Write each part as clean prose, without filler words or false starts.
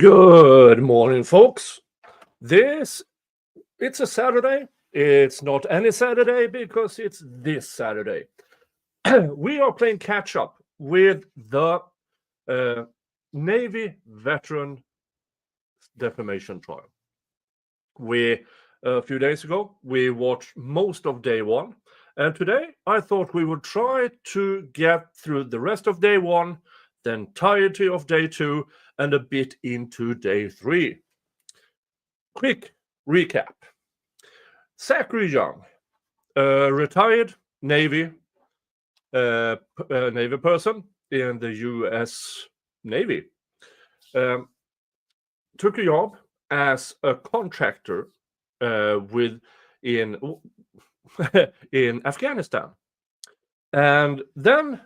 Good morning, folks. It's a Saturday. It's not any Saturday because it's this Saturday. We are playing catch up with the Navy veteran defamation trial. A few days ago, we watched most of day one. And today, I thought we would try to get through the rest of day one, the entirety of day two, and a bit into day three. Quick recap. Zachary Young, a retired Navy person in the U.S. Navy, took a job as a contractor in Afghanistan, and then,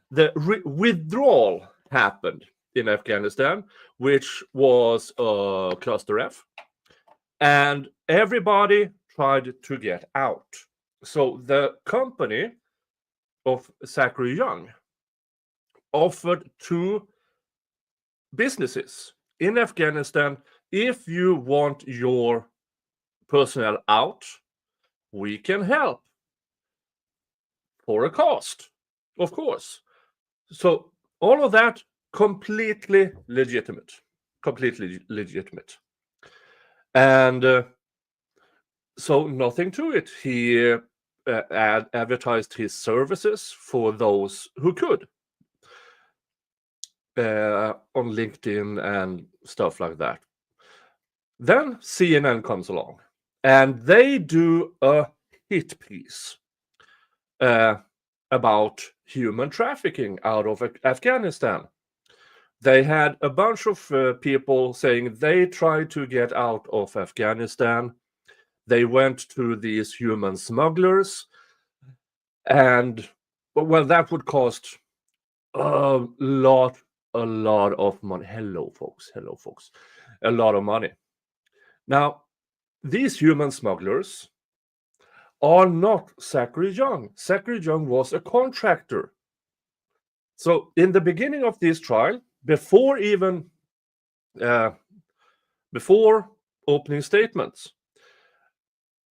the withdrawal happened in Afghanistan, which was Cluster F, and everybody tried to get out. So the company of Zachary Young offered two businesses in Afghanistan: if you want your personnel out, we can help for a cost, of course. So all of that completely legitimate. And so nothing to it. He advertised his services for those who could on LinkedIn and stuff like that. Then CNN comes along and they do a hit piece about human trafficking out of Afghanistan. They had a bunch of people saying they tried to get out of Afghanistan. They went to these human smugglers, and well, that would cost a lot of money. Hello, folks. A lot of money. Now, these human smugglers are not Zachary Young. Zachary Young was a contractor. So in the beginning of this trial, before opening statements,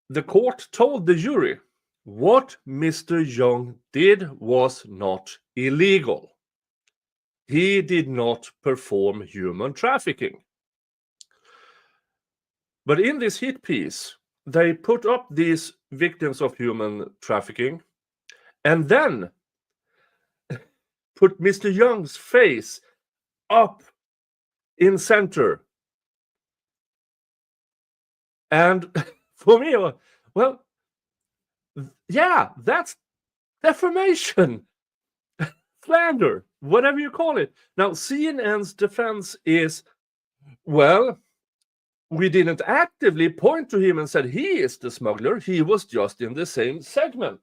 the court told the jury what Mr. Young did was not illegal. He did not perform human trafficking. But in this hit piece, they put up these victims of human trafficking and then put Mr. Young's face up in center. And for me, well, yeah, that's defamation. slander, whatever you call it. Now, CNN's defense is, well, we didn't actively point to him and said he is the smuggler. He was just in the same segment.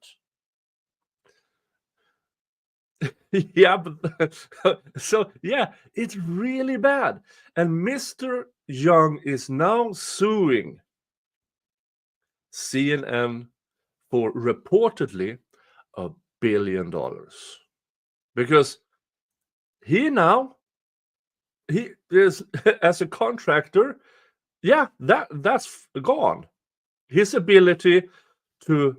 Yeah, but so yeah, it's really bad. And Mr. Young is now suing CNN for reportedly $1 billion. Because he is as a contractor, yeah, that's gone. His ability to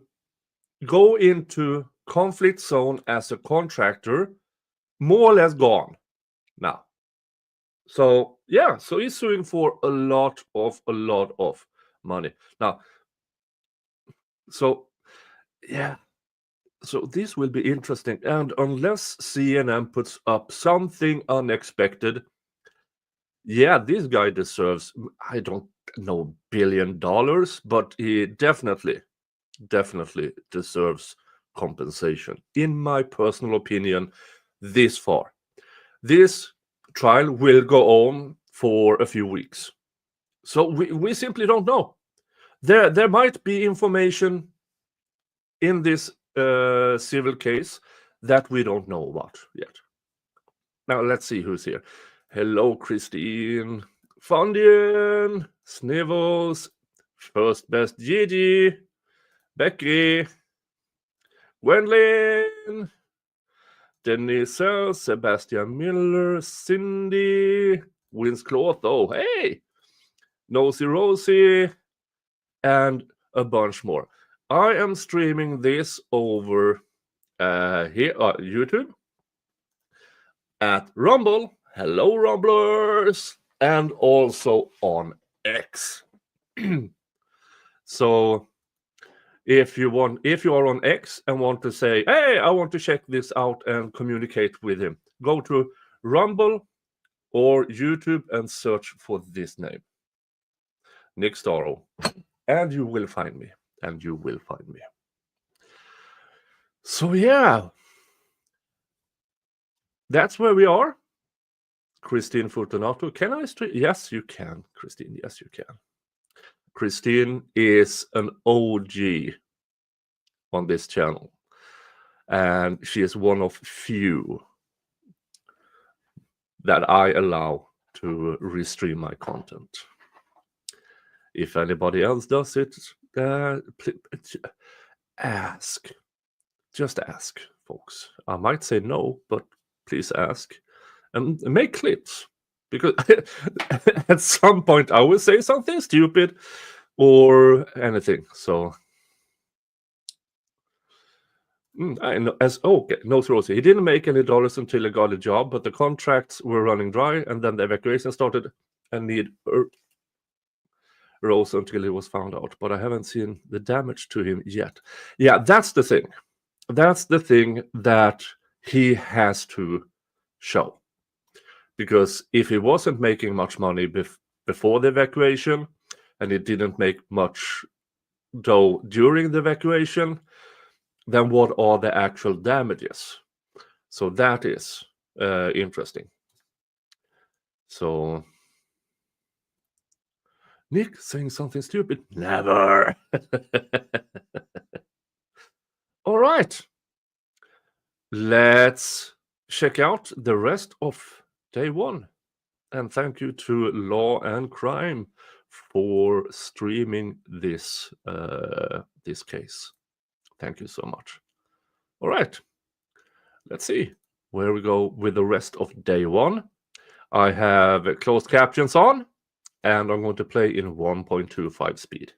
go into conflict zone as a contractor, more or less gone now. So yeah, so he's suing for a lot of money now. So yeah, so this will be interesting, and unless CNN puts up something unexpected, yeah, this guy deserves, I don't know, $1 billion, but he definitely deserves compensation, in my personal opinion. This far, this trial will go on for a few weeks, so we simply don't know. There might be information in this civil case that we don't know about yet. Now let's see who's here. Hello, Christine, Fondian, Snivels, First Best Gigi, Becky, Gwenlyn, Denise, Sebastian Miller, Cindy, Winscloth, oh hey, Nosy Rosie, and a bunch more. I am streaming this over here on YouTube, at Rumble, hello Rumblers, and also on X. So if you are on X and want to say, hey, I want to check this out and communicate with him, go to Rumble or YouTube and search for this name, Nick Starro, and you will find me. So yeah, that's where we are. Christine Fortunato, can I stream? Yes, you can, Christine. Yes, you can. Christine is an OG on this channel, and she is one of few that I allow to restream my content. If anybody else does it, ask. Just ask, folks. I might say no, but please ask. And make clips, because at some point I will say something stupid or anything. So I know, okay, no, Rosie. He didn't make any dollars until he got a job, but the contracts were running dry, and then the evacuation started, and need rose until he was found out. But I haven't seen the damage to him yet. Yeah, that's the thing. That's the thing that he has to show. Because if he wasn't making much money before the evacuation, and he didn't make much dough during the evacuation, then what are the actual damages? So that is interesting. So Nick saying something stupid? Never. All right. Let's check out the rest of day one. And thank you to Law and Crime for streaming this this case. Thank you so much. All right. Let's see where we go with the rest of day one. I have closed captions on, and I'm going to play in 1.25 speed.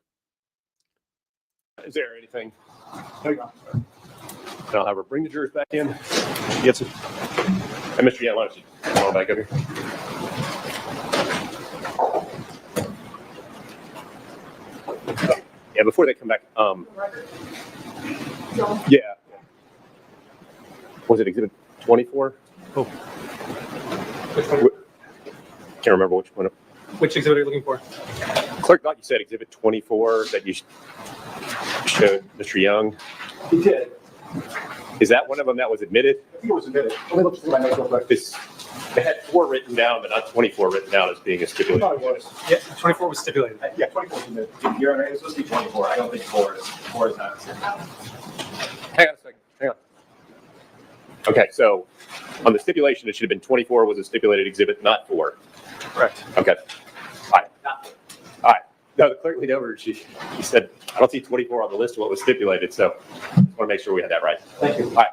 Is there anything? And I'll have her bring the jurors back in. Yes. And Mr. Young, why don't you come on back up here? Yeah, before they come back, yeah. Was it exhibit 24? Oh. Which one? Can't remember which one. Which exhibit are you looking for? Clerk thought you said exhibit 24 that you showed Mr. Young. He did. Is that one of them that was admitted? I think it was admitted. Let me look through my notes real quick. They had 4 written down, but not 24 written down as being a I stipulated. thought it was. Yeah, 24 was stipulated. Yeah, 24 was admitted. You're right. It's supposed to be 24. I don't think 4 is. 4 is not. Hang on a second. Hang on. Okay, so on the stipulation, it should have been 24 was a stipulated exhibit, not 4. Correct. Okay. All right. All right. No, the clerk leaned over. She said, I don't see 24 on the list of what was stipulated, so I want to make sure we had that right. Thank you. All right.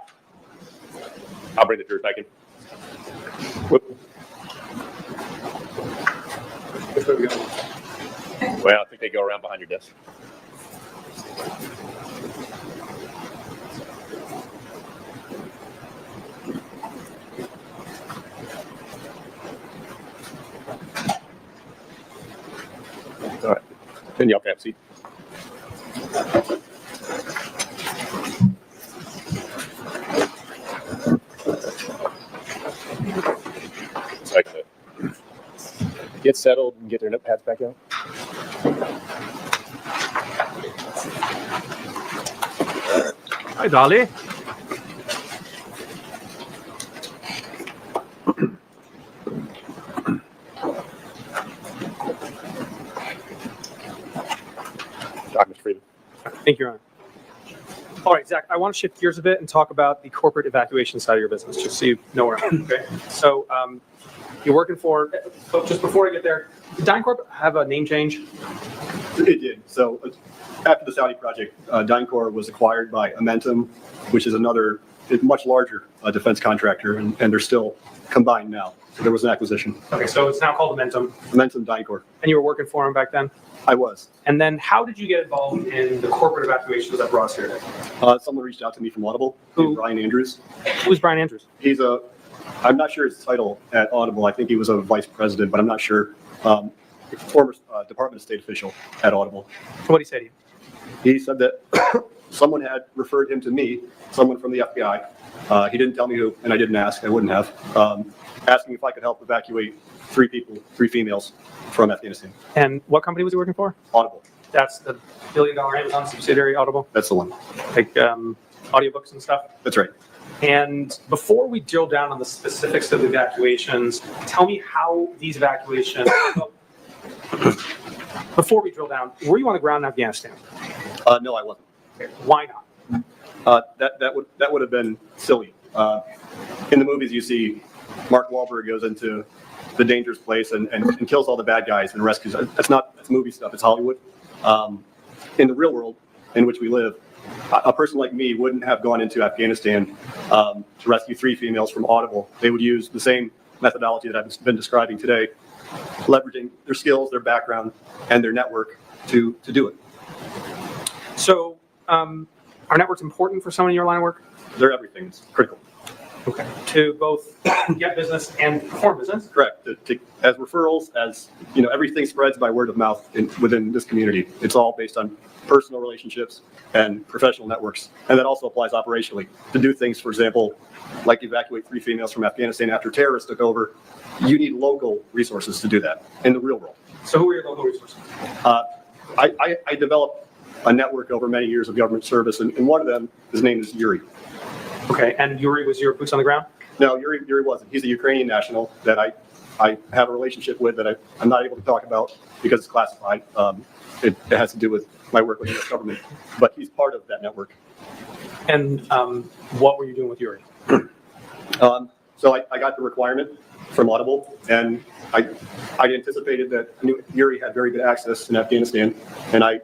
I'll bring the jurors back in. Whoop. Which way we going? Well, I think they go around behind your desk. All right. Then y'all can have a seat. So I can get settled and get their notepads back out. Hi, Dolly. Dr. Freeman. Thank you, Your Honor. All right, Zach, I want to shift gears a bit and talk about the corporate evacuation side of your business, just so you know where I'm at, okay? So you're working for, but just before I get there, did DynCorp have a name change? It did. So after the Saudi project, DynCorp was acquired by Amentum, which is another much larger defense contractor, and they're still combined now. So there was an acquisition. Okay, so it's now called Amentum, Amentum DynCorp. and you were working for them back then? I was. And then how did you get involved in the corporate evacuations that brought us here today? Someone reached out to me from Audible, Who? Brian Andrews. Who's Brian Andrews? He's I'm not sure his title at Audible. I think he was a vice president, but I'm not sure. Former Department of State official at Audible. What did he say to you? He said that someone had referred him to me, someone from the FBI. He didn't tell me who, and I didn't ask. I wouldn't have. Asking if I could help evacuate 3 females from Afghanistan. And what company was he working for? Audible. That's the $1 billion Amazon subsidiary, Audible, That's the one. like audiobooks and stuff. That's right. And before we drill down on the specifics of the evacuations, tell me how these evacuations. Before we drill down, were you on the ground in Afghanistan? No, I wasn't. Okay. Why not? That would have been silly. In the movies, you see Mark Wahlberg goes into the dangerous place and kills all the bad guys and rescues. That's movie stuff. It's Hollywood. In the real world in which we live, a person like me wouldn't have gone into Afghanistan to rescue 3 females from Audible. They would use the same methodology that I've been describing today, leveraging their skills, their background, and their network to do it. So, our network's important for someone in your line of work? They're everything. It's critical. Okay. To both get business and perform business? Correct. As referrals, as everything spreads by word of mouth within this community. It's all based on personal relationships and professional networks, and that also applies operationally to do things. For example, like evacuate 3 females from Afghanistan after terrorists took over. You need local resources to do that in the real world. So, who are your local resources? I developed a network over many years of government service, and one of them, his name is Yuri. Okay. And Yuri was your boots on the ground? No, Yuri wasn't. He's a Ukrainian national that I have a relationship with that I'm not able to talk about because it's classified. It has to do with my work with the U.S. government, but he's part of that network. And what were you doing with Yuri? So I got the requirement from Audible, and I anticipated that I knew Yuri had very good access in Afghanistan, and I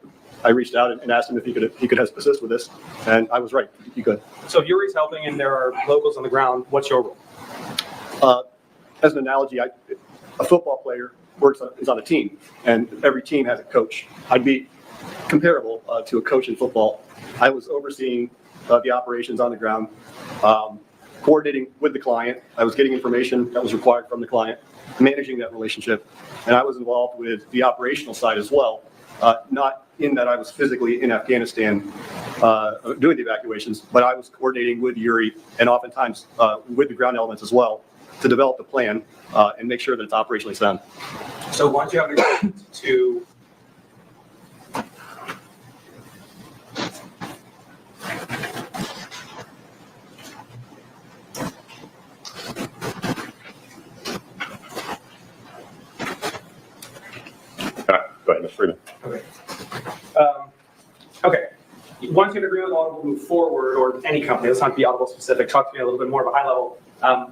reached out and asked him if he could assist with this, and I was right. He could. So if Yuri's helping and there are locals on the ground, what's your role? As an analogy, a football player is on a team, and every team has a coach. I'd be comparable to a coach in football. I was overseeing the operations on the ground, coordinating with the client. I was getting information that was required from the client, managing that relationship, and I was involved with the operational side as well. Not in that I was physically in Afghanistan doing the evacuations, but I was coordinating with Yuri and oftentimes with the ground elements as well to develop the plan and make sure that it's operationally sound. So once you have an agreement to Mr. Freeman. Okay. Okay. Once you agree with Audible to move forward, or any company, let's not be Audible specific, talk to me a little bit more of a high level.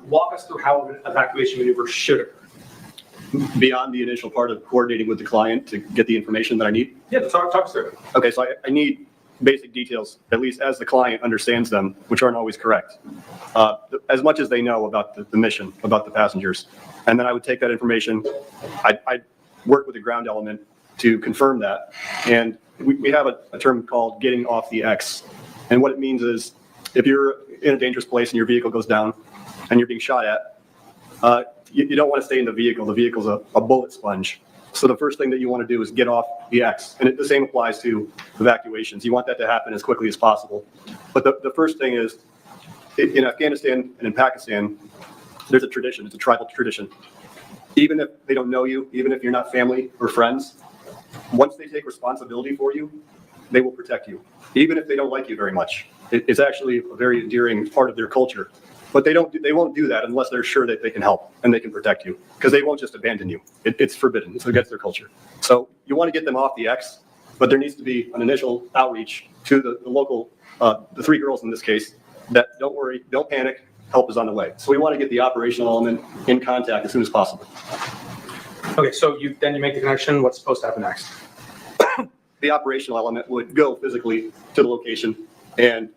Walk us through how an evacuation maneuver should occur. Beyond the initial part of coordinating with the client to get the information that I need. Yeah, talk us through it. Okay, so I need basic details, at least as the client understands them, which aren't always correct. As much as they know about the mission, about the passengers. And then I would take that information, I'd work with the ground element to confirm that. And we have a term called getting off the X. And what it means is if you're in a dangerous place and your vehicle goes down and you're being shot at, you don't want to stay in the vehicle. The vehicle's a bullet sponge. So the first thing that you want to do is get off the X. And the same applies to evacuations. You want that to happen as quickly as possible. But the first thing is, in Afghanistan and in Pakistan, there's a tradition. It's a tribal tradition. Even if they don't know you, even if you're not family or friends, once they take responsibility for you, they will protect you. Even if they don't like you very much. It's actually a very endearing part of their culture. But they won't do that unless they're sure that they can help and they can protect you, because they won't just abandon you. It's forbidden. It's against their culture. So you want to get them off the X, but there needs to be an initial outreach to the local, the three girls in this case, that don't worry, don't panic, help is on the way. So we want to get the operational element in contact as soon as possible. Okay, so then you make the connection. What's supposed to happen next? The operational element would go physically to the location and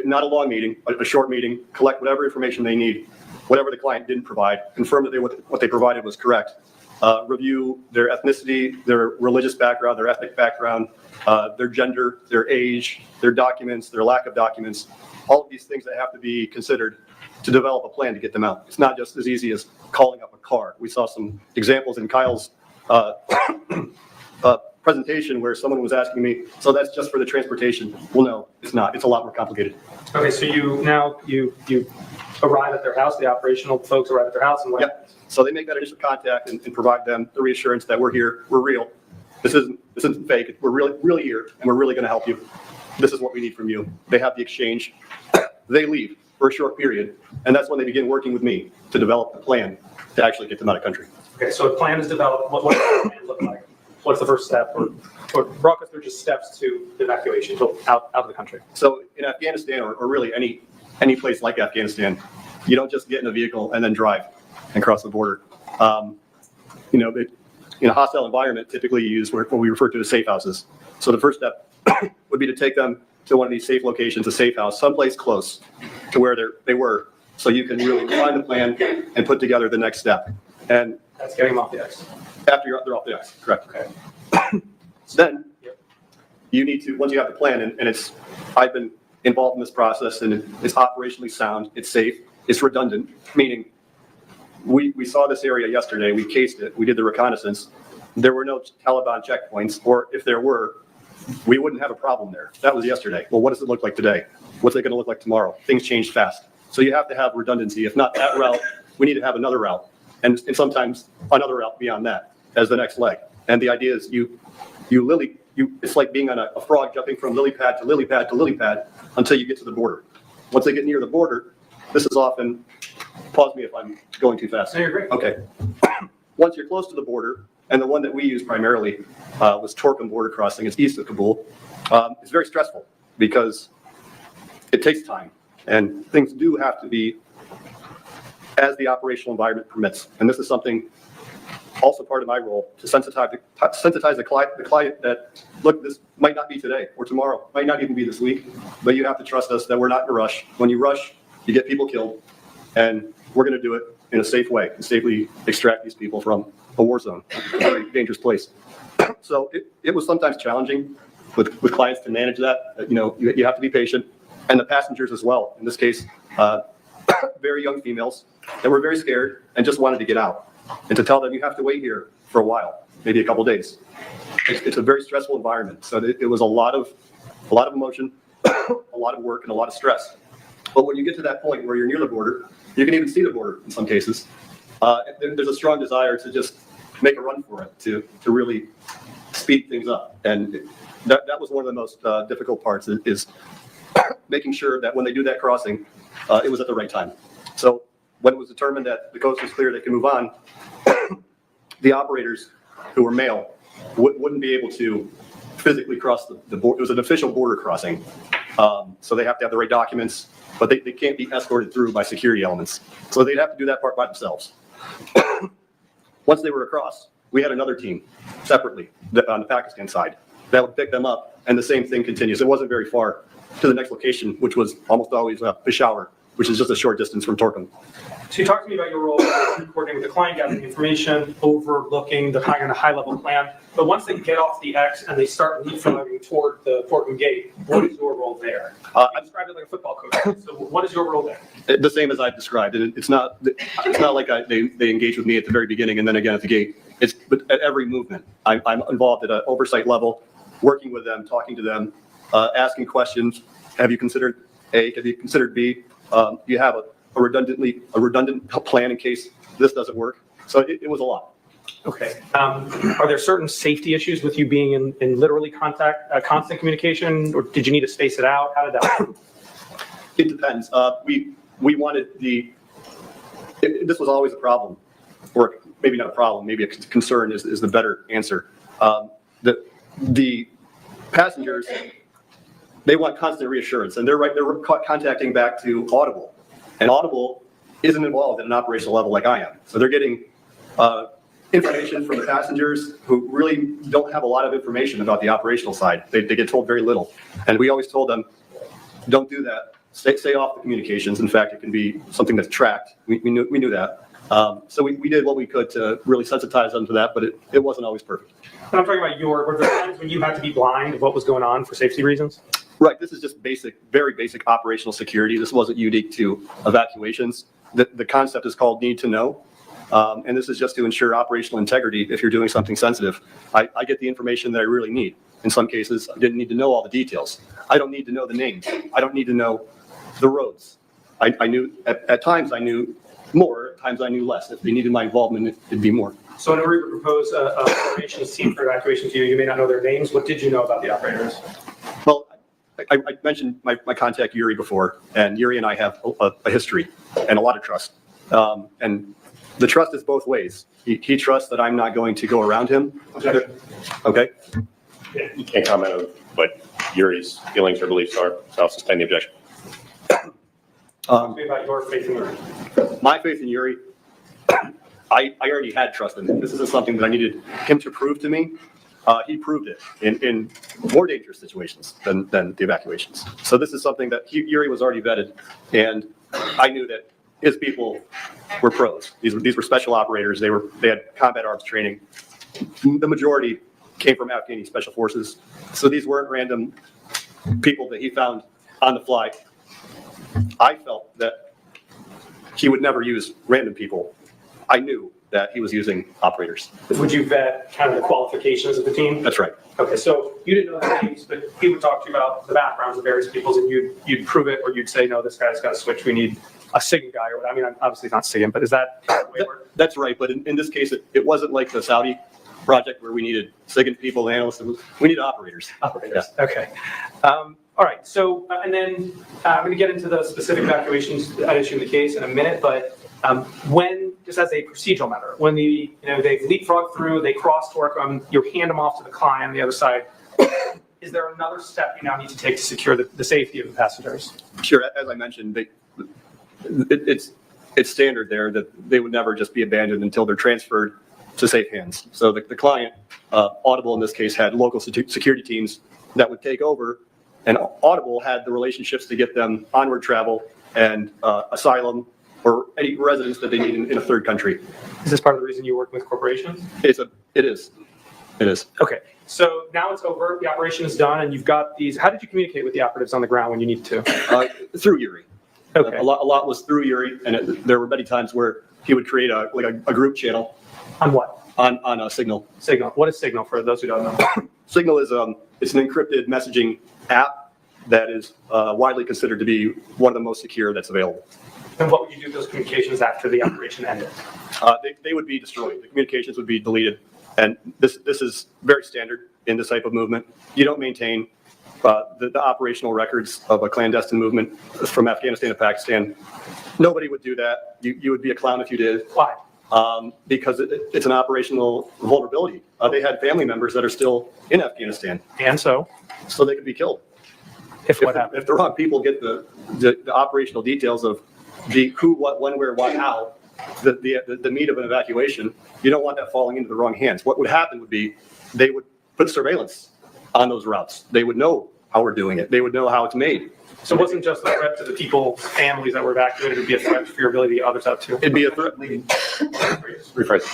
not a long meeting, a short meeting, collect whatever information they need, whatever the client didn't provide, confirm that what they provided was correct, review their ethnicity, their religious background, their ethnic background, their gender, their age, their documents, their lack of documents, all of these things that have to be considered to develop a plan to get them out. It's not just as easy as calling up a car. We saw some examples in Kyle's presentation where someone was asking me, so that's just for the transportation? Well, no, it's not. It's a lot more complicated. Okay, so you arrive at their house, the operational folks arrive at their house, and what? Yep. So they make that initial contact and provide them the reassurance that we're here, we're real. This isn't fake. We're really here, and we're really going to help you. This is what we need from you. They have the exchange. They leave for a short period, and that's when they begin working with me to develop the plan to actually get them out of country. Okay, so a plan is developed. What does the plan look like? What's the first step? Or walk us through just steps to evacuation out of the country. So in Afghanistan, or really any place like Afghanistan, you don't just get in a vehicle and then drive and cross the border. In a hostile environment, typically you use what we refer to as safe houses. So the first step would be to take them to one of these safe locations, a safe house, someplace close to where they were, so you can really find the plan and put together the next step. And that's getting them off the X. After they're off the X, correct. Okay. Then you need to, once you have the plan, and I've been involved in this process, and it's operationally sound, it's safe, it's redundant, meaning we saw this area yesterday, we cased it, we did the reconnaissance. There were no Taliban checkpoints, or if there were, we wouldn't have a problem there. That was yesterday. Well, what does it look like today? What's it going to look like tomorrow? Things change fast. So you have to have redundancy. If not that route, we need to have another route, and sometimes another route beyond that as the next leg. And the idea is it's like being on a frog jumping from lily pad to lily pad to lily pad until you get to the border. Once they get near the border, this is often, pause me if I'm going too fast. No, you're great. Okay. Once you're close to the border, and the one that we used primarily was Torkham border crossing. It's east of Kabul. It's very stressful because it takes time, and things do have to be as the operational environment permits. And this is something also part of my role, to sensitize the client that, look, this might not be today or tomorrow, might not even be this week, but you have to trust us that we're not in a rush. When you rush, you get people killed, and we're going to do it in a safe way and safely extract these people from a war zone, a very dangerous place. So it was sometimes challenging with clients to manage that. You have to be patient, and the passengers as well. In this case, very young females that were very scared and just wanted to get out. And to tell them you have to wait here for a while, maybe a couple days. It's a very stressful environment. So it was a lot of emotion, a lot of work, and a lot of stress. But when you get to that point where you're near the border, you can even see the border in some cases. There's a strong desire to just make a run for it, to really speed things up. And that was one of the most difficult parts is making sure that when they do that crossing, it was at the right time. So when it was determined that the coast was clear, they can move on, the operators, who were male, wouldn't be able to physically cross the border. It was an official border crossing. So they have to have the right documents, but they can't be escorted through by security elements. So they'd have to do that part by themselves. Once they were across, we had another team separately on the Pakistan side that would pick them up, and the same thing continues. It wasn't very far to the next location, which was almost always Peshawar, which is just a short distance from Torkham. So you talked to me about your role in coordinating with the client, gathering information, overlooking the kind of high-level plan. But once they get off the X and they start leapfrogging toward the Torkham gate, what is your role there? I described it like a football coach. So what is your role there? The same as I've described. And it's not like they engage with me at the very beginning and then again at the gate. But at every movement. I'm involved at an oversight level, working with them, talking to them, asking questions. Have you considered A? Have you considered B? Do you have a redundant plan in case this doesn't work? So it was a lot. Okay. Are there certain safety issues with you being in literally constant communication, or did you need to space it out? How did that work? It depends. We wanted this was always a problem, or maybe not a problem, maybe a concern is the better answer. The passengers, they want constant reassurance, and they're contacting back to Audible, and Audible isn't involved at an operational level like I am. So they're getting information from the passengers who really don't have a lot of information about the operational side. They get told very little, and we always told them, don't do that. Stay off the communications. In fact, it can be something that's tracked. We knew that. So we did what we could to really sensitize them to that, but it wasn't always perfect. And I'm talking about were there times when you had to be blind of what was going on for safety reasons? Right. This is just very basic operational security. This wasn't unique to evacuations. The concept is called need to know. And this is just to ensure operational integrity if you're doing something sensitive. I get the information that I really need. In some cases, I didn't need to know all the details. I don't need to know the names. I don't need to know the roads. I knew, at times I knew more, at times I knew less. If they needed my involvement, it'd be more. So in order to propose a operations team for evacuation to you, you may not know their names. What did you know about the operators? Well, I mentioned my contact Yuri before, and Yuri and I have a history and a lot of trust. And the trust is both ways. He trusts that I'm not going to go around him. Okay. Yeah, you can't comment on what Yuri's feelings or beliefs are, so I'll suspend the objection. Talk to me about your faith in Yuri. My faith in Yuri, I already had trust in him. This isn't something that I needed him to prove to me. He proved it in more dangerous situations than the evacuations. So this is something that Yuri was already vetted, and I knew that his people were pros. These were special operators. They had combat arms training. The majority came from Afghani special forces. So these weren't random people that he found on the fly. I felt that he would never use random people. I knew that he was using operators. Would you vet kind of the qualifications of the team? That's right. Okay, so you didn't know the names, but he would talk to you about the backgrounds of various peoples, and you'd prove it, or you'd say, no, this guy's got to switch. We need a SIGINT guy, or I mean, obviously it's not SIGINT, but is that the way it works? That's right. But in this case, it wasn't like the Saudi project where we needed SIGINT people, analysts. We needed operators. Operators. Yeah. Okay. All right. So, and then I'm going to get into the specific evacuations at issue in the case in a minute, but when, just as a procedural matter, when they've leapfrogged through, they cross Torkham, you hand them off to the client on the other side, is there another step you now need to take to secure the safety of the passengers? Sure. As I mentioned, it's standard there that they would never just be abandoned until they're transferred to safe hands. So the client, Audible in this case, had local security teams that would take over, and Audible had the relationships to get them onward travel and asylum or any residence that they need in a third country. Is this part of the reason you work with corporations? It is. Okay. So now it's over, the operation is done, and you've got these. How did you communicate with the operatives on the ground when you needed to? Through Yuri. Okay. A lot was through Yuri, and there were many times where he would create a group channel. On what? On a Signal. Signal. What is Signal for those who don't know? Signal is it's an encrypted messaging app that is widely considered to be one of the most secure that's available. And what would you do with those communications after the operation ended? They would be destroyed. The communications would be deleted, and this is very standard in this type of movement. You don't maintain the operational records of a clandestine movement from Afghanistan to Pakistan. Nobody would do that. You would be a clown if you did. Why? because it's an operational vulnerability. They had family members that are still in Afghanistan, And so, so they could be killed. if what happened? If the wrong people get the operational details of the who, what, when, where, what, how, the meat of an evacuation, you don't want that falling into the wrong hands. What would happen would be they would put surveillance on those routes. They would know how we're doing it. They would know how it's made. So it wasn't just a threat to the people's families that were evacuated, it would be a threat for your ability to get others out too? It'd be a threat. Rephrase.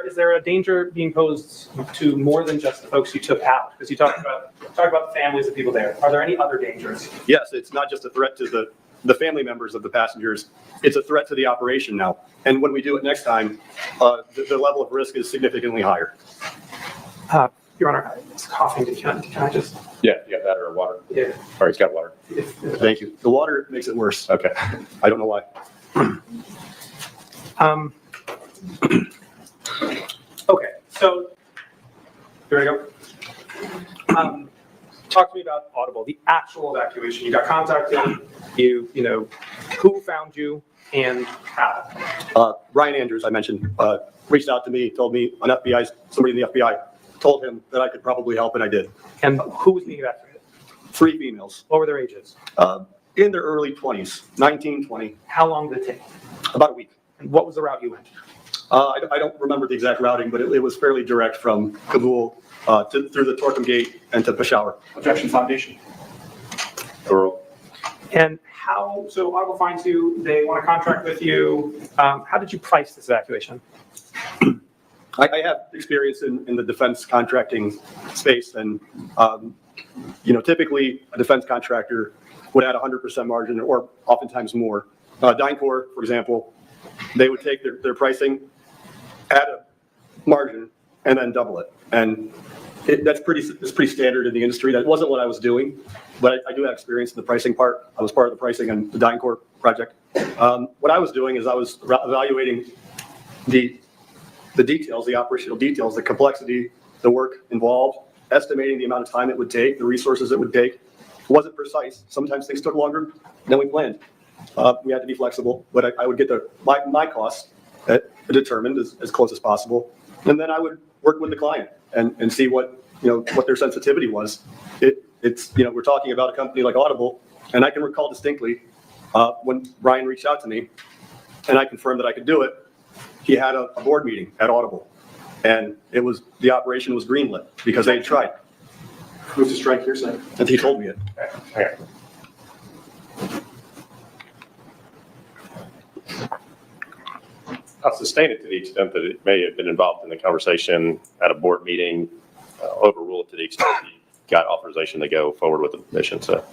Is there a danger being posed to more than just the folks you took out? Because you talked about the families of people there. Are there any other dangers? Yes, it's not just a threat to the family members of the passengers. It's a threat to the operation now. And when we do it next time, the level of risk is significantly higher. Your Honor, it's coughing. Can I just? Yeah, you got that or water? Yeah. Or he's got water. Thank you. The water makes it worse. Okay. I don't know why. Okay, so here we go. Talk to me about Audible, the actual evacuation. You got contacted. You know, who found you and how? Ryan Andrews, I mentioned, reached out to me, told me somebody in the FBI told him that I could probably help, and I did. And who was being evacuated? 3 females, What were their ages? in their early 20s, 19, 20, How long did it take? about a week. And what was the route you went? I don't remember the exact routing, but it was fairly direct from Kabul through the Torkham Gate and to Peshawar. Objection Foundation. Rural. And how, so Audible finds you, they want to contract with you. How did you price this evacuation? I have experience in the defense contracting space, and typically a defense contractor would add 100% margin, or oftentimes more. DynCorp, for example, they would take their pricing, add a margin, and then double it. And it's pretty standard in the industry. That wasn't what I was doing, but I do have experience in the pricing part. I was part of the pricing on the DynCorp project. What I was doing is I was evaluating the details, the operational details, the complexity, the work involved, estimating the amount of time it would take, the resources it would take. It wasn't precise. Sometimes things took longer than we planned. We had to be flexible, but I would get my costs determined as close as possible, and then I would work with the client and see what their sensitivity was. We're talking about a company like Audible, and I can recall distinctly when Ryan reached out to me, and I confirmed that I could do it. He had a board meeting at Audible, and the operation was greenlit because they had tried. Move to strike hearsay. And he told me it. Okay. I'll sustain it to the extent that it may have been involved in the conversation at a board meeting, overrule it to the extent that he got authorization to go forward with the mission. So,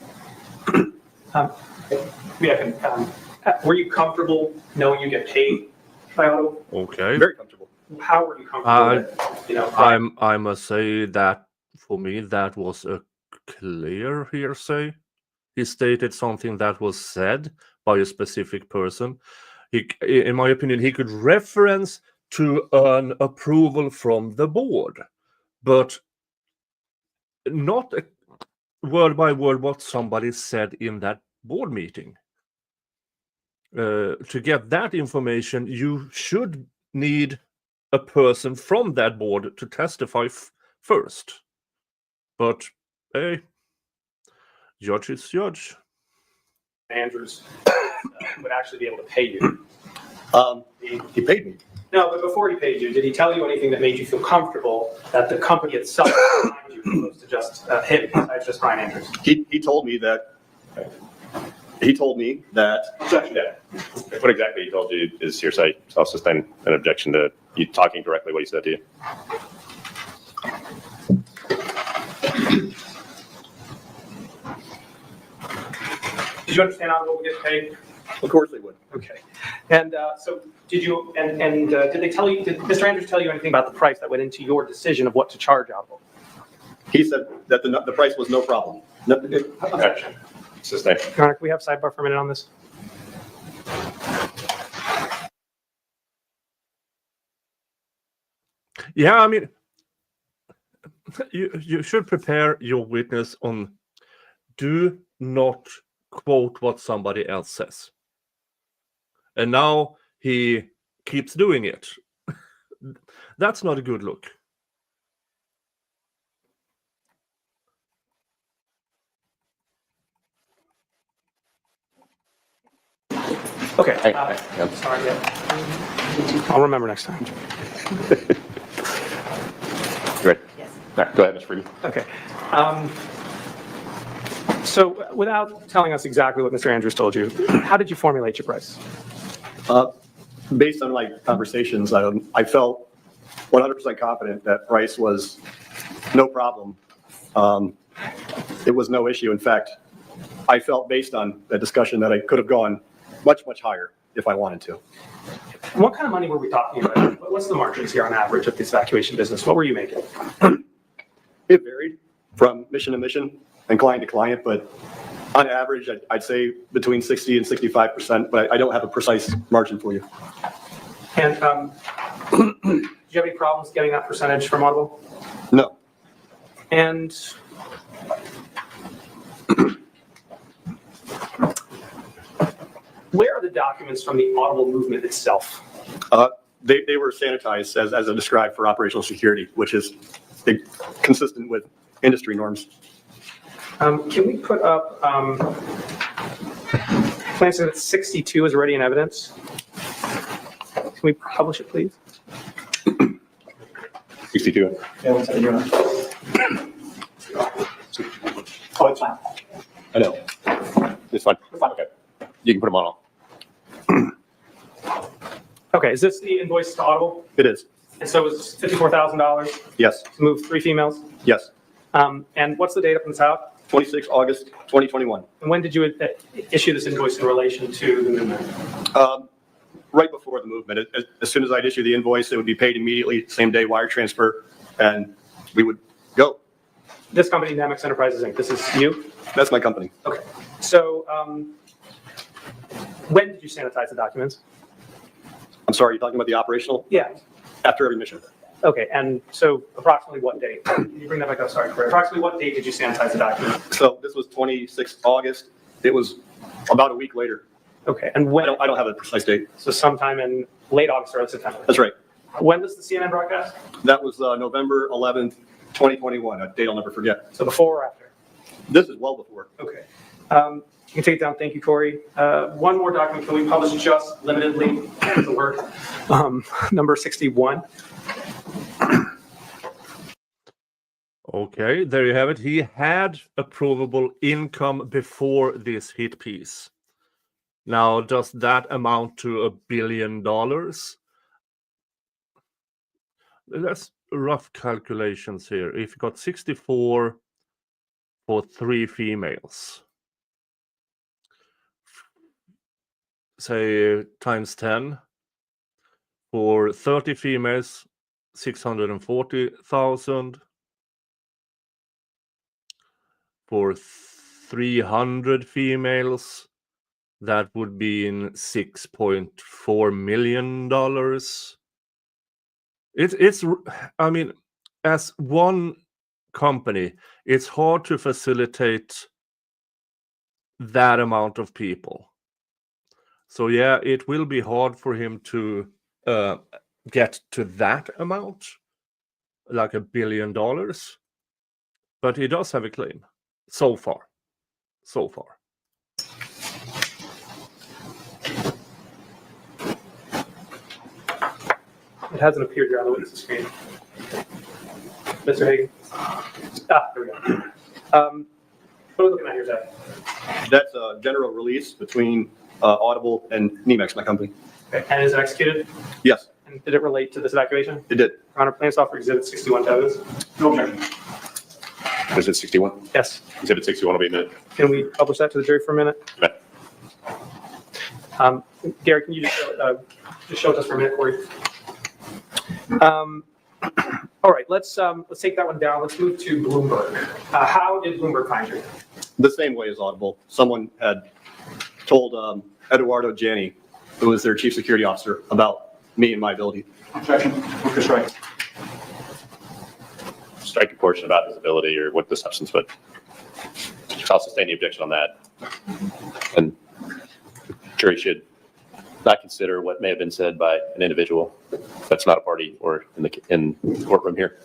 Were you comfortable knowing you get paid by Audible? Okay. Very comfortable. How were you comfortable? I must say that for me that was a clear hearsay. He stated something that was said by a specific person. In my opinion, he could reference to an approval from the board, but not word by word what somebody said in that board meeting. To get that information, you should need a person from that board to testify first. But hey, judge is judge. Andrews would actually be able to pay you. He paid me. No, but before he paid you, did he tell you anything that made you feel comfortable that the company itself behind you opposed to just him, besides just Ryan Andrews? He told me that. He told me that. yeah. What exactly he told you is hearsay. So I'll sustain an objection to you talking directly what he said to you. Did you understand how Audible gets paid? Of course they would. Okay. And so did you, did they tell you, did Mr. Andrews tell you anything about the price that went into your decision of what to charge Audible? He said that the price was no problem. Objection. Sustain. Your Honor, can we have sidebar for a minute on this? Yeah, I mean, you should prepare your witness on do not quote what somebody else says. And now he keeps doing it. That's not a good look. Okay. Yeah. Sorry. Yeah. I'll remember next time. Great. Yes. All right, go ahead, Mr. Freeman. Okay. So without telling us exactly what Mr. Andrews told you, how did you formulate your price? Based on my conversations, I felt 100% confident that price was no problem. It was no issue. In fact, I felt based on that discussion that I could have gone much, much higher if I wanted to. What kind of money were we talking about? What's the margins here on average of this evacuation business? What were you making? It varied from mission to mission and client to client, but on average, I'd say between 60 and 65%, but I don't have a precise margin for you. And do you have any problems getting that percentage from Audible? No. And where are the documents from the Audible movement itself? They were sanitized as I described for operational security, which is consistent with industry norms. Can we put up plans that 62 is already in evidence? Can we publish it, please? 62. Yeah, one second. You're not. Oh, it's fine. I know. It's fine. Okay. You can put them on all. Okay, is this the invoice to Audible? It is. And so it's $54,000 Yes. to move 3 females? Yes. And what's the date up in the south? 26 August 2021. And when did you issue this invoice in relation to the movement? Right before the movement. As soon as I'd issue the invoice, it would be paid immediately, same day wire transfer, and we would go. This company, Namex Enterprises Inc., this is you? That's my company. Okay. So when did you sanitize the documents? I'm sorry, you're talking about the operational? Yeah. After every mission. Okay, and so approximately what date? Can you bring that back up? Sorry, Corey. Approximately what date did you sanitize the document? So this was 26 August. It was about a week later. Okay, and when? I don't have a precise date. So sometime in late August or early September. That's right. When was the CNN broadcast? That was November 11th, 2021, a date I'll never forget. So before or after? This is well before. Okay. You can take it down. Thank you, Corey. One more document. Can we publish just limitedly? That's the word. Number 61. Okay, there you have it. He had a provable income before this hit piece. Now, does that amount to $1 billion? Let's rough calculations here. If you got 64 for 3 females, say times 10 for 30 females, 640,000. For 300 females, that would be in $6.4 million. It's I mean, as one company, it's hard to facilitate that amount of people. So yeah, it will be hard for him to get to that amount, like $1 billion. But he does have a claim. So far. It hasn't appeared here on the witness screen. Mr. Hagan. There we go. What are we looking at here, Zach? That's a general release between Audible and Nemex, my company. Okay. And is it executed? Yes, And did it relate to this evacuation? it did. Your Honor, Plaintiff's Officer Exhibit 61 to evidence? No objection. Is it 61? Yes. Exhibit 61 will be a minute. Can we publish that to the jury for a minute? Okay. Gary, can you just show it to us for a minute, Corey? All right, let's take that one down. Let's move to Bloomberg. How did Bloomberg find you? The same way as Audible. Someone had told Eduardo Janney, who was their chief security officer, about me and my ability. Objection. Move to strike. Strike a portion about his ability or what the substance, but I'll sustain the objection on that. And jury should not consider what may have been said by an individual that's not a party or in the courtroom here.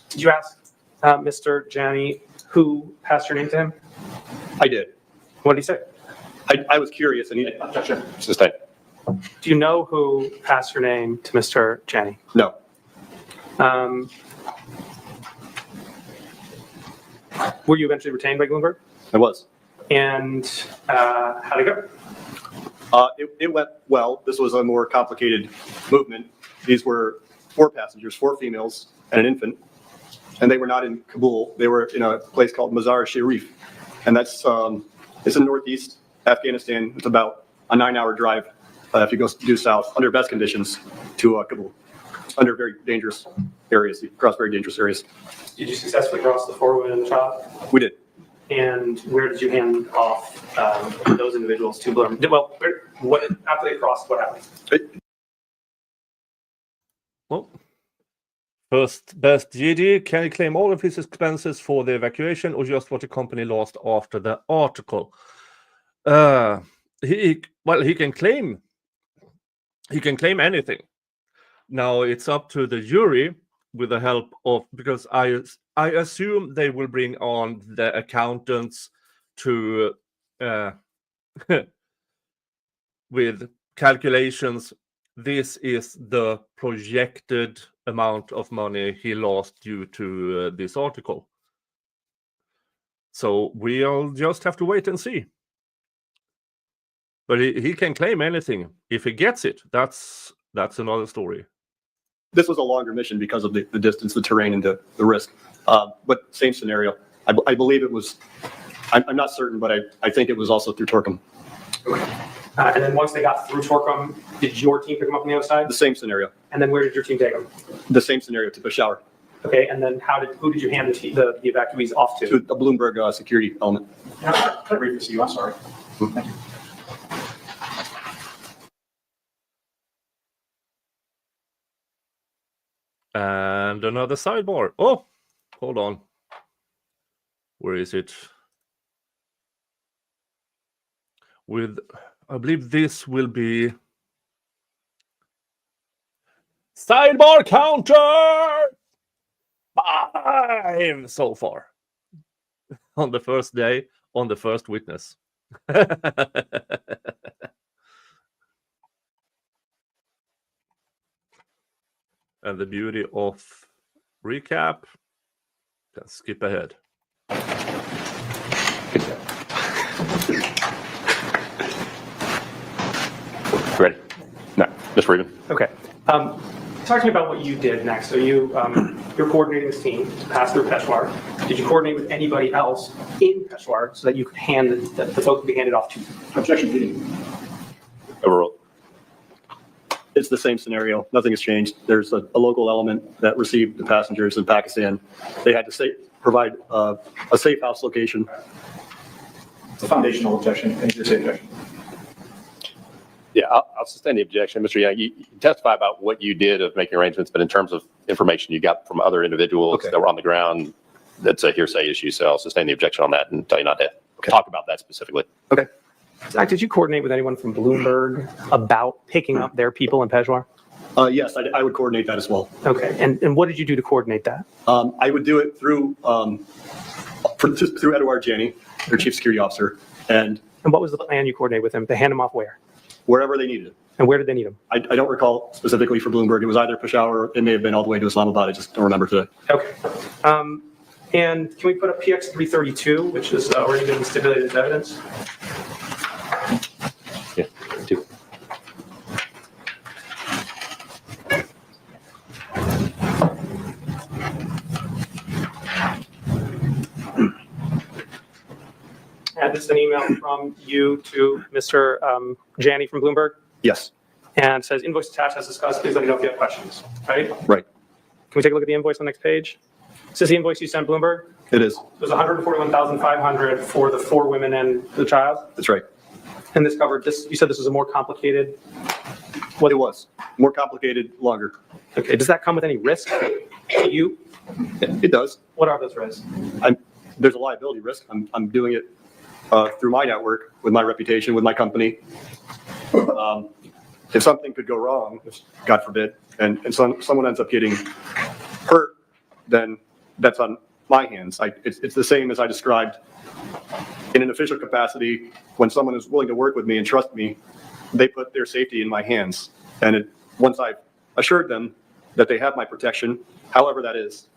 Did you ask Mr. Janney who passed your name to him? I did. What did he say? I was curious, and he, Objection. Sustain. Do you know who passed your name to Mr. Janney? no. Were you eventually retained by Bloomberg? I was. And how'd it go? It went well. This was a more complicated movement. These were 4 passengers, 4 females, and an infant. And they were not in Kabul. They were in a place called Mazar-e-Sharif. And that's it's in northeast Afghanistan. It's about a 9-hour drive if you go due south under best conditions to Kabul. Under very dangerous areas, across very dangerous areas. Did you successfully cross the 4 women and the child? We did. And where did you hand off those individuals to Bloomberg? Well, after they crossed, what happened? Well, first, best GD, can he claim all of his expenses for the evacuation or just what the company lost after the article? He can claim anything. Now it's up to the jury with the help of, because I assume they will bring on the accountants to with calculations. This is the projected amount of money he lost due to this article. So we'll just have to wait and see. But he can claim anything. If he gets it, that's another story. This was a longer mission because of the distance, the terrain, and the risk. But same scenario. I believe it was, I'm not certain, but I think it was also through Torkham. And then once they got through Torkham, did your team pick them up on the other side? The same scenario. And then where did your team take them? The same scenario to Peshawar. Okay, and then who did you hand the evacuees off to? To a Bloomberg security element. Can I read this to you? I'm sorry. Thank you. And another sidebar. Oh, hold on. Where is it? I believe this will be sidebar counter 5 so far on the first day, on the first witness. And the beauty of recap, can skip ahead. Ready? No, just Freeman. Okay. Talk to me about what you did next. So you're coordinating this team to pass through Peshawar. Did you coordinate with anybody else in Peshawar so that you could hand the folks could be handed off to you? Objection, PD. Overruled. It's the same scenario. Nothing has changed. There's a local element that received the passengers in Pakistan. They had to provide a safe house location. It's a foundational objection. Can you say objection? Yeah, I'll sustain the objection. Mr. Young, you testify about what you did of making arrangements, but in terms of information you got from other individuals Okay. that were on the ground, that's a hearsay issue. So I'll sustain the objection on that and tell you not to talk about that specifically. Okay. Zach, did you coordinate with anyone from Bloomberg about picking up their people in Peshawar? Yes, I would coordinate that as well. Okay. And what did you do to coordinate that? I would do it through Edward Janney, their chief security officer, and And what was the plan you coordinated with them to hand them off where? wherever they needed it. And where did they need them? I don't recall specifically for Bloomberg. It was either Peshawar, it may have been all the way to Islamabad. I just don't remember today. Okay. And can we put up PX 332, which has already been stipulated as evidence? Yeah, two. And this is an email from you to Mr. Janney from Bloomberg, Yes, and it says invoice attached as discussed. Please let me know if you have questions. Right? right. Can we take a look at the invoice on the next page? Is this the invoice you sent Bloomberg? It is. It was $141,500 for the 4 women and the child. That's right. And this covered this. You said this was a more complicated. What it was. More complicated, longer. Okay. Does that come with any risk to you? It does. What are those risks? There's a liability risk. I'm doing it through my network, with my reputation, with my company. If something could go wrong, God forbid, and someone ends up getting hurt, then that's on my hands. It's the same as I described in an official capacity. When someone is willing to work with me and trust me, they put their safety in my hands. And once I've assured them that they have my protection, however that is,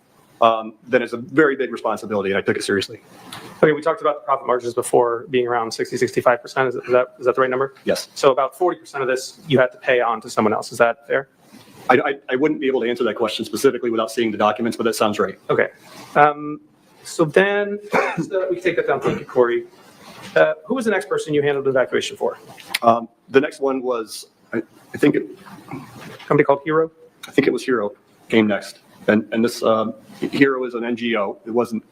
then it's a very big responsibility, and I took it seriously. Okay, we talked about the profit margins before being around 60-65%. Is that the right number? Yes. So about 40% of this you had to pay on to someone else. Is that fair? I wouldn't be able to answer that question specifically without seeing the documents, but that sounds right. Okay. So then we can take that down. Thank you, Corey. Who was the next person you handled evacuation for? The next one was, I think Company called Hero? I think it was Hero came next. And this Hero is an NGO. It wasn't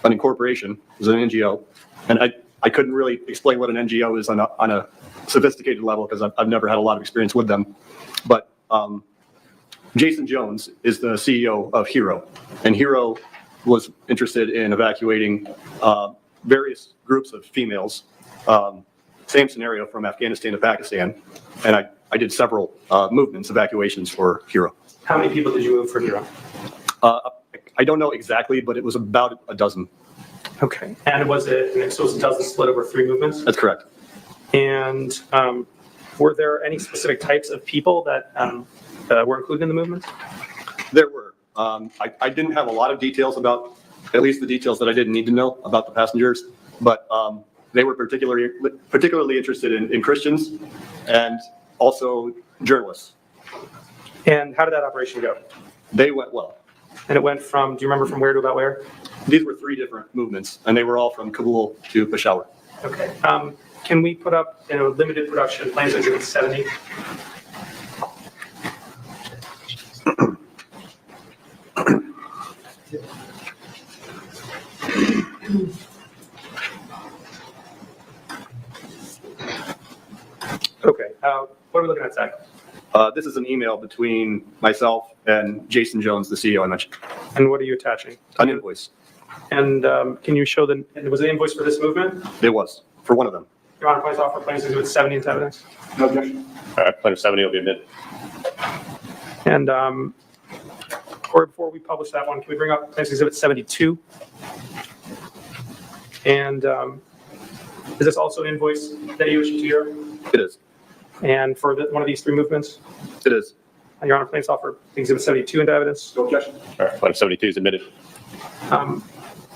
an incorporation. It was an NGO. And I couldn't really explain what an NGO is on a sophisticated level because I've never had a lot of experience with them. But Jason Jones is the CEO of Hero. And Hero was interested in evacuating various groups of females. Same scenario from Afghanistan to Pakistan. And I did several evacuations for Hero. How many people did you move for Hero? I don't know exactly, but it was about a dozen. Okay. And so it was a dozen split over 3 movements? That's correct. And were there any specific types of people that were included in the movement? There were. I didn't have a lot of details about, at least the details that I didn't need to know about the passengers, but they were particularly interested in Christians and also journalists. And how did that operation go? They went well. And it went from, do you remember from where to about where? These were 3 different movements, and they were all from Kabul to Peshawar. Okay. Can we put up in a limited production Planes Exhibit 70? Okay. What are we looking at, Zach? This is an email between myself and Jason Jones, the CEO I mentioned. And what are you attaching? An invoice. And can you show was the invoice for this movement? It was, for one of them. Your Honor, please offer Planes Exhibit 70 into evidence. No objection. All right, Plan 70 will be admitted. And Corey, before we publish that one, can we bring up Planes Exhibit 72? And is this also an invoice that you issued to Hero? It is. And for one of these 3 movements? It is. And Your Honor, please offer Exhibit 72 into evidence. No objection. All right, Plan 72 is admitted.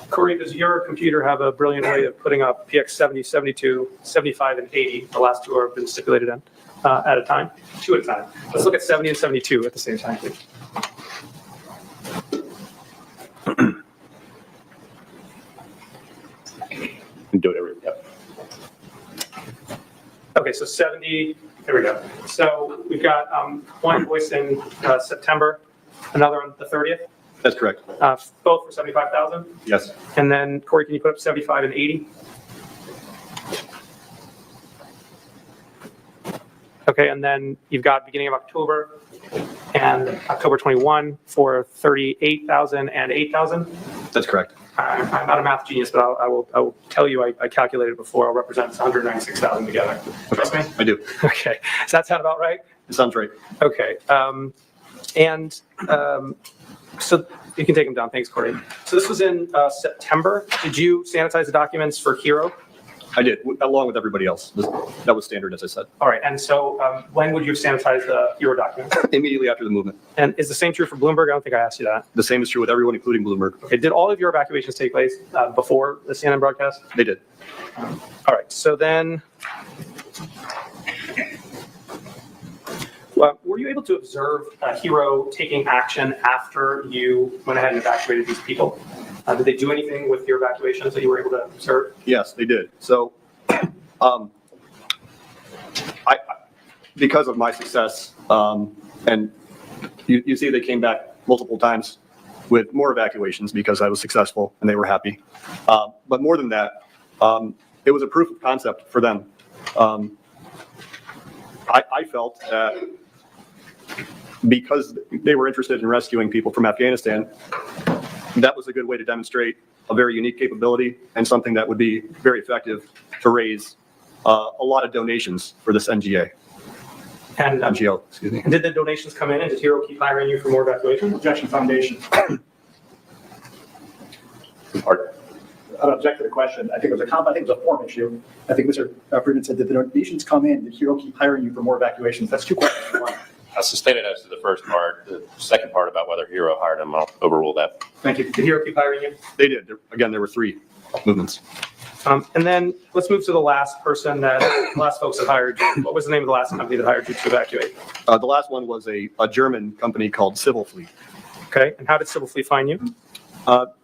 Corey, does your computer have a brilliant way of putting up PX 70, 72, 75, and 80? The last 2 have been stipulated in at a time? 2 at a time. Let's look at 70 and 72 at the same time, please. Do it every, yep. Okay, so 70, there we go. So we've got one invoice in September, another on the 30th, That's correct. both for 75,000. Yes. And then Corey, can you put up 75 and 80? Okay, and then you've got beginning of October and October 21 for 38,000 and 8,000. That's correct. I'm not a math genius, but I will tell you I calculated before. I'll represent 196,000 together. Trust me? I do. Okay. Does that sound about right? It sounds right. Okay. So you can take them down. Thanks, Corey. So this was in September. Did you sanitize the documents for Hero? I did, along with everybody else. That was standard, as I said. All right. And so when would you have sanitized the Hero documents? Immediately after the movement. And is the same true for Bloomberg? I don't think I asked you that. The same is true with everyone, including Bloomberg. Okay. Did all of your evacuations take place before the CNN broadcast? They did. All right. So then, were you able to observe Hero taking action after you went ahead and evacuated these people? Did they do anything with your evacuations that you were able to observe? Yes, they did. So, because of my success, and you see they came back multiple times with more evacuations because I was successful and they were happy. But more than that, it was a proof of concept for them. I felt that because they were interested in rescuing people from Afghanistan, that was a good way to demonstrate a very unique capability and something that would be very effective to raise a lot of donations for this NGO. And Excuse me. did the donations come in, and did Hero keep hiring you for more evacuation? Objection, foundation. Pardon? I don't object to the question. I think it was I think it was a form issue. I think Mr. Freeman said that the donations come in, did Hero keep hiring you for more evacuations? That's two questions in one. I sustained it as to the first part. The second part about whether Hero hired him, I'll overrule that. Thank you. Did Hero keep hiring you? They did. Again, there were 3 movements. And then let's move to the last person the last folks that hired you. What was the name of the last company that hired you to evacuate? The last one was a German company called Civil Fleet. Okay, and how did Civil Fleet find you?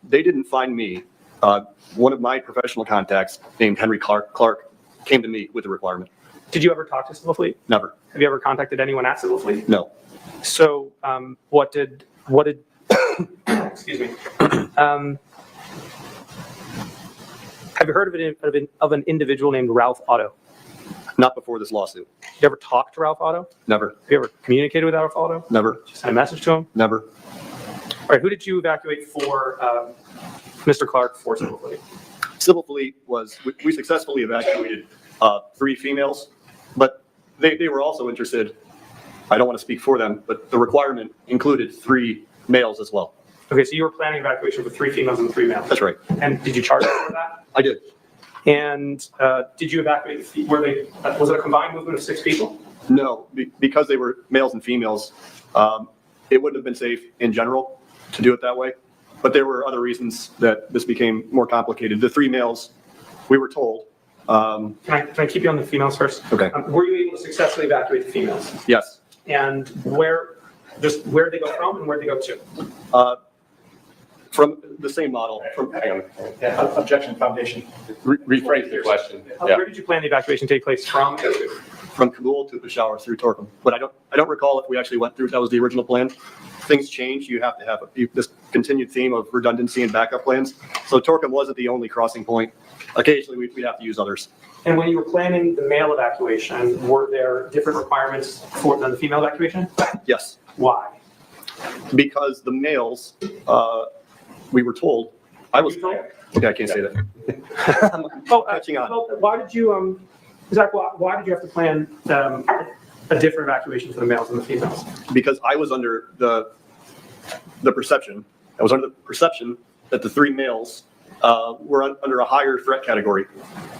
They didn't find me. One of my professional contacts named Henry Clark came to me with the requirement. Did you ever talk to Civil Fleet? Never. Have you ever contacted anyone at Civil Fleet? No. So, what did excuse me? Have you heard of an individual named Ralph Otto? Not before this lawsuit. Did you ever talk to Ralph Otto? Never. Have you ever communicated with Ralph Otto? Never. Just sent a message to him? Never. All right, who did you evacuate for Mr. Clark for Civil Fleet? Civil Fleet was, we successfully evacuated 3 females, but they were also interested. I don't want to speak for them, but the requirement included 3 males as well. Okay, so you were planning evacuation for 3 females and 3 males. That's right. And did you charge them for that? I did. And did you evacuate? Was it a combined movement of 6 people? No, because they were males and females, it wouldn't have been safe in general to do it that way. But there were other reasons that this became more complicated. The 3 males, we were told. Can I keep you on the females first? Okay. Were you able to successfully evacuate the females? Yes. And where did they go from and where did they go to? From the same model. Hang on. Yeah, objection, foundation. Rephrase the question. Yeah. Where did you plan the evacuation to take place from? From Kabul to Peshawar through Torkham. But I don't recall if we actually went through, that was the original plan. Things change. You have to have this continued theme of redundancy and backup plans. So Torkham wasn't the only crossing point. Occasionally we'd have to use others. And when you were planning the male evacuation, were there different requirements than the female evacuation? Yes. Why? Because the males, we were told, okay, I can't say that. Catching on. Well, why did you, Zach, why did you have to plan a different evacuation for the males and the females? Because I was under the perception that the 3 males were under a higher threat category.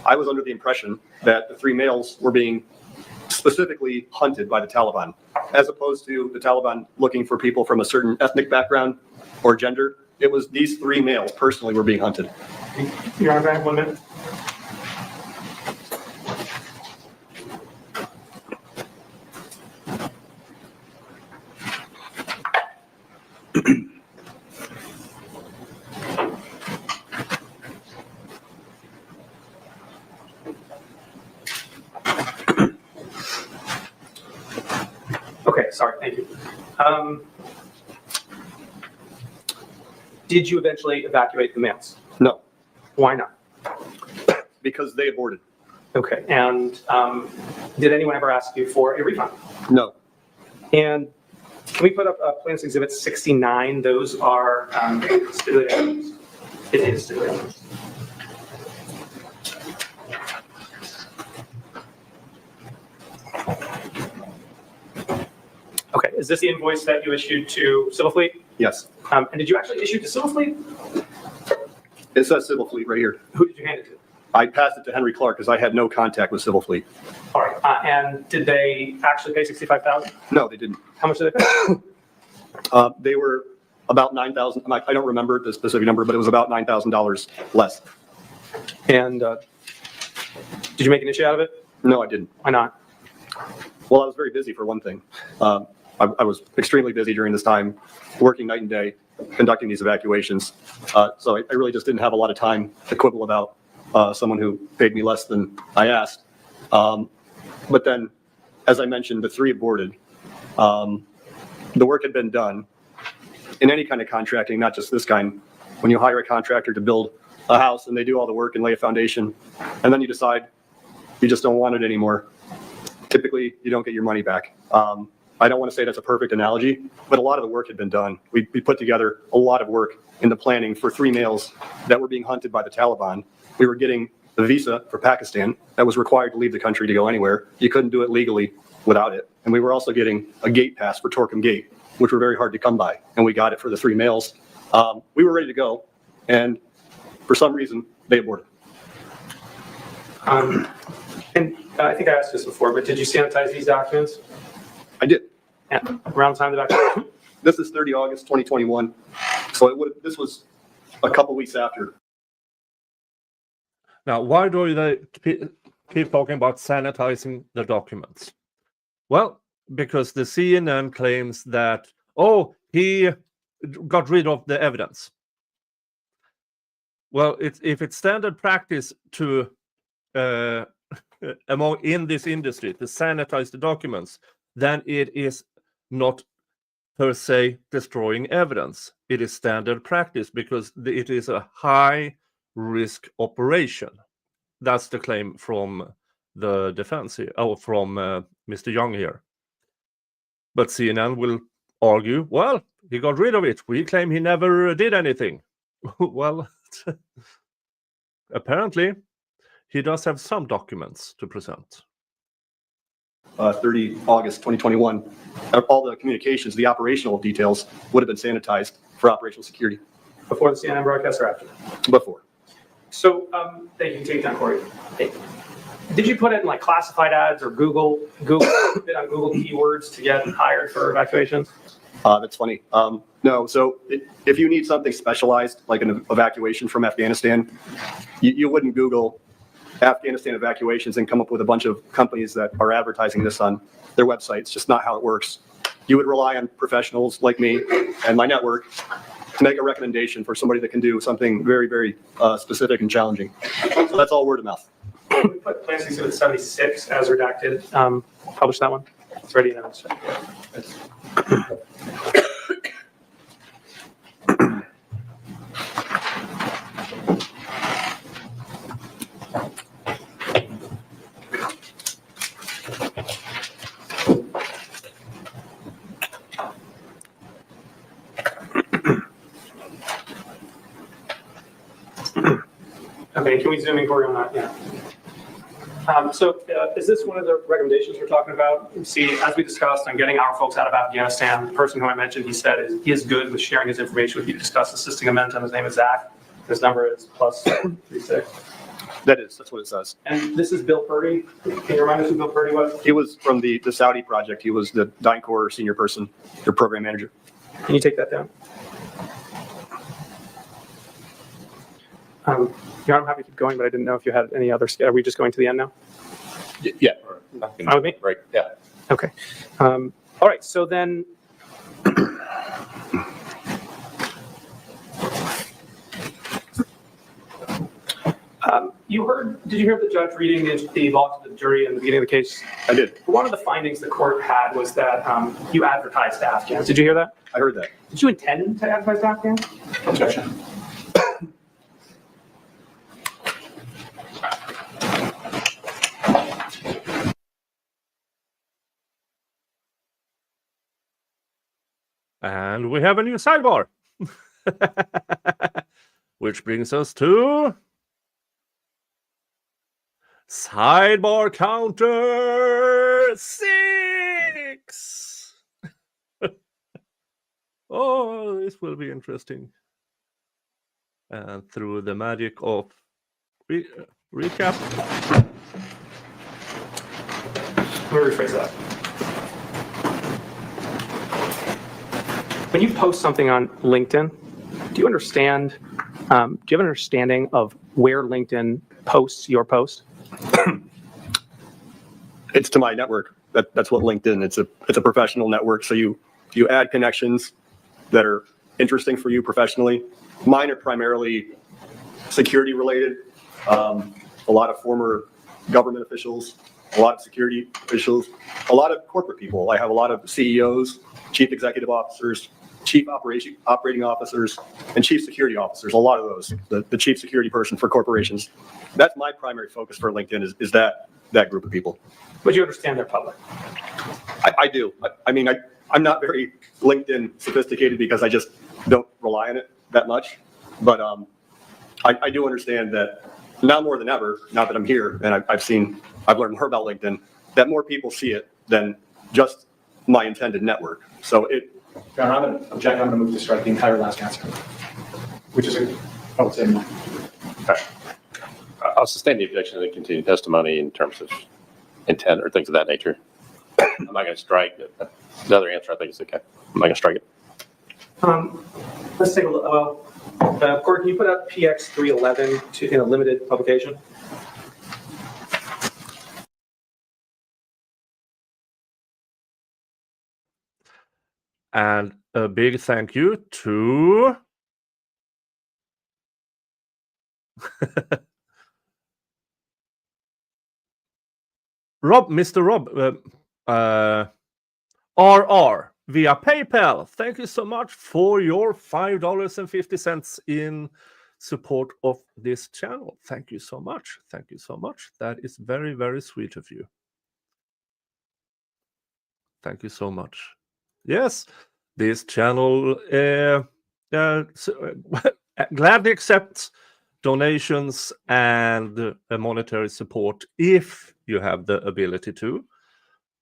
I was under the impression that the 3 males were being specifically hunted by the Taliban, as opposed to the Taliban looking for people from a certain ethnic background or gender. It was these 3 males personally were being hunted. Your Honor, 1 minute. Okay, sorry, thank you. Did you eventually evacuate the males? No, Why not? because they aborted. Okay, and did anyone ever ask you for a refund? No. And can we put up Plans Exhibit 69? Those are stipulated items. It is stipulated items. Okay, is this the invoice that you issued to Civil Fleet? Yes. And did you actually issue it to Civil Fleet? It says Civil Fleet right here. Who did you hand it to? I passed it to Henry Clark because I had no contact with Civil Fleet. All right, and did they actually pay $65,000? No, they didn't. How much did they pay? They were about $9,000. I don't remember the specific number, but it was about $9,000 less. And did you make an issue out of it? No, I didn't. Why not? Well, I was very busy for one thing. I was extremely busy during this time, working night and day, conducting these evacuations. So I really just didn't have a lot of time to quibble about someone who paid me less than I asked. But then, as I mentioned, the 3 aborted. The work had been done. In any kind of contracting, not just this kind, when you hire a contractor to build a house and they do all the work and lay a foundation, and then you decide you just don't want it anymore, typically you don't get your money back. I don't want to say that's a perfect analogy, but a lot of the work had been done. We put together a lot of work in the planning for 3 males that were being hunted by the Taliban. We were getting the visa for Pakistan that was required to leave the country to go anywhere. You couldn't do it legally without it. And we were also getting a gate pass for Torkham Gate, which were very hard to come by. And we got it for the 3 males. We were ready to go. And for some reason, they aborted. And I think I asked this before, but did you sanitize these documents? I did. Yeah. Around the time of the evacuation? This is 30 August 2021. So this was a couple weeks after. Now, why do they keep talking about sanitizing the documents? Well, because the CNN claims that, oh, he got rid of the evidence. Well, if it's standard practice to in this industry to sanitize the documents, then it is not per se destroying evidence. It is standard practice because it is a high risk operation. That's the claim from the defense here, from Mr. Young here. But CNN will argue, well, he got rid of it. We claim he never did anything. Well, apparently, he does have some documents to present. 30 August 2021, all the communications, the operational details would have been sanitized for operational security. Before the CNN broadcast or after? Before. So, thank you. Take that, Corey. Did you put it in like classified ads or Google bid on Google keywords to get hired for evacuations? That's funny. No, so if you need something specialized, like an evacuation from Afghanistan, you wouldn't Google Afghanistan evacuations and come up with a bunch of companies that are advertising this on their websites. Just not how it works. You would rely on professionals like me and my network to make a recommendation for somebody that can do something very, very specific and challenging. So that's all word of mouth. We put Plans Exhibit 76 as redacted. Publish that one. It's ready now. Okay, can we zoom in, Corey, on that? Yeah. Is this one of the recommendations we're talking about? See, as we discussed, I'm getting our folks out of Afghanistan. The person who I mentioned, he said he is good with sharing his information with you to discuss assisting a mentor. His name is Zach. His number is +36. That's what it says. And this is Bill Purdy. Can you remind us who Bill Purdy was? He was from the Saudi project. He was the DynCorp senior person, their program manager. Can you take that down? Yeah, I'm happy to keep going, but I didn't know if you had any other. Are we just going to the end now? Yeah. Fine with me? Right. Yeah. Okay. All right. So then, did you hear the judge reading the law to the jury in the beginning of the case? I did. One of the findings the court had was that you advertised to Afghans. Did you hear that? I heard that. Did you intend to advertise to Afghans? Objection. And we have a new sidebar. Which brings us to sidebar counter 6. Oh, this will be interesting. And through the magic of recap. Let me rephrase that. When you post something on LinkedIn, do you understand? Do you have an understanding of where LinkedIn posts your post? It's to my network. That's what LinkedIn. It's a professional network. So you add connections that are interesting for you professionally. Mine are primarily security related. A lot of former government officials, a lot of security officials, a lot of corporate people. I have a lot of CEOs, chief executive officers, chief operating officers, and chief security officers. A lot of those. The chief security person for corporations. That's my primary focus for LinkedIn is that that group of people. But you understand they're public. I do. I'm not very LinkedIn sophisticated because I just don't rely on it that much. But I do understand that now more than ever, now that I'm here and I've learned more about LinkedIn, that more people see it than just my intended network. So Your Honor, I'm going to object. I'm going to move to strike the entire last answer, which is, I would say, no. I'll sustain the objection to the continued testimony in terms of intent or things of that nature. I'm not going to strike it. The other answer I think is okay. I'm not going to strike it. Let's take a look. Well, Court, can you put up PX 311 in a limited publication? And a big thank you to Mr. Rob, RR via PayPal. Thank you so much for your $5.50 in support of this channel. Thank you so much. Thank you so much. That is very, very sweet of you. Thank you so much. Yes, this channel gladly accepts donations and monetary support if you have the ability to,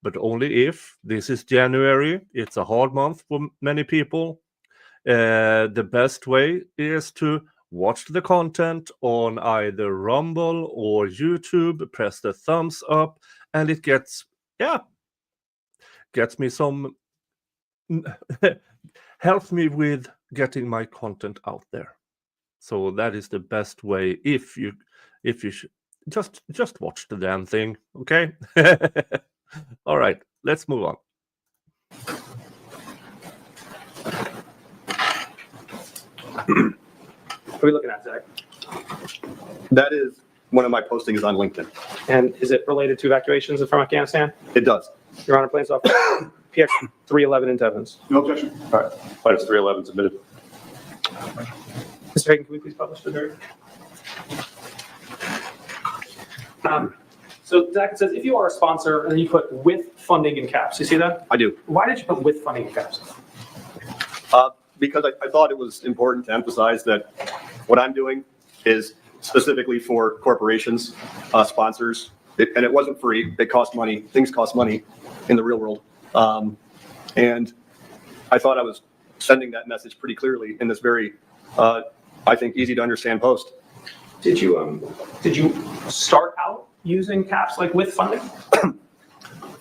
but only if. This is January. It's a hard month for many people. The best way is to watch the content on either Rumble or YouTube, press the thumbs up, and it gets me some helps me with getting my content out there. So that is the best way. If you just watch the damn thing, okay? All right, let's move on. What are we looking at, Zach? That is one of my postings on LinkedIn. And is it related to evacuations from Afghanistan? It does. Your Honor, plaintiff's office, PX 311 in evidence. No objection. All right. Plaintiff's 311 submitted. Mr. Hagan, can we please publish the jury? So Zach, it says if you are a sponsor and then you put with funding in caps, you see that? I do. Why did you put with funding in caps? Because I thought it was important to emphasize that what I'm doing is specifically for corporations, sponsors, and it wasn't free. It cost money. Things cost money in the real world. And I thought I was sending that message pretty clearly in this very, I think, easy to understand post. Did you start out using caps like with funding?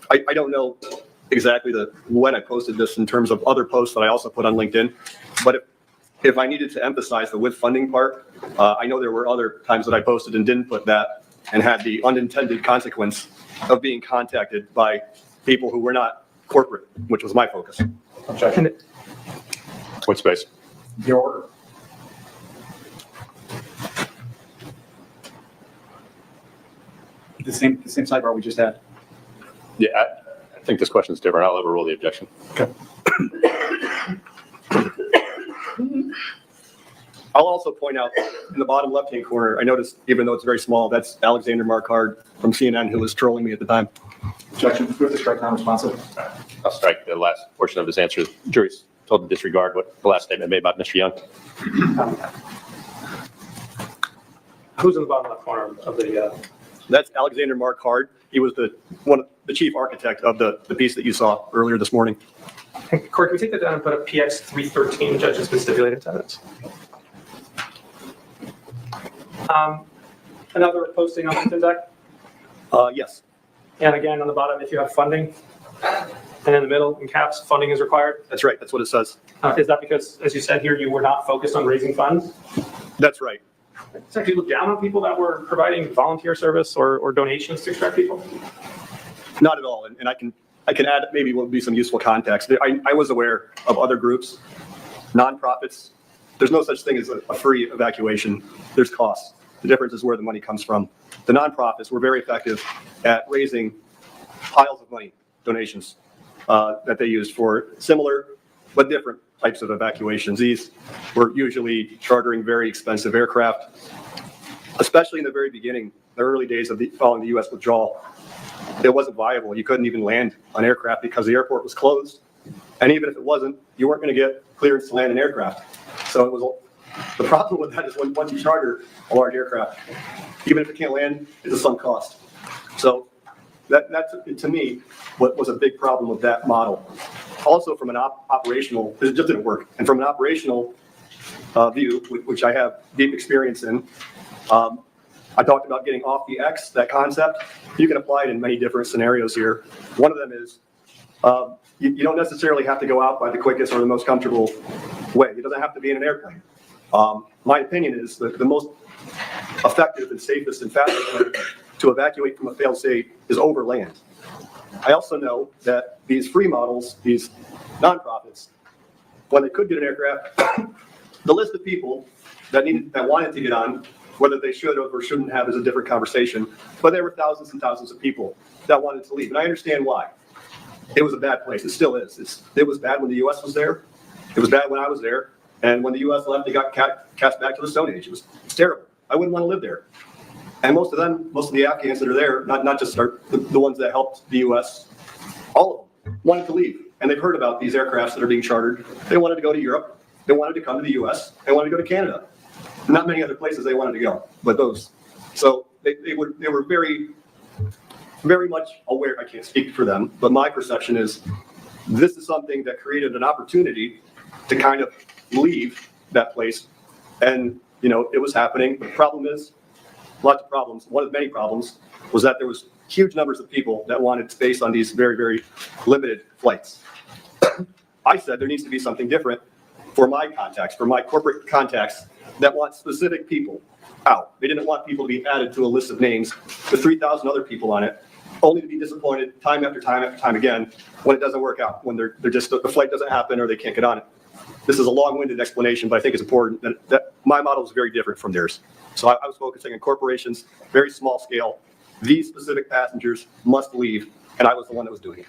I don't know exactly when I posted this in terms of other posts that I also put on LinkedIn, but if I needed to emphasize the with funding part, I know there were other times that I posted and didn't put that and had the unintended consequence of being contacted by people who were not corporate, which was my focus. Objection. What space? Your order. The same sidebar we just had. Yeah, I think this question is different. I'll overrule the objection. Okay. I'll also point out in the bottom left-hand corner, I noticed, even though it's very small, that's Alexander Marquardt from CNN who was trolling me at the time. Objection. Move to strike non-responsive. I'll strike the last portion of his answer. The jury's told to disregard what the last statement made about Mr. Young. Who's in the bottom left corner of the? That's Alexander Marquardt. He was the chief architect of the piece that you saw earlier this morning. Court, can we take that down and put a PX 313, judge has been stipulated to evidence? Another posting on LinkedIn, Zach? Yes. And again, on the bottom, if you have funding, and in the middle, in caps, funding is required. That's right. That's what it says. Is that because, as you said here, you were not focused on raising funds? That's right. So do you look down on people that were providing volunteer service or donations to extract people? Not at all. And I can add maybe what would be some useful context. I was aware of other groups, nonprofits. There's no such thing as a free evacuation. There's costs. The difference is where the money comes from. The nonprofits were very effective at raising piles of money, donations that they used for similar but different types of evacuations. These were usually chartering very expensive aircraft, especially in the very beginning. the early days of following the U.S. withdrawal, it wasn't viable. You couldn't even land an aircraft because the airport was closed. And even if it wasn't, you weren't going to get clearance to land an aircraft. So it was the problem with that is once you charter a large aircraft, even if it can't land, it's a sunk cost. So that's to me what was a big problem with that model. Also from an operational, it just didn't work. And from an operational view, which I have deep experience in, I talked about getting off the X, that concept. You can apply it in many different scenarios here. One of them is you don't necessarily have to go out by the quickest or the most comfortable way. It doesn't have to be in an airplane. My opinion is that the most effective and safest and fastest way to evacuate from a failed state is over land. I also know that these free models, these nonprofits, when they could get an aircraft, the list of people that wanted to get on, whether they should have or shouldn't have is a different conversation, but there were thousands and thousands of people that wanted to leave, and I understand why. It was a bad place. It still is. It was bad when the U.S. was there. It was bad when I was there. And when the U.S. left, they got cast back to the Stone Age. It was terrible. I wouldn't want to live there. And most of the Afghans that are there, not just the ones that helped the U.S., all of them wanted to leave. And they've heard about these aircrafts that are being chartered. They wanted to go to Europe. They wanted to come to the U.S. They wanted to go to Canada. Not many other places they wanted to go, but those. So they were very, very much aware. I can't speak for them, but my perception is this is something that created an opportunity to kind of leave that place. And, it was happening. The problem is, lots of problems. One of many problems was that there was huge numbers of people that wanted space on these very, very limited flights. I said there needs to be something different for my contacts, for my corporate contacts that want specific people out. They didn't want people to be added to a list of names with 3,000 other people on it, only to be disappointed time after time after time again when it doesn't work out, when they're just the flight doesn't happen or they can't get on it. This is a long-winded explanation, but I think it's important that my model is very different from theirs. So I was focusing on corporations, very small scale. These specific passengers must leave, and I was the one that was doing it.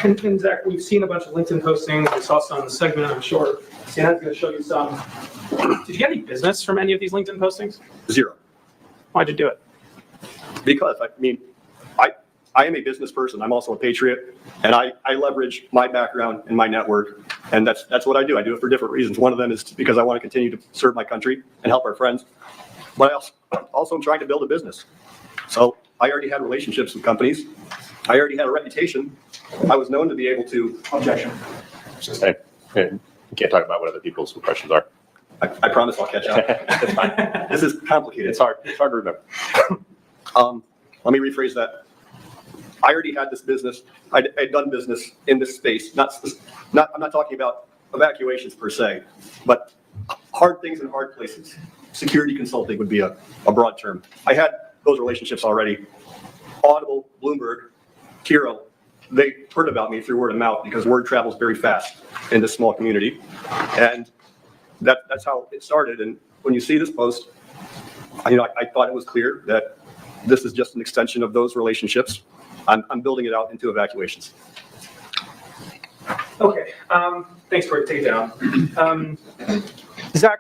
And Zach, we've seen a bunch of LinkedIn postings. We saw some in the segment, I'm sure. Sienna's going to show you some. Did you get any business from any of these LinkedIn postings? Zero. Why'd you do it? Because, I am a business person. I'm also a patriot, and I leverage my background and my network, and that's what I do. I do it for different reasons. One of them is because I want to continue to serve my country and help our friends, but I also am trying to build a business. So I already had relationships with companies. I already had a reputation. I was known to be able to. Objection. Hey, you can't talk about what other people's questions are. I promise I'll catch up. It's fine. This is complicated. It's hard to remember. Let me rephrase that. I already had this business. I'd done business in this space. I'm not talking about evacuations per se, but hard things in hard places. Security consulting would be a broad term. I had those relationships already. Audible, Bloomberg, Kiro, they heard about me through word of mouth because word travels very fast in this small community. And that's how it started. And when you see this post, I thought it was clear that this is just an extension of those relationships. I'm building it out into evacuations. Okay. Thanks for taking it down. Zach,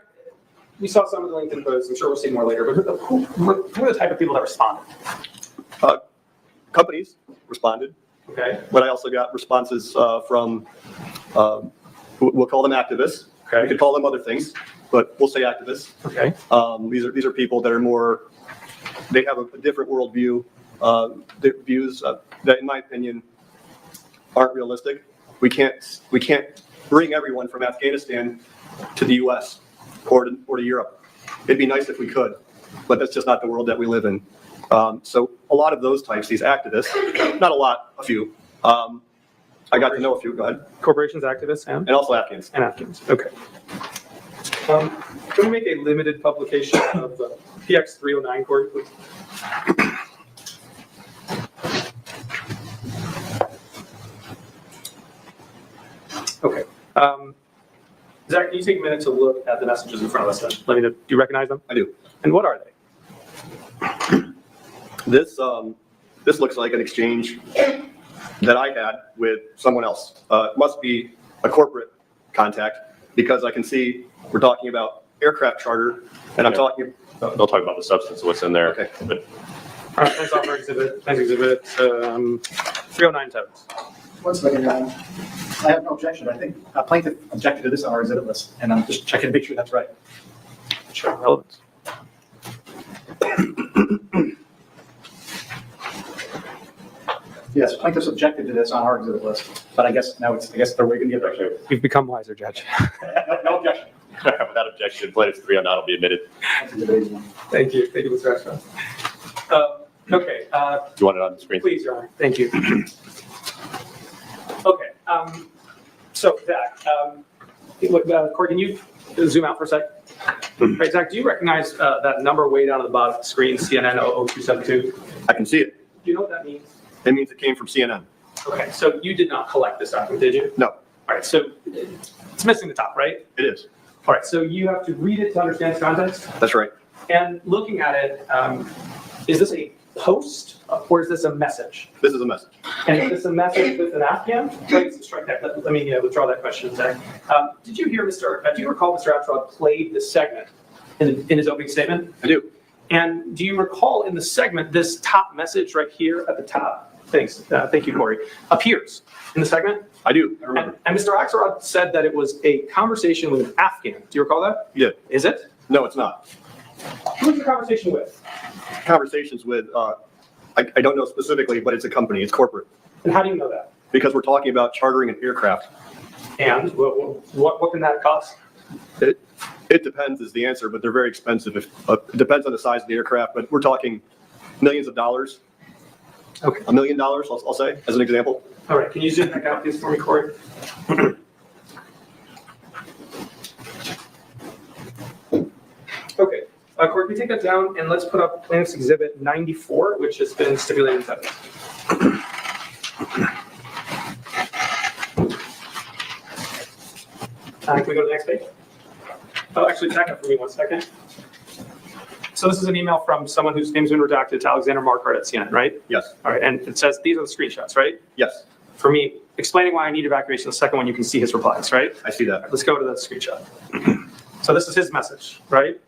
we saw some of the LinkedIn posts. I'm sure we'll see more later. But who are the type of people that responded? Companies responded. Okay. But I also got responses from, we'll call them activists. Okay. We could call them other things, but we'll say activists. Okay. These are people that are more, they have a different worldview. The views that, in my opinion, aren't realistic. We can't bring everyone from Afghanistan to the U.S. or to Europe. It'd be nice if we could, but that's just not the world that we live in. So a lot of those types, these activists, not a lot, a few. I got to know a few. Go ahead. Corporations, activists, and also Afghans. And Afghans. Okay. Can we make a limited publication of PX 309, Corey, please? Okay. Zach, can you take a minute to look at the messages in front of us then? Let me know. Do you recognize them? I do. And what are they? This looks like an exchange that I had with someone else. It must be a corporate contact because I can see we're talking about aircraft charter, and I'm talking. They'll talk about the substance of what's in there. Okay. But All right, thanks all for exhibit. Thanks, exhibit 3097. One second, I have no objection. I think plaintiff objected to this on our exhibit list, and I'm just checking to make sure that's right. Sure, relevance. Yes, plaintiffs objected to this on our exhibit list, but I guess now I guess they're waiting to get back. You've become wiser, Judge. No objection. Without objection, plaintiff 309 will be admitted. Thank you, Mr. Ashcroft. Okay, Do you want it on the screen? please, Your Honor. Thank you. Okay, so Zach, Corey, can you zoom out for a sec? Right, Zach, do you recognize that number way down at the bottom of the screen, CNN 00272? I can see it. Do you know what that means? It means it came from CNN. Okay, so you did not collect this document, did you? No, All right, so it's missing the top, right? it is. All right, so you have to read it to understand its context. That's right. And looking at it, is this a post or is this a message? This is a message. And is this a message with an Afghan? Let's strike that. Let me withdraw that question, Zach. Did you hear do you recall Mr. Axelrod played this segment in his opening statement? I do. And do you recall in the segment this top message right here at the top? Thanks. Thank you, Corey. Appears in the segment? I do. I remember. And Mr. Axelrod said that it was a conversation with an Afghan. Do you recall that? Yeah. Is it? No, it's not. Who was the conversation with? Conversations with, I don't know specifically, but it's a company. It's corporate. And how do you know that? Because we're talking about chartering an aircraft. And what can that cost? It depends is the answer, but they're very expensive. It depends on the size of the aircraft, but we're talking millions of dollars. Okay. $1 million, I'll say, as an example. All right. Can you zoom back out, please, for me, Corey? Okay. Corey, can you take that down and let's put up plaintiff's exhibit 94, which has been stipulated in evidence. Can we go to the next page? Oh, actually, back up for me 1 second. So this is an email from someone whose name's been redacted to Alexander Marquardt at CNN, right? Yes. All right, and it says these are the screenshots, right? Yes. For me, explaining why I need evacuation, the second one you can see his replies, right? I see that. Let's go to that screenshot. So this is his message, right?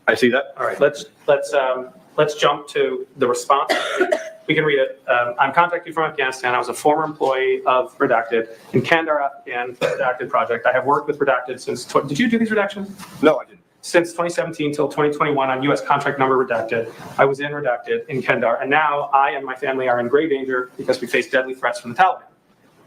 I see that. All right, let's jump to the response. We can read it. I'm contacting you from Afghanistan. I was a former employee of Redacted in Kandahar, Afghan Redacted project. I have worked with Redacted since. Did you do these redactions? No, I didn't. Since 2017 till 2021 on U.S. contract number Redacted. I was in Redacted in Kandahar, and now I and my family are in grave danger because we face deadly threats from the Taliban.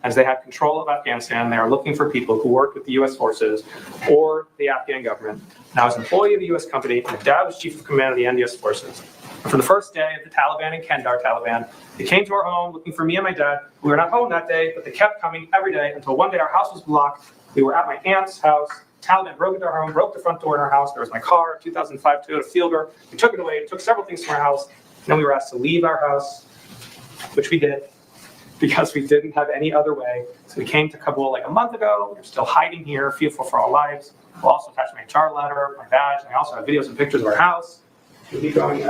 As they have control of Afghanistan, they are looking for people who work with the U.S. forces or the Afghan government. And I was an employee of the U.S. company. My dad was chief of command of the NDS forces. And for the first day of the Taliban in Kandahar Taliban, they came to our home looking for me and my dad. We were not home that day, but they kept coming every day until one day our house was blocked. We were at my aunt's house. Taliban broke into our home, broke the front door in our house. There was my car, 2005 Toyota Fielder. We took it away, took several things from our house. And then we were asked to leave our house, which we did, because we didn't have any other way. So we came to Kabul like a month ago. We're still hiding here, fearful for our lives. We'll also attach my HR letter, my badge, and I also have videos and pictures of our house. We'll keep going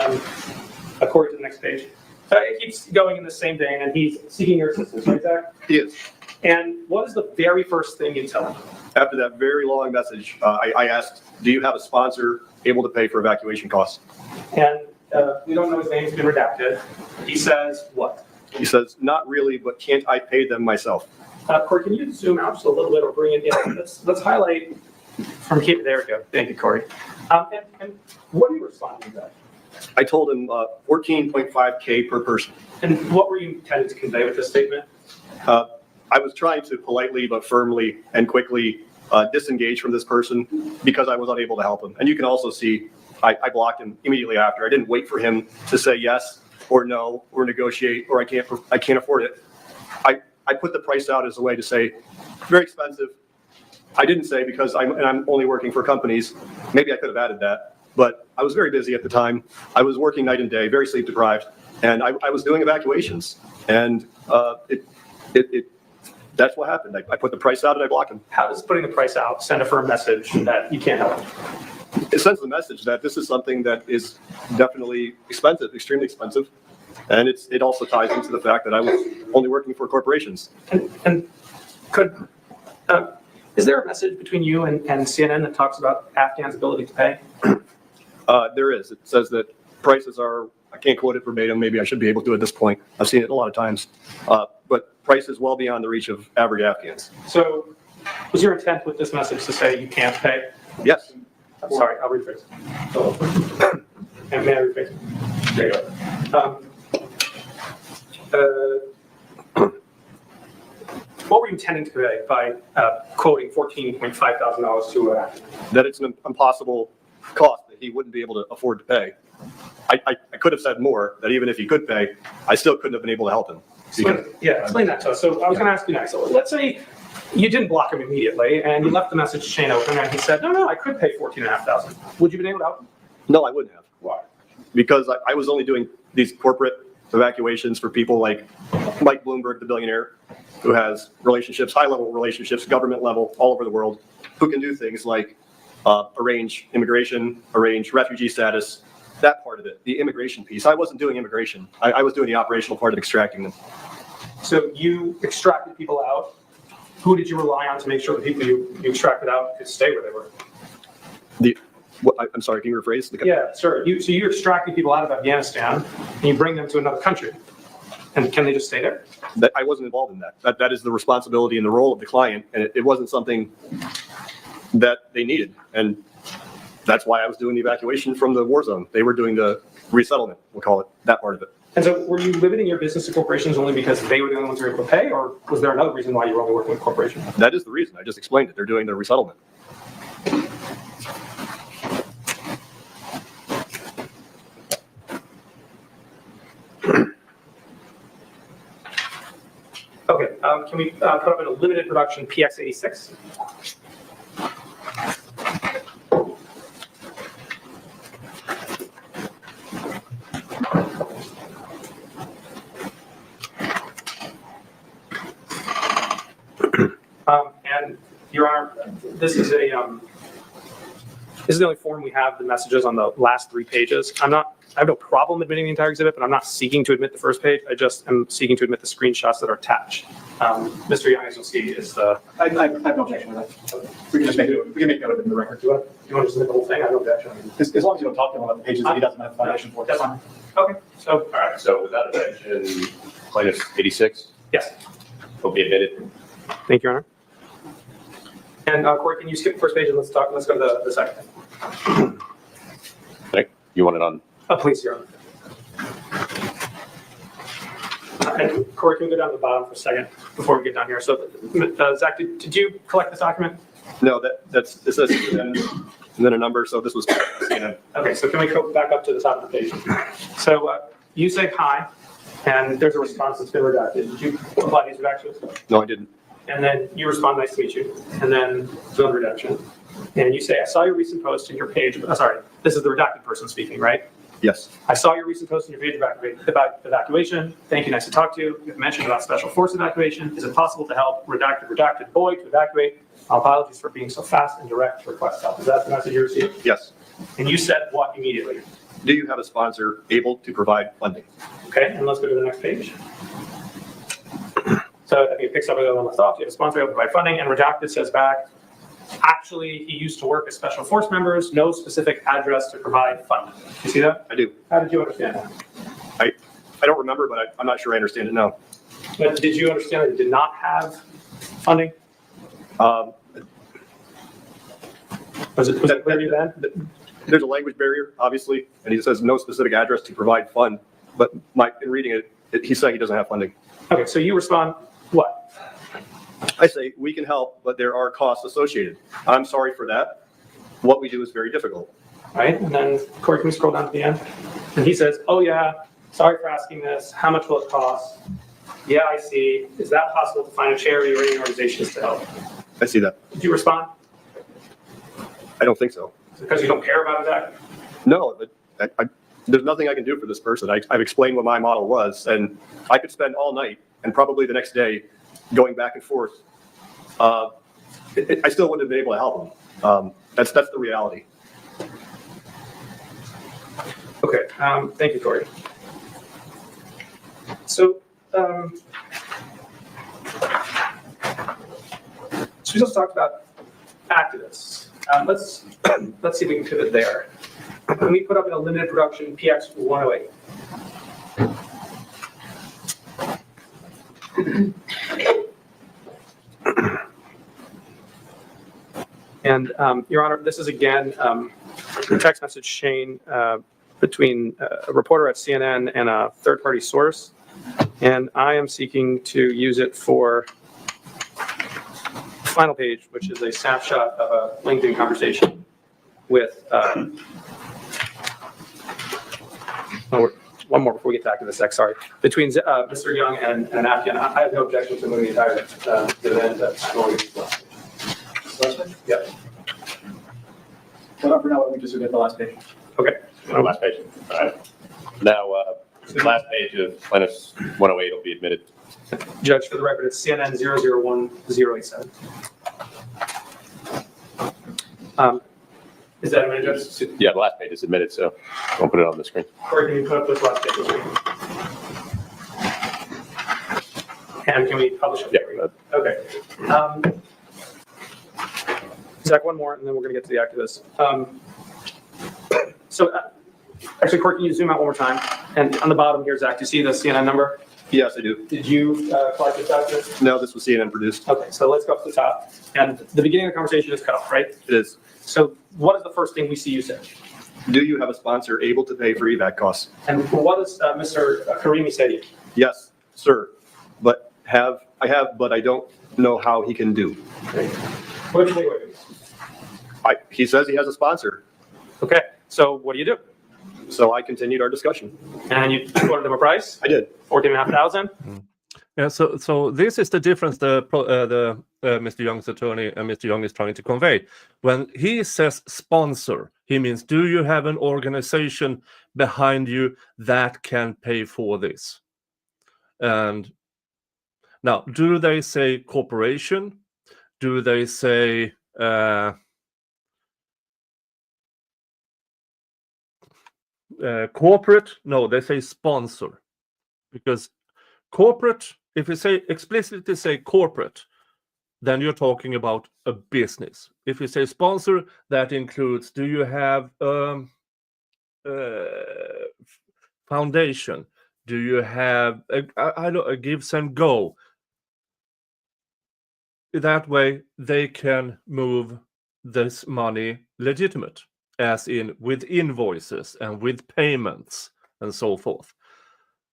according to the next page. It keeps going in the same vein, and he's seeking your assistance, right, Zach? He is. And what is the very first thing you tell him? After that very long message, I asked, do you have a sponsor able to pay for evacuation costs? And we don't know his name, it's been redacted. He says what? He says, not really, but can't I pay them myself? Corey, can you zoom out just a little bit or bring it in? Let's highlight from here. There we go. Thank you, Corey. And what are you responding to that? I told him 14.5K per person. And what were you intended to convey with this statement? I was trying to politely but firmly and quickly disengage from this person because I was unable to help him. And you can also see I blocked him immediately after. I didn't wait for him to say yes or no or negotiate or I can't afford it. I put the price out as a way to say very expensive. I didn't say because I'm only working for companies. Maybe I could have added that, but I was very busy at the time. I was working night and day, very sleep deprived, and I was doing evacuations. And that's what happened. I put the price out and I blocked him. How does putting the price out send a firm message that you can't help? It sends the message that this is something that is definitely expensive, extremely expensive. And it also ties into the fact that I was only working for corporations. And is there a message between you and CNN that talks about Afghans' ability to pay? There is. It says that prices are, I can't quote it verbatim. Maybe I should be able to at this point. I've seen it a lot of times. But price is well beyond the reach of average Afghans. So was your intent with this message to say you can't pay? Yes. I'm sorry, I'll rephrase. And may I rephrase? There you go. What were you intending to convey by quoting $14,500 to an actor? That it's an impossible cost that he wouldn't be able to afford to pay. I could have said more, that even if he could pay, I still couldn't have been able to help him. Explain that to us. So I was going to ask you next. So let's say you didn't block him immediately and you left the message chain open and he said, no, I could pay $14,500. Would you have been able to help him? No, I wouldn't have. Why? Because I was only doing these corporate evacuations for people like Mike Bloomberg, the billionaire, who has relationships, high-level relationships, government level, all over the world, who can do things like arrange immigration, arrange refugee status, that part of it, the immigration piece. I wasn't doing immigration. I was doing the operational part of extracting them. So you extracted people out. Who did you rely on to make sure the people you extracted out could stay where they were? I'm sorry, can you rephrase? Yeah, sure. So you're extracting people out of Afghanistan and you bring them to another country. And can they just stay there? I wasn't involved in that. That is the responsibility and the role of the client, and it wasn't something that they needed. And that's why I was doing the evacuation from the war zone. They were doing the resettlement, we'll call it, that part of it. And so were you limiting your business to corporations only because they were the only ones who were able to pay, or was there another reason why you were only working with corporations? That is the reason. I just explained it. They're doing their resettlement. Okay, can we put up in a limited production PX86? And Your Honor, this is the only form we have the messages on the last 3 pages. I have no problem admitting the entire exhibit, but I'm not seeking to admit the first page. I just am seeking to admit the screenshots that are attached. Mr. Young, as you'll see, is the. I have no objection to that. We can just make it, we can make note of it in the record. Do you want to just admit the whole thing? I have no objection. As long as you don't talk to him about the pages that he doesn't have foundation for. That's fine. Okay, so, All right, so without objection, plaintiff 86 yes. will be admitted. Thank you, Your Honor. And Corey, can you skip the first page and let's go to the second. Nick, you want it on? Please, Your Honor. And Corey, can we go down to the bottom for a second before we get down here? So, Zach, did you collect this document? No, it says and then a number, so this was. Okay, so can we go back up to the top of the page? So you say hi, and there's a response that's been redacted. Did you apply these redactions? No, I didn't. And then you respond, nice to meet you. And then zone redaction. And you say, I saw your recent post in your page. Sorry, this is the redacted person speaking, right? Yes. I saw your recent post in your page about evacuation. Thank you, nice to talk to you. You've mentioned about special force evacuation. Is it possible to help redacted boy to evacuate? Apologies for being so fast and direct to request help. Is that the message you received? Yes. And you said what immediately? Do you have a sponsor able to provide funding? Okay, and let's go to the next page. So I think it picks up where the left off. You have a sponsor able to provide funding, and redacted says back, actually, he used to work as special force members, no specific address to provide funding. You see that? I do. How did you understand that? I don't remember, but I'm not sure I understand it now. But did you understand that he did not have funding? Was it clear to you then? There's a language barrier, obviously, and he says no specific address to provide fund, but in reading it, he's saying he doesn't have funding. Okay, so you respond, what? I say, we can help, but there are costs associated. I'm sorry for that. What we do is very difficult. Right, and then Corey, can we scroll down to the end? And he says, oh yeah, sorry for asking this. How much will it cost? Yeah, I see. Is that possible to find a charity or any organizations to help? I see that. Did you respond? I don't think so. Because you don't care about that? No, but there's nothing I can do for this person. I've explained what my model was, and I could spend all night and probably the next day going back and forth. I still wouldn't have been able to help him. That's the reality. Okay, thank you, Corey. So, we just talked about activists. Let's see if we can pivot there. When we put up in a limited production PX 108, And Your Honor, this is again a text message chain between a reporter at CNN and a third-party source. And I am seeking to use it for the final page, which is a snapshot of a LinkedIn conversation with, one more before we get back to the sex, sorry, between Mr. Young and an Afghan. I have no objection to moving the entire event. That's going to be last page. Yeah. Hold on for now, let me just get the last page. Okay. Last page. All right. Now, the last page of plaintiff's 108 will be admitted. Judge, for the record, it's CNN 001087. Is that admitted, Judge? Yeah, the last page is admitted, so I'll put it on the screen. Or can you put up this last page? And can we publish it? Yeah. Okay. Zach, one more, and then we're going to get to the activists. Actually, Court, can you zoom out one more time? And on the bottom here, Zach, do you see the CNN number? Yes, I do. Did you collect this out? No, this was CNN produced. Okay, so let's go up to the top. And the beginning of the conversation is cut off, right? It is. So what is the first thing we see you say? Do you have a sponsor able to pay for evac costs? And what does Mr. Karimi say to you? Yes, sir. But I have, but I don't know how he can do. Wait. He says he has a sponsor. Okay, so what do you do? So I continued our discussion. And you quoted him a price? I did. 14,500. Yeah, so this is the difference Mr. Young's attorney and Mr. Young is trying to convey. When he says sponsor, he means, do you have an organization behind you that can pay for this? And now, do they say corporation? Do they say corporate? No, they say sponsor, because corporate, if you say explicitly say corporate, then you're talking about a business. If you say sponsor, that includes, do you have foundation? Do you have a Gives and Go? That way they can move this money legitimate, as in with invoices and with payments and so forth.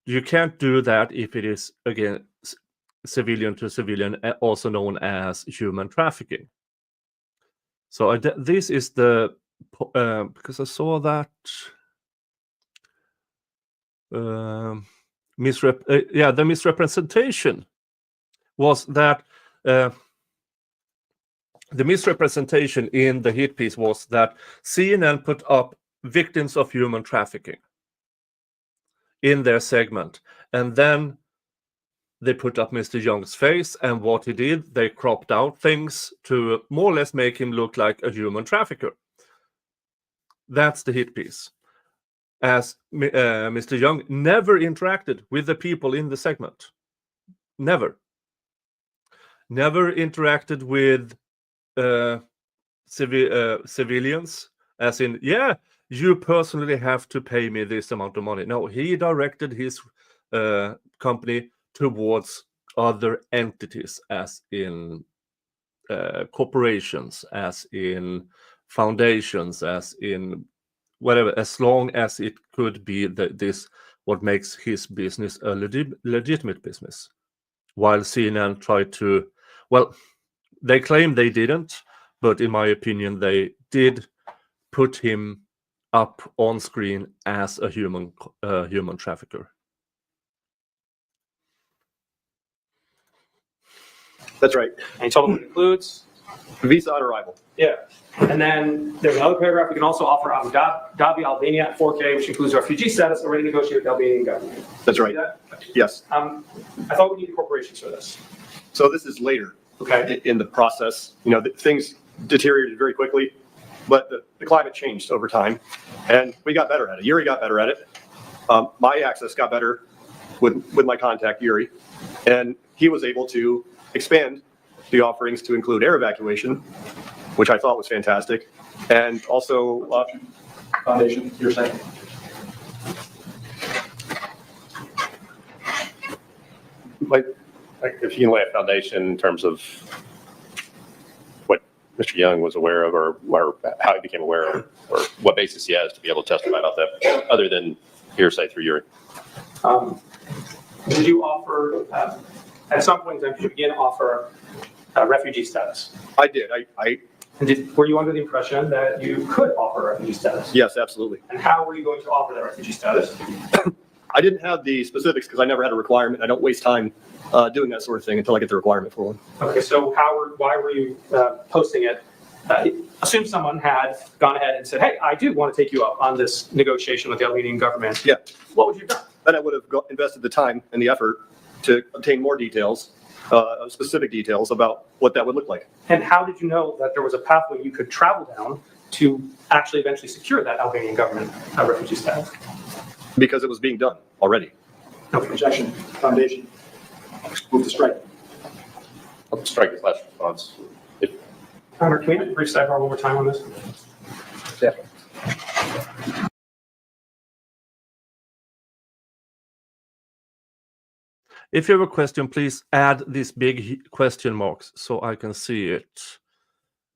You can't do that if it is, again, civilian to civilian, also known as human trafficking. So this is the, because I saw that the misrepresentation was that the misrepresentation in the hit piece was that CNN put up victims of human trafficking in their segment, and then they put up Mr. Young's face, and what he did, they cropped out things to more or less make him look like a human trafficker. That's the hit piece. As Mr. Young never interacted with the people in the segment. Never interacted with civilians, as in, yeah, you personally have to pay me this amount of money. No, he directed his company towards other entities, as in corporations, as in foundations, as in whatever, as long as it could be this what makes his business a legitimate business. While CNN tried to, well, they claim they didn't, but in my opinion, they did put him up on screen as a human trafficker. That's right. And you told them what it includes? Visa on arrival. Yeah. And then there's another paragraph. We can also offer Abu Dhabi, Albania at 4K, which includes refugee status, already negotiated with the Albanian government. That's right. Yes. I thought we needed corporations for this. So this is later. Okay. In the process. You know, things deteriorated very quickly, but the climate changed over time, and we got better at it. Yuri got better at it. My access got better with my contact, Yuri, and he was able to expand the offerings to include air evacuation, which I thought was fantastic, and also Foundation, you're saying? Like, if you can lay a foundation in terms of what Mr. Young was aware of, or how he became aware of, or what basis he has to be able to testify about that, other than hearsay through Uri. Did you offer, at some point in time, did you begin to offer refugee status? I did. And were you under the impression that you could offer refugee status? Yes, absolutely. And how were you going to offer that refugee status? I didn't have the specifics because I never had a requirement. I don't waste time doing that sort of thing until I get the requirement for one. Okay, so why were you posting it? Assume someone had gone ahead and said, hey, I do want to take you up on this negotiation with the Albanian government. Yeah. What would you have done? Then I would have invested the time and the effort to obtain more details, specific details about what that would look like. And how did you know that there was a pathway you could travel down to actually eventually secure that Albanian government refugee status? Because it was being done already. Objection, foundation. Move to strike. I'll strike his last response. Connor, can we have a brief sidebar one more time on this? Yeah. If you have a question, please add these big question marks so I can see it.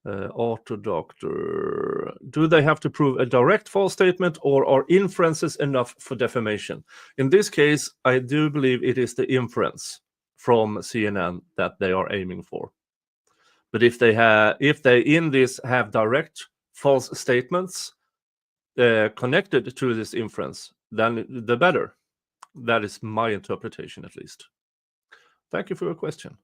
Auto doctor. Do they have to prove a direct false statement, or are inferences enough for defamation? In this case, I do believe it is the inference from CNN that they are aiming for. But if they in this have direct false statements connected to this inference, then the better. That is my interpretation, at least. Thank you for your question.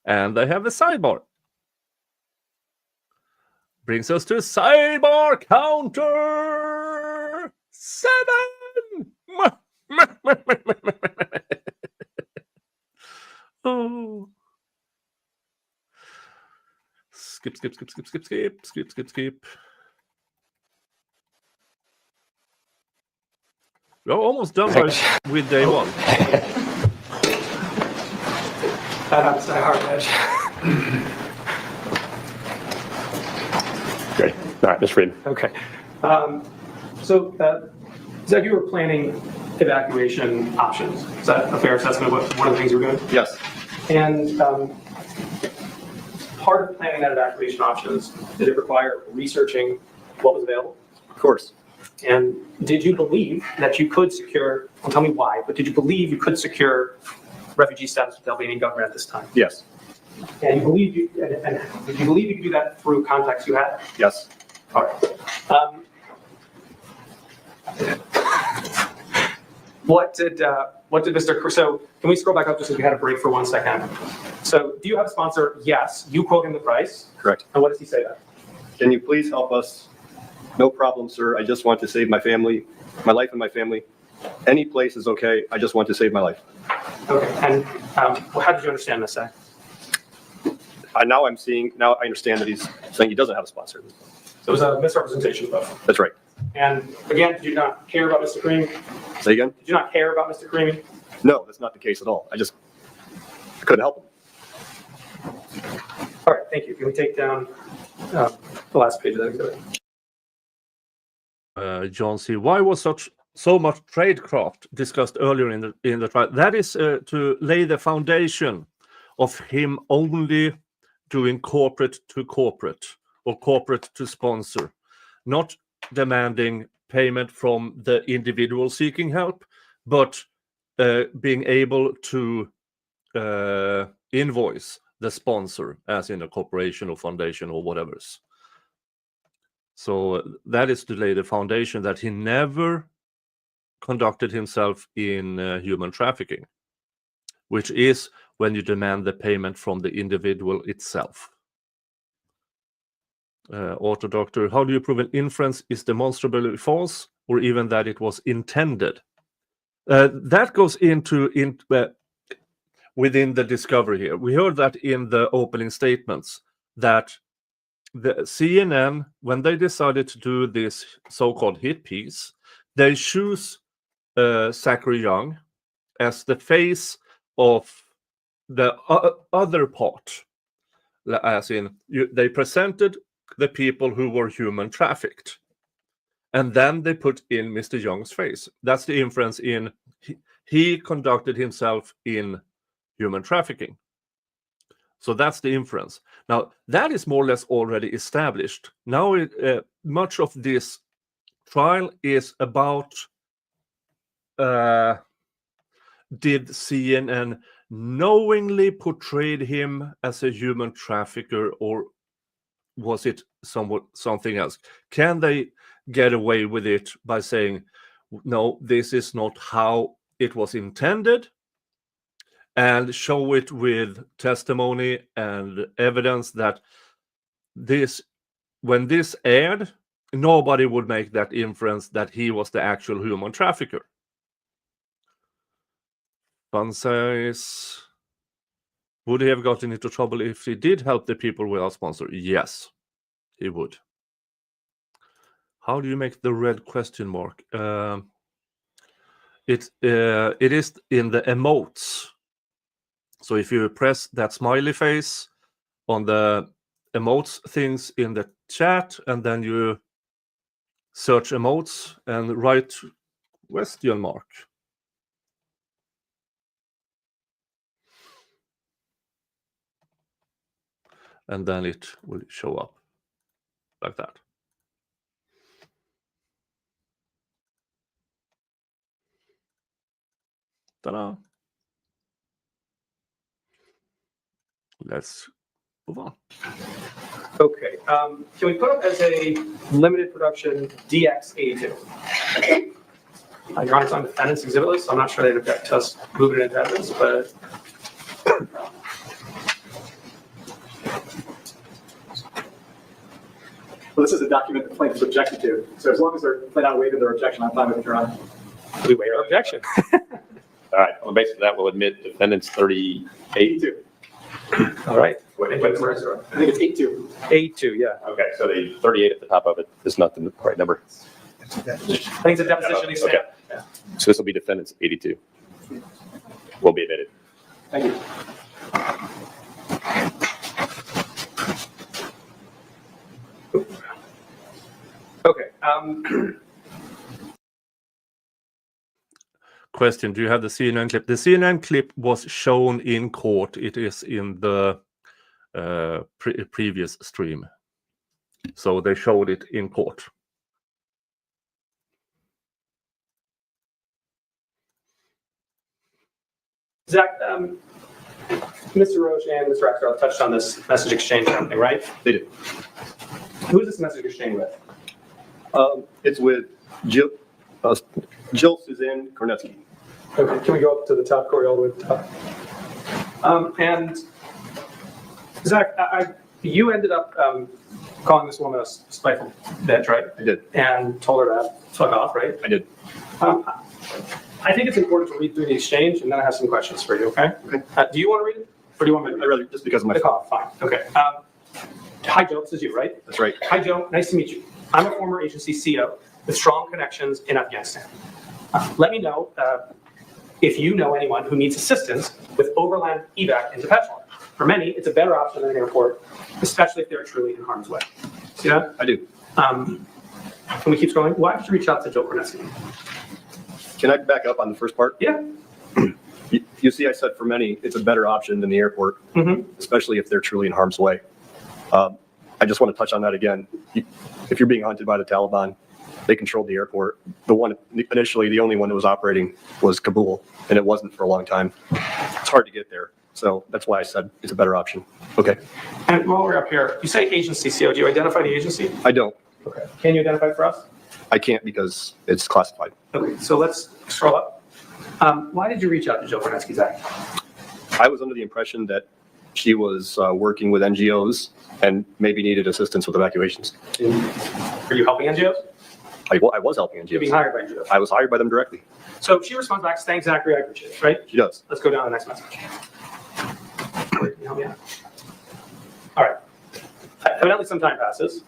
And I have a sidebar. Brings us to sidebar counter 7. Oh. Skip. We're almost done with day 1. That's a hard edge. Great. All right, Mr. Friedman. Okay. Zach, you were planning evacuation options. Is that a fair assessment of what one of the things you were doing? Yes. And part of planning that evacuation options, did it require researching what was available? Of course. And did you believe that you could secure, don't tell me why, but did you believe you could secure refugee status with the Albanian government at this time? Yes. And did you believe you could do that through contacts you had? Yes. All right. What did Mr. So can we scroll back up just as we had a break for 1 second? So do you have a sponsor? Yes. You quote him the price. Correct. And what does he say then? Can you please help us? No problem, sir. I just want to save my family, my life and my family. Any place is okay. I just want to save my life. Okay. And how did you understand this, Zach? Now I understand that he's saying he doesn't have a sponsor. So it was a misrepresentation of both. That's right. And again, did you not care about Mr. Creamy? Say again? Did you not care about Mr. Creamy? No, that's not the case at all. I couldn't help him. All right, thank you. Can we take down the last page of that exhibit? John C. Why was so much tradecraft discussed earlier in the trial? That is to lay the foundation of him only doing corporate to corporate or corporate to sponsor, not demanding payment from the individual seeking help, but being able to invoice the sponsor, as in a corporation or foundation or whatever's. So that is to lay the foundation that he never conducted himself in human trafficking, which is when you demand the payment from the individual itself. Auto doctor, how do you prove an inference is demonstrably false, or even that it was intended? That goes into within the discovery here. We heard that in the opening statements that the CNN, when they decided to do this so-called hit piece, they choose Zachary Young as the face of the other part. As in, they presented the people who were human trafficked. And then they put in Mr. Young's face. That's the inference in he conducted himself in human trafficking. So that's the inference. Now, that is more or less already established. Now, much of this trial is about did CNN knowingly portrayed him as a human trafficker, or was it something else? Can they get away with it by saying, no, this is not how it was intended, and show it with testimony and evidence that when this aired, nobody would make that inference that he was the actual human trafficker? One says, would he have gotten into trouble if he did help the people without sponsor? Yes, he would. How do you make the red question mark? It is in the emotes. So if you press that smiley face on the emotes things in the chat, and then you search emotes and write question mark. And then it will show up like that. Ta-da! Let's move on. Okay, can we put up as a limited production DX82? Your Honor's on defendant's exhibit list, so I'm not sure they'd object to us moving it into evidence, but. Well, this is a document the plaintiff's objected to, so as long as they're flat out waiving their objection, I'm fine with it, Your Honor. We waive our objection. All right, on the basis of that, we'll admit defendants 38. 82. All right. I think it's 82. 82, yeah. Okay, so the 38 at the top of it is not the right number. I think it's a deposition exam. Okay. Yeah. So this will be defendants 82. Will be admitted. Thank you. Okay. Question, do you have the CNN clip? The CNN clip was shown in court. It is in the previous stream. So they showed it in court. Zach, Mr. Roche and Mr. Axel touched on this message exchange and everything, right? They do. Who is this message exchange with? It's with Jill Suzanne Kornetsky. Okay, can we go up to the top, Corey, all the way to the top? And Zach, you ended up calling this woman a spiteful bitch, right? I did. And told her to fuck off, right? I did. I think it's important to read through the exchange, and then I have some questions for you, okay? Okay. Do you want to read it? Or do you want me to I'd read it? rather, just because of my. The call, fine, okay. Hi, Joe, this is you, right? That's right. Hi, Joe, nice to meet you. I'm a former agency CO with strong connections in Afghanistan. Let me know if you know anyone who needs assistance with overland evac into Deposition. For many, it's a better option than an airport, especially if they're truly in harm's way. See that? I do. Can we keep scrolling? Why don't you reach out to Joe Kornetsky? Can I back up on the first part? Yeah. You see, I said for many, it's a better option than the airport, especially if they're truly in harm's way. I just want to touch on that again. If you're being hunted by the Taliban, they controlled the airport. The one initially, the only one that was operating was Kabul, and it wasn't for a long time. It's hard to get there. So that's why I said it's a better option. Okay. And while we're up here, you say agency CO. Do you identify the agency? I don't. Okay. Can you identify it for us? I can't because it's classified. Okay, so let's scroll up. Why did you reach out to Joe Kornetsky, Zach? I was under the impression that she was working with NGOs and maybe needed assistance with evacuations. Are you helping NGOs? I was helping You're being NGOs. hired by NGOs. I was hired by them directly. So she responds back, thanks, Zachary, I appreciate it, right? She does. Let's go down to the next message. Can you help me out? All right. Evidently some time passes.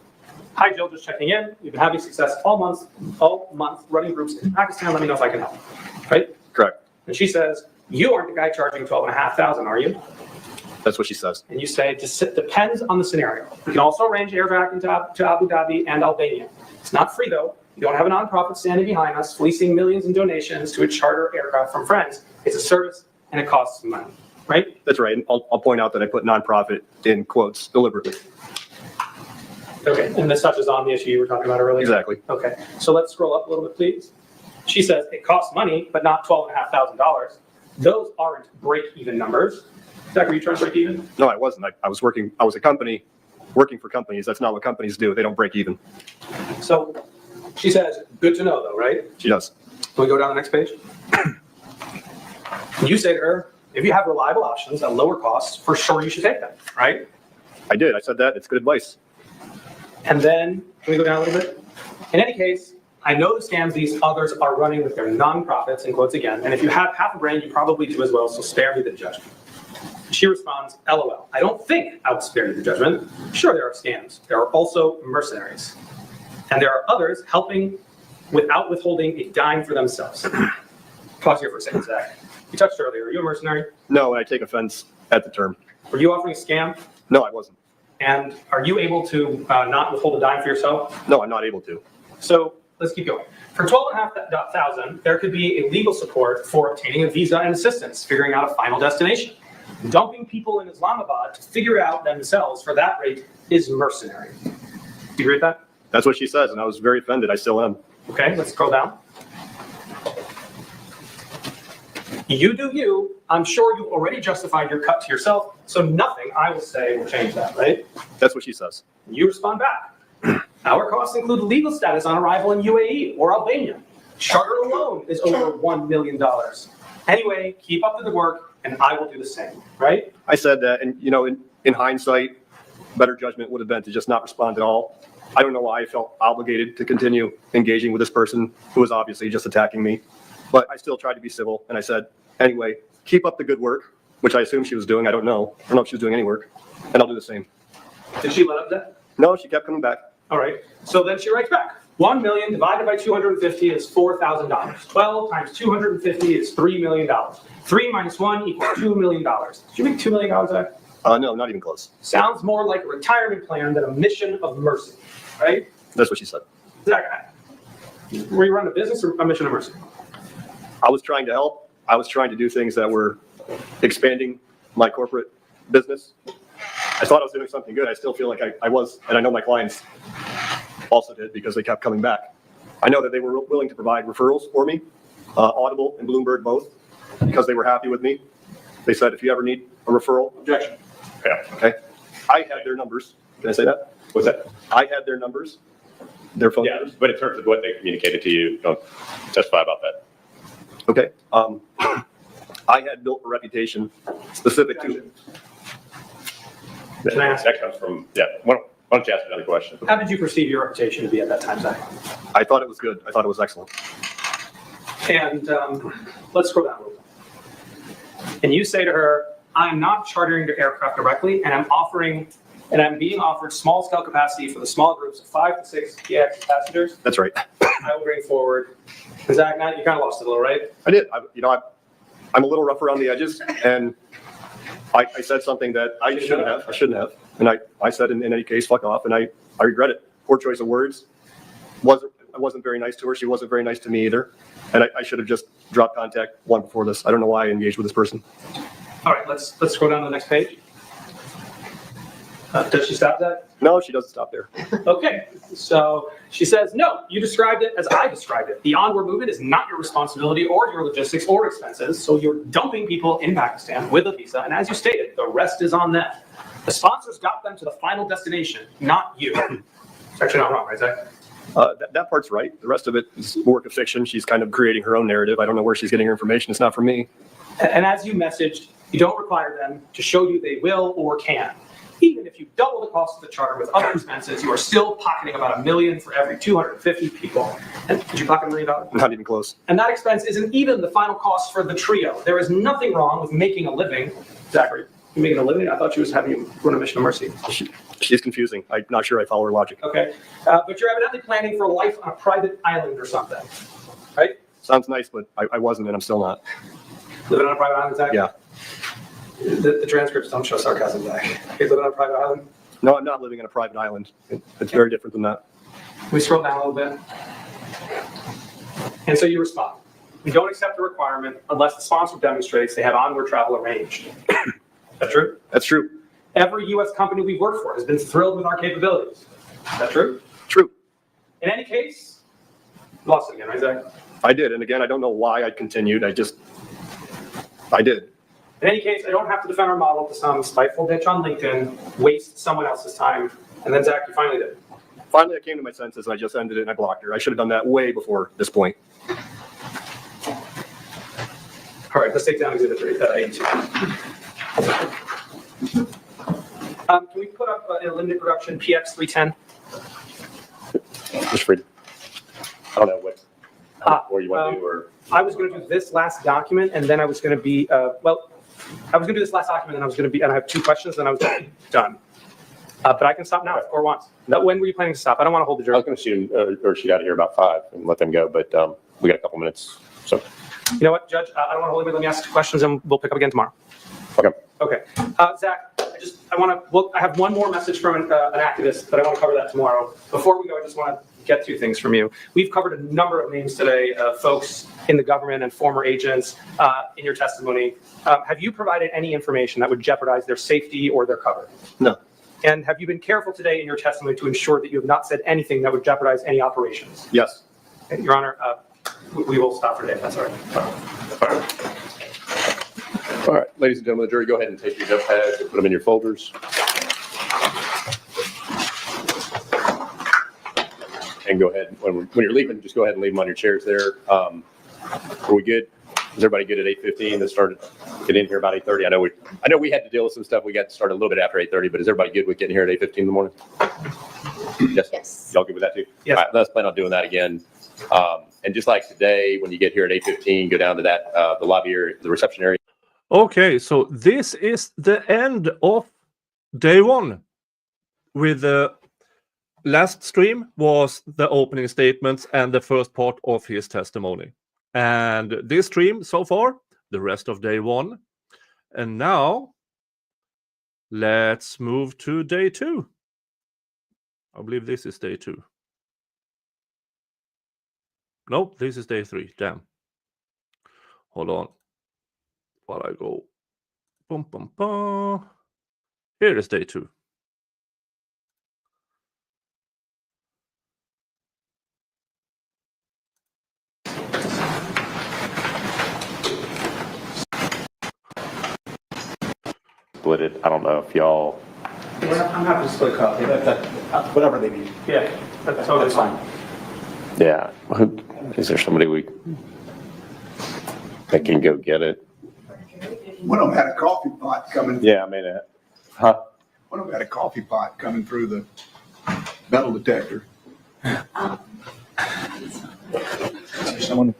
Hi, Jill, just checking in. We've been having success all month running groups in Pakistan. Let me know if I can help. Right? Correct. And she says, you aren't the guy charging $12,500, are you? That's what she says. And you say, it depends on the scenario. You can also arrange air vac to Abu Dhabi and Albania. It's not free though. You don't have a nonprofit standing behind us, fleecing millions in donations to a charter aircraft from friends. It's a service and it costs money, right? That's right. And I'll point out that I put nonprofit in quotes deliberately. Okay, and this touches on the issue you were talking about earlier. Exactly. Okay, so let's scroll up a little bit, please. She says it costs money, but not $12,500. Those aren't break-even numbers. Zach, are you trying to break even? No, I wasn't. I was a company working for companies. That's not what companies do. They don't break even. So she says, good to know though, right? She does. Can we go down the next page? You say to her, if you have reliable options at lower costs, for sure you should take them, right? I did. I said that. It's good advice. And then, can we go down a little bit? In any case, I know the scams these others are running with their nonprofits, in quotes again, and if you have half a brain, you probably do as well, so spare me the judgment. She responds, LOL, I don't think I would spare you the judgment. Sure, there are scams. There are also mercenaries. And there are others helping without withholding a dime for themselves. Pause here for a second, Zach. You touched earlier, are you a mercenary? No, and I take offense at the term. Were you offering a scam? No, I wasn't. And are you able to not withhold a dime for yourself? No, I'm not able to. So let's keep going. For $12,500, there could be a legal support for obtaining a visa and assistance, figuring out a final destination. Dumping people in Islamabad to figure it out themselves for that rate is mercenary. Do you agree with that? That's what she says, and I was very offended. I still am. Okay, let's scroll down. You do you. I'm sure you've already justified your cut to yourself, so nothing I will say will change that, right? That's what she says. You respond back. Our costs include legal status on arrival in UAE or Albania. Charter alone is over $1 million. Anyway, keep up the good work, and I will do the same, right? I said that, and in hindsight, better judgment would have been to just not respond at all. I don't know why I felt obligated to continue engaging with this person who was obviously just attacking me, but I still tried to be civil, and I said, anyway, keep up the good work, which I assume she was doing. I don't know if she was doing any work, and I'll do the same. Did she let up that? No, she kept coming back. All right. So then she writes back. 1 million divided by 250 is $4,000. 12 times 250 is $3 million. 3 minus 1 equals $2 million. Did you make $2 million, Zach? No, not even close. Sounds more like a retirement plan than a mission of mercy, right? That's what she said. Zach, were you running a business or a mission of mercy? I was trying to help. I was trying to do things that were expanding my corporate business. I thought I was doing something good. I still feel like I was, and I know my clients also did because they kept coming back. I know that they were willing to provide referrals for me, Audible and Bloomberg both, because they were happy with me. They said, if you ever need a referral, Objection. Yeah. okay. I had their numbers. Can I say that? What's that? I had their numbers, their phone Yeah, numbers. but in terms of what they communicated to you, don't testify about that. Okay. I had built a reputation specific to. Can I ask- That comes from, yeah. Why don't you ask another question? How did you perceive your reputation to be at that time, Zach? I thought it was good. I thought it was excellent. And let's scroll down a little bit. And you say to her, I'm not chartering the aircraft directly, and I'm being offered small scale capacity for the small groups of 5 to 6 PX passengers. That's right. I will bring forward. And Zach, now you kind of lost it a little, right? I did. I'm a little rough around the edges, and I said something that I shouldn't have. I shouldn't have. And I said, in any case, fuck off. And I regret it. Poor choice of words. I wasn't very nice to her. She wasn't very nice to me either. And I should have just dropped contact long before this. I don't know why I engaged with this person. All right, let's scroll down to the next page. Does she stop that? No, she doesn't stop there. Okay, so she says, no, you described it as I described it. The onward movement is not your responsibility or your logistics or expenses, so you're dumping people in Pakistan with a visa, and as you stated, the rest is on them. The sponsors got them to the final destination, not you. It's actually not wrong, right, Zach? That part's right. The rest of it is work of fiction. She's kind of creating her own narrative. I don't know where she's getting her information. It's not from me. And as you messaged, you don't require them to show you they will or can. Even if you double the cost of the charter with other expenses, you are still pocketing about $1 million for every 250 people. And did you pocket $1 million? Not even close. And that expense isn't even the final cost for the trio. There is nothing wrong with making a living. Zachary, you making a living? I thought she was having you run a mission of mercy. She's confusing. I'm not sure I follow her logic. Okay. But you're evidently planning for life on a private island or something, right? Sounds nice, but I wasn't, and I'm still not. Living on a private island, Zach? Yeah. The transcripts don't show sarcasm, Zach. You living on a private island? No, I'm not living on a private island. It's very different than that. Can we scroll down a little bit? And so you respond. We don't accept the requirement unless the sponsor demonstrates they have onward travel arranged. That true? That's true. Every U.S. company we've worked for has been thrilled with our capabilities. Is that true? True. In any case, you lost it again, right, Zach? I did. And again, I don't know why I continued. I did. In any case, I don't have to defend our model to some spiteful bitch on LinkedIn, waste someone else's time, and then Zach, you finally did. Finally, I came to my senses and I just ended it and I blocked her. I should have done that way before this point. All right, let's take down exhibit 82. Can we put up a limited production PX 310? Mr. Fried, I don't know what you want to do, or I was going to do this last document, and then I was going to be, I was going to do this last document, and I was going to be, and I have 2 questions, and I was done. But I can stop now if the court wants. When were you planning to stop? I don't want to hold the I jury. was going to shoot out of here about 5 and let them go, but we got a couple minutes. So, You know what, Judge? I don't want to hold anybody. Let me ask 2 questions, and we'll pick up again tomorrow. okay. Okay. Zach, I have one more message from an activist, but I want to cover that tomorrow. Before we go, I just want to get 2 things from you. We've covered a number of names today, folks in the government and former agents in your testimony. Have you provided any information that would jeopardize their safety or their cover? No. And have you been careful today in your testimony to ensure that you have not said anything that would jeopardize any operations? Yes. Your Honor, we will stop for today, if that's all right. All right, ladies and gentlemen, the jury, go ahead and take your notepads and put them in your folders. And go ahead, when you're leaving, just go ahead and leave them on your chairs there. Are we good? Is everybody good at 8:15? Let's start getting in here about 8:30. I know we had to deal with some stuff. We got to start a little bit after 8:30, but is everybody good with getting here at 8:15 in the morning? Yes. Yes. Y'all good with that too? Yes. All right, let's plan on doing that again. And just like today, when you get here at 8:15, go down to that the lobby area, the reception area. Okay, so this is the end of day 1. With the last stream was the opening statements and the first part of his testimony. And this stream so far, the rest of day 1. And now, let's move to day 2. I believe this is day 2. Nope, this is day 3. Damn. Hold on. While I go. Boom, boom, boom. Here is day 2. Split it. I don't know if y'all. I'm happy to split a copy. Whatever they need. Yeah, that's totally fine. Yeah. Is there somebody that can go get it? One of them had a coffee pot coming. Yeah, I mean, huh? One of them had a coffee pot coming through the metal detector. Someone.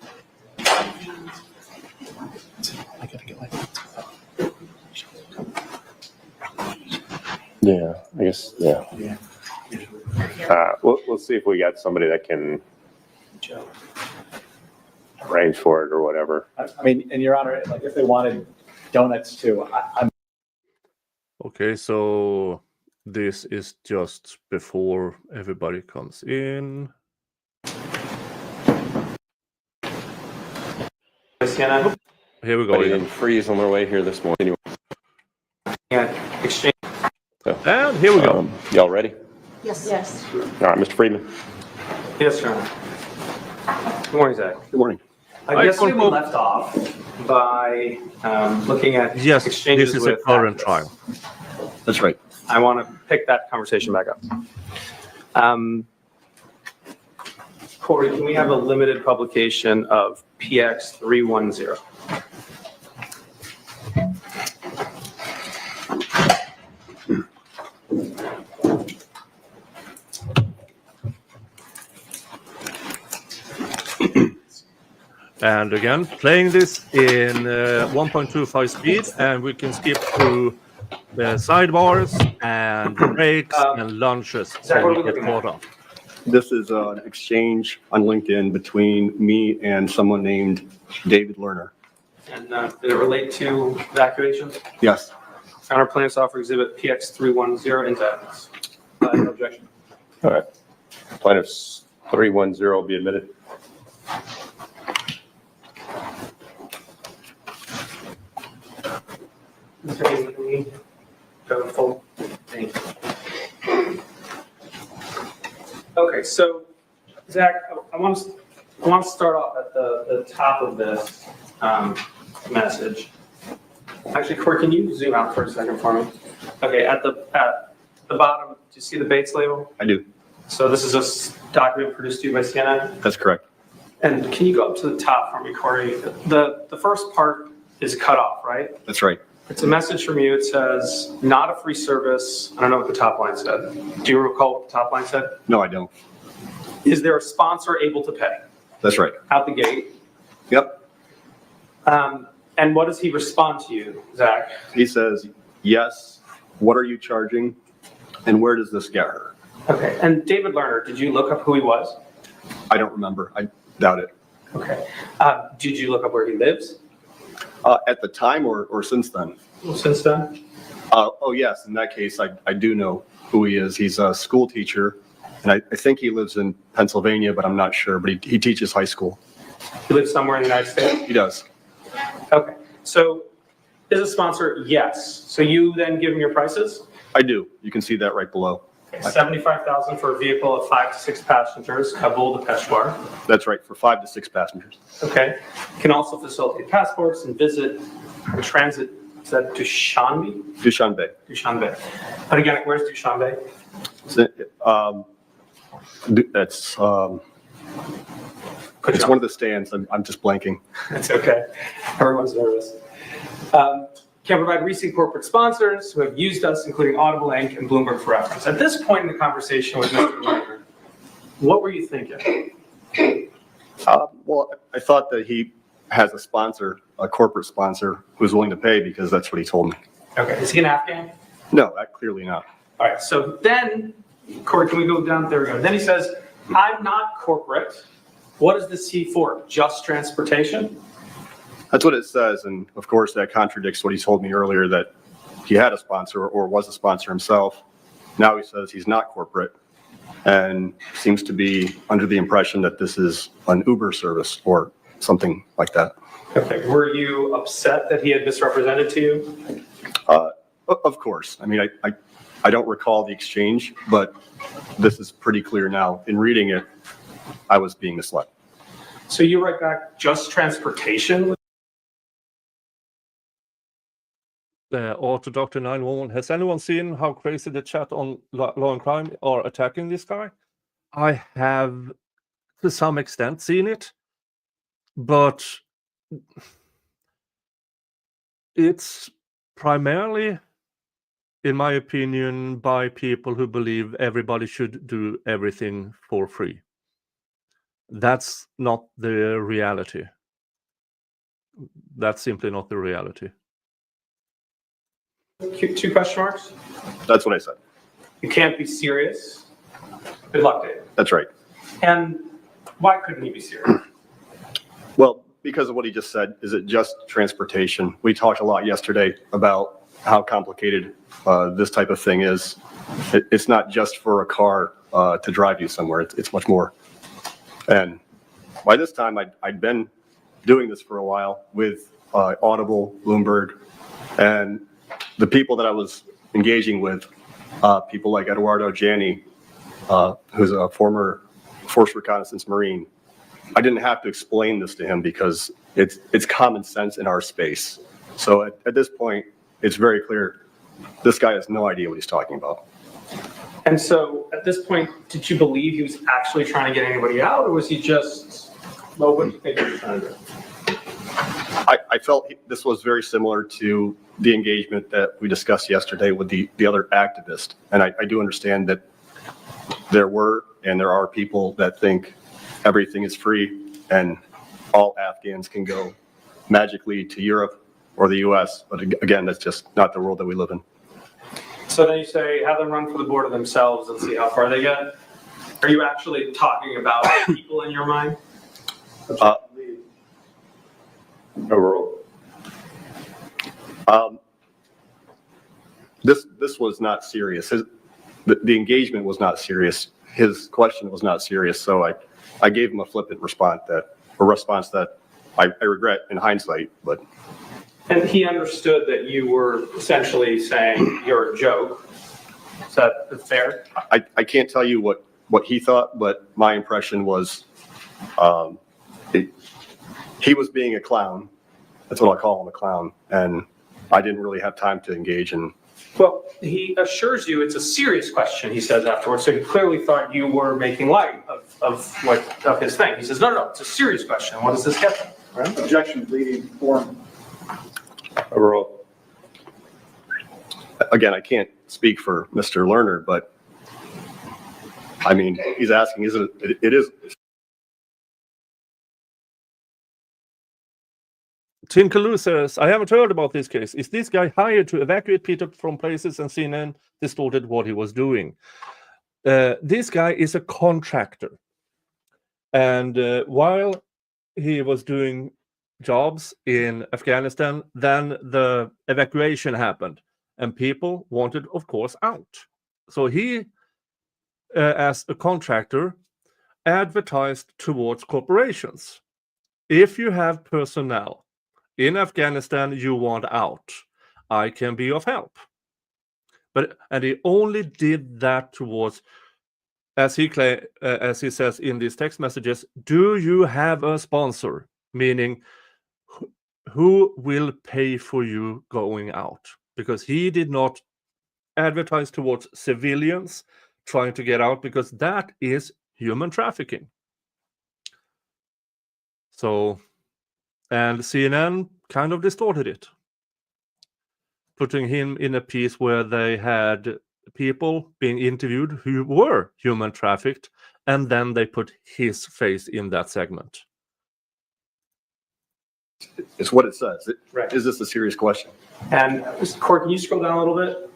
Yeah, I guess. Yeah. We'll see if we got somebody that can arrange for it or whatever. I mean, and Your Honor, like if they wanted donuts too, I'm. Okay, so this is just before everybody comes in. Here we go. But he didn't freeze on their way here this morning. Exchange. And here we go. Y'all ready? Yes. Yes. All right, Mr. Friedman. Yes, Your Honor. Good morning, Zach. Good morning. I guess we left off by looking at Yes, exchanges this is a with current activists. trial. That's right. I want to pick that conversation back up. Corey, can we have a limited publication of PX 310? And again, playing this in 1.25 speed, and we can skip through the sidebars and breaks and lunches Zach, so what we are we get looking caught at? up. This is an exchange on LinkedIn between me and someone named David Lerner. And did it relate to evacuation? Yes. Counter plaintiffs offer exhibit PX 310 into evidence. No objection. All right. Plaintiffs 310 be admitted. Go full. Thank you. Okay, so Zach, I want to start off at the top of this message. Actually, Corey, can you zoom out for a second for me? Okay, at the bottom, do you see the Bates label? I do. So this is a document produced to you by CNN. That's correct. And can you go up to the top for me, Corey? The first part is cut off, right? That's right. It's a message from you. It says, not a free service. I don't know what the top line said. Do you recall what the top line said? No, I don't. Is there a sponsor able to pay? That's right. Out the gate. Yep. And what does he respond to you, Zach? He says, yes. What are you charging? And where does this get her? Okay. And David Lerner, did you look up who he was? I don't remember. I doubt it. Okay. Did you look up where he lives? At the time or since then? Well, since then? Oh, yes. In that case, I do know who he is. He's a school teacher, and I think he lives in Pennsylvania, but I'm not sure. But he teaches high school. He lives somewhere in the United States? He does. Okay. So is a sponsor? Yes. So you then give him your prices? I do. You can see that right below. Okay. $75,000 for a vehicle of 5 to 6 passengers, Kabul to Peshawar. That's right, for 5 to 6 passengers. Okay. Can also facilitate passports and visit and transit. Is that Dushanbe? Dushanbe. Dushanbe. But again, where's Dushanbe? That's it's one of the stands. I'm just blanking. That's okay. Everyone's nervous. Can provide recent corporate sponsors who have used us, including Audible Inc. and Bloomberg for reference. At this point in the conversation with Mr. Lerner, what were you thinking? Well, I thought that he has a sponsor, a corporate sponsor, who's willing to pay because that's what he told me. Okay. Is he an Afghan? No, clearly not. All right. So then, Corey, can we go down? There we go. Then he says, I'm not corporate. What is the C for? Just transportation? That's what it says, and of course that contradicts what he told me earlier, that he had a sponsor or was a sponsor himself. Now he says he's not corporate and seems to be under the impression that this is an Uber service or something like that. Okay. Were you upset that he had misrepresented to you? Of course. I mean, I don't recall the exchange, but this is pretty clear now. In reading it, I was being misled. So you write back just transportation? Auto Doctor 911. Has anyone seen how crazy the chat on Law and Crime are attacking this guy? I have, to some extent, seen it, but it's primarily, in my opinion, by people who believe everybody should do everything for free. That's not the reality. That's simply not the reality. 2 question marks? That's what I said. You can't be serious. Good luck, Dave. That's right. And why couldn't he be serious? Well, because of what he just said, is it just transportation? We talked a lot yesterday about how complicated this type of thing is. It's not just for a car to drive you somewhere. It's much more. And by this time, I'd been doing this for a while with Audible, Bloomberg, and the people that I was engaging with, people like Eduardo Gianni, who's a former Force Reconnaissance Marine. I didn't have to explain this to him because it's common sense in our space. So at this point, it's very clear this guy has no idea what he's talking about. And so at this point, did you believe he was actually trying to get anybody out, or was he just, well, what do you think he was trying to do? I felt this was very similar to the engagement that we discussed yesterday with the other activist. And I do understand that there were and there are people that think everything is free and all Afghans can go magically to Europe or the US. But again, that's just not the world that we live in. So then you say, have them run for the border themselves and see how far they get? Are you actually talking about people in your mind? Overall. This was not serious. The engagement was not serious. His question was not serious. So I gave him a flippant response that I regret in hindsight, but. And he understood that you were essentially saying you're a joke. Is that fair? I can't tell you what he thought, but my impression was he was being a clown. That's what I call him, a clown. And I didn't really have time to engage in. Well, he assures you it's a serious question, he says afterwards. So he clearly thought you were making light of his thing. He says, no, it's a serious question. What does this get them? Right? Objection, leading form. Overall. Again, I can't speak for Mr. Lerner, but I mean, he's asking, it is. Tim Kalu says, I haven't heard about this case. Is this guy hired to evacuate people from places and CNN distorted what he was doing? This guy is a contractor. And while he was doing jobs in Afghanistan, then the evacuation happened. And people wanted, of course, out. So he, as a contractor, advertised towards corporations. If you have personnel in Afghanistan you want out, I can be of help. And he only did that towards, as he says in these text messages, do you have a sponsor? Meaning, who will pay for you going out? Because he did not advertise towards civilians trying to get out, because that is human trafficking. So, and CNN kind of distorted it, putting him in a piece where they had people being interviewed who were human trafficked, and then they put his face in that segment. It's what it says. Right. Is this a serious question? And Corey, can you scroll down a little bit?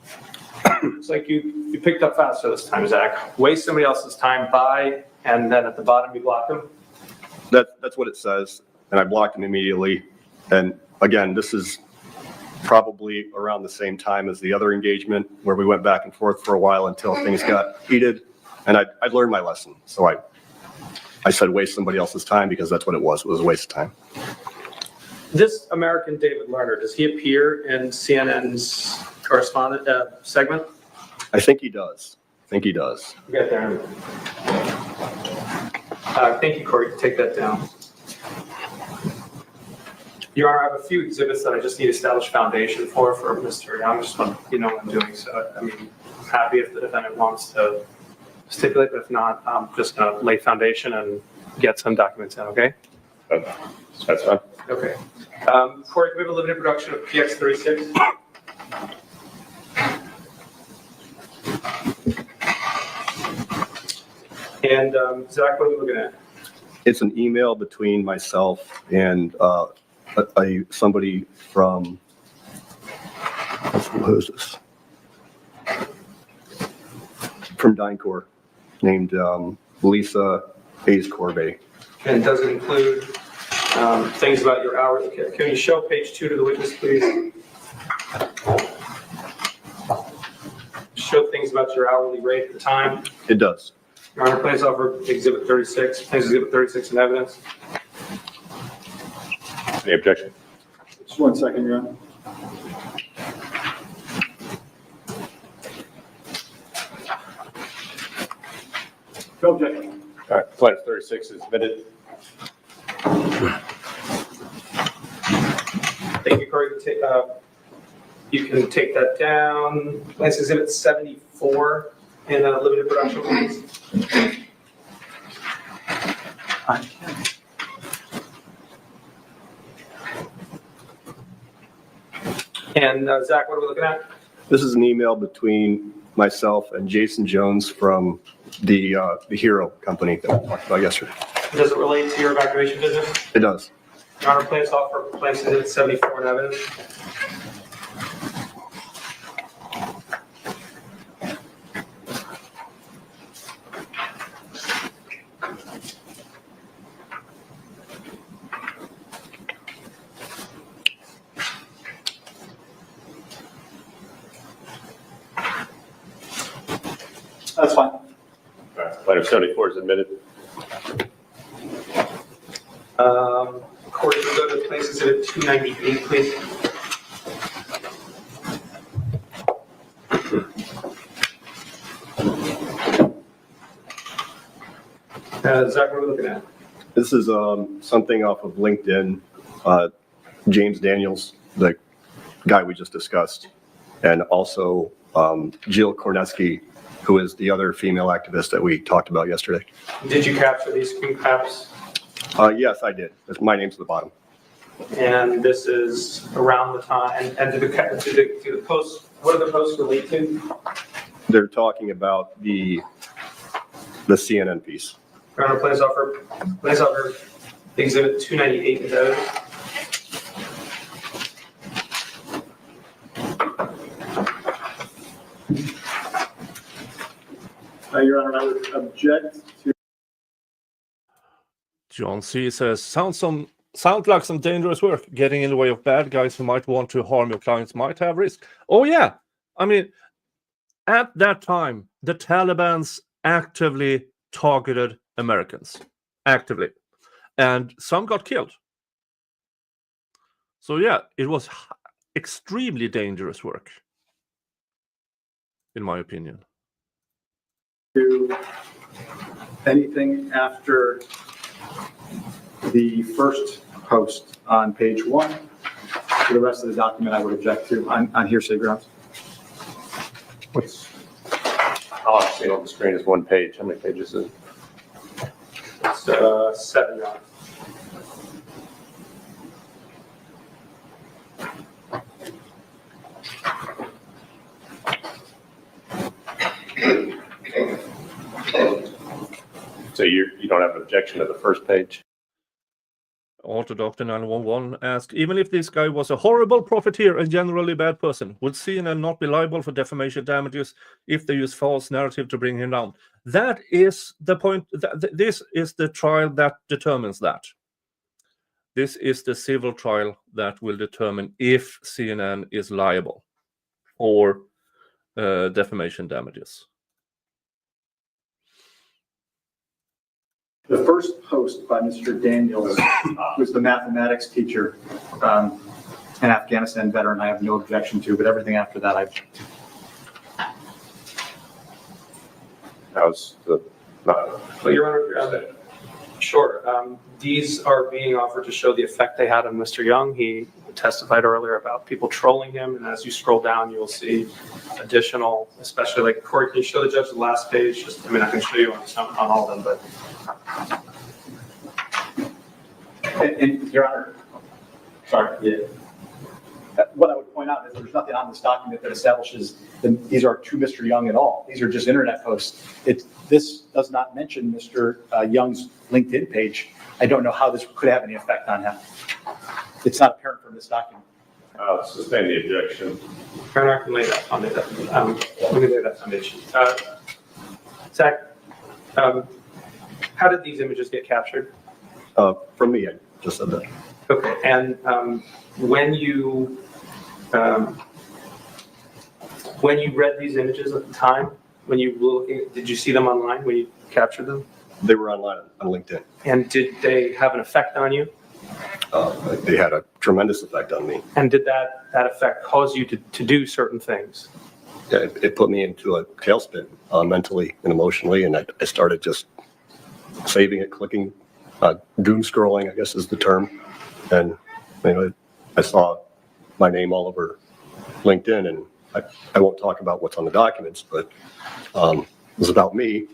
It's like you picked up faster this time, Zach. Waste somebody else's time by, and then at the bottom you block them. That's what it says. And I blocked him immediately. And again, this is probably around the same time as the other engagement where we went back and forth for a while until things got heated. And I'd learned my lesson. So I said waste somebody else's time, because that's what it was. It was a waste of time. This American David Lerner, does he appear in CNN's correspondent segment? I think he does. We'll get there. Thank you, Corey. Take that down. Your Honor, I have a few exhibits that I just need to establish foundation for Mr. Young. I just want you know what I'm doing. So, I mean, I'm happy if the defendant wants to stipulate, but if not, I'm just going to lay foundation and get some documents in, okay? That's fine. Okay. Corey, can we have a limited production of PX36? And Zach, what are we looking at? It's an email between myself and somebody from, who is this? From DynCorp, named Lisa Hayes Corbet. And does it include things about your hourly? Can you show page 2 to the witness, please? Show things about your hourly rate at the time. It does. Your Honor, please offer exhibit 36. Please exhibit 36 in evidence. Any objection? Just 1 second, Your Honor. No objection. All right, Plaintiff 36 is admitted. Thank you, Corey. You can take that down. Please exhibit 74 in limited production, please. And Zach, what are we looking at? This is an email between myself and Jason Jones from the Hero company that we talked about yesterday. Does it relate to your evacuation business? It does. Your Honor, please offer place exhibit 74 in evidence. Item 74 is admitted. Court, can go to Claims Exhibit 298, please. Zach, what are we looking at? This is something off of LinkedIn. James Daniels, the guy we just discussed, and also Jill Korneski, who is the other female activist that we talked about yesterday. Did you capture these screen caps? Yes, I did. My name's at the bottom. And this is around the time, and do the posts, what do the posts relate to? They're talking about the CNN piece. Your Honor, please offer Exhibit 298 is out. Your Honor, I would object to. John C. says, sound like some dangerous work. Getting in the way of bad guys who might want to harm your clients might have risk. Oh, yeah. I mean, at that time, the Taliban's actively targeted Americans. Actively. And some got killed. So, yeah, it was extremely dangerous work, in my opinion. Do anything after the first post on page 1. For the rest of the document, I would object to on hearsay grounds. All I'm seeing on the screen is one page. How many pages is it? It's 7, Your Honor. So you don't have an objection to the first page? Auto Doctor 911 asked, even if this guy was a horrible profiteer and generally bad person, would CNN not be liable for defamation damages if they use false narrative to bring him down? That is the point. This is the trial that determines that. This is the civil trial that will determine if CNN is liable for defamation damages. The first post by Mr. Daniels was the mathematics teacher, an Afghanistan veteran I have no objection to, but everything after that I object to. How's the, Well, Your Honor, sure. These are being offered to show the effect they had on Mr. Young. He testified earlier about people trolling him, and as you scroll down, you'll see additional, especially like, Corey, can you show the judge the last page? I mean, I can show you on all of them, but. And Your Honor, sorry. Yeah. What I would point out is there's nothing on this document that establishes that these are to Mr. Young at all. These are just internet posts. This does not mention Mr. Young's LinkedIn page. I don't know how this could have any effect on him. It's not apparent from this document. I'll sustain the objection. Your Honor, I can lay that foundation. Let me lay that foundation. Zach, how did these images get captured? From me, I just said that. Okay, and when you read these images at the time, when you were looking, did you see them online when you captured them? They were online on LinkedIn. And did they have an effect on you? They had a tremendous effect on me. And did that effect cause you to do certain things? Yeah, it put me into a tailspin mentally and emotionally, and I started just saving it, clicking, doom scrolling, I guess is the term. And I saw my name all over LinkedIn, and I won't talk about what's on the documents, but it was about me,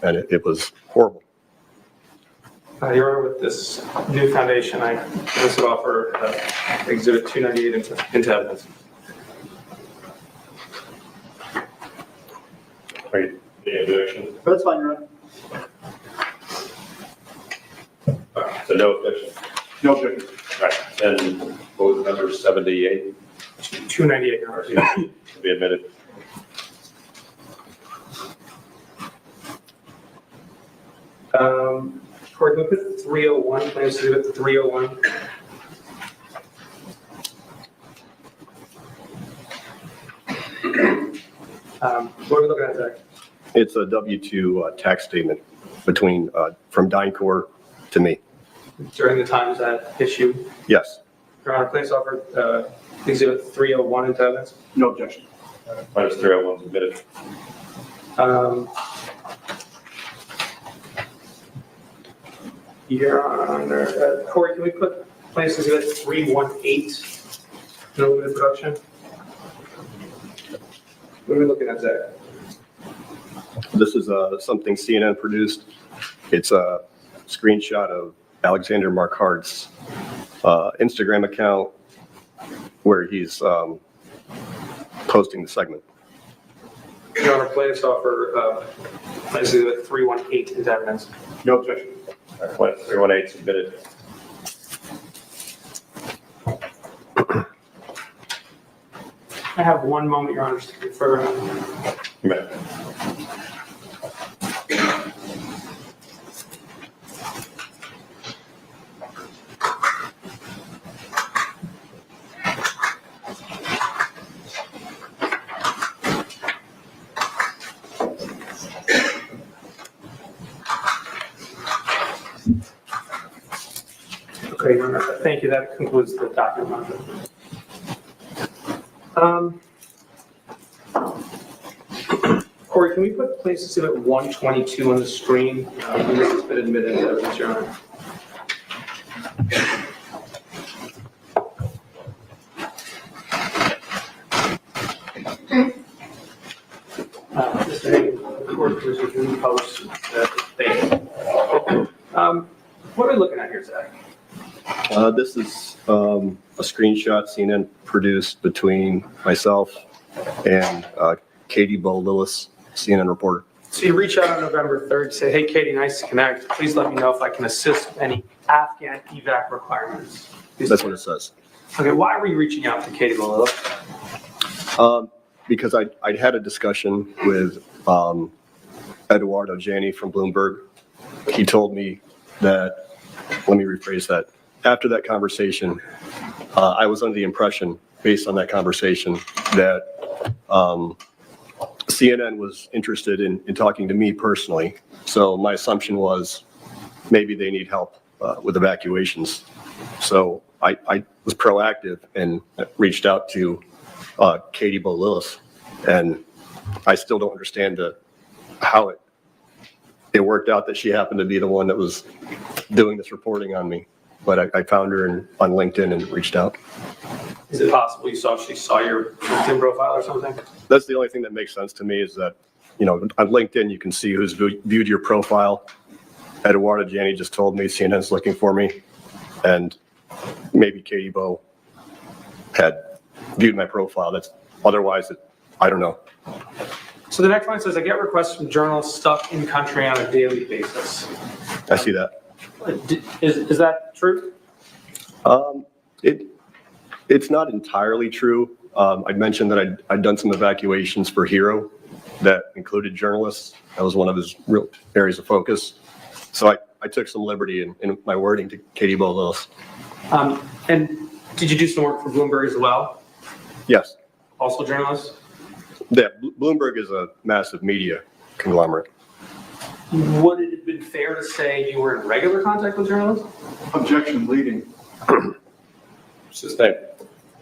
and it was horrible. Your Honor, with this new foundation, I would offer Exhibit 298 into evidence. Wait, the objection. That's fine, Your Honor. So no objection. No objection. All right. And what was number 78? 298, Your Honor. To be admitted. Corey, can we put 301, claims to do it, 301? What are we looking at, Zach? It's a W-2 tax statement between, from DynCorp to me. During the times that issue. Yes. Your Honor, please offer Exhibit 301 into evidence. No objection. Minus 301 submitted. Your Honor, Corey, can we put Plaintiff's Exhibit 318 in a limited production? What are we looking at, Zach? This is something CNN produced. It's a screenshot of Alexander Marquardt's Instagram account where he's posting the segment. Your Honor, plaintiffs offer Plaintiff's Exhibit 318 into evidence. No objection. Minus 318 submitted. I have one moment, Your Honor, just to confer. You may. Okay, Your Honor, thank you. That concludes the document. Corey, can we put Plaintiff's Exhibit 122 on the screen? This has been admitted into evidence, Your Honor. Mr. Hagan, the court producer, can you post the statement? What are we looking at here, Zach? This is a screenshot CNN produced between myself and Katie Bo-Lillis, CNN reporter. So you reach out on November 3rd, say, hey, Katie, nice to connect. Please let me know if I can assist with any Afghan evac requirements. That's what it says. Okay, why were you reaching out to Katie Bo-Lillis? Because I'd had a discussion with Eduardo Janney from Bloomberg. He told me that, let me rephrase that. After that conversation, I was under the impression, based on that conversation, that CNN was interested in talking to me personally. So my assumption was maybe they need help with evacuations. So I was proactive and reached out to Katie Bo-Lillis, and I still don't understand how it worked out that she happened to be the one that was doing this reporting on me. But I found her on LinkedIn and reached out. Is it possible she saw your LinkedIn profile or something? That's the only thing that makes sense to me is that, you know, on LinkedIn, you can see who's viewed your profile. Eduardo Janney just told me CNN's looking for me, and maybe Katie Bo had viewed my profile. That's otherwise, I don't know. So the next line says, I get requests from journalists stuck in country on a daily basis. I see that. Is that true? It's not entirely true. I'd mentioned that I'd done some evacuations for Hero that included journalists. That was one of his real areas of focus. So I took some liberty in my wording to Katie Bo-Lillis. And did you do some work for Bloomberg as well? Yes. Also journalists? Yeah, Bloomberg is a massive media conglomerate. Would it have been fair to say you were in regular contact with journalists? Objection leading. Sustained.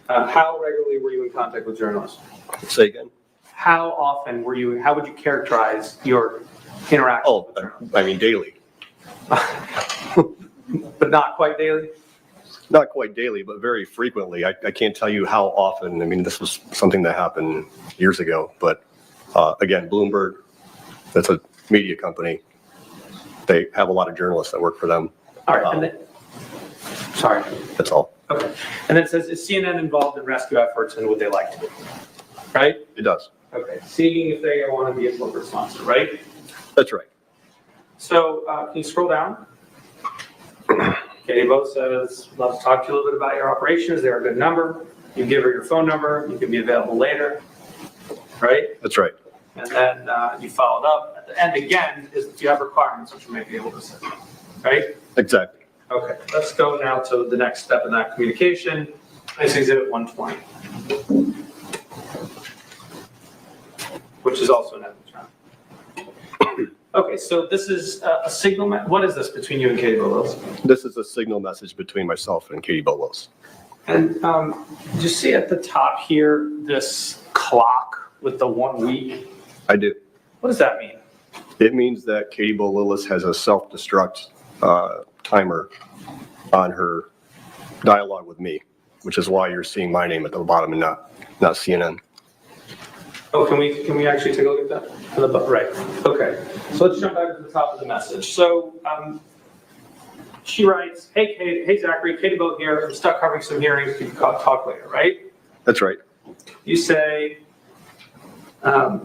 How regularly were you in contact with journalists? Say again? How often how would you characterize your interaction with journalists? I mean, daily. But not quite daily? Not quite daily, but very frequently. I can't tell you how often. I mean, this was something that happened years ago. But again, Bloomberg, that's a media company. They have a lot of journalists that work for them. All right. And then, sorry. That's all. Okay. And then it says, is CNN involved in rescue efforts and would they like to? Right? It does. Okay. Seeing if they want to be a corporate sponsor, right? That's right. So can you scroll down? Katie Bo says, love to talk to you a little bit about your operations. They're a good number. You give her your phone number. You can be available later. Right? That's right. And then you followed up. At the end again is if you have requirements, which you may be able to say. Right? Exactly. Okay. Let's go now to the next step in that communication. It's Exhibit 120. Which is also an evidence round. Okay, so this is a signal, what is this between you and Katie Bolos? This is a signal message between myself and Katie Bolos. And did you see at the top here, this clock with the 1 week? I do. What does that mean? It means that Katie Bolos has a self-destruct timer on her dialogue with me, which is why you're seeing my name at the bottom and not CNN. Oh, can we actually take a look at that? Right, okay. So let's jump back to the top of the message. So she writes, hey Zachary, Katie Boat here. I'm stuck covering some hearings. We can talk later, right? That's right. You say, hi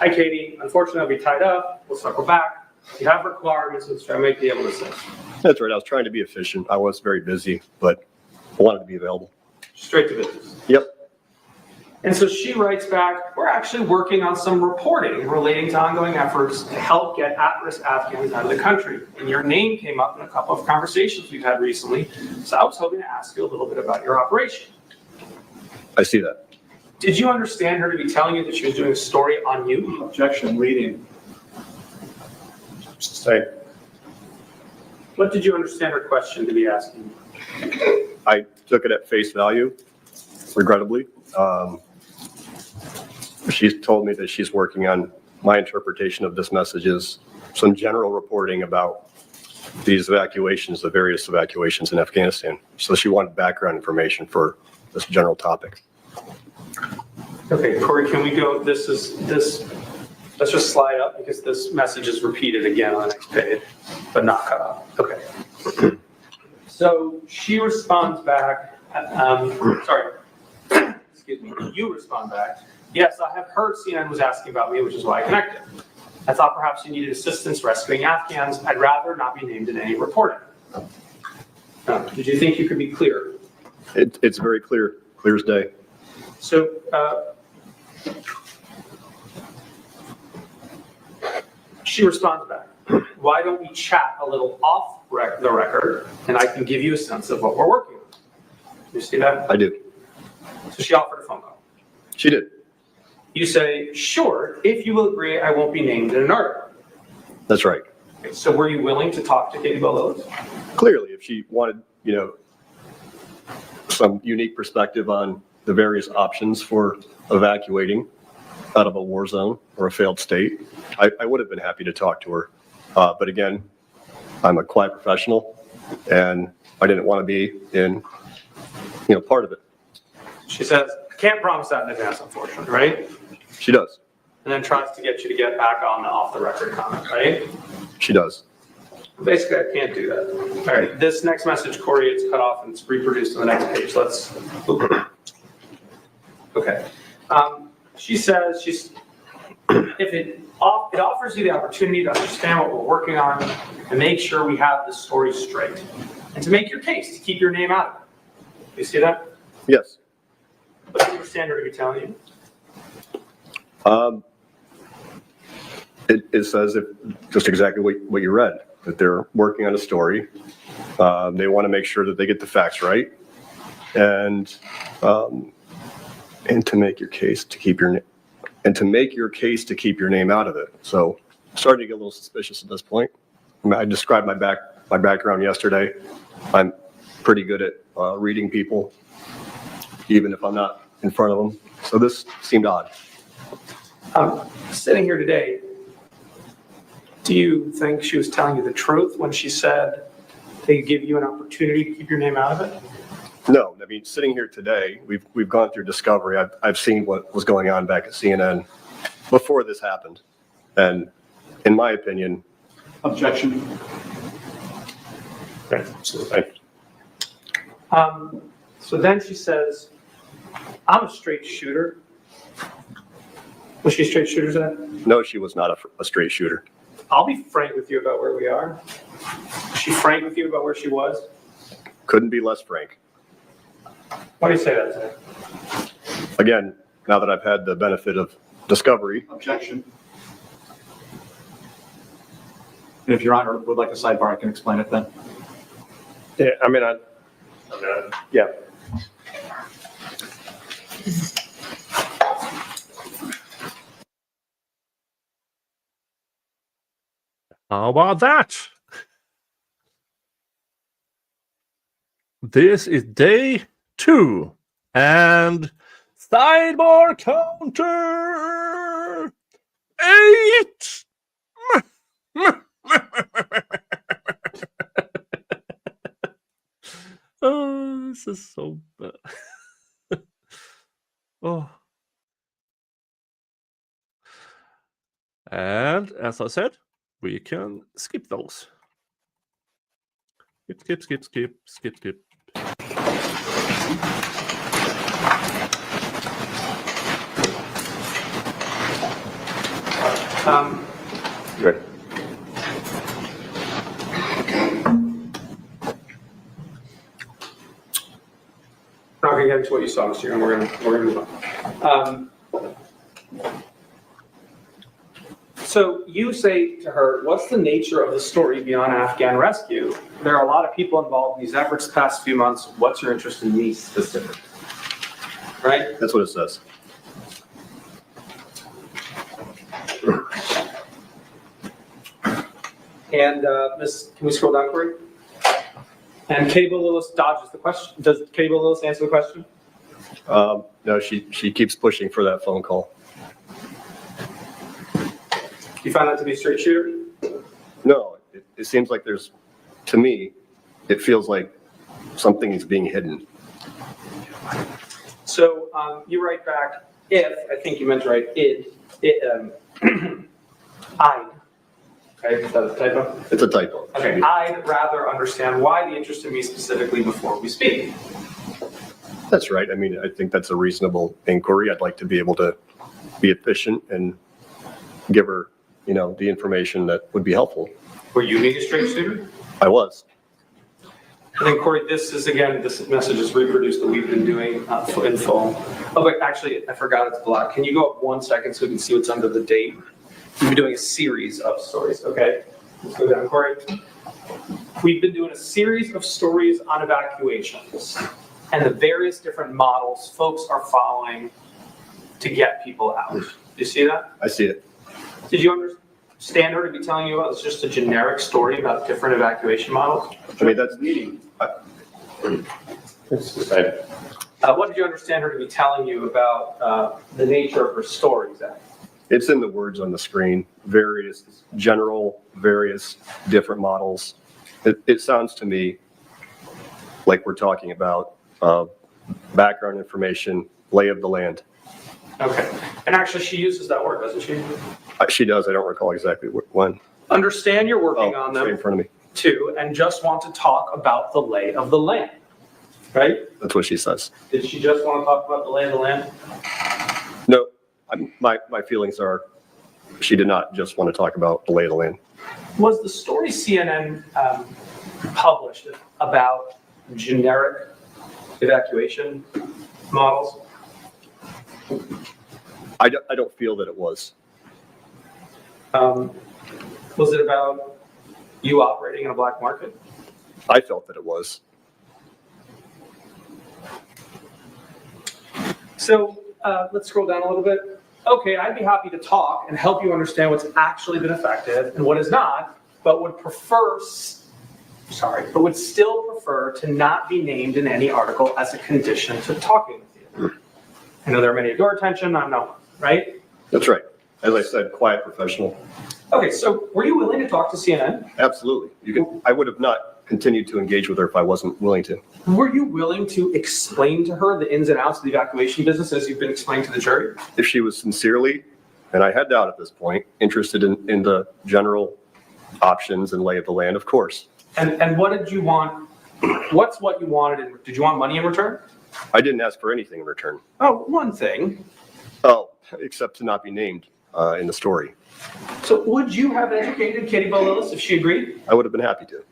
Katie, unfortunately I'll be tied up. We'll circle back. You have requirements, which I might be able to say. That's right. I was trying to be efficient. I was very busy, but I wanted to be available. Straight to business. Yep. And so she writes back, we're actually working on some reporting relating to ongoing efforts to help get at-risk Afghans out of the country. And your name came up in a couple of conversations we've had recently. So I was hoping to ask you a little bit about your operation. I see that. Did you understand her to be telling you that she was doing a story on you? Objection, leading. Say, What did you understand her question to be asking? I took it at face value, regrettably. She's told me that she's working on my interpretation of this message is some general reporting about these evacuations, the various evacuations in Afghanistan. So she wanted background information for this general topic. Okay, Corey, can we go, let's just slide up because this message is repeated again on the next page, but not cut off. Okay. So she responds back, excuse me, you respond back. Yes, I have heard CNN was asking about me, which is why I connected. I thought perhaps you needed assistance rescuing Afghans. I'd rather not be named in any reporting. Did you think you could be clearer? It's very clear as day. So, she responds back, why don't we chat a little off the record and I can give you a sense of what we're working on. You see that? I do. So she offered a phone call. She did. You say, sure, if you will agree, I won't be named in an article. That's right. Okay, so were you willing to talk to Katie Bolos? Clearly, if she wanted, some unique perspective on the various options for evacuating out of a war zone or a failed state, I would have been happy to talk to her. But again, I'm a quiet professional and I didn't want to be in, part of it. She says, I can't promise that in advance, unfortunately, right? She does. And then tries to get you to get back on the off the record comment, right? She does. Basically, I can't do that. All right, this next message, Corey, it's cut off and it's reproduced on the next page. Let's, okay. She says if it offers you the opportunity to understand what we're working on and make sure we have the story straight and to make your case, to keep your name out of it. You see that? Yes. What do you understand her to be telling you? It says just exactly what you read, that they're working on a story. They want to make sure that they get the facts right, and to make your case to keep your name out of it. So I'm starting to get a little suspicious at this point. I described my background yesterday. I'm pretty good at reading people, even if I'm not in front of them. So this seemed odd. Sitting here today, do you think she was telling you the truth when she said they give you an opportunity to keep your name out of it? No, I mean, sitting here today, we've gone through discovery. I've seen what was going on back at CNN before this happened. And in my opinion. Objection. okay, absolutely. So then she says, I'm a straight shooter. Was she a straight shooter then? No, she was not a straight shooter. I'll be frank with you about where we are. Was she frank with you about where she was? Couldn't be less frank. Why do you say that, Zach? Again, now that I've had the benefit of discovery. Objection. And if Your Honor would like a sidebar, I can explain it then. Yeah, I mean, yeah. How about that? This is day 2 and sidebar counter 8. Oh, this is so bad. Oh. And as I said, we can skip those. Skip. Ready? We're not going to get into what you saw, Mr. Young. We're going to move on. So you say to her, what's the nature of the story beyond Afghan rescue? There are a lot of people involved in these efforts the past few months. What's your interest in me specifically? Right? That's what it says. And Miss, can we scroll down, Corey? And Katie Lillis dodges the question. Does Katie Lillis answer the question? No, she keeps pushing for that phone call. You found that to be a straight shooter? No, it seems like there's, to me, it feels like something is being hidden. So you write back, if, I think you meant to write I'd. Okay, is that a typo? It's a typo. Okay, I'd rather understand why the interest in me specifically before we speak. That's right. I mean, I think that's a reasonable inquiry. I'd like to be able to be efficient and give her, the information that would be helpful. Were you being a straight shooter? I was. And then Corey, this message is reproduced that we've been doing in full. Oh, but actually, I forgot it's black. Can you go up 1 second so we can see what's under the date? We've been doing a series of stories, okay? Let's go down, Corey. We've been doing a series of stories on evacuations and the various different models folks are following to get people out. Do you see that? I see it. Did you understand her to be telling you about it's just a generic story about different evacuation models? I mean, that's meeting. What did you understand her to be telling you about the nature of her story, Zach? It's in the words on the screen, various different models. It sounds to me like we're talking about background information, lay of the land. Okay. And actually, she uses that word, doesn't she? She does. I don't recall exactly when. Understand you're working on it's right them, in front of me. too, and just want to talk about the lay of the land, right? That's what she says. Did she just want to talk about the lay of the land? No, my feelings are she did not just want to talk about the lay of the land. Was the story CNN published about generic evacuation models? I don't feel that it was. Was it about you operating in a black market? I felt that it was. So let's scroll down a little bit. Okay, I'd be happy to talk and help you understand what's actually been effective and what is not, but would still prefer to not be named in any article as a condition to talking with you. I know there are many of your attention, I'm not one, right? That's right. As I said, quiet professional. Okay, so were you willing to talk to CNN? Absolutely. I would have not continued to engage with her if I wasn't willing to. Were you willing to explain to her the ins and outs of the evacuation business as you've been explaining to the jury? If she was sincerely, and I had doubt at this point, interested in the general options and lay of the land, of course. And what did you want? What's what you wanted? Did you want money in return? I didn't ask for anything in return. Oh, one thing. Oh, except to not be named in the story. So would you have educated Katie Lillis if she agreed? I would have been happy to.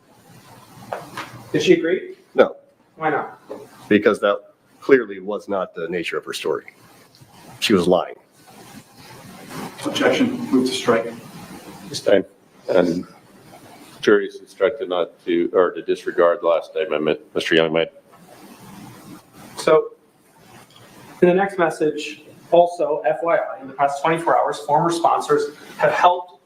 Did she agree? No, Why not? because that clearly was not the nature of her story. She was lying. Objection, move to strike. This time, and jury is instructed not to, or to disregard the last statement Mr. Young made. So in the next message, also FYI, in the past 24 hours, former sponsors have helped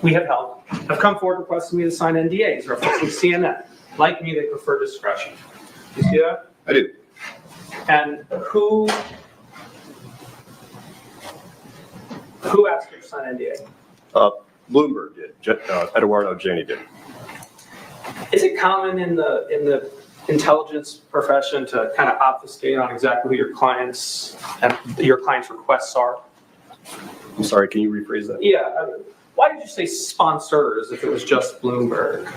we have held have come forward requesting me to sign NDAs or from CNN. Like me, they prefer discretion. You see that? I do. And who asked you to sign NDA? Bloomberg did. Eduardo Janney did. Is it common in the intelligence profession to kind of obfuscate on exactly who your clients and your clients' requests are? I'm sorry, can you rephrase that? Yeah. Why did you say sponsors if it was just Bloomberg?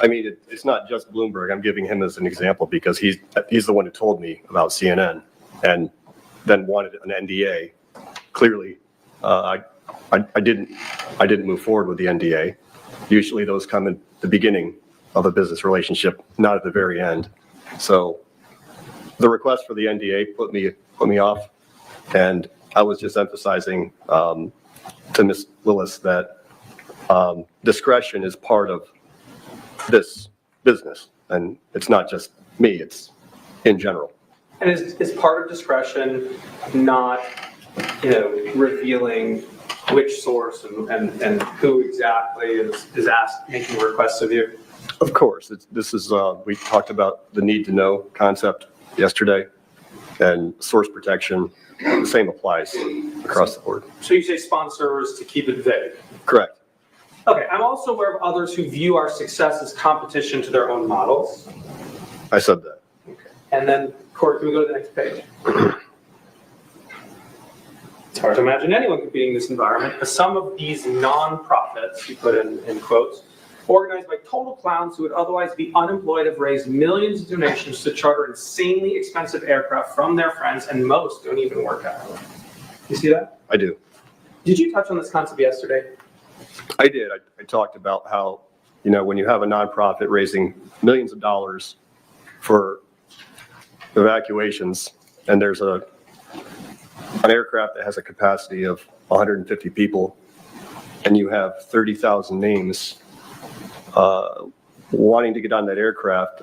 I mean, it's not just Bloomberg. I'm giving him as an example because he's the one who told me about CNN and then wanted an NDA. Clearly, I didn't move forward with the NDA. Usually those come at the beginning of a business relationship, not at the very end. So the request for the NDA put me off, and I was just emphasizing to Ms. Willis that discretion is part of this business, and it's not just me, it's in general. And is part of discretion not, revealing which source and who exactly is asked making requests of you? Of course, we talked about the need to know concept yesterday, and source protection, the same applies across the board. So you say sponsors to keep it vague. Correct. Okay, I'm also aware of others who view our success as competition to their own models. I said that. And then, Corey, can we go to the next page? It's hard to imagine anyone competing in this environment, but some of these non-profits, you put in quotes, organized by total clowns who would otherwise be unemployed, have raised millions of donations to charter insanely expensive aircraft from their friends, and most don't even work out. You see that? I do. Did you touch on this concept yesterday? I did. I talked about how, when you have a nonprofit raising millions of dollars for evacuations, and there's an aircraft that has a capacity of 150 people, and you have 30,000 names wanting to get on that aircraft,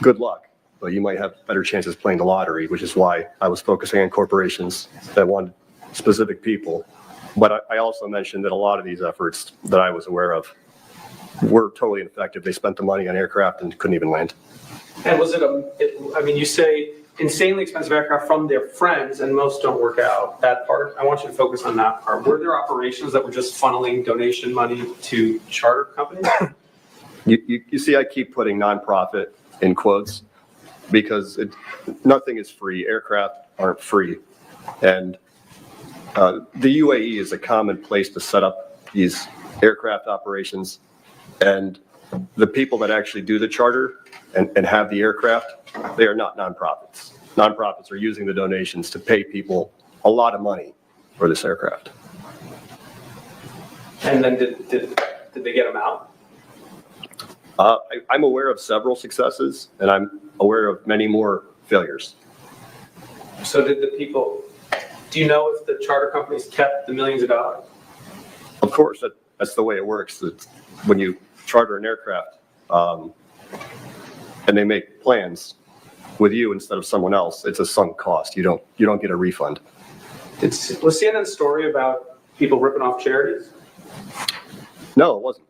good luck. But you might have better chances playing the lottery, which is why I was focusing on corporations that wanted specific people. But I also mentioned that a lot of these efforts that I was aware of were totally ineffective. They spent the money on aircraft and couldn't even land. And was you say insanely expensive aircraft from their friends, and most don't work out. That part, I want you to focus on that part. Were there operations that were just funneling donation money to charter companies? You see, I keep putting nonprofit in quotes because nothing is free. Aircraft aren't free. And the UAE is a common place to set up these aircraft operations. And the people that actually do the charter and have the aircraft, they are not nonprofits. Nonprofits are using the donations to pay people a lot of money for this aircraft. And then did they get them out? I'm aware of several successes, and I'm aware of many more failures. So do you know if the charter companies kept the millions of dollars? Of course, that's the way it works. It's when you charter an aircraft and they make plans with you instead of someone else, it's a sunk cost. You don't get a refund. Was CNN's story about people ripping off charities? No, it wasn't.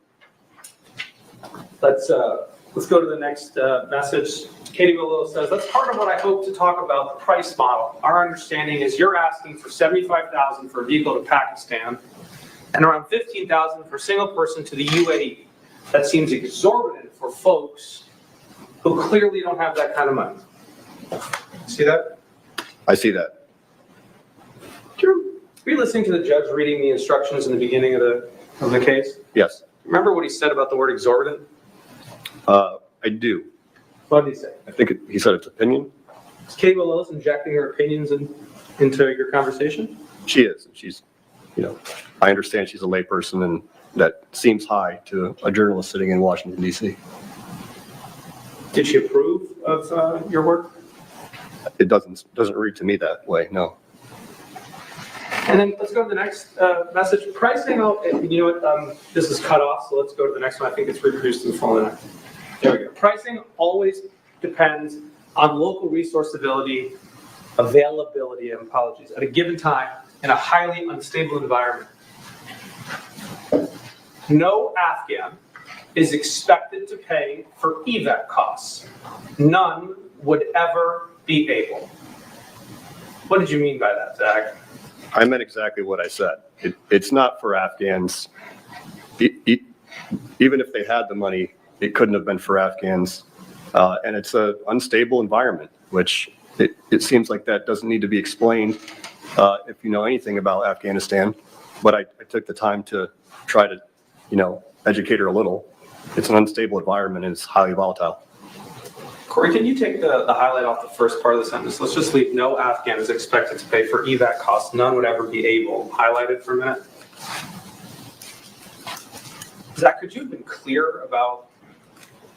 Let's go to the next message. Katie Willow says, that's part of what I hope to talk about, the price model. Our understanding is you're asking for $75,000 for a vehicle to Pakistan and around $15,000 for a single person to the UAE. That seems exorbitant for folks who clearly don't have that kind of money. See that? I see that. Were you listening to the judge reading the instructions in the beginning of the case? Yes. Remember what he said about the word exorbitant? I do. What did he say? I think he said it's opinion. Is Katie Willow injecting her opinions into your conversation? She is. And she's, I understand she's a layperson, and that seems high to a journalist sitting in Washington, D.C. Did she approve of your work? It doesn't read to me that way, no. And then let's go to the next message. Pricing, this is cut off, so let's go to the next one. I think it's reproduced in the following. There we go. Pricing always depends on local resource availability, at a given time in a highly unstable environment. No Afghan is expected to pay for evac costs. None would ever be able. What did you mean by that, Zach? I meant exactly what I said. It's not for Afghans. Even if they had the money, it couldn't have been for Afghans. And it's an unstable environment, which it seems like that doesn't need to be explained if you know anything about Afghanistan. But I took the time to try to, educate her a little. It's an unstable environment and it's highly volatile. Corey, can you take the highlight off the first part of the sentence? Let's just leave no Afghan is expected to pay for evac costs. None would ever be able. Highlight it for a minute. Zach, could you have been clear about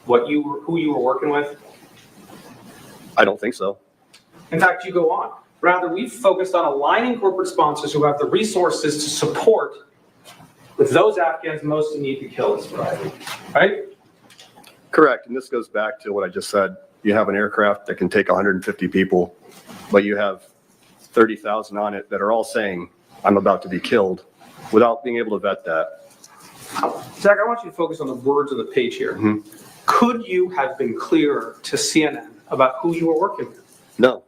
who you were working with? I don't think so. In fact, you go on. Rather, we've focused on aligning corporate sponsors who have the resources to support with those Afghans most in need to kill this variety, right? Correct. And this goes back to what I just said. You have an aircraft that can take 150 people, but you have 30,000 on it that are all saying, I'm about to be killed, without being able to vet that. Zach, I want you to focus on the words on the page here. Mm-hmm. Could you have been clearer to CNN about who you were working with? No,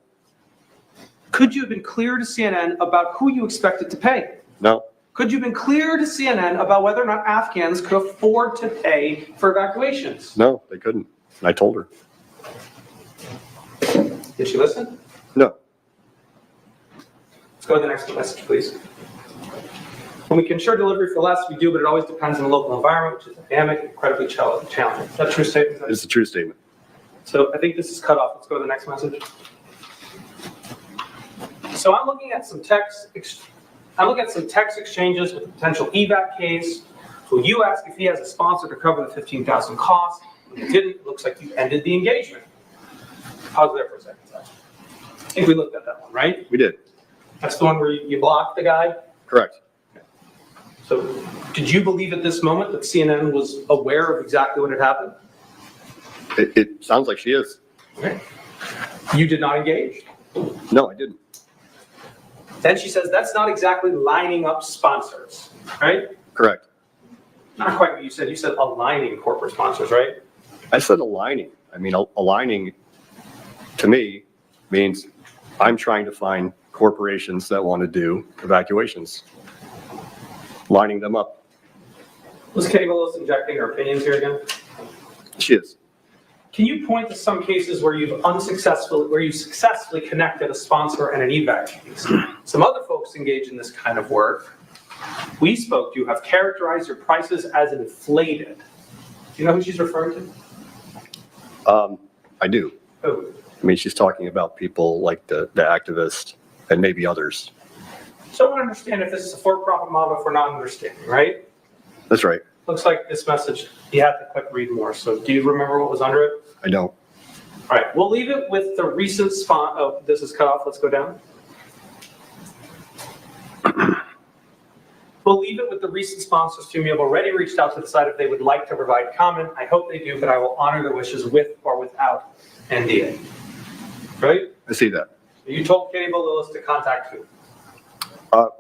Could you have been clearer to CNN about who you expected to pay? no, Could you have been clearer to CNN about whether or not Afghans could afford to pay for evacuations? no, they couldn't. And I told her. Did she listen? No. Let's go to the next message, please. When we can ensure delivery for less, we do, but it always depends on the local environment, which is dynamic and incredibly challenging. Is that a true statement? It's a true statement. So I think this is cut off. Let's go to the next message. So I'm looking at some text exchanges with a potential evac case. So you ask if he has a sponsor to cover the 15,000 costs. When you didn't, it looks like you ended the engagement. Pause there for a second. I think we looked at that one, right? We did. That's the one where you blocked the guy. Correct. So did you believe at this moment that CNN was aware of exactly what had happened? It sounds like she is. Okay. You did not engage. No, I didn't. Then she says that's not exactly lining up sponsors, right? Correct. Not quite what you said. You said aligning corporate sponsors, right? I said aligning. I mean, aligning to me means I'm trying to find corporations that want to do evacuations, lining them up. Was Katie Willis injecting her opinions here again? She is. Can you point to some cases where you've successfully connected a sponsor and an evac case? Some other folks engaged in this kind of work we spoke to have characterized your prices as inflated. Do you know who she's referring to? I do. Who? I mean, she's talking about people like the activist and maybe others. So I want to understand if this is a for-profit model, if we're not understanding, right? That's right. Looks like this message, you have to click read more. So do you remember what was under it? I don't. All right, we'll leave it with the recent oh, this is cut off. Let's go down. We'll leave it with the recent sponsors to me have already reached out to decide if they would like to provide comment. I hope they do, but I will honor their wishes with or without NDA. Right? I see that. You told Katie Willis to contact who?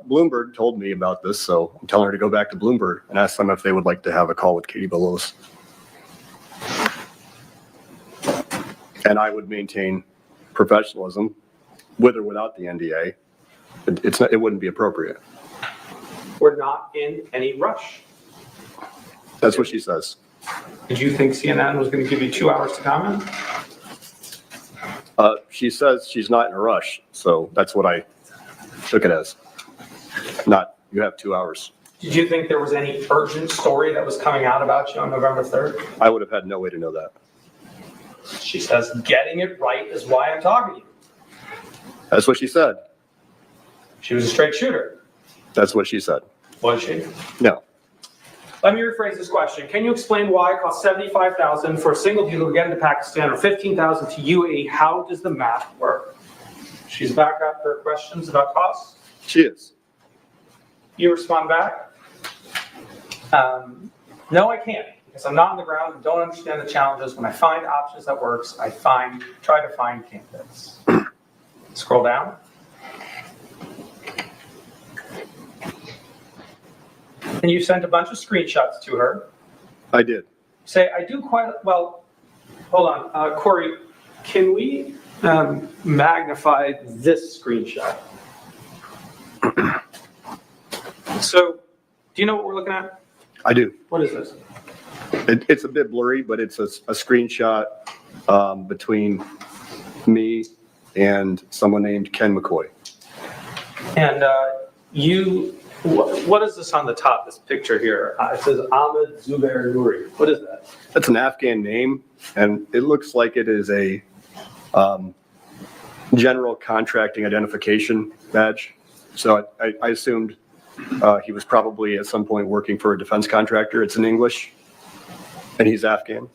Bloomberg told me about this, so I'm telling her to go back to Bloomberg and ask them if they would like to have a call with Katie Willis. And I would maintain professionalism with or without the NDA. It wouldn't be appropriate. We're not in any rush. That's what she says. Did you think CNN was going to give you 2 hours to comment? She says she's not in a rush, so that's what I took it as. Not, you have 2 hours. Did you think there was any urgent story that was coming out about you on November 3rd? I would have had no way to know that. She says, getting it right is why I'm talking to you. That's what she said. She was a straight shooter. That's what she said. Was she? No. Let me rephrase this question. Can you explain why it costs $75,000 for a single dealer to get into Pakistan or $15,000 to UAE? How does the math work? She's back up her questions about costs. She is. You respond back. No, I can't, because I'm not on the ground and don't understand the challenges. When I find options that works, I try to find candidates. Scroll down. And you sent a bunch of screenshots to her. I did. Say, I do quite well. Hold on, Corey, can we magnify this screenshot? So, do you know what we're looking at? I do. What is this? It's a bit blurry, but it's a screenshot between me and someone named Ken McCoy. And what is this on the top, this picture here? It says Ahmed Zubair Nouri. What is that? That's an Afghan name, and it looks like it is a general contracting identification badge. So I assumed he was probably at some point working for a defense contractor. It's in English, and he's Afghan.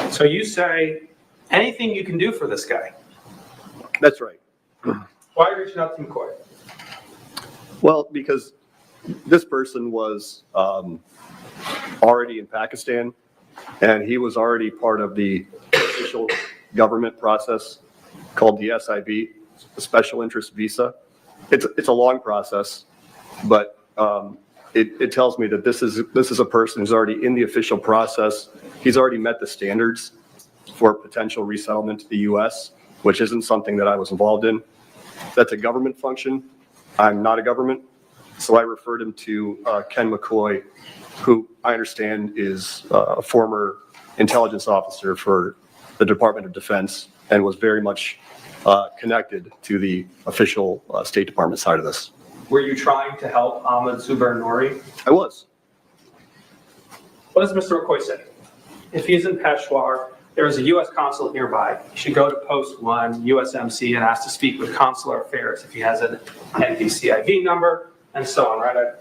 So you say anything you can do for this guy. That's right. Why are you reaching out to McCoy? Well, because this person was already in Pakistan, and he was already part of the official government process called the SIV, the Special Interest Visa. It's a long process, but it tells me that this is a person who's already in the official process. He's already met the standards for potential resettlement to the U.S., which isn't something that I was involved in. That's a government function. I'm not a government. So I referred him to Ken McCoy, who I understand is a former intelligence officer for the Department of Defense and was very much connected to the official State Department side of this. Were you trying to help Ahmed Zubair Nouri? I was. What does Mr. McCoy say? If he's in Peshawar, there is a U.S. consulate nearby. He should go to Post 1, USMC, and ask to speak with Consular Affairs if he has an NVCIV number, and so on, right? I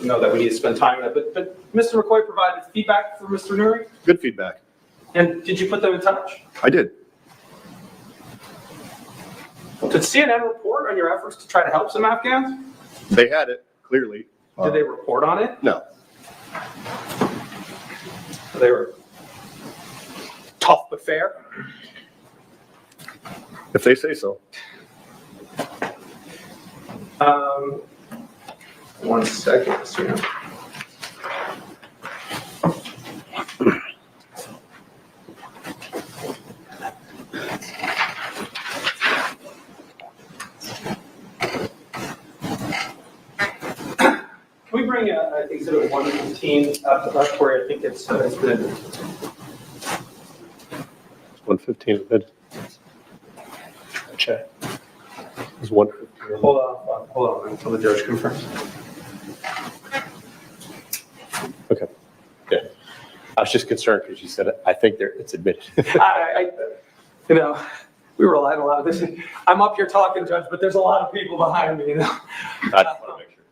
know that we need to spend time on it, but Mr. McCoy provided feedback for Mr. Nouri? Good feedback. And did you put them in touch? I did. Did CNN report on your efforts to try to help some Afghans? They had it, clearly. Did they report on it? No. They were tough but fair. If they say so. One second, Mr. Young. Can we bring exhibit 115 up where I think it's been. 115 bid. Check. It's 115. Hold on until the judge confirms. Okay. Yeah. I was just concerned because you said, I think it's admitted. You know, we relied on a lot of this. I'm up here talking, Judge, but there's a lot of people behind me, you know. I just want to make sure.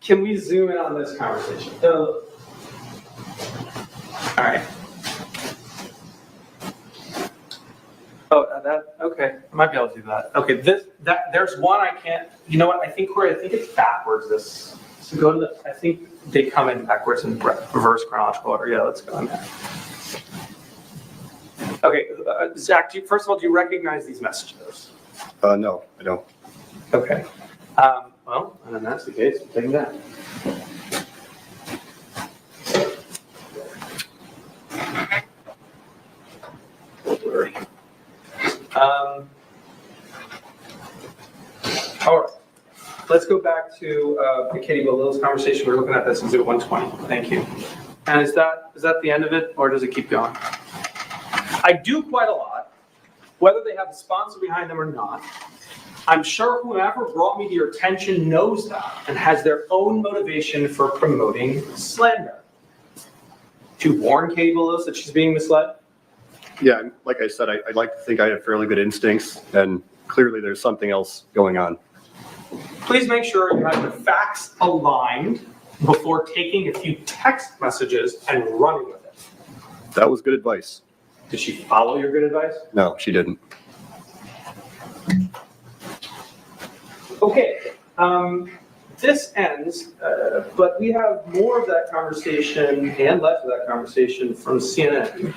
Can we zoom in on this conversation? All right. Okay. I might be able to do that. Okay, there's one I can't, you know what, I think it's backwards this. So go to the, I think they come in backwards in reverse chronological order. Yeah, let's go in there. Okay, Zach, first of all, do you recognize these messages? No, I don't. Okay. Well, and then that's the case, take them down. All right, let's go back to the Katie Will's conversation. We're looking at this exhibit 120. Thank you. And is that the end of it, or does it keep going? I do quite a lot, whether they have a sponsor behind them or not. I'm sure whoever brought me to your attention knows that and has their own motivation for promoting slander. To warn Katie Willis that she's being misled? Yeah, like I said, I'd like to think I have fairly good instincts, and clearly there's something else going on. Please make sure you have the facts aligned before taking a few text messages and running with it. That was good advice. Did she follow your good advice? No, she didn't. Okay, this ends, but we have more of that conversation and less of that conversation from CNN.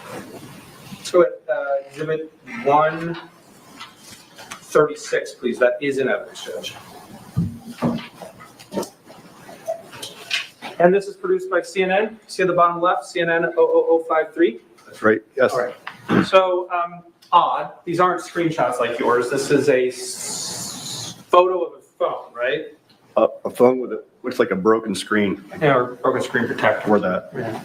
So at exhibit 136, please, that is an evidence, Judge. And this is produced by CNN. See at the bottom left, CNN 00053. That's right. Yes. All right. So, odd. These aren't screenshots like yours. This is a photo of a phone, right? A phone with looks like a broken screen. Yeah, or broken screen protector. Or that. Yeah.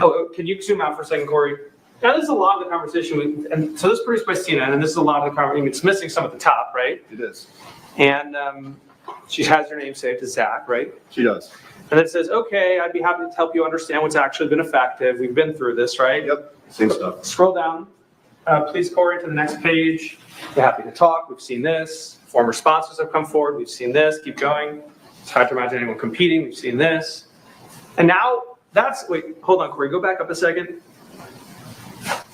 Oh, can you zoom out for a second, Corey? Now, this is a lot of the conversation. And so this is produced by CNN, and this is a lot of the conversation. It's missing some at the top, right? It is. And she has her name saved as Zach, right? She does. And it says, okay, I'd be happy to help you understand what's actually been effective. We've been through this, right? Yep. Same stuff. Scroll down, please, Corey, to the next page. We're happy to talk. We've seen this. Former sponsors have come forward. We've seen this. Keep going. It's hard to imagine anyone competing. We've seen this. And now wait, hold on, Corey. Go back up a second.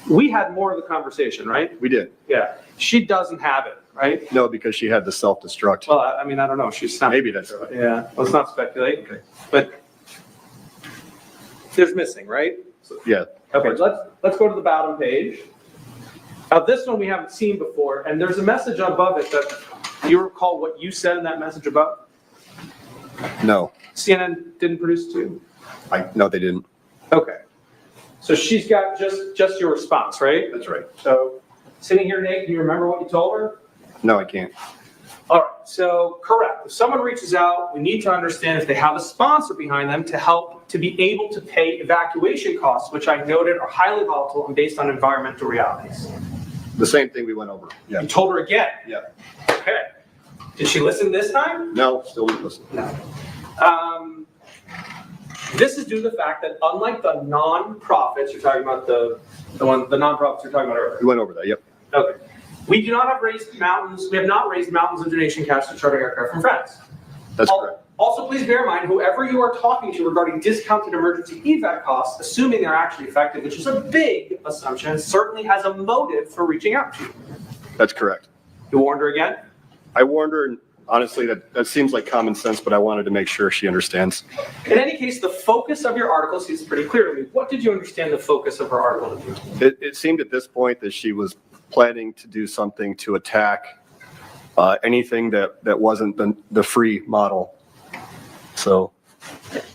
We had more of the conversation, right? We did. Yeah. She doesn't have it, right? No, because she had the self-destruct. Well, I mean, I don't know. She's not. Maybe that's right. Yeah. Let's not speculate. Okay. But there's missing, right? Yeah. Okay, let's go to the bottom page. Now, this one we haven't seen before, and there's a message above it that, do you recall what you said in that message above? No. CNN didn't produce too? No, they didn't. Okay. So she's got just your response, right? That's right. So sitting here, Nate, do you remember what you told her? No, I can't. All right, so correct. If someone reaches out, we need to understand if they have a sponsor behind them to help to be able to pay evacuation costs, which I noted are highly volatile and based on environmental realities. The same thing we went over. Yeah. You told her again? Yeah. Okay. Did she listen this time? No, still didn't listen. No. This is due to the fact that unlike the non-profits, you're talking about the non-profits you're talking about earlier. We went over that. Yep. Okay. We do not have raised mountains. We have not raised mountains of donation cash to charter aircraft from friends. That's correct. Also, please bear in mind, whoever you are talking to regarding discounted emergency evac costs, assuming they're actually effective, which is a big assumption, certainly has a motive for reaching out to you. That's correct. You warned her again? I warned her, and honestly, that seems like common sense, but I wanted to make sure she understands. In any case, the focus of your article seems pretty clear to me. What did you understand the focus of her article to be? It seemed at this point that she was planning to do something to attack anything that wasn't the free model. So.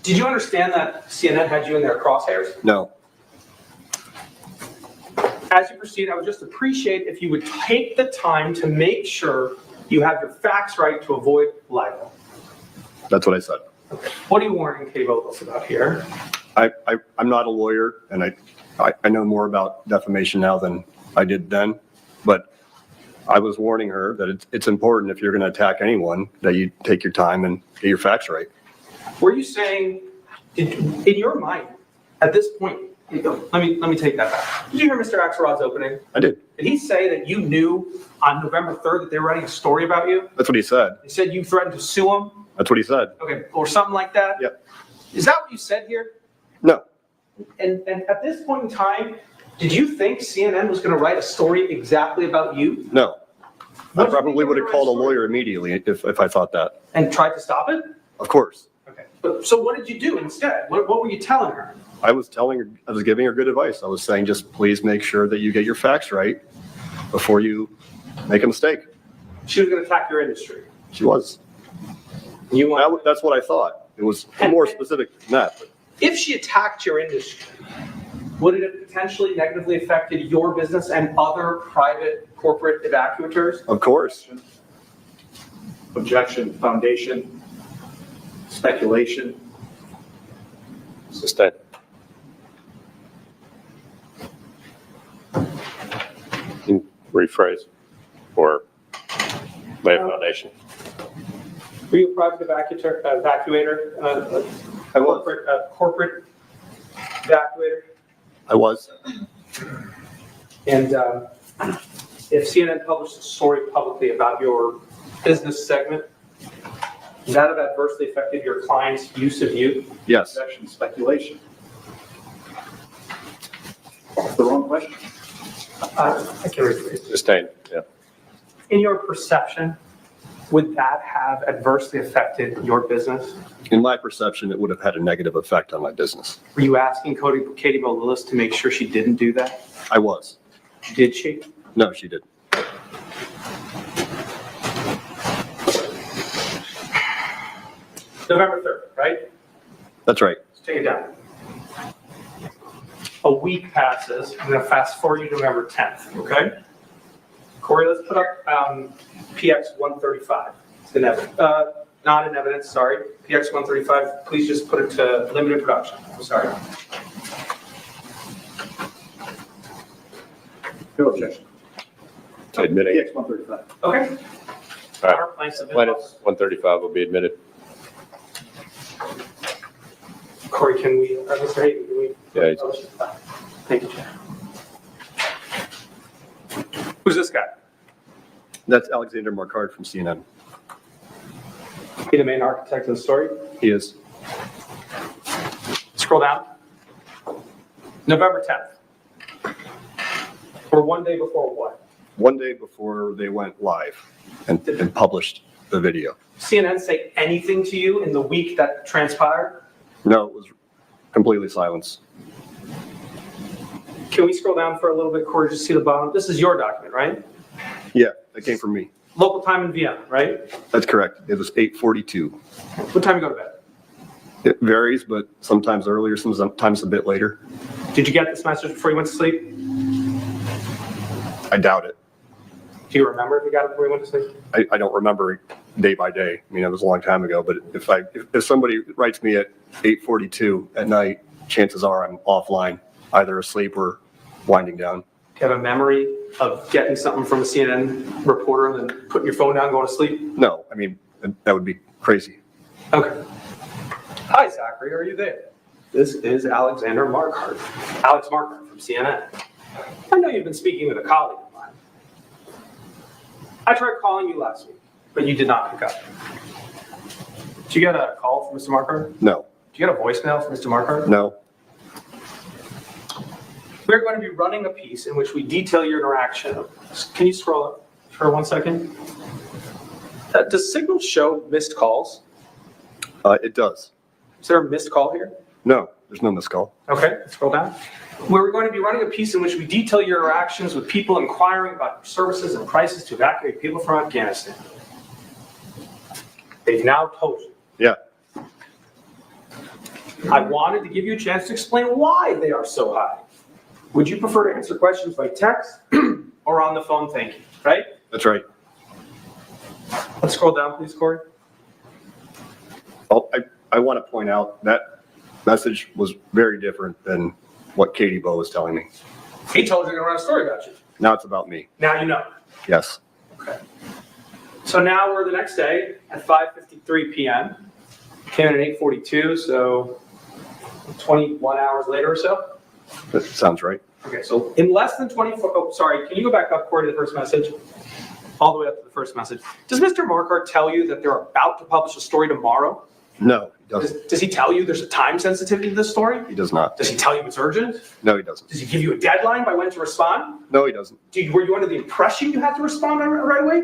Did you understand that CNN had you in their crosshairs? No. As you proceed, I would just appreciate if you would take the time to make sure you have your facts right to avoid libel. That's what I said. Okay. What are you warning Katie Vogels about here? I'm not a lawyer, and I know more about defamation now than I did then, but I was warning her that it's important if you're going to attack anyone that you take your time and get your facts right. Were you saying, in your mind, at this point, let me take that back. Did you hear Mr. Axelrod's opening? I did. Did he say that you knew on November 3rd that they were writing a story about you? That's what he said. He said you threatened to sue him? That's what he said. Okay, or something like that? Yep. Is that what you said here? No. And at this point in time, did you think CNN was going to write a story exactly about you? No. I What probably would have write called a story? lawyer immediately if I thought that. And tried to stop it? Of course. Okay. But so what did you do instead? What were you telling her? I was giving her good advice. I was saying, just please make sure that you get your facts right before you make a mistake. She was going to attack your industry. She was. You want, That's what I thought. It was more specific than that. if she attacked your industry, would it have potentially negatively affected your business and other private corporate evacuators? Of course. Objection, foundation, speculation. Sustained. Rephrase or lay a foundation. Were you a private evacuator? I was. Corporate evacuator? I was. And if CNN published a story publicly about your business segment, would that have adversely affected your client's use of you? Yes. Objection, speculation. That's the wrong question. I can rephrase it. Sustained, yeah. In your perception, would that have adversely affected your business? In my perception, it would have had a negative effect on my business. Were you asking Katie Molilis to make sure she didn't do that? I was. Did she? No, she didn't. November 3rd, right? That's right. Let's take it down. A week passes. I'm going to fast forward you to November 10th, okay? Corey, let's put up PX 135. It's in evidence. Not in evidence, sorry. PX 135, please just put it to limited production. I'm sorry. No objection. Admitting. PX 135. Okay. All right. Our plans have been Plaintiff 135 will be admitted. Corey, can we, Mr. Hayden, can we? Yeah, he's- Thank you, Chad. Who's this guy? That's Alexander Marcard from CNN. He the main architect of the story? He is. Scroll down. November 10th. Or one day before what? One day before they went live and published the video. CNN say anything to you in the week that transpired? No, it was completely silence. Can we scroll down for a little bit, Corey, just see the bottom? This is your document, right? Yeah, that came from me. Local time in Vienna, right? That's correct. It was 8:42. What time you go to bed? It varies, but sometimes earlier, sometimes a bit later. Did you get this message before you went to sleep? I doubt it. Do you remember if you got it before you went to sleep? I don't remember it day by day. I mean, it was a long time ago, but if somebody writes me at 8:42 at night, chances are I'm offline, either asleep or winding down. Do you have a memory of getting something from a CNN reporter and then putting your phone down and going to sleep? No, I mean, that would be crazy. Okay. Hi, Zachary, are you there? This is Alexander Marquardt. Alex Marquardt from CNN. I know you've been speaking with a colleague of mine. I tried calling you last week, but you did not pick up. Did you get a call from Mr. Marquardt? No, Did you get a voicemail from Mr. Marquardt? no, We're going to be running a piece in which we detail your interaction. Can you scroll up for 1 second? Does Signal show missed calls? it does. Is there a missed call here? No, there's no missed call. Okay, scroll down. We're going to be running a piece in which we detail your interactions with people inquiring about services and prices to evacuate people from Afghanistan. They've now told you. Yeah, I wanted to give you a chance to explain why they are so high. Would you prefer to answer questions by text or on the phone? Thank you, right? that's right. Let's scroll down, please, Corey. Oh, I want to point out that message was very different than what Katie Bowe was telling me. He told you to run a story about you. Now it's about me. Now you know. Yes. Okay. So now we're the next day at 5:53 p.m. Came in at 8:42, so 21 hours later or so. That sounds right. Okay, so in less than 24, oh, sorry, can you go back up, Corey, to the first message? All the way up to the first message. Does Mr. Marquardt tell you that they're about to publish a story tomorrow? No, he doesn't. Does he tell you there's a time sensitivity to this story? He does not. Does he tell you it's urgent? No, he doesn't. Does he give you a deadline by when to respond? No, he doesn't. Were you under the impression you had to respond right away?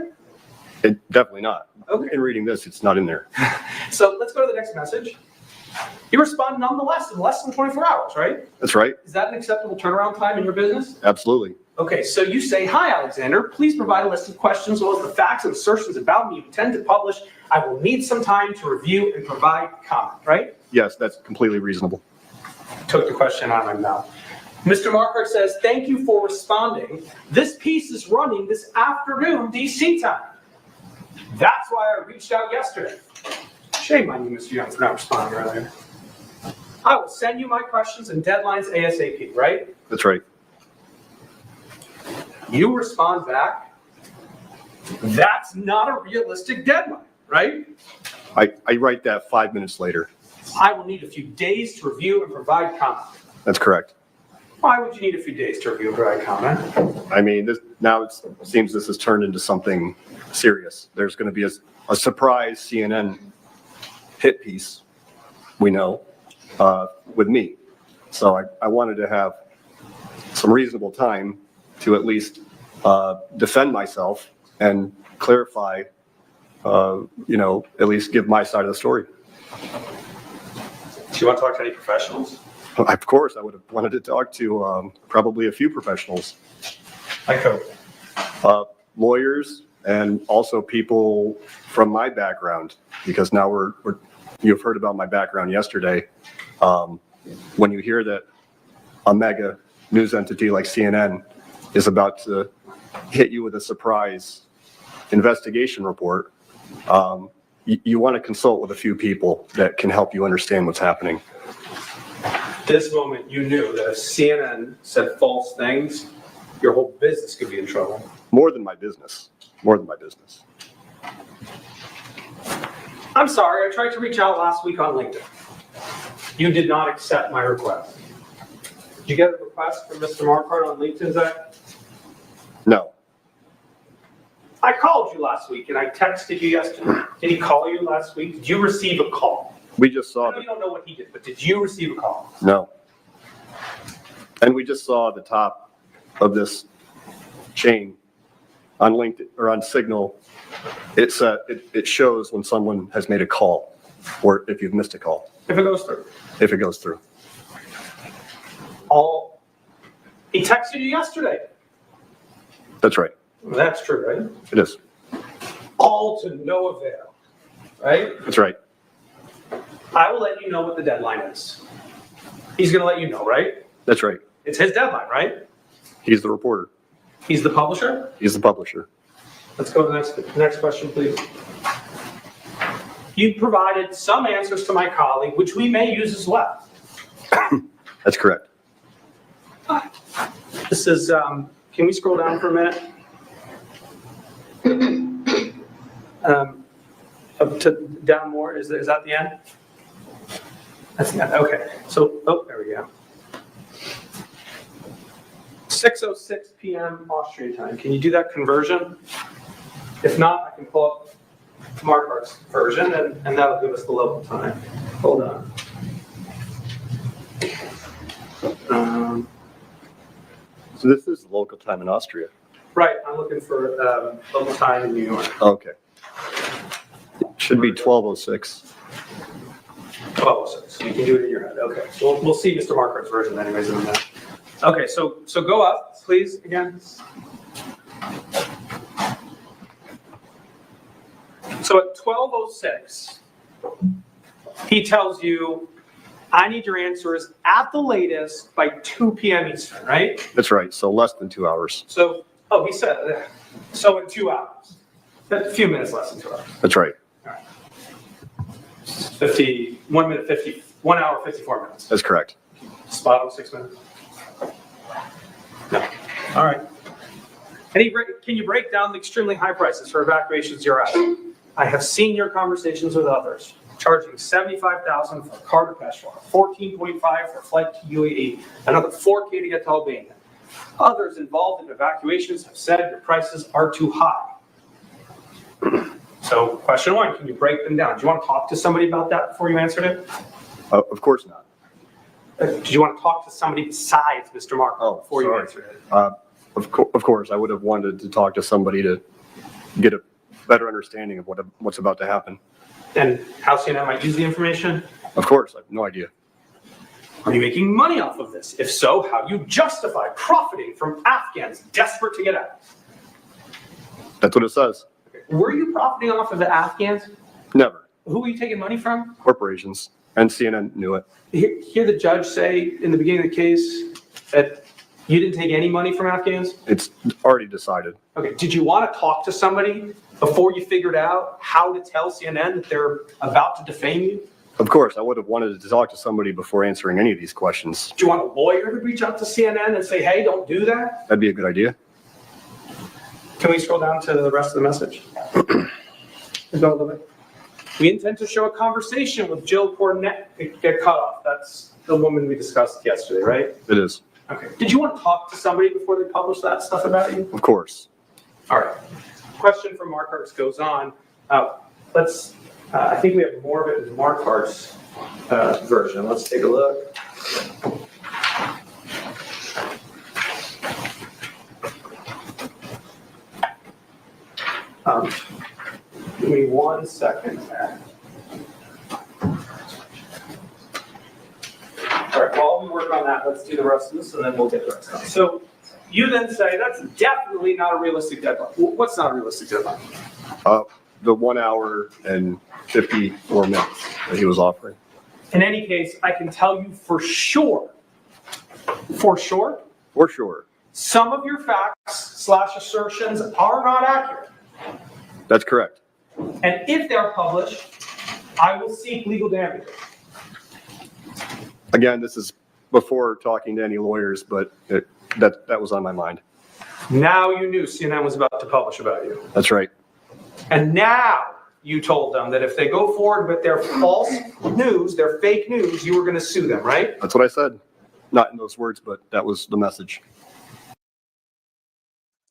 Definitely not. Okay. In reading this, it's not in there. So let's go to the next message. You respond nonetheless in less than 24 hours, right? That's right. Is that an acceptable turnaround time in your business? Absolutely. Okay, so you say, hi, Alexander, please provide a list of questions as well as the facts and assertions about me you intend to publish. I will need some time to review and provide comment, right? Yes, that's completely reasonable. Took the question out of my mouth. Mr. Marquardt says, thank you for responding. This piece is running this afternoon, DC time. That's why I reached out yesterday. Shame on you, Mr. Young, for not responding earlier. I will send you my questions and deadlines ASAP, right? That's right. You respond back. That's not a realistic deadline, right? I write that 5 minutes later. I will need a few days to review and provide comment. That's correct. Why would you need a few days to review and provide comment? I mean, it seems this has turned into something serious. There's going to be a surprise CNN hit piece, we know, with me. So I wanted to have some reasonable time to at least defend myself and clarify, at least give my side of the story. Do you want to talk to any professionals? Of course, I would have wanted to talk to probably a few professionals, Like who? lawyers, and also people from my background, because now you've heard about my background yesterday. When you hear that a mega news entity like CNN is about to hit you with a surprise investigation report, you want to consult with a few people that can help you understand what's happening. This moment, you knew that if CNN said false things, your whole business could be in trouble. More than my business. More than my business. I'm sorry, I tried to reach out last week on LinkedIn. You did not accept my request. Did you get a request from Mr. Marquardt on LinkedIn, Zach? No. I called you last week and I texted you yesterday. Did he call you last week? Did you receive a call? We just I saw know you don't know what he did, but did you receive a call? No. And we just saw the top of this chain on LinkedIn or on Signal. It shows when someone has made a call or if you've missed a call. If it goes through. If it goes through. He texted you yesterday. That's right. Well, that's true, right? It is. All to no avail, right? That's right. I will let you know what the deadline is. He's going to let you know, right? That's right. It's his deadline, right? He's the reporter. He's the publisher. He's the publisher. Let's go to the next question, please. You provided some answers to my colleague, which we may use as well. That's correct. This is, can we scroll down for a minute? Up to down more, is that the end? That's the end, okay. So, oh, there we go. 6:06 p.m. Austrian time. Can you do that conversion? If not, I can pull up Marquardt's version and that'll give us the local time. Hold on. So this is local time in Austria. Right, I'm looking for local time in New York. Okay. Should be 12:06. 12:06. You can do it in your head. Okay. So we'll see Mr. Marquardt's version anyways in a minute. Okay, so go up, please, again. So at 12:06, he tells you, I need your answers at the latest by 2 p.m. Eastern, right? That's right. So less than 2 hours. So, oh, he said, so in 2 hours. A few minutes less than 2 hours. That's right. 1 hour, 54 minutes. That's correct. Spot on 6 minutes. No. All right. Can you break down the extremely high prices for evacuations you're at? I have seen your conversations with others, charging $75,000 for car to Peshawar, $14.5 for flight to UAE, another $4K to get to Albania. Others involved in evacuations have said your prices are too high. So question one, can you break them down? Do you want to talk to somebody about that before you answered it? Of course not. Did you want to talk to somebody besides Mr. Marquardt before you answered it? Of course, I would have wanted to talk to somebody to get a better understanding of what's about to happen. And how CNN might use the information? Of course, I have no idea. Are you making money off of this? If so, how do you justify profiting from Afghans desperate to get out? That's what it says. Were you profiting off of the Afghans? Never. Who were you taking money from? Corporations. And CNN knew it. Hear the judge say in the beginning of the case that you didn't take any money from Afghans? It's already decided. Okay, did you want to talk to somebody before you figured out how to tell CNN that they're about to defame you? Of course, I would have wanted to talk to somebody before answering any of these questions. Do you want a lawyer to reach out to CNN and say, hey, don't do that? That'd be a good idea. Can we scroll down to the rest of the message? Go a little bit. We intend to show a conversation with Jill Cornett get cut off. That's the woman we discussed yesterday, right? It is. Okay. Did you want to talk to somebody before they publish that stuff about you? Of course. All right. Question from Marquardt's goes on. I think we have more of it in Marquardt's version. Let's take a look. Give me 1 second. All right, while we work on that, let's do the rest of this and then we'll get the rest done. So you then say that's definitely not a realistic deadline. What's not a realistic deadline? The 1 hour and 54 minutes that he was offering. In any case, I can tell you for sure, For sure. some of your facts / assertions are not accurate. That's correct. And if they're published, I will seek legal damages. Again, this is before talking to any lawyers, but that was on my mind. Now you knew CNN was about to publish about you. That's right. And now you told them that if they go forward with their false news, their fake news, you were going to sue them, right? That's what I said. Not in those words, but that was the message.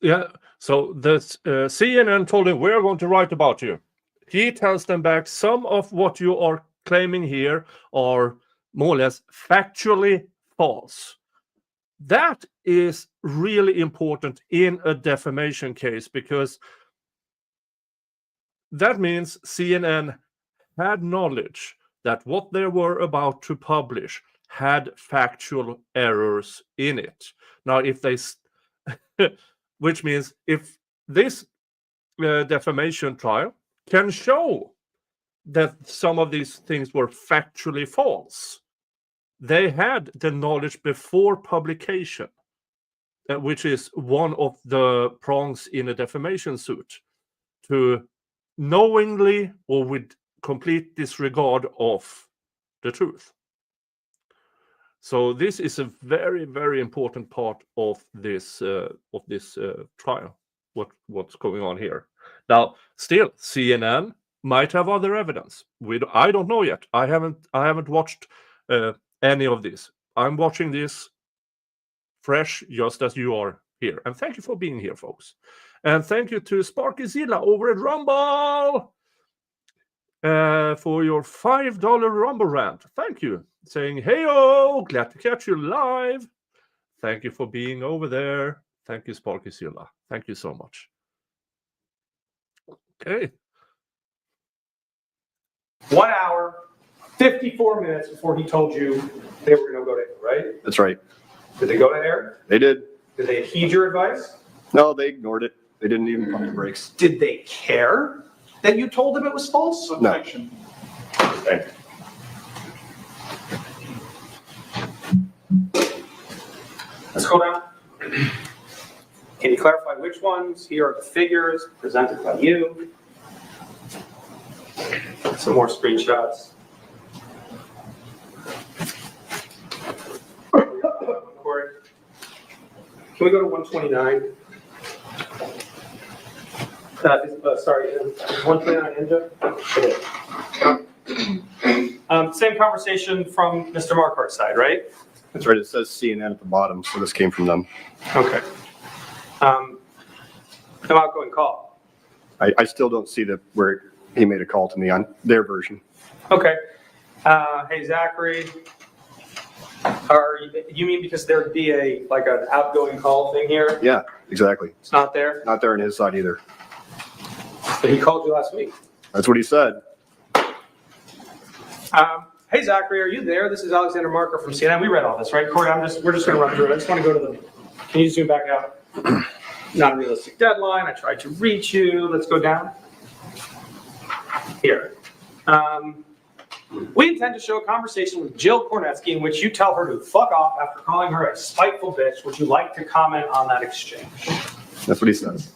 Yeah, so the CNN told him, we're going to write about you. He tells them back, some of what you are claiming here are more or less factually false. That is really important in a defamation case, because that means CNN had knowledge that what they were about to publish had factual errors in it. Now, if they, which means if this defamation trial can show that some of these things were factually false, they had the knowledge before publication, which is one of the prongs in a defamation suit, to knowingly or with complete disregard of the truth. So this is a very, very important part of this trial. What's going on here? Now, still, CNN might have other evidence. I don't know yet. I haven't watched any of this. I'm watching this fresh, just as you are here. And thank you for being here, folks. And thank you to Sparkyzilla over at Rumble for your $5 Rumble rant. Thank you. Saying, hey-oh, glad to catch you live. Thank you for being over there. Thank you, Sparkyzilla. Thank you so much. Okay. 1 hour, 54 minutes before he told you they were going to go to air, right? That's right. Did they go to air? They did. Did they heed your advice? No, they ignored it. They didn't even pump the brakes. Did they care that you told them it was false? No. Okay. Let's go down. Can you clarify which ones? Here are the figures presented by you. Some more screenshots. Corey, can we go to 129? Sorry, 129 Ninja. Same conversation from Mr. Marquardt's side, right? That's right. It says CNN at the bottom, so this came from them. Okay. An outgoing call. I still don't see where he made a call to me on their version. Okay. Hey, Zachary. You mean because there'd be an outgoing call thing here? Yeah, exactly. It's not there? Not there on his side either. But he called you last week. That's what he said. Hey, Zachary, are you there? This is Alexander Marker from CNN. We read all this, right? Corey, we're just going to run through it. I just want to go to the, can you zoom back out? Not a realistic deadline. I tried to reach you. Let's go down. Here. We intend to show a conversation with Jill Kornetsky in which you tell her to fuck off after calling her a spiteful bitch. Would you like to comment on that exchange? That's what he says.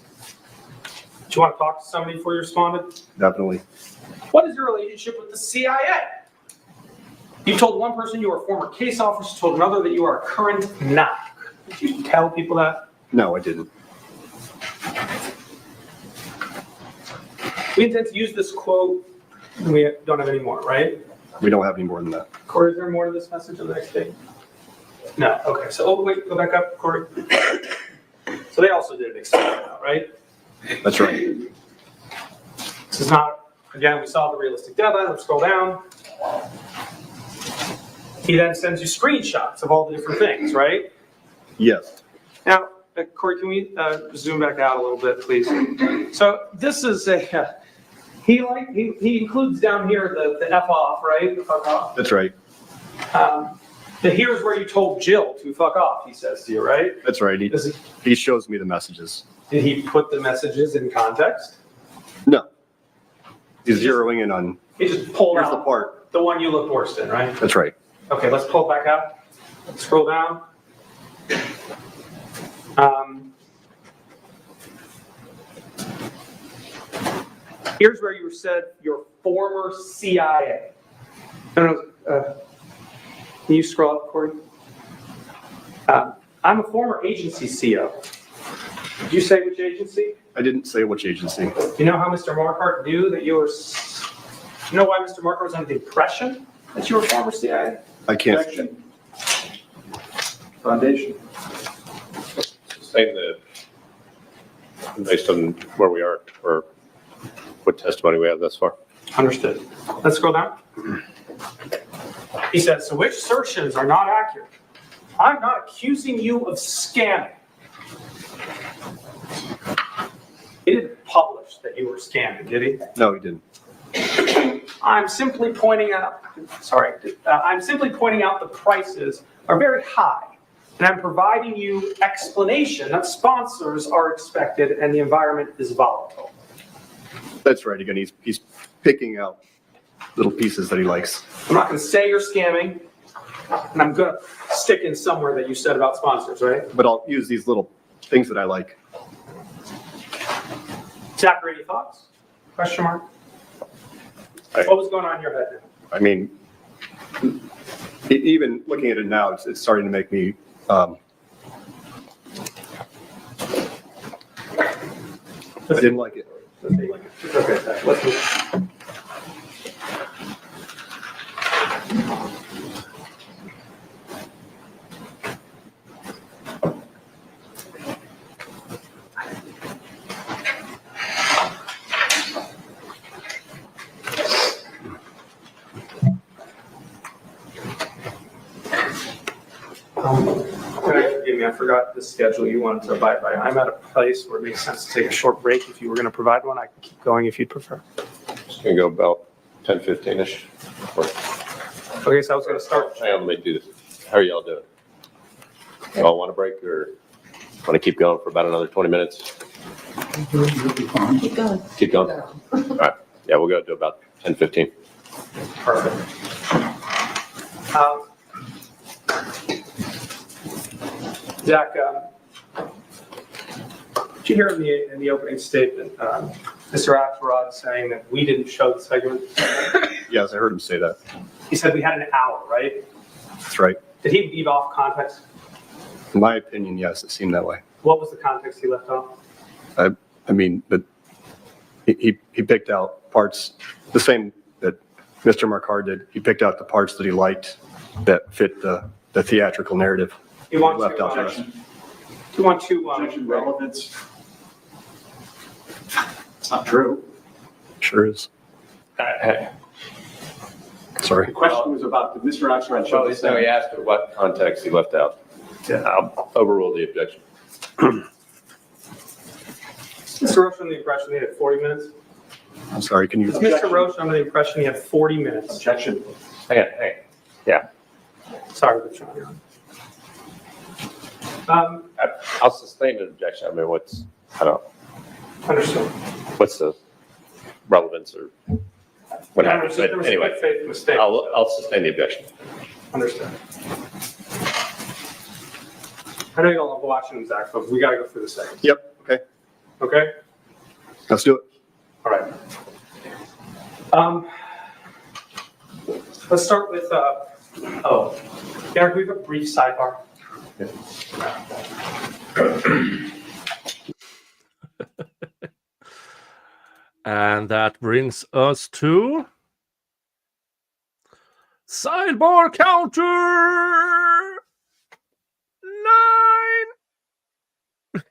Do you want to talk to somebody before you responded? Definitely. What is your relationship with the CIA? You told one person you are a former case officer, told another that you are a current NOC. Did you tell people that? No, I didn't. We intend to use this quote, and we don't have any more, right? We don't have any more than that. Corey, is there more to this message on the next page? No, okay, so, wait, go back up, Corey. So they also did an exchange now, right? That's right. This is not, again, we saw the realistic deadline, let's scroll down. He then sends you screenshots of all the different things, right? Yes. Now, Corey, can we zoom back out a little bit, please? So this is a, he includes down here the F off, right? The fuck off. That's right. Here's where you told Jill to fuck off, he says to you, right? That's right. He shows me the messages. Did he put the messages in context? No. He's zeroing in on, He just pulled here's the out. part. the one you looked worst in, right? That's right. Okay, let's pull it back up. Scroll down. Here's where you said your former CIA. No, can you scroll up, Corey? I'm a former agency CO. Did you say which agency? I didn't say which agency. You know how Mr. Marquardt knew that you were... You know why Mr. Marquardt was under the impression that you were former CIA? I can't. Foundation. Saying that based on where we are or what testimony we have thus far. Understood. Let's scroll down. He says, so which assertions are not accurate? I'm not accusing you of scamming. He didn't publish that you were scamming, did he? No, he didn't. I'm simply pointing out, the prices are very high. And I'm providing you explanation that sponsors are expected and the environment is volatile. That's right. Again, he's picking out little pieces that he likes. I'm not going to say you're scamming, and I'm going to stick in somewhere that you said about sponsors, right? But I'll use these little things that I like. Zachary, any thoughts? Question mark? What was going on in your head? I mean, even looking at it now, it's starting to make me. I didn't like it. Okay, Zach, let's move. Forgive me, I forgot the schedule you wanted to abide by. I'm at a place where it makes sense to take a short break. If you were going to provide one, I can keep going if you'd prefer. Just gonna go about 10:15ish. Okay, so I was going to start. Hang on, let me do this. How are y'all doing? Y'all want a break or want to keep going for about another 20 minutes? Keep going. Keep going? All right. Yeah, we'll go to about 10:15. Perfect. Zach, did you hear in the opening statement, Mr. Axelrod saying that we didn't show the segment? Yes, I heard him say that. He said we had an hour, right? That's right. Did he leave off context? In my opinion, yes, it seemed that way. What was the context he left off? I mean, but he picked out parts, the same that Mr. Marquardt did. He picked out the parts that he liked that fit the theatrical narrative. You want Left out the to, rest. you want to, Objection relevance. It's not true. Sure is. Sorry. The question was about, did Mr. Axelrod show the No, he segment? asked what context he left out. Yeah, I'll overrule the objection. Mr. Roche under the impression he had 40 minutes? I'm sorry, can you? Is Mr. Roche under the impression he had 40 minutes? Objection. Hang on. Yeah, Sorry, Richard. I'll sustain an objection. I mean, what's the relevance or what happened? There But was a anyway, good faith mistake. I'll sustain the objection. Understood. I know you all love watching them, Zach, but we got to go through the segments. Yep, okay, Okay? let's do it. All right. Let's start with, Derek, we have a brief sidebar. And that brings us to sidebar counter 9.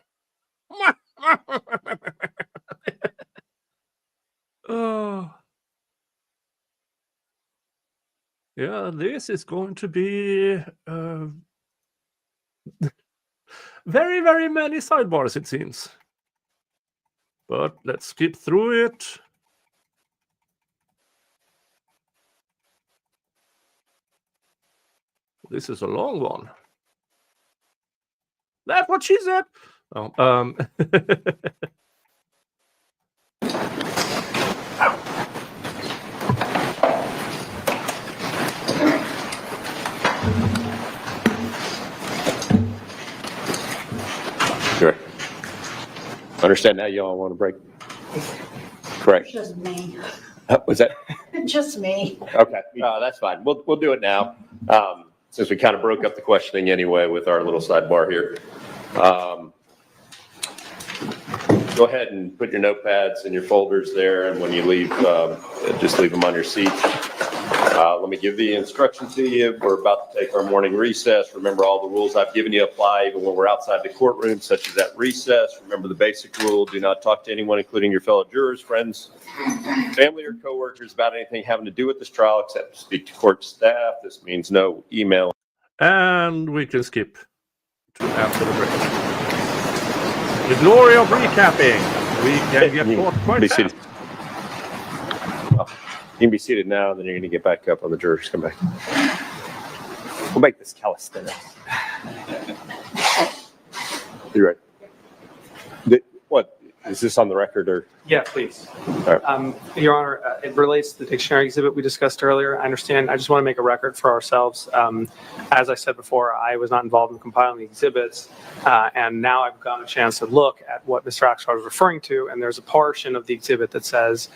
Oh. Yeah, this is going to be very, very many sidebars, it seems. But let's skip through it. This is a long one. That's what she said. Oh, Understand now you all want to break? Correct. Just me. Was that? Just me. Okay, that's fine. We'll do it now. Since we kind of broke up the questioning anyway with our little sidebar here. Go ahead and put your notepads in your folders there, and when you leave, just leave them on your seat. Let me give the instruction to you. We're about to take our morning recess. Remember, all the rules I've given you apply even when we're outside the courtroom, such as at recess. Remember the basic rule: do not talk to anyone, including your fellow jurors, friends, family, or coworkers about anything having to do with this trial, except to speak to court staff. This means no email. And we can skip to after the break. The glory of recapping. We can get caught quite Be fast. seated. You can be seated now, and then you're going to get back up when the jurors come back. We'll make this calisthenics. You ready? What? Is this on the record or? Yeah, please. All Your Honor, it relates to the dictionary exhibit we discussed earlier. I understand. I just want to make a record for ourselves. As I said before, I was not involved in compiling the exhibits, and now I've gotten a chance to look at what Mr. Axelrod was referring to, and there's a portion of the exhibit that says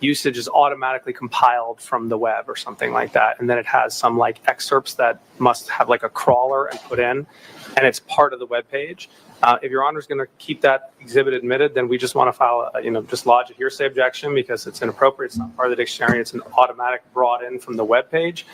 usage is automatically compiled from the web or something like that, and then it has some like excerpts that must have like a crawler and put in, and it's part of the web page. If Your Honor is going to keep that exhibit admitted, then we just want to file, just lodge a hearsay objection because it's inappropriate. It's not part of the dictionary. It's an automatic brought in from the web page.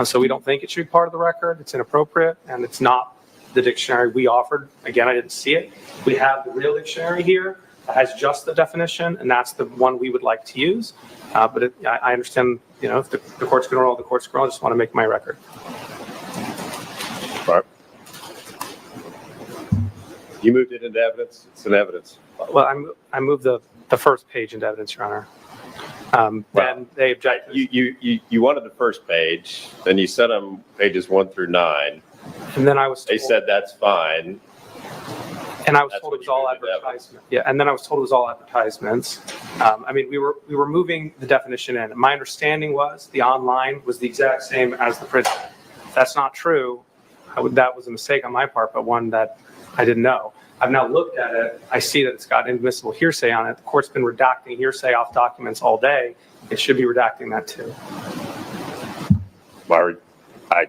So we don't think it should be part of the record. It's inappropriate, and it's not the dictionary we offered. Again, I didn't see it. We have the real dictionary here that has just the definition, and that's the one we would like to use. But I understand, if the court's going to roll, the court's going to roll. I just want to make my record. right. You moved it into evidence. It's in evidence. Well, I moved the first page into evidence, Your Honor. Then they objected. You wanted the first page, then you sent them pages 1 through 9. And then I was They told, said that's fine. and I was that's told what it was you all moved into advertisement. Yeah, and then I was told it was all advertisements. We were moving the definition in. My understanding was the online was the exact same as the print. That's not true. That was a mistake on my part, but one that I didn't know. I've now looked at it. I see that it's got inadmissible hearsay on it. The court's been redacting hearsay off documents all day. It should be redacting that too. I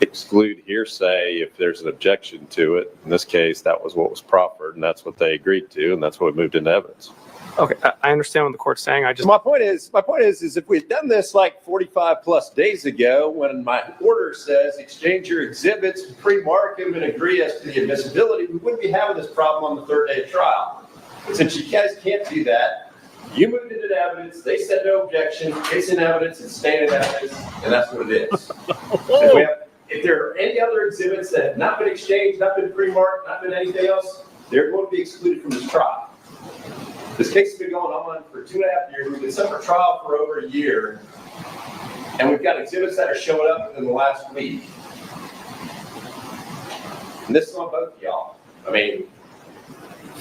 exclude hearsay if there's an objection to it. In this case, that was what was proffered, and that's what they agreed to, and that's what we moved into evidence. Okay, I understand what the court's saying. My point is if we had done this like 45 plus days ago, when my order says exchange your exhibits, pre-mark them, and agree as to the admissibility, we wouldn't be having this problem on the third day of trial. But since you guys can't do that, you moved it into evidence. They said no objection. It's in evidence. It's staying in evidence, and that's what it is. If there are any other exhibits that have not been exchanged, not been pre-marked, not been anything else, they're going to be excluded from this trial. This case has been going on for 2.5 years. We've been set for trial for over a year, and we've got exhibits that are showing up within the last week. And this is on both of y'all.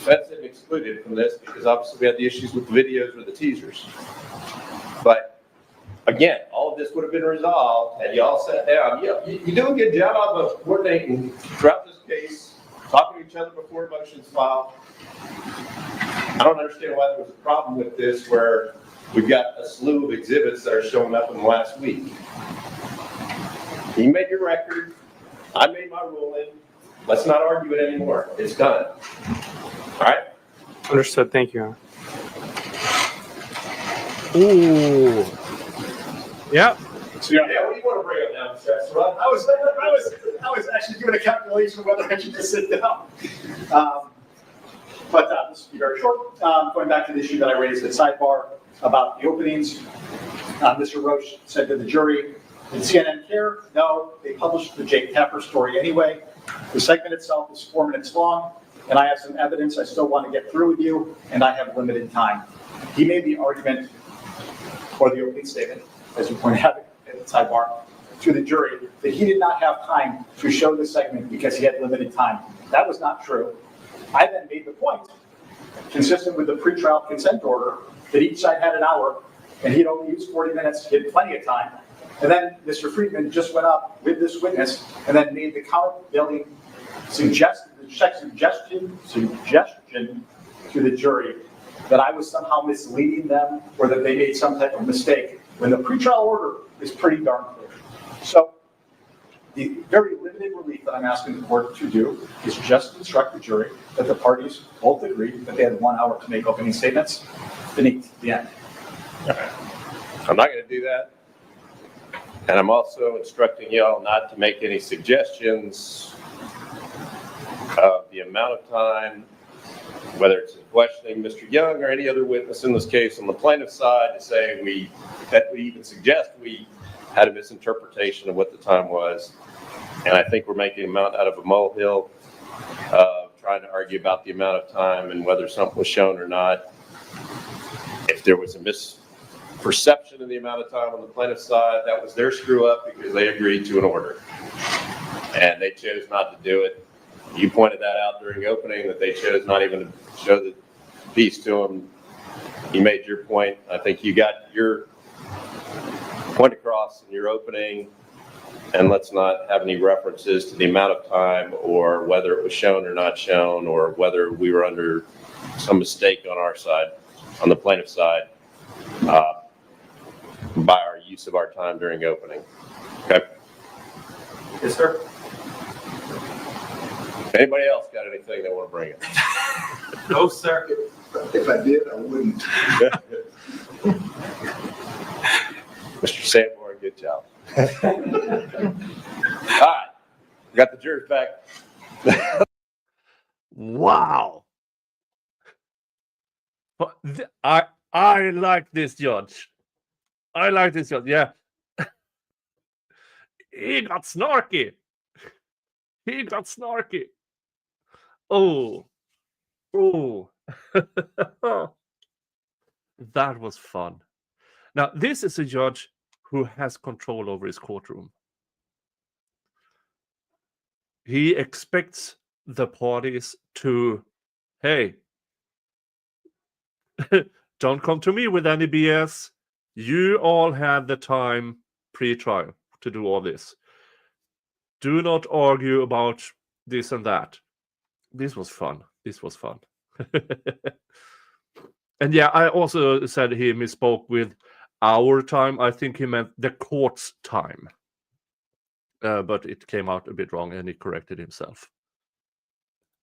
That's been excluded from this because obviously we had the issues with the videos or the teasers. But again, all of this would have been resolved had y'all sat down. You do a good job of coordinating throughout this case, talking to each other before motions filed. I don't understand why there was a problem with this where we've got a slew of exhibits that are showing up in the last week. You made your record. I made my ruling. Let's not argue it anymore. It's done. All right? Understood. Thank you, Your Honor. Ooh. Yeah. So, yeah, what do you want to bring up now, Mr. Axelrod? I was actually doing a calculation whether I should just sit down. But this will be very short. Going back to the issue that I raised at sidebar about the openings, Mr. Roche said to the jury, did CNN care? No, they published the Jake Tapper story anyway. The segment itself is 4 minutes long, and I have some evidence I still want to get through with you, and I have limited time. He made the argument for the opening statement, as you pointed out at the sidebar, to the jury that he did not have time to show the segment because he had limited time. That was not true. I then made the point, consistent with the pretrial consent order, that each side had an hour, and he'd only used 40 minutes, he had plenty of time. And then Mr. Friedman just went up with this witness and then made the countervailing, suggested the suggestion to the jury that I was somehow misleading them or that they made some type of mistake when the pretrial order is pretty darn clear. So the very limited relief that I'm asking the court to do is just instruct the jury that the parties both agreed that they had 1 hour to make opening statements. Beneath the end. I'm not going to do that. And I'm also instructing y'all not to make any suggestions of the amount of time, whether it's in questioning Mr. Young or any other witness in this case on the plaintiff's side, to say that we even suggest we had a misinterpretation of what the time was. And I think we're making a amount out of a molehill, trying to argue about the amount of time and whether something was shown or not. If there was a misperception of the amount of time on the plaintiff's side, that was their screw up because they agreed to an order. And they chose not to do it. You pointed that out during opening, that they chose not even to show the piece to them. You made your point. I think you got your point across in your opening. And let's not have any references to the amount of time or whether it was shown or not shown or whether we were under some mistake on our side, on the plaintiff's side, by our use of our time during opening. Okay? Yes, sir. Anybody else got anything they want to bring in? No, sir. If I did, I wouldn't. Mr. Sanborn, good job. All right, got the jurors back. Wow. I like this judge. Yeah. He got snarky. Oh. That was fun. Now, this is a judge who has control over his courtroom. He expects the parties to, hey, don't come to me with any BS. You all had the time pre-trial to do all this. Do not argue about this and that. This was fun. And yeah, I also said he misspoke with our time. I think he meant the court's time. But it came out a bit wrong and he corrected himself.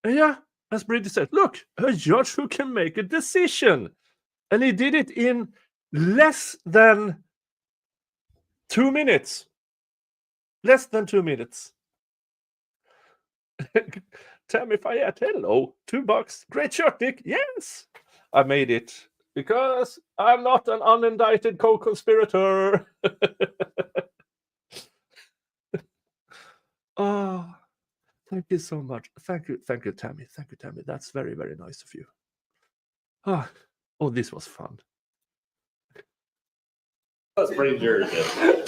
And yeah, as Brady said, look, a judge who can make a decision. And he did it in less than 2 minutes. Less than 2 minutes. Tell me if I had hello. $2. Great shirt, Nick. Yes. I made it because I'm not an unindicted co-conspirator. Oh, thank you so much. Thank you, Tammy. That's very, very nice of you. Oh, this was fun. Let's bring jurors in.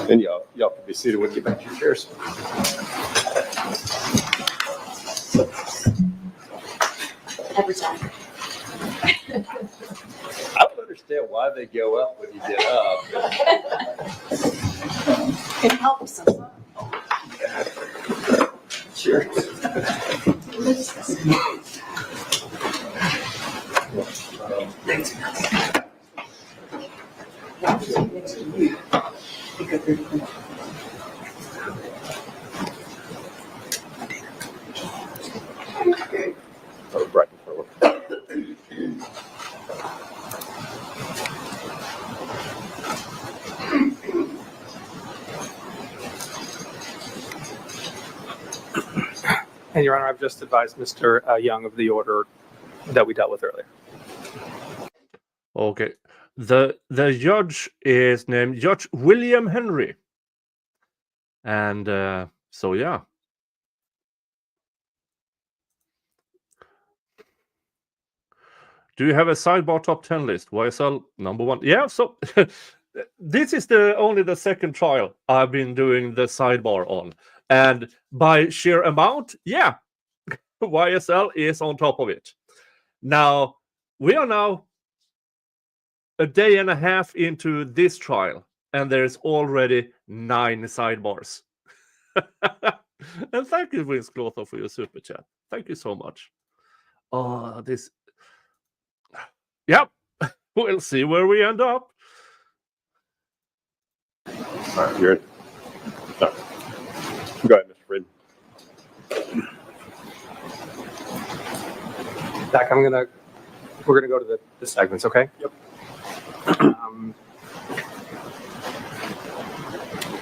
And y'all can be seated with you back to your chairs. Every time. I don't understand why they go up when you get up. It helps them. Sure. Oh, right before. And Your Honor, I've just advised Mr. Young of the order that we dealt with earlier. Okay. The judge is named Judge William Henry. And so, yeah. Do you have a sidebar top 10 list? YSL number 1. Yeah, so this is only the second trial I've been doing the sidebar on. And by sheer amount, yeah, YSL is on top of it. Now, we are now a day and a half into this trial, and there's already 9 sidebars. And thank you, Vince Clotho, for your super chat. Thank you so much. Oh, this. Yep. We'll see where we end up. All right, you're in. No. Go ahead, Mr. Fried. Zach, we're gonna go to the segments, okay? Yep.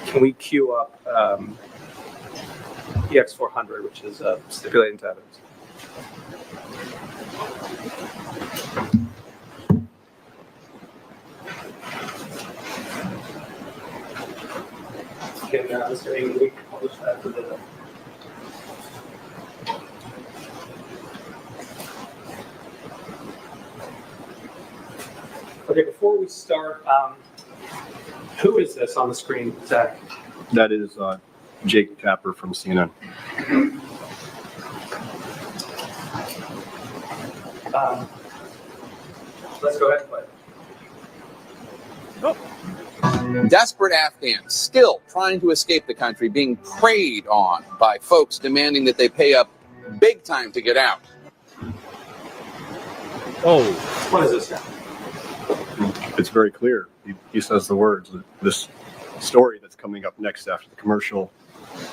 Can we queue up EX400, which is stipulated into evidence? Can Mr. Amy publish that for the... Okay, before we start, who is this on the screen, Zach? That is Jake Tapper from CNN. Let's go ahead and play. Desperate Afghans still trying to escape the country, being preyed on by folks demanding that they pay up big time to get out. Oh, What is this now? It's very clear. He says the words. This story that's coming up next after the commercial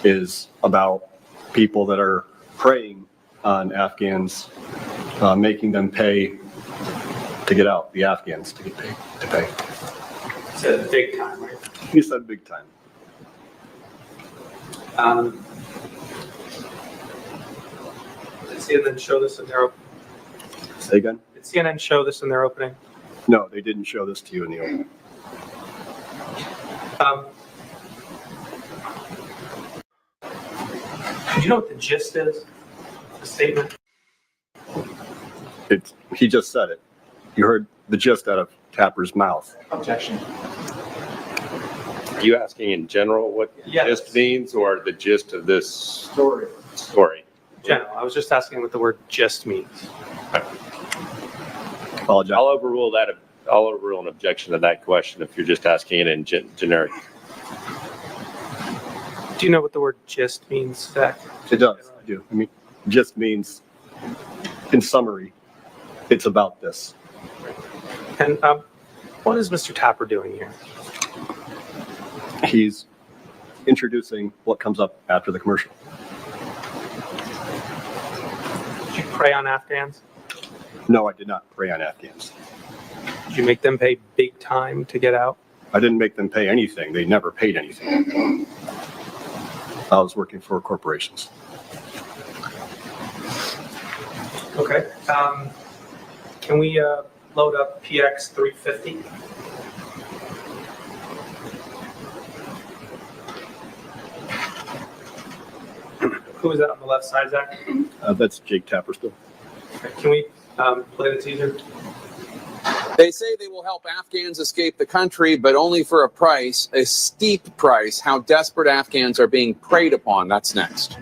is about people that are preying on Afghans, making them pay to get out. The Afghans to get paid to pay. It's a big time, right? He said big time. Did CNN show this in their opening? Say again? Did CNN show this in their opening? No, they didn't show this to you in the open. Do you know what the gist is? The statement? He just said it. You heard the gist out of Tapper's mouth. Objection. Are you asking in general what Yes. gist means, or the gist of this Story. story? General. I was just asking what the word gist means. Apologize. I'll overrule that. I'll overrule an objection to that question if you're just asking it in generic. Do you know what the word gist means, Zach? It does. I do. I mean, just means, in summary, it's about this. And what is Mr. Tapper doing here? He's introducing what comes up after the commercial. Did you prey on Afghans? No, I did not prey on Afghans. Did you make them pay big time to get out? I didn't make them pay anything. They never paid anything. I was working for corporations. Okay. Can we load up PX 350? Who is that on the left side, Zach? That's Jake Tapper still. Okay, can we play the teaser? They say they will help Afghans escape the country, but only for a price, a steep price. How desperate Afghans are being preyed upon. That's next.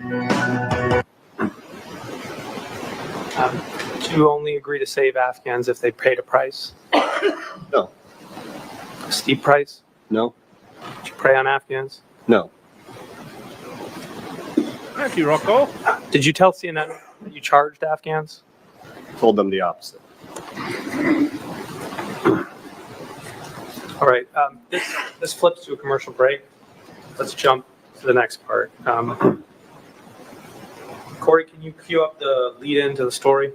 Do you only agree to save Afghans if they paid a price? No. A steep price? No. Did you prey on Afghans? No. thank you, Rocco. Did you tell CNN that you charged Afghans? Told them the opposite. All right. This flips to a commercial break. Let's jump to the next part. Corey, can you cue up the lead into the story?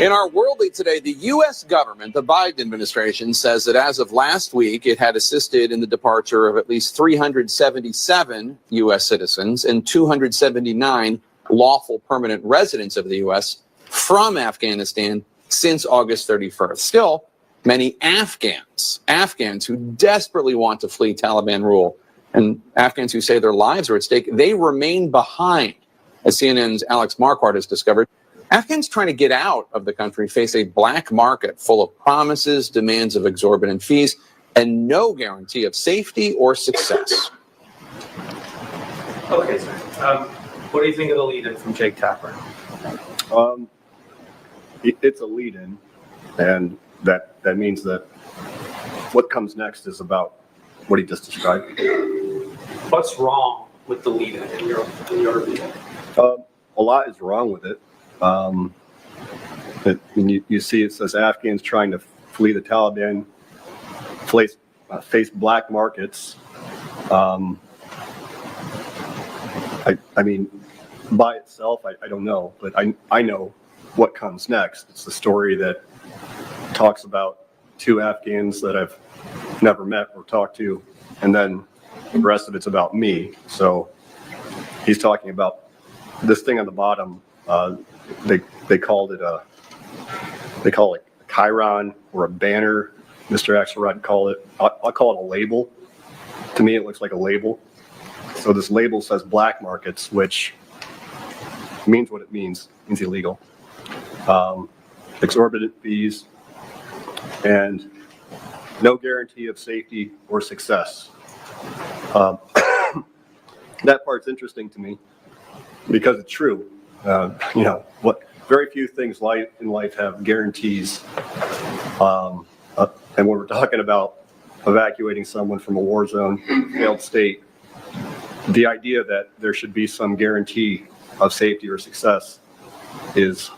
In our worldly today, the U.S. government, the Biden administration, says that as of last week, it had assisted in the departure of at least 377 U.S. citizens and 279 lawful permanent residents of the U.S. from Afghanistan since August 31st. Still, many Afghans who desperately want to flee Taliban rule, and Afghans who say their lives are at stake, they remain behind. As CNN's Alex Marquardt has discovered, Afghans trying to get out of the country face a black market full of promises, demands of exorbitant fees, and no guarantee of safety or success. Okay, sir. What do you think of the lead-in from Jake Tapper? It's a lead-in, and that means that what comes next is about what he just described. What's wrong with the lead-in in your view? A lot is wrong with it. You see it says Afghans trying to flee the Taliban face black markets. I mean, by itself, I don't know, but I know what comes next. It's the story that talks about two Afghans that I've never met or talked to, and then the rest of it's about me. So he's talking about this thing on the bottom. They call it a chyron or a banner. Mr. Axelrod call it. I'll call it a label. To me, it looks like a label. So this label says black markets, which means what it means illegal. Exorbitant fees and no guarantee of safety or success. That part's interesting to me because it's true. Very few things in life have guarantees. And when we're talking about evacuating someone from a war zone, failed state, the idea that there should be some guarantee of safety or success is,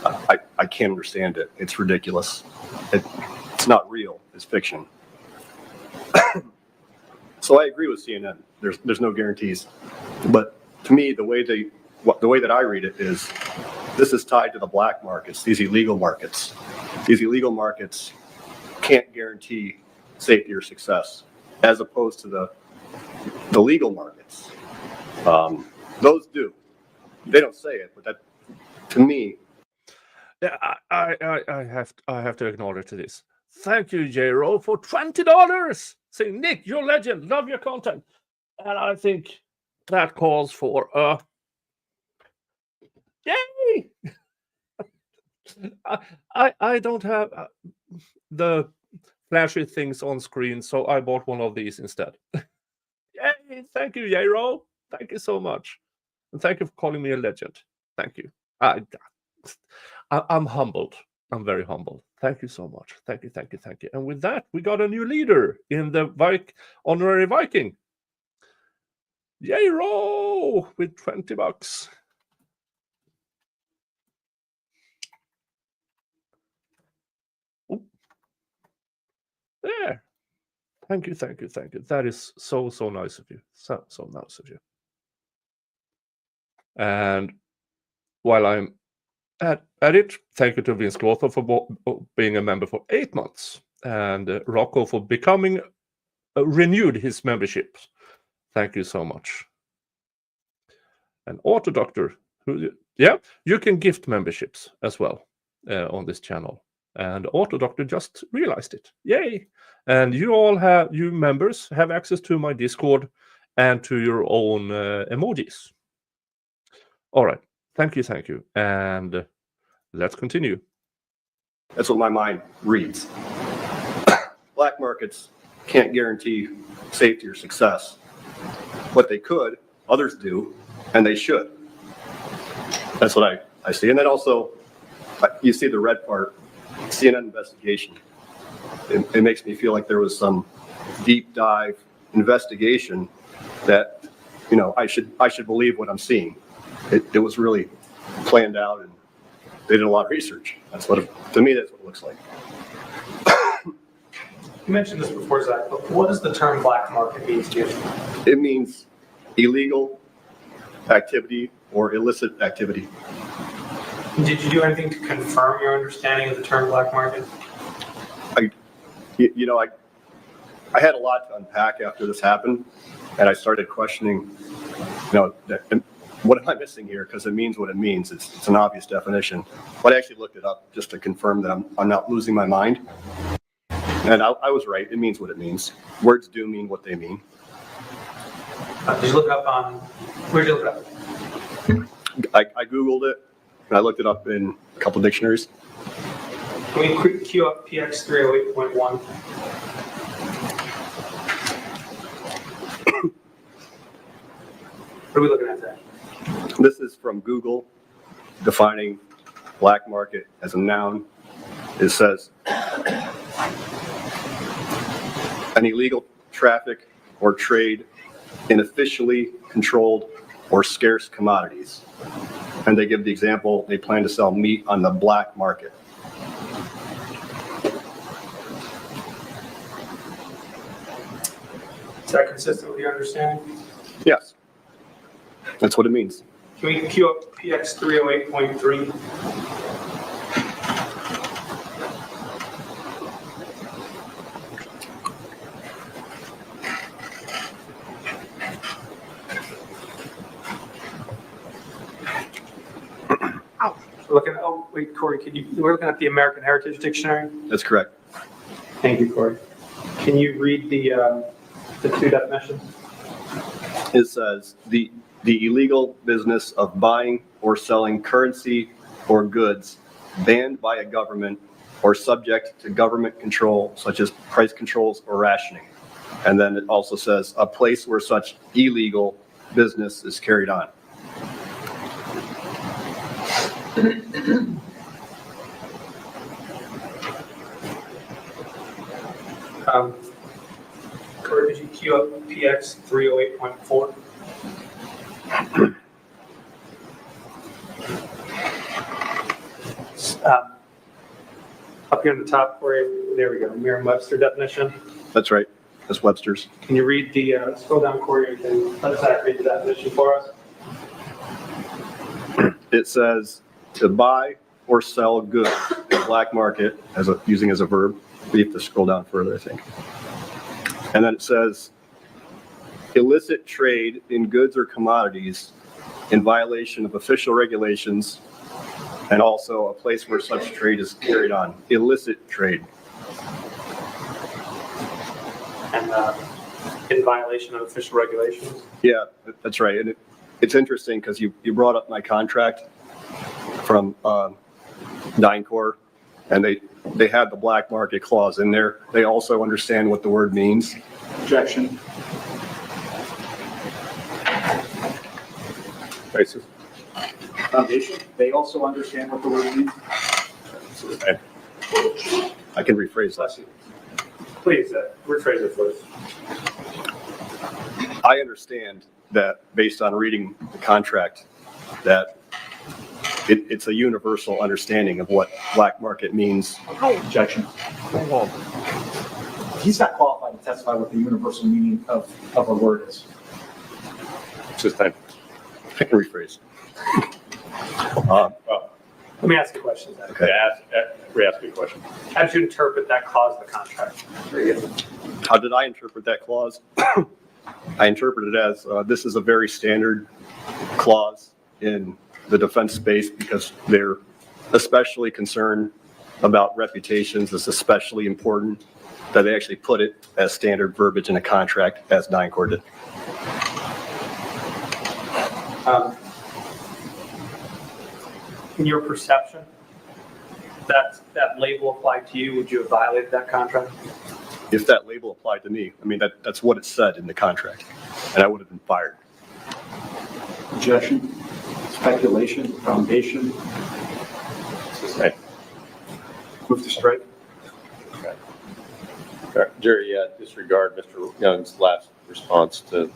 I can't understand it. It's ridiculous. It's not real. It's fiction. So I agree with CNN. There's no guarantees. But to me, the way that I read it is, this is tied to the black markets, these illegal markets. These illegal markets can't guarantee safety or success, as opposed to the legal markets. Those do. They don't say it, but that, to me. Yeah, I have to acknowledge this. Thank you, J-Ro, for $20. Saying, Nick, you're a legend. Love your content. And I think that calls for a yay. I don't have the flashy things on screen, so I bought one of these instead. Yay! Thank you, J-Ro. Thank you so much. And thank you for calling me a legend. Thank you. I'm humbled. I'm very humbled. Thank you so much. Thank you. And with that, we got a new leader in the Honorary Viking. J-Ro with $20. Ooh. There. Thank you. That is so nice of you. So nice of you. And while I'm at it, thank you to Vince Grotho for being a member for 8 months, and Rocco for becoming renewed his membership. Thank you so much. And Auto Doctor, you can gift memberships as well on this channel. And Auto Doctor just realized it. Yay! And you members have access to my Discord and to your own emojis. All right. Thank you. And let's continue. That's what my mind reads. Black markets can't guarantee safety or success. What they could, others do, and they should. That's what I see. And then also, you see the red part, CNN investigation. It makes me feel like there was some deep dive investigation that, I should believe what I'm seeing. It was really planned out, and they did a lot of research. To me, that's what it looks like. You mentioned this before, Zach, but what does the term black market mean to you? It means illegal activity or illicit activity. Did you do anything to confirm your understanding of the term black market? I had a lot to unpack after this happened, and I started questioning, what am I missing here? Because it means what it means. It's an obvious definition. But I actually looked it up just to confirm that I'm not losing my mind. And I was right. It means what it means. Words do mean what they mean. Did you look it up on, where did you look it up? I Googled it, and I looked it up in a couple dictionaries. Can we queue up PX 308.1? What are we looking at there? This is from Google, defining black market as a noun. It says, an illegal traffic or trade in officially controlled or scarce commodities. And they give the example, they plan to sell meat on the black market. Is that consistent with your understanding? Yes, that's what it means. Can we queue up PX 308.3? We're looking at, oh, wait, Corey, we're looking at the American Heritage Dictionary. That's correct. Thank you, Corey. Can you read the two definitions? It says, the illegal business of buying or selling currency or goods banned by a government or subject to government control, such as price controls or rationing. And then it also says, a place where such illegal business is carried on. Corey, could you queue up PX 308.4? Up here on the top, Corey, there we go, Merriam-Webster definition. That's right. That's Webster's. Can you read the, scroll down, Corey, and can let Zach read the definition for us? It says to buy or sell goods in the black market using as a verb. We have to scroll down further, I think. And then it says illicit trade in goods or commodities in violation of official regulations and also a place where such trade is carried on. Illicit trade. And in violation of official regulations? Yeah, that's right. And it's interesting because you brought up my contract from DynCorp, and they had the black market clause in there. They also understand what the word means. Objection. Basis. Foundation, they also understand what the word means. I can rephrase that. Please, rephrase it for us. I understand that based on reading the contract, that it's a universal understanding of what black market means. Objection. He's not qualified to testify what the universal meaning of a word is. It's just time. I can rephrase. Let me ask you a question, Zach. Okay. Re-ask me a question. How did you interpret that clause of the contract? How did I interpret that clause? I interpret it as this is a very standard clause in the defense space because they're especially concerned about reputations. It's especially important that they actually put it as standard verbiage in a contract as DynCorp did. In your perception, that label applied to you, would you have violated that contract? If that label applied to me, I mean, that's what it said in the contract, and I would have been fired. Objection. Speculation, foundation. Right. Move to strike. Okay. Jury, disregard Mr. Young's last response to. In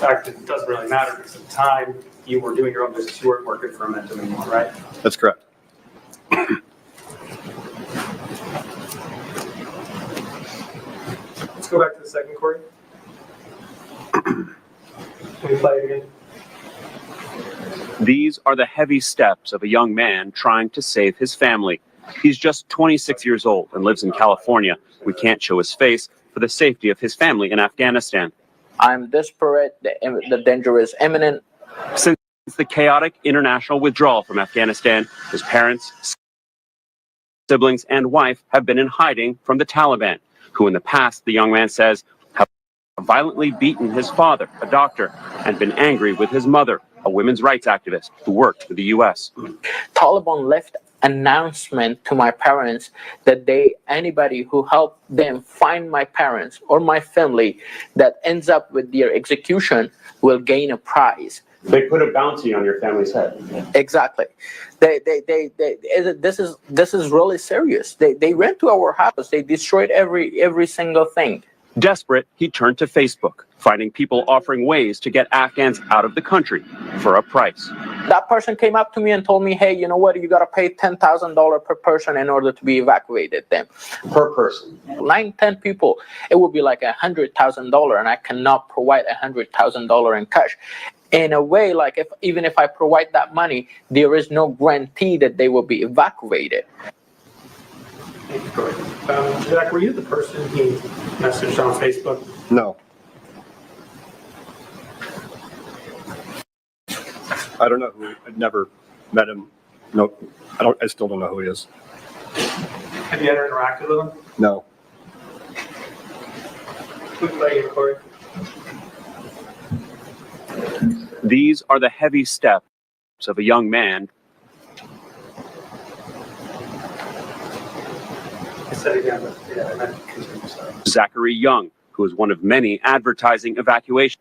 fact, it doesn't really matter because at the time you were doing your own business, you weren't working for Momentum anymore, right? That's correct. Let's go back to the second, Corey. Can we play it again? These are the heavy steps of a young man trying to save his family. He's just 26 years old and lives in California. We can't show his face for the safety of his family in Afghanistan. I'm desperate, the danger is imminent. Since the chaotic international withdrawal from Afghanistan, his parents siblings and wife have been in hiding from the Taliban, who in the past, the young man says, have violently beaten his father, a doctor, and been angry with his mother, a women's rights activist who worked for the U.S. Taliban left announcement to my parents that anybody who helped them find my parents or my family that ends up with their execution will gain a prize. They put a bounty on your family's head. Exactly. This is really serious. They went to our house. They destroyed every single thing. Desperate, he turned to Facebook, finding people offering ways to get Afghans out of the country for a price. That person came up to me and told me, hey, you know what? You got to pay $10,000 per person in order to be evacuated then. Per person. 9, 10 people, it would be like $100,000, and I cannot provide $100,000 in cash. In a way, like even if I provide that money, there is no guarantee that they will be evacuated. Zach, were you the person he messaged on Facebook? No. I don't know who. I've never met him. No, I still don't know who he is. Have you ever interacted with him? No. Quick play, Corey. These are the heavy steps of a young man. I said it again, but yeah, I meant to continue. Sorry. Zachary Young, who is one of many advertising evacuation.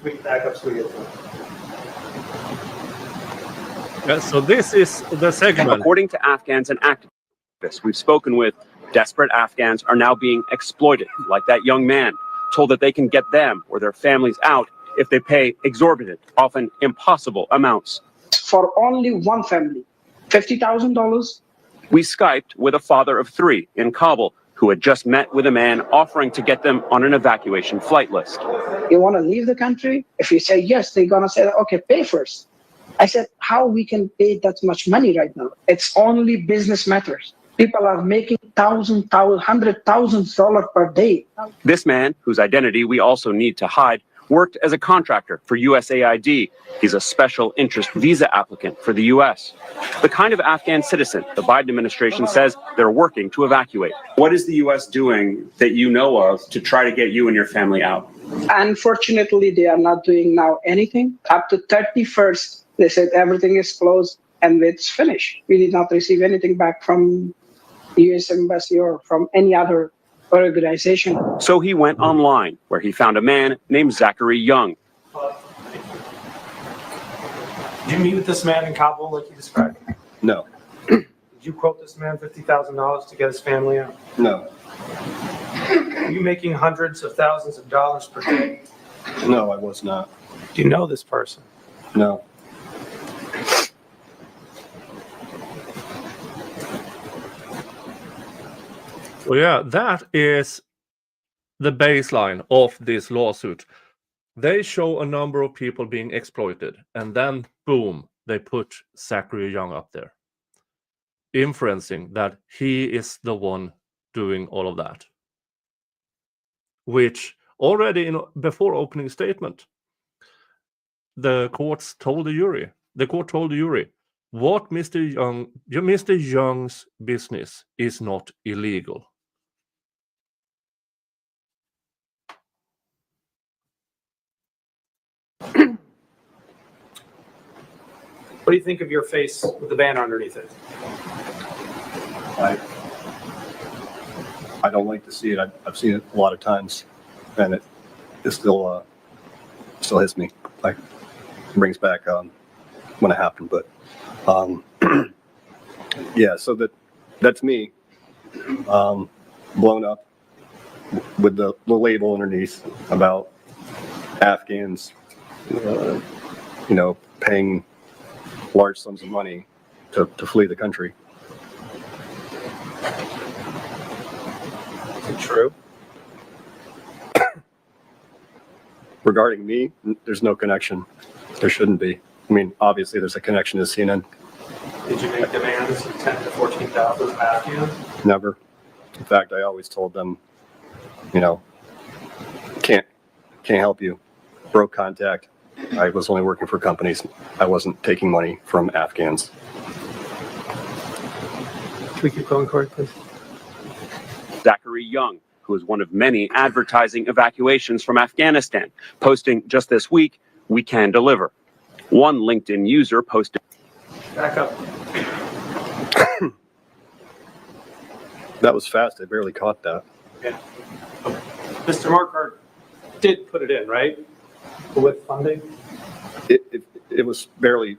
We can back up so we get to it. Yeah, so this is the segment. According to Afghans and activists we've spoken with, desperate Afghans are now being exploited, like that young man, told that they can get them or their families out if they pay exorbitant, often impossible amounts. For only one family, $50,000. We Skyped with a father of 3 in Kabul who had just met with a man offering to get them on an evacuation flight list. You want to leave the country? If you say yes, they're going to say, okay, pay first. I said, how we can pay that much money right now? It's only business matters. People are making $100,000 per day. This man, whose identity we also need to hide, worked as a contractor for USAID. He's a special interest visa applicant for the U.S. The kind of Afghan citizen the Biden administration says they're working to evacuate. What is the U.S. doing that you know of to try to get you and your family out? Unfortunately, they are not doing now anything. Up to 31st, they said everything is closed and it's finished. We did not receive anything back from the U.S. Embassy or from any other organization. So he went online, where he found a man named Zachary Young. Did you meet with this man in Kabul like you described? No. Did you quote this man $50,000 to get his family out? No. Are you making hundreds of thousands of dollars per day? No, I was not. Do you know this person? No. Well, yeah, that is the baseline of this lawsuit. They show a number of people being exploited, and then, boom, they put Zachary Young up there, inferencing that he is the one doing all of that. Which already before opening statement, the court told the jury, what Mr. Young's business is not illegal. What do you think of your face with the banner underneath it? I don't like to see it. I've seen it a lot of times, and it still hits me. Like, brings back when it happened. But yeah, so that's me, blown up with the label underneath about Afghans, paying large sums of money to flee the country. Is it true? Regarding me, there's no connection. There shouldn't be. I mean, obviously, there's a connection to CNN. Did you make demands of 10 to 14,000 Afghans? Never. In fact, I always told them, can't help you. Broke contact. I was only working for companies. I wasn't taking money from Afghans. Can we keep going, Corey, please? Zachary Young, who is one of many advertising evacuations from Afghanistan, posting just this week, "We can deliver." One LinkedIn user posted. Back up. That was fast. I barely caught that. Yeah. Mr. Marquardt did put it in, right? With funding? It was barely,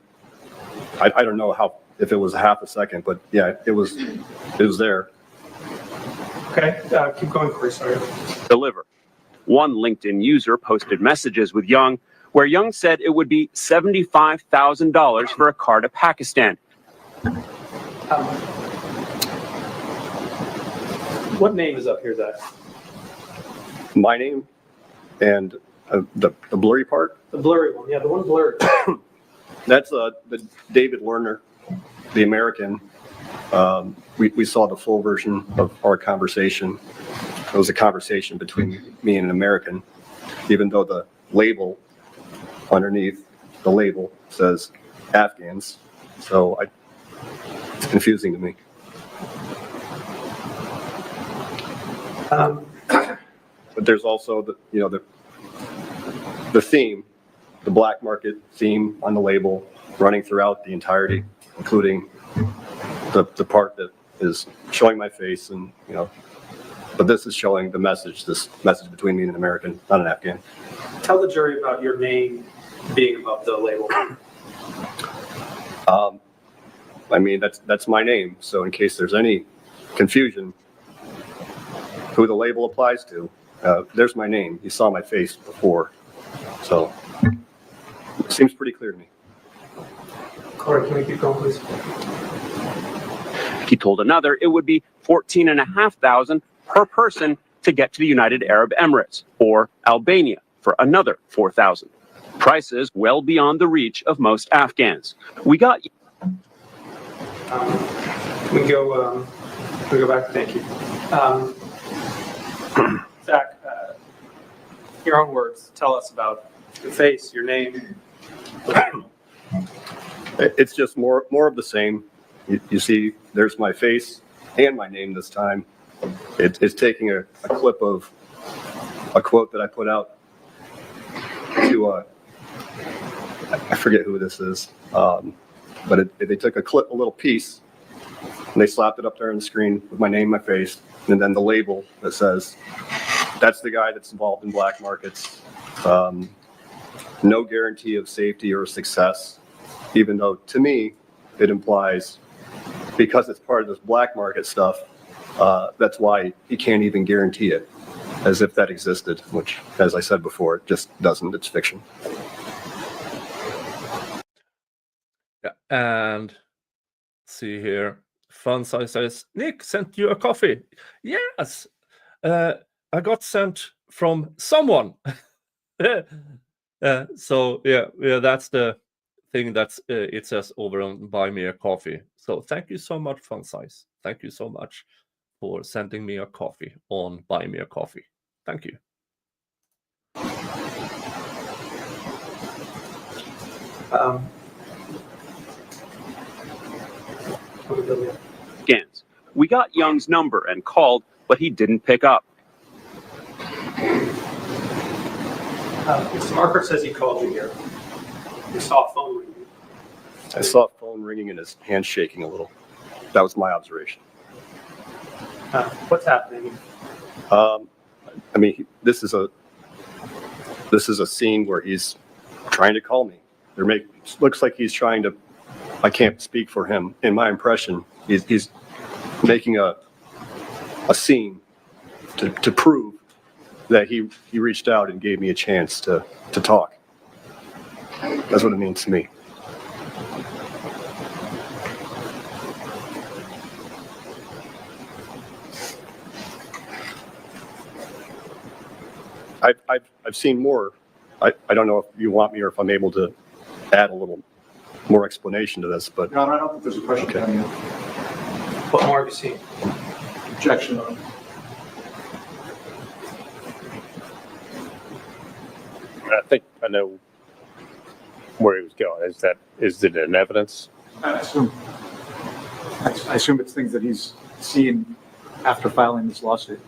I don't know if it was a half a second, but yeah, it was there. Okay, keep going, Corey, sorry. Deliver. One LinkedIn user posted messages with Young, where Young said it would be $75,000 for a car to Pakistan. What name is up here, Zach? My name and the blurry part. The blurry one, yeah, the one blurred. That's the David Lerner, the American. We saw the full version of our conversation. It was a conversation between me and an American, even though the label underneath the label says Afghans. So it's confusing to me. But there's also the theme, the black market theme on the label running throughout the entirety, including the part that is showing my face and, but this is showing this message between me and an American, not an Afghan. Tell the jury about your name being above the label. I mean, that's my name. So in case there's any confusion, who the label applies to, there's my name. You saw my face before. So it seems pretty clear to me. Corey, can we keep going, please? He told another it would be $14,500 per person to get to the United Arab Emirates or Albania for another $4,000. Prices well beyond the reach of most Afghans. We got. We go back. Thank you. Zach, your own words. Tell us about your face, your name. It's just more of the same. You see, there's my face and my name this time. It's taking a clip of a quote that I put out to I forget who this is, but they took a little piece, and they slapped it up there on the screen with my name, my face, and then the label that says, "That's the guy that's involved in black markets. No guarantee of safety or success," even though to me it implies, because it's part of this black market stuff, that's why he can't even guarantee it, as if that existed, which, as I said before, it just doesn't. It's fiction. Yeah, and see here, Funsai says, Nick sent you a coffee. Yes, I got sent from someone. So yeah, that's the thing that it says over on Buy Me a Coffee. So thank you so much, Funsai. Thank you so much for sending me a coffee on Buy Me a Coffee. Thank you. Afghans. We got Young's number and called, but he didn't pick up. Mr. Marquardt says he called you here. You saw a phone ringing. I saw a phone ringing and his hand shaking a little. That was my observation. What's happening? I mean, this is a scene where he's trying to call me. Looks like he's trying to. I can't speak for him. In my impression, he's making a scene to prove that he reached out and gave me a chance to talk. That's what it means to me. I've seen more. I don't know if you want me or if I'm able to add a little more explanation to this, but. No, I don't think there's a question Okay. coming in. What more have you seen? Objection on. I think I know where he was going. Is it in evidence? I assume. I assume it's things that he's seen after filing this lawsuit.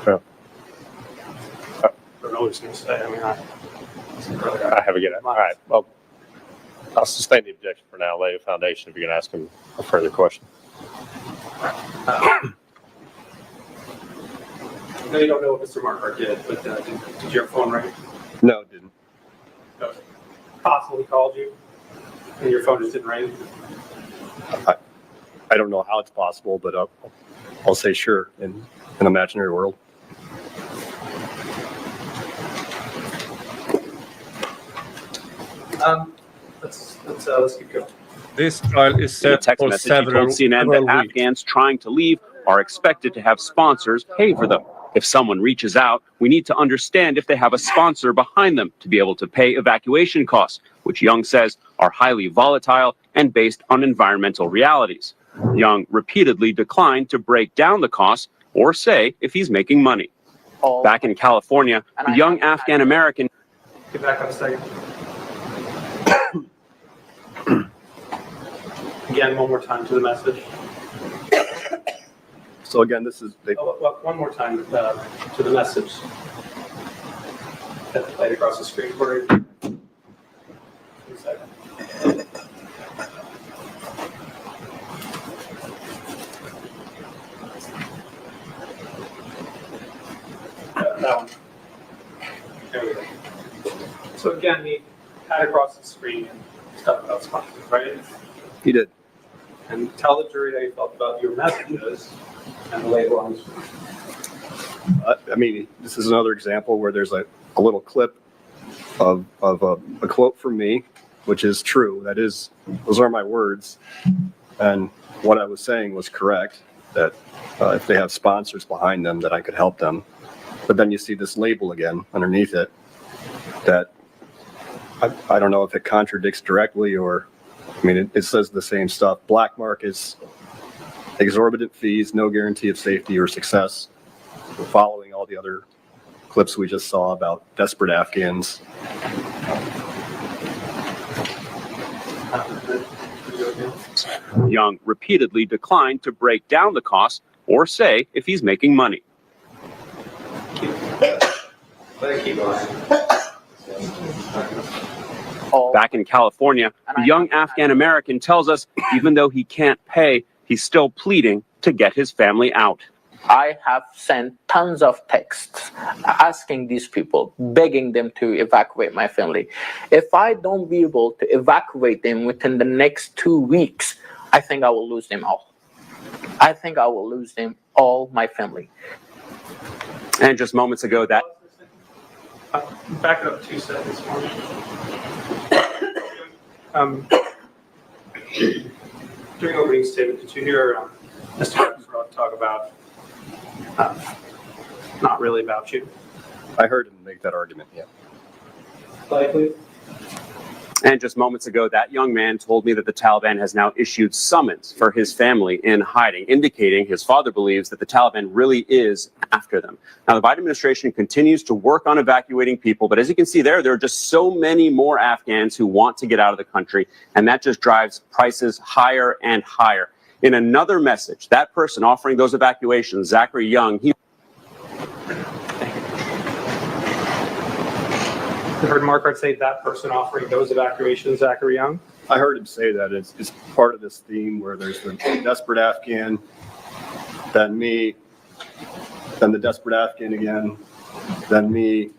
I don't know what he's going to say. I mean, I have a good. All right. Well, I'll sustain the objection for now. Lay a foundation if you're going to ask him a further question. I know you don't know what Mr. Marquardt did, but did your phone ring? No, it didn't. No. Possible he called you and your phone just didn't ring? I don't know how it's possible, but I'll say sure in an imaginary world. Let's keep going. This trial is In a set text for message, he told several CNN that weeks. Afghans trying to leave are expected to have sponsors pay for them. If someone reaches out, we need to understand if they have a sponsor behind them to be able to pay evacuation costs, which Young says are highly volatile and based on environmental realities. Young repeatedly declined to break down the costs or say if he's making money. Back in California, the young Afghan American. Get back on a second. Again, one more time to the message. So again, this is One more time to the message that played across the screen for you. 1 second. That one. There we go. So again, he had across the screen stuff about sponsors, right? he did. And tell the jury how you felt about your messages and the label on the screen. I mean, this is another example where there's a little clip of a quote from me, which is true. Those are my words. And what I was saying was correct, that if they have sponsors behind them, that I could help them. But then you see this label again underneath it that I don't know if it contradicts directly or, I mean, it says the same stuff. Black markets, exorbitant fees, no guarantee of safety or success. Following all the other clips we just saw about desperate Afghans. Young repeatedly declined to break down the costs or say if he's making money. Back in California, the young Afghan American tells us even though he can't pay, he's still pleading to get his family out. I have sent tons of texts asking these people, begging them to evacuate my family. If I don't be able to evacuate them within the next 2 weeks, I think I will lose them all. I think I will lose them all, my family. And just moments ago, that Back up 2 seconds for me. During opening statement, did you hear Mr. Axelrod talk about not really about you? I heard him make that argument, yeah. Likely. And just moments ago, that young man told me that the Taliban has now issued summons for his family in hiding, indicating his father believes that the Taliban really is after them. Now, the Biden administration continues to work on evacuating people, but as you can see there are just so many more Afghans who want to get out of the country, and that just drives prices higher and higher. In another message, that person offering those evacuations, Zachary Young, he I heard Marquardt say that person offering those evacuations, Zachary Young. I heard him say that it's part of this theme where there's the desperate Afghan, then me, then the desperate Afghan again, then me.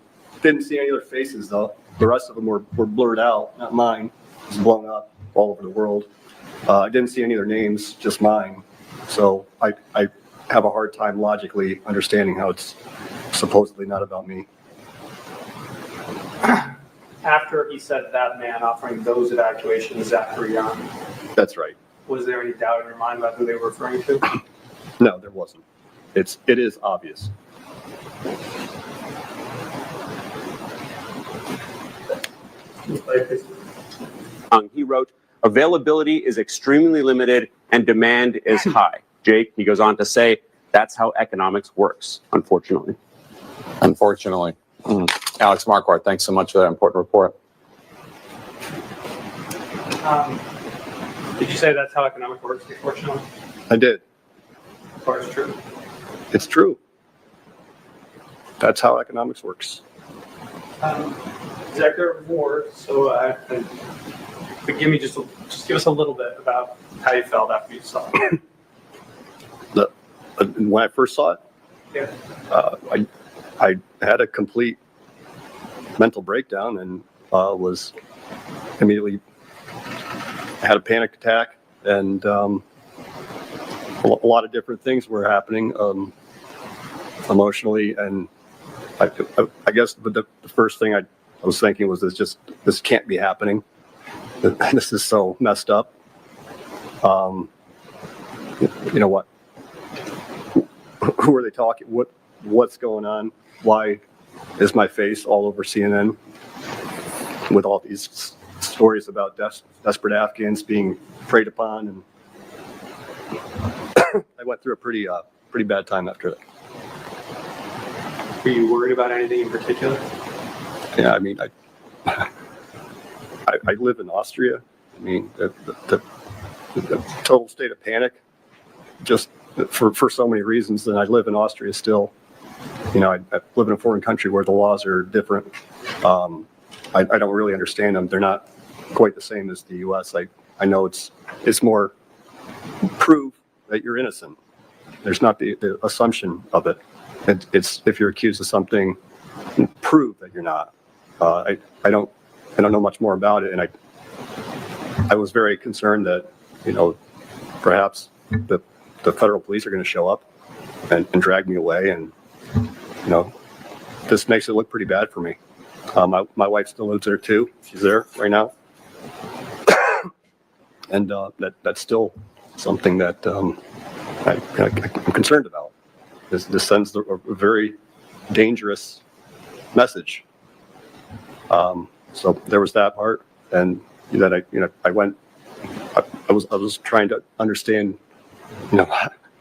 Didn't see any other faces though. The rest of them were blurred out, not mine. It was blown up all over the world. I didn't see any of their names, just mine. So I have a hard time logically understanding how it's supposedly not about me. After he said that man offering those evacuations, Zachary Young, That's right. was there any doubt in your mind about who they were referring to? No, there wasn't. It is obvious. He wrote, availability is extremely limited and demand is high. Jake, he goes on to say, that's how economics works, unfortunately. Unfortunately. Alex Marquardt, thanks so much for that important report. Did you say that's how economics works, unfortunately? I did. As far as true. It's true. That's how economics works. Zach, there are more, so but give me just give us a little bit about how you felt after you saw it. When I first saw it, Yeah. I had a complete mental breakdown and was immediately had a panic attack, and a lot of different things were happening emotionally, and I guess the first thing I was thinking was this can't be happening. This is so messed up. You know what? Who are they talking? What's going on? Why is my face all over CNN with all these stories about desperate Afghans being preyed upon? And I went through a pretty bad time after that. Were you worried about anything in particular? Yeah, I mean, I live in Austria. I mean, the total state of panic, just for so many reasons. And I live in Austria still. You know, I live in a foreign country where the laws are different. I don't really understand them. They're not quite the same as the U.S. I know it's more prove that you're innocent. There's not the assumption of it. It's if you're accused of something, prove that you're not. I don't know much more about it, and I was very concerned that, you know, perhaps the federal police are going to show up and drag me away, and you know, this makes it look pretty bad for me. My wife still lives there too. She's there right now, and that's still something that I'm concerned about. This sends a very dangerous message. So there was that part, and that I was trying to understand, you know,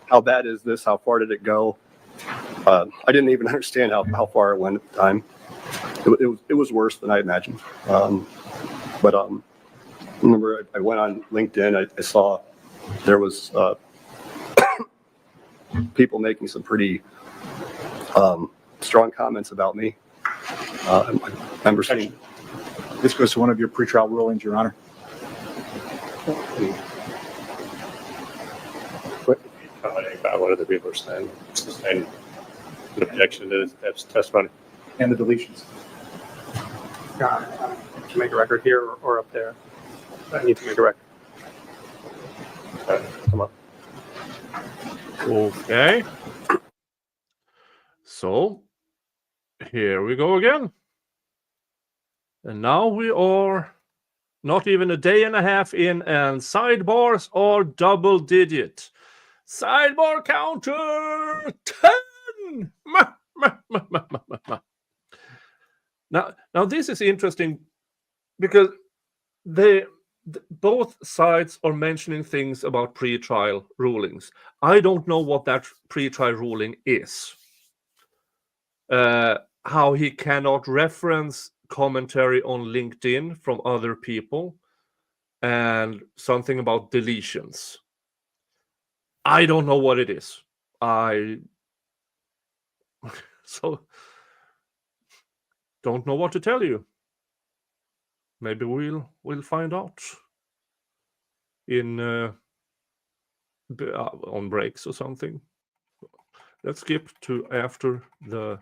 how bad is this? How far did it go? I didn't even understand how far it went at the time. It was worse than I imagined. But remember, I went on LinkedIn. I saw there was people making some pretty strong comments about me. I remember seeing. This goes to one of your pretrial rulings, Your Honor. About one of the people saying an objection to that testimony. And the deletions. To make a record here or up there? I need to make a record. Come on. Okay. So here we go again. And now we are not even a day and a half in, and sidebars are double digit. Sidebar counter 10. Now this is interesting because both sides are mentioning things about pre-trial rulings. I don't know what that pre-trial ruling is. How he cannot reference commentary on LinkedIn from other people, and something about deletions. I don't know what it is. So don't know what to tell you. Maybe we'll find out in on breaks or something. Let's skip to after the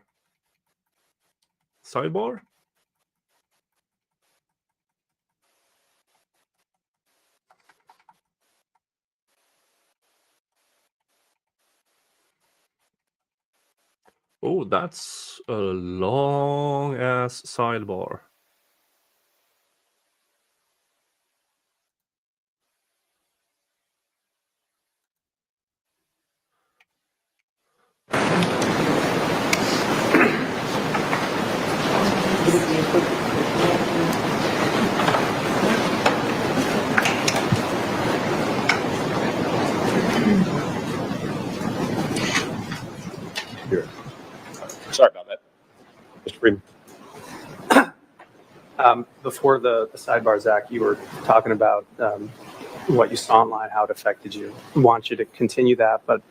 sidebar. Oh, that's a long ass sidebar. Here. Sorry about that, Mr. Freeman. Before the sidebar, Zach, you were talking about what you saw online, how it affected you. I want you to continue that, but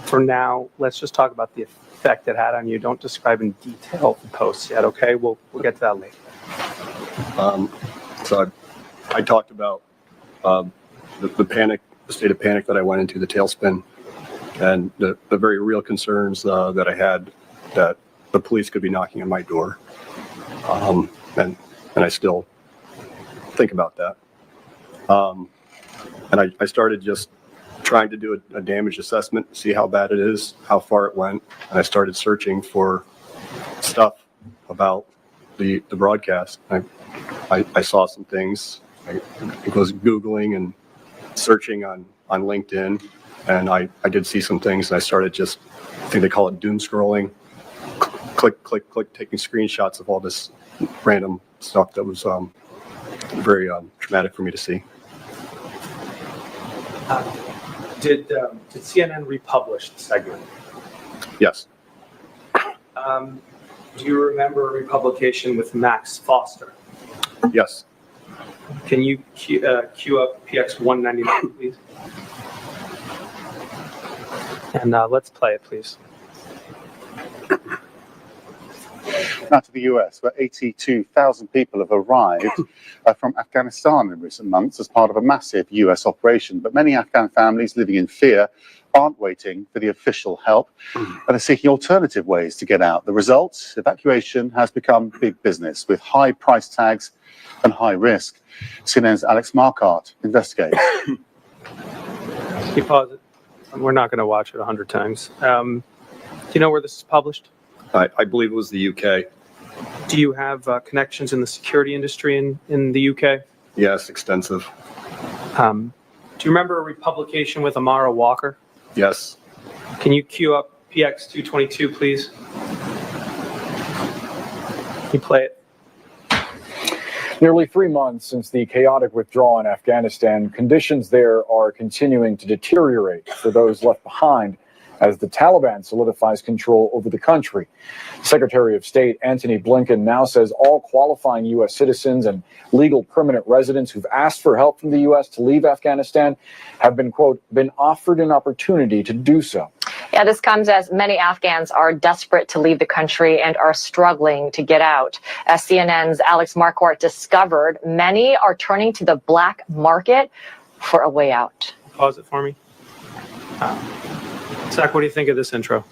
for now, let's just talk about the effect it had on you. Don't describe in detail the posts yet, okay? We'll get to that later. So I talked about the panic, the state of panic that I went into, the tailspin, and the very real concerns that I had that the police could be knocking on my door. And I still think about that. And I started just trying to do a damage assessment, see how bad it is, how far it went. And I started searching for stuff about the broadcast. I saw some things. I was Googling and searching on LinkedIn, and I did see some things, and I started just, I think they call it doom scrolling, click, click, click, taking screenshots of all this random stuff that was very traumatic for me to see. Did CNN republish the segment? Yes. Do you remember a republication with Max Foster? Yes. Can you queue up PX 199, please? And let's play it, please. Now to the US, where 82,000 people have arrived from Afghanistan in recent months as part of a massive US operation. But many Afghan families living in fear aren't waiting for the official help and are seeking alternative ways to get out. The result, evacuation has become big business with high price tags and high risk. CNN's Alex Marquardt investigates. Can you pause it? We're not going to watch it 100 times. Do you know where this is published? I believe it was the UK. Do you have connections in the security industry in the UK? Yes, extensive. Do you remember a republication with Amara Walker? Yes. Can you queue up PX 222, please? Can you play it? Nearly 3 months since the chaotic withdrawal in Afghanistan, conditions there are continuing to deteriorate for those left behind as the Taliban solidifies control over the country. Secretary of State Antony Blinken now says all qualifying U.S. citizens and legal permanent residents who've asked for help from the U.S. to leave Afghanistan have been, quote, been offered an opportunity to do so. Yeah, this comes as many Afghans are desperate to leave the country and are struggling to get out. As CNN's Alex Marquardt discovered, many are turning to the black market for a way out. Pause it for me. Zach, what do you think of this intro?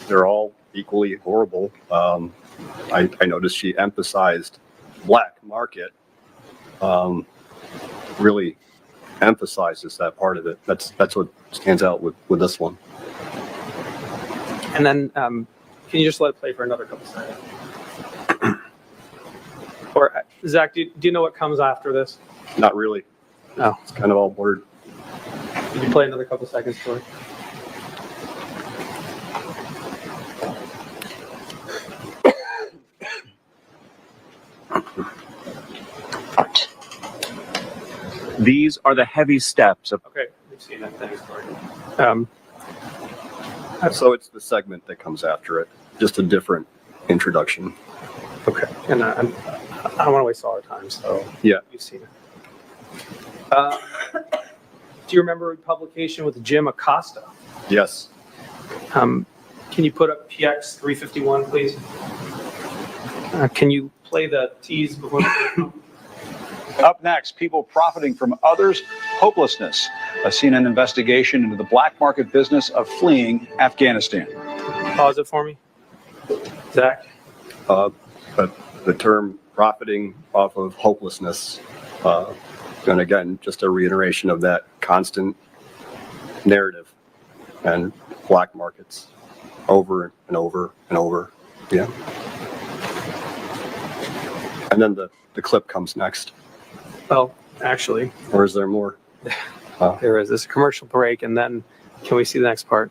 They're all equally horrible. I noticed she emphasized black market. Really emphasizes that part of it. That's what stands out with this one. And then, can you just let it play for another couple seconds? Or Zach, do you know what comes after this? Not really. No, it's kind of all blurred. Could you play another couple seconds for it? These are the heavy steps of. Okay, we've seen that. Thanks, Corey. So it's the segment that comes after it, just a different introduction. Okay, and I don't want to waste all our time, so yeah, we've seen it. Do you remember a publication with Jim Acosta? Yes. Can you put up PX 351, please? Can you play the tease before? Up next, people profiting from others' hopelessness. A CNN investigation into the black market business of fleeing Afghanistan. Pause it for me, Zach. But the term profiting off of hopelessness, and again, just a reiteration of that constant narrative and black markets over and over and over. Yeah. And then the clip comes next. Well, actually. Or is there more? There is. This commercial break, and then can we see the next part?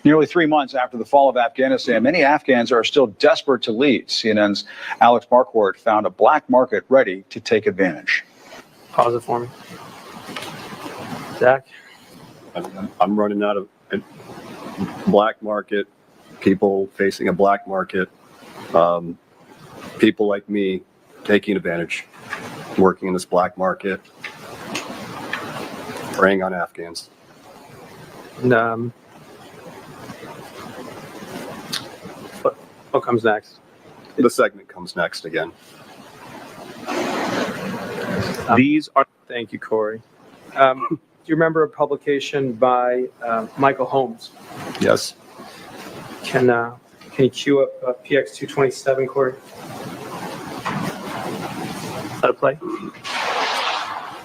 Nearly 3 months after the fall of Afghanistan, many Afghans are still desperate to leave. CNN's Alex Marquardt found a black market ready to take advantage. Pause it for me. Zach? I'm running out of black market, people facing a black market. people like me taking advantage, working in this black market, preying on Afghans. And, what comes next? The segment comes next again. These are. Thank you, Corey. Do you remember a publication by Michael Holmes? Yes. Can you cue up PX 227, Corey? Let it play.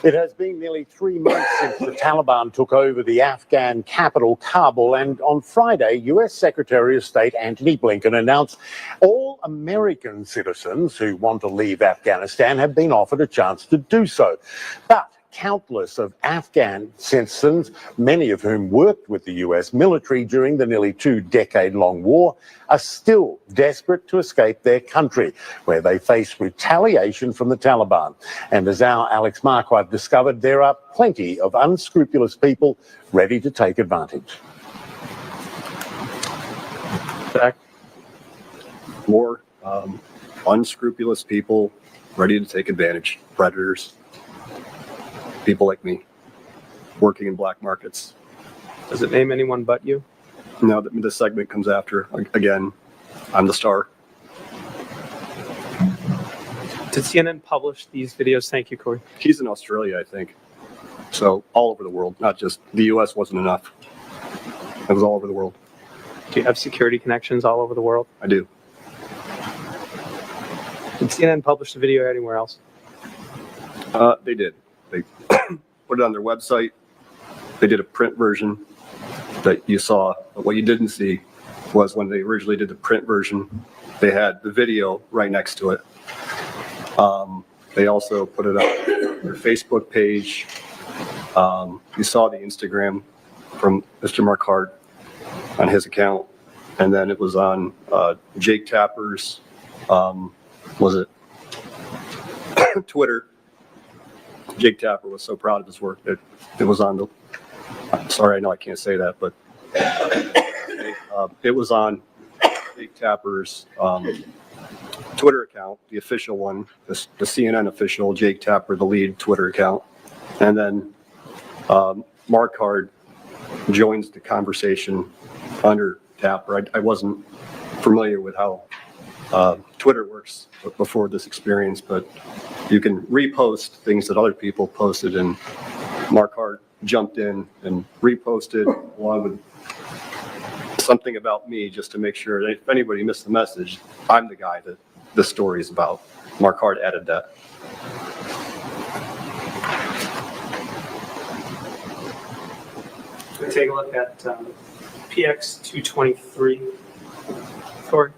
It has been nearly 3 months since the Taliban took over the Afghan capital, Kabul, and on Friday, US Secretary of State Antony Blinken announced all American citizens who want to leave Afghanistan have been offered a chance to do so. But countless of Afghan citizens, many of whom worked with the US military during the nearly 2-decade-long war, are still desperate to escape their country, where they face retaliation from the Taliban. And as our Alex Marquardt discovered, there are plenty of unscrupulous people ready to take advantage. Zach? More unscrupulous people ready to take advantage, predators, people like me, working in black markets. Does it name anyone but you? No, this segment comes after. Again, I'm the star. Did CNN publish these videos? Thank you, Corey. He's in Australia, I think. So all over the world, not just the US wasn't enough. It was all over the world. Do you have security connections all over the world? I do. Did CNN publish the video anywhere else? They did. They put it on their website. They did a print version that you saw. But what you didn't see was when they originally did the print version, they had the video right next to it. They also put it up on their Facebook page. You saw the Instagram from Mr. Marquardt on his account. And then it was on Jake Tapper's, was it Twitter? Jake Tapper was so proud of his work that it was on the, sorry, I know I can't say that, but it was on Jake Tapper's Twitter account, the official one, the CNN official, Jake Tapper, the lead Twitter account. And then Marquardt joins the conversation under Tapper. I wasn't familiar with how Twitter works before this experience, but you can repost things that other people posted, and Marquardt jumped in and reposted along with something about me just to make sure that if anybody missed the message, I'm the guy that the story is about. Marquardt added that. Let's take a look at PX 223. Corey?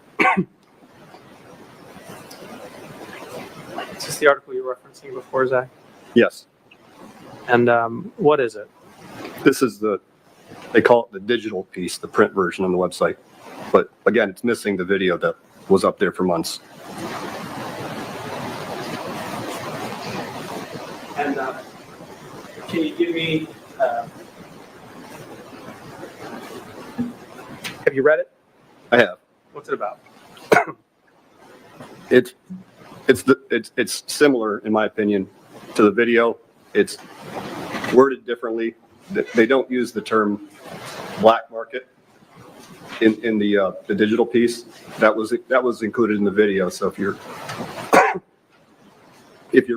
Is this the article you were referencing before, Zach? Yes. And what is it? This is they call it the digital piece, the print version on the website. But again, it's missing the video that was up there for months. And can you give me, have you read it? I have. What's it about? It's similar, in my opinion, to the video. It's worded differently. They don't use the term black market in the digital piece. That was included in the video. So if you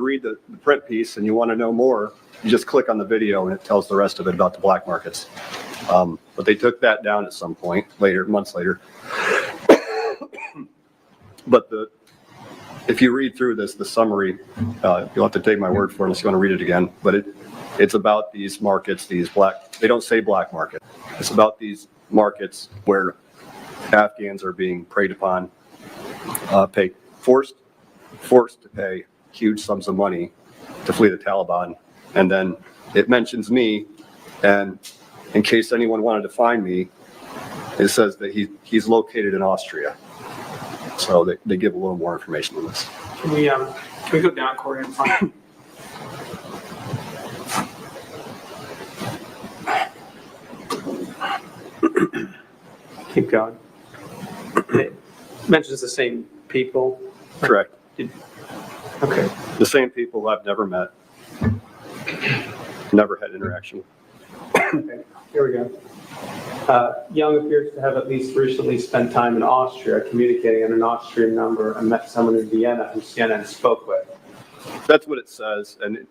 read the print piece and you want to know more, you just click on the video and it tells the rest of it about the black markets. But they took that down at some point later, months later. But if you read through the summary, you'll have to take my word for it unless you want to read it again. But it's about these markets, they don't say black market. It's about these markets where Afghans are being preyed upon, forced to pay huge sums of money to flee the Taliban. And then it mentions me, and in case anyone wanted to find me, it says that he's located in Austria. So they give a little more information on this. Can we go down, Corey, and find Keep going. It mentions the same people. Correct. Okay. The same people I've never met, never had interaction with. Okay. Here we go. Young appears to have at least recently spent time in Austria communicating on an Austrian number and met someone in Vienna who CNN spoke with. That's what it says. And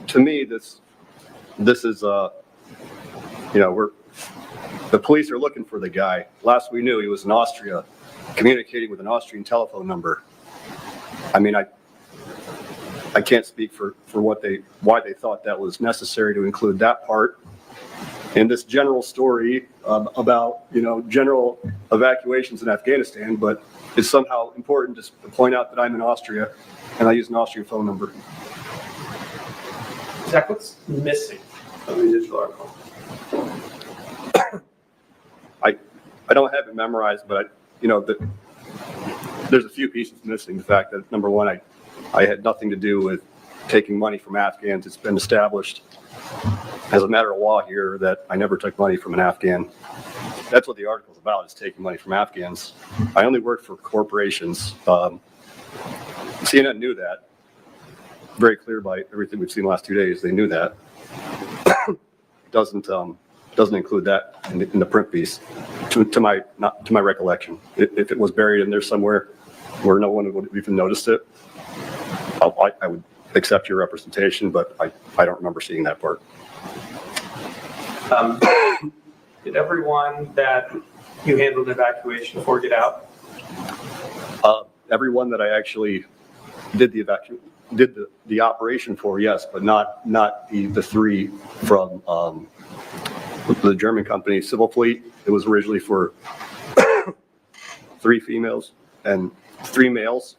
to me, this is, the police are looking for the guy. Last we knew, he was in Austria communicating with an Austrian telephone number. I mean, I can't speak for why they thought that was necessary to include that part in this general story about, general evacuations in Afghanistan, but it's somehow important to point out that I'm in Austria and I use an Austrian phone number. Zach, what's missing from the digital article? I don't have it memorized, but there's a few pieces missing. The fact that, number one, I had nothing to do with taking money from Afghans. It's been established as a matter of law here that I never took money from an Afghan. That's what the article's about, is taking money from Afghans. I only worked for corporations. CNN knew that. Very clear by everything we've seen the last 2 days. They knew that. Doesn't include that in the print piece, to my recollection. If it was buried in there somewhere where no one would even noticed it, I would accept your representation, but I don't remember seeing that part. Did everyone that you handled evacuation for get out? Everyone that I actually did the operation for, yes, but not the three from the German company Civil Fleet. It was originally for 3 females and 3 males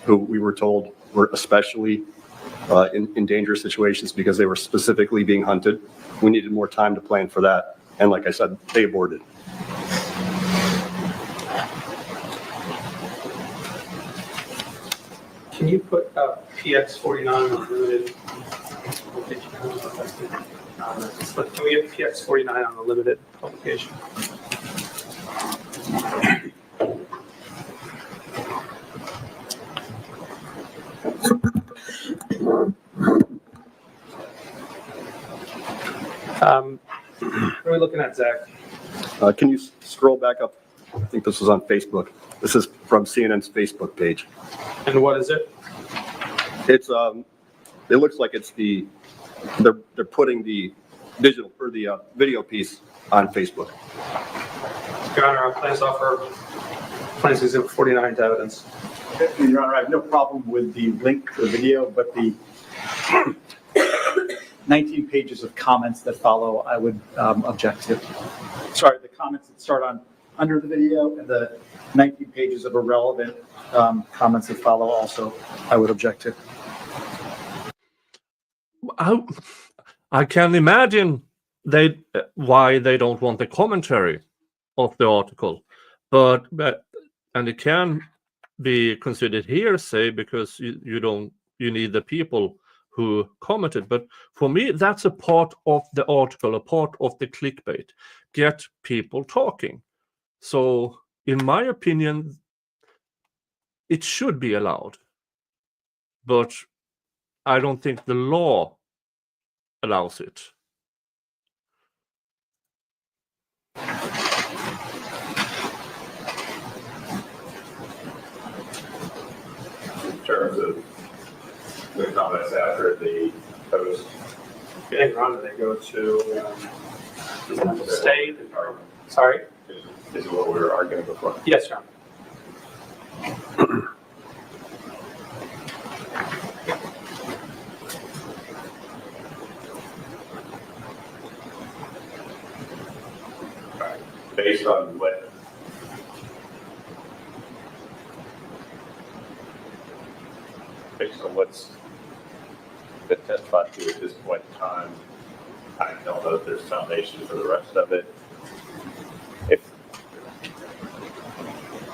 who we were told were especially in dangerous situations because they were specifically being hunted. We needed more time to plan for that. And like I said, they aborted. Can you put PX49 on limited? Can we get PX49 on a limited publication? What are we looking at, Zach? Can you scroll back up? I think this was on Facebook. This is from CNN's Facebook page. And what is it? It's it looks like it's they're putting the digital or the video piece on Facebook. Your Honor, I'll plans offer plans exhibit 49 to evidence. Your Honor, I have no problem with the link to the video, but the 19 pages of comments that follow, I would object to. Sorry, the comments that start under the video and the 19 pages of irrelevant comments that follow also, I would object to. I can imagine why they don't want the commentary of the article, but and it can be considered hearsay because you need the people who commented. But for me, that's a part of the article, a part of the clickbait. Get people talking. So, in my opinion, it should be allowed. But I don't think the law allows it. In terms of the comments after the post, Hang on, they go to state. Sorry? is what we were arguing before. Yes, Your Honor. Based on what what's been testified to at this point in time, I don't know if there's foundation for the rest of it. If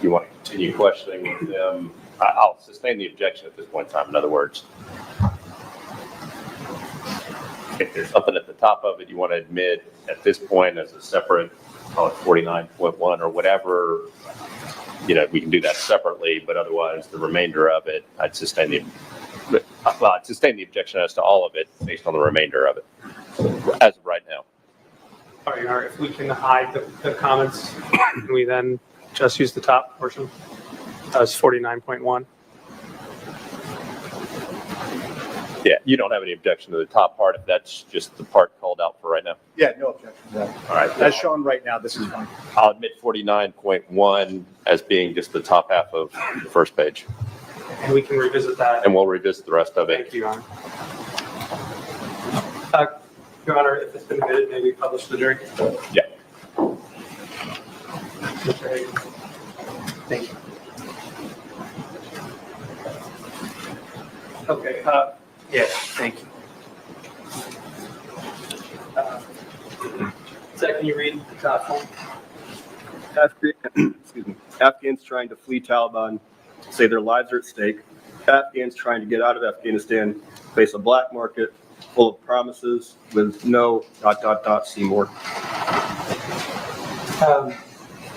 you want to continue questioning with them, I'll sustain the objection at this point in time. In other words, if there's something at the top of it you want to admit at this point as a separate, call it 49.1 or whatever we can do that separately, but otherwise the remainder of it, I'd sustain the objection as to all of it based on the remainder of it as of right now. All right, Your Honor, if we can hide the comments, can we then just use the top portion? As 49.1. Yeah, you don't have any objection to the top part if that's just the part called out for right now. Yeah, no objection to that. All right. As shown right now, this is fine. I'll admit 49.1 as being just the top half of the first page. And we can revisit that. And we'll revisit the rest of it. Thank you, Your Honor. Your Honor, if it's been admitted, may we publish the jury? Yeah. Okay. Thank you. Okay, yeah, thank you. Zach, can you read the top one? Excuse me. Afghans trying to flee Taliban say their lives are at stake. Afghans trying to get out of Afghanistan face a black market full of promises with no ... see more.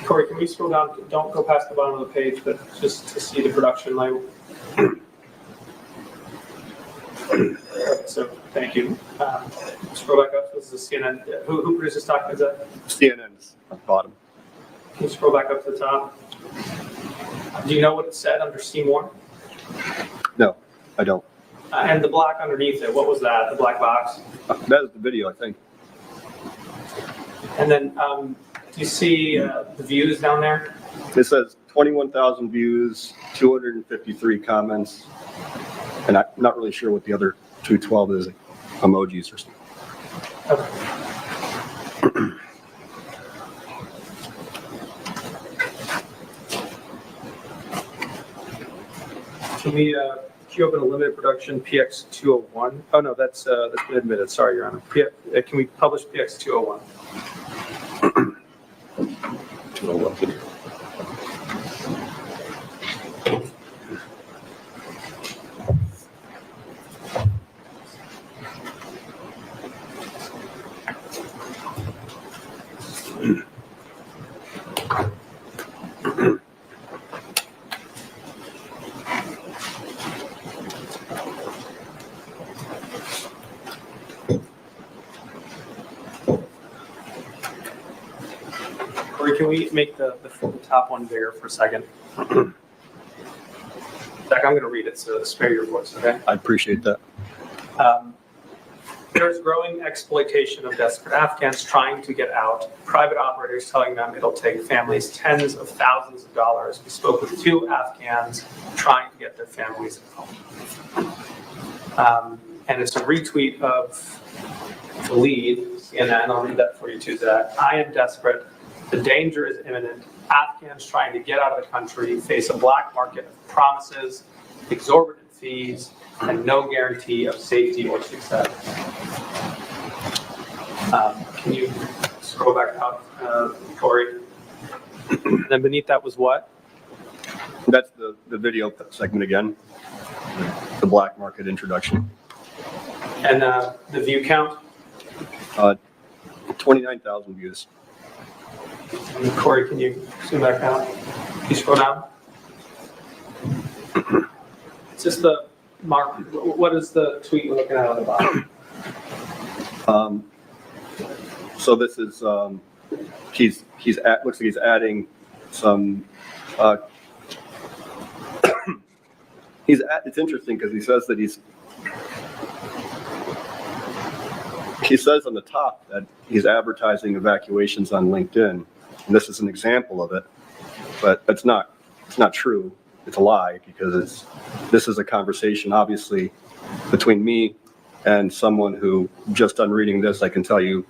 Corey, can we scroll down? Don't go past the bottom of the page, but just to see the production label. So, thank you. Scroll back up. This is the CNN. Who produced this document? Is that? CNN's at the bottom. Can you scroll back up to the top? Do you know what it said under see more? No, I don't. And the black underneath it, what was that? The black box? That is the video, I think. And then, do you see the views down there? It says 21,000 views, 253 comments, and I'm not really sure what the other 212 is, emojis or something. Okay. Can we queue up in a limited production PX 201? Oh no, that's been admitted. Sorry, Your Honor. Can we publish PX 201? 201 video. Corey, can we make the top one bigger for a second? Zach, I'm going to read it, so spare your voice, okay? I appreciate that. There's growing exploitation of desperate Afghans trying to get out. Private operators telling them it'll take families tens of thousands of dollars. We spoke with 2 Afghans trying to get their families home. And it's a retweet of the lead, CNN. I'll read that for you too, Zach. I am desperate. The danger is imminent. Afghans trying to get out of the country face a black market of promises, exorbitant fees, and no guarantee of safety or success. Can you scroll back up, Corey? And then beneath that was what? That's the video segment again, the black market introduction. And the view count? 29,000 views. And Corey, can you zoom back out? Can you scroll down? It's just the mark. What is the tweet you're looking at on the bottom? So this is looks like he's adding some. It's interesting because he says that he says on the top that he's advertising evacuations on LinkedIn, and this is an example of it, but it's not true. It's a lie because this is a conversation obviously between me and someone who, just on reading this, I can tell you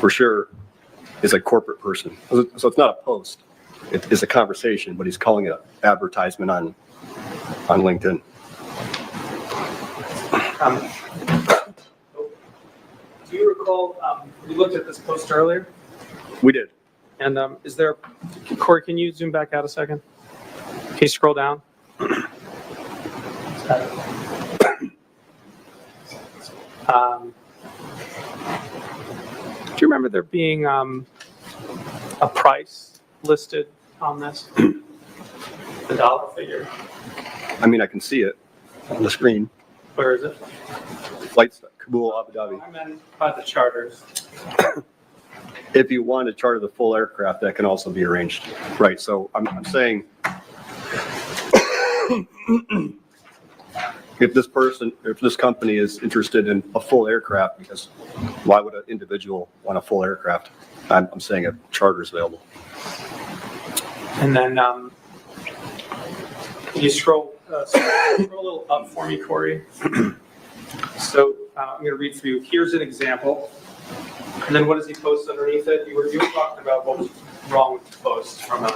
for sure is a corporate person. So it's not a post. It is a conversation, but he's calling it an advertisement on LinkedIn. Do you recall, we looked at this post earlier? We did. And Corey, can you zoom back out a second? Can you scroll down? Do you remember there being a price listed on this? The dollar figure. I mean, I can see it on the screen. Where is it? Flights, Kabul, Abu Dhabi. I meant by the charters. If you want to charter the full aircraft, that can also be arranged. Right, so I'm saying, if this company is interested in a full aircraft, because why would an individual want a full aircraft? I'm saying a charter is available. And then can you scroll a little up for me, Corey? So I'm going to read for you. Here's an example. And then what does he post underneath it? You were talking about what was wrong with the post from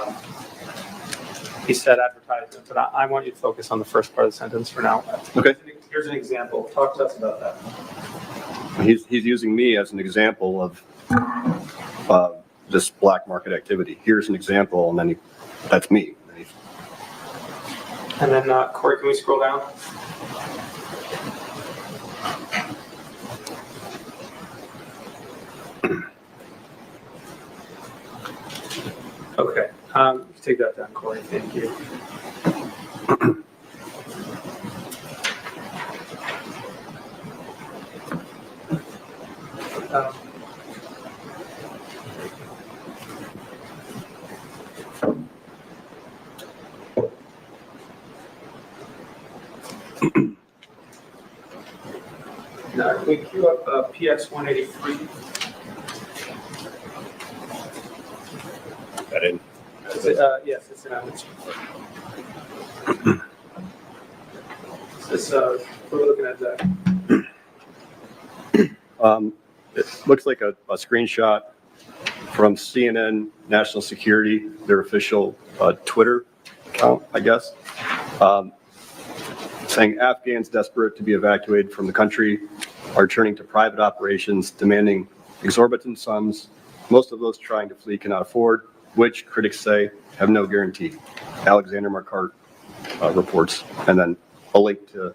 he said advertisement, but I want you to focus on the first part of the sentence for now. Okay. Here's an example. Talk to us about that. He's using me as an example of this black market activity. Here's an example, and then that's me. And then Corey, can we scroll down? Okay. Take that down, Corey. Thank you. Now, can we queue up PX 183? That in? Yes, it's an average. We're looking at that. It looks like a screenshot from CNN National Security, their official Twitter account, I guess, saying Afghans desperate to be evacuated from the country are turning to private operations, demanding exorbitant sums. Most of those trying to flee cannot afford, which critics say have no guarantee. Alexander Marquardt reports, and then a link to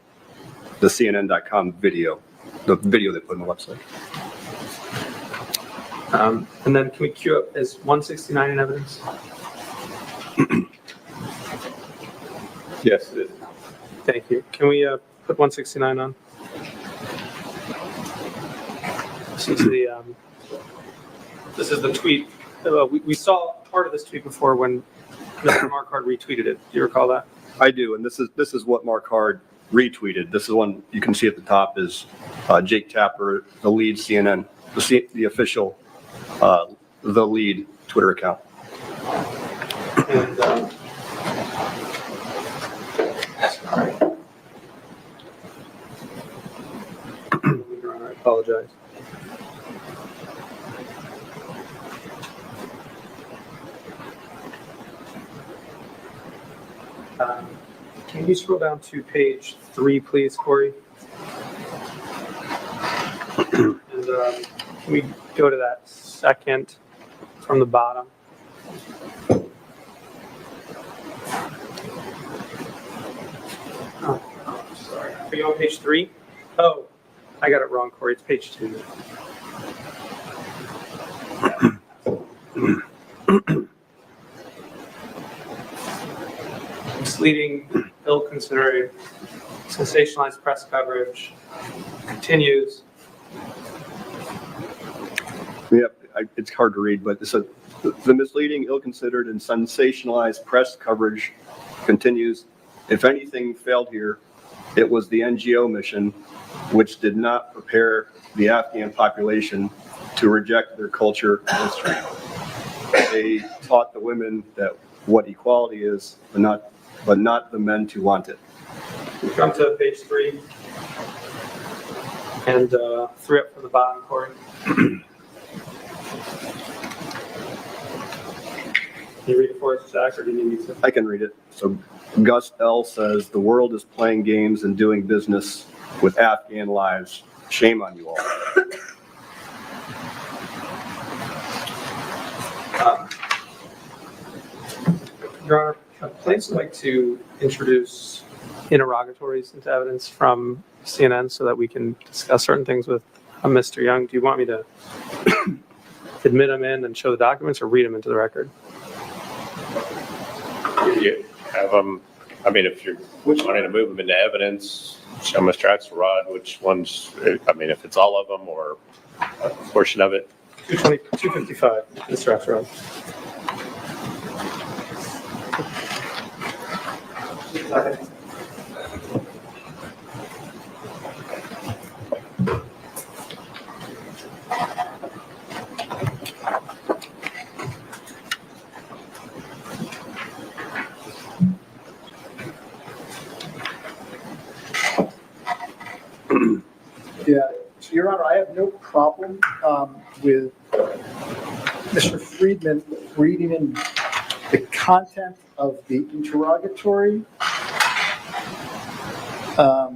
the CNN.com video, the video they put on the website. And then can we queue up as 169 in evidence? Yes, it is. Thank you. Can we put 169 on? This is the tweet. We saw part of this tweet before when Mr. Marquardt retweeted it. Do you recall that? I do, and this is what Marquardt retweeted. This is one you can see at the top is Jake Tapper, the lead CNN, the official, the lead Twitter account. And sorry. I apologize. Can you scroll down to page 3, please, Corey? And can we go to that second from the bottom? Oh, sorry. Are you on page 3? Oh, I got it wrong, Corey. It's page 2. Misleading, ill-considered, sensationalized press coverage continues. Yep, it's hard to read, but the misleading, ill-considered, and sensationalized press coverage continues. If anything failed here, it was the NGO mission, which did not prepare the Afghan population to reject their culture and history. They taught the women that what equality is, but not the men to want it. We come to page 3 and 3 up from the bottom, Corey. Can you read it for us, Zach, or do you need me to? I can read it. So Gus L. says, the world is playing games and doing business with Afghan lives. Shame on you all. Your Honor, I'd please like to introduce interrogatories into evidence from CNN so that we can discuss certain things with Mr. Young. Do you want me to admit them in and show the documents or read them into the record? have them, I mean, if you're wanting to move them into evidence, show them a tracks rod, which ones, I mean, if it's all of them or a portion of it. 255, Mr. Axelrod. Yeah, so Your Honor, I have no problem with Mr. Friedman reading in the content of the interrogatory. I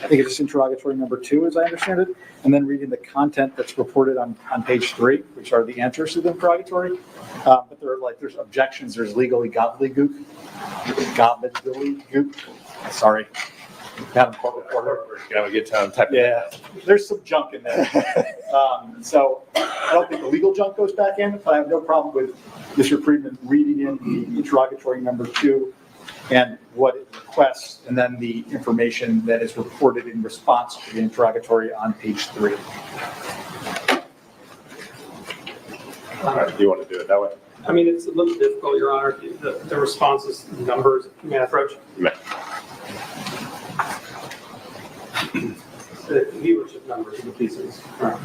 think it's interrogatory number 2, as I understand it, and then reading the content that's reported on page 3, which are the answers to the interrogatory. But there's objections, there's legally gobbledygook. Sorry. Madam Court Reporter. We're gonna have a good time typing. Yeah, there's some junk in there. So I don't think the legal junk goes back in, but I have no problem with Mr. Friedman reading in the interrogatory number 2 and what it requests, and then the information that is reported in response to the interrogatory on page 3. Do you want to do it that way? I mean, it's a little difficult, Your Honor. The responses, numbers, may I approach? You may. The viewership numbers of the pieces. Right.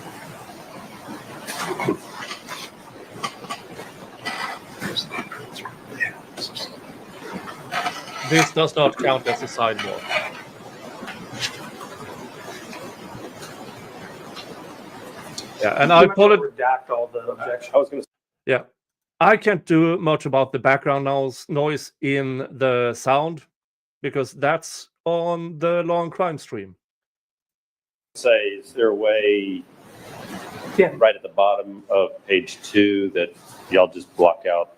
This does not count as a sidebar. Yeah, and I apologize. Redact all the objections. I was going to. Yeah, I can't do much about the background noise in the sound because that's on the long crime stream. Say, is there a way right at the bottom of page 2 that y'all just block out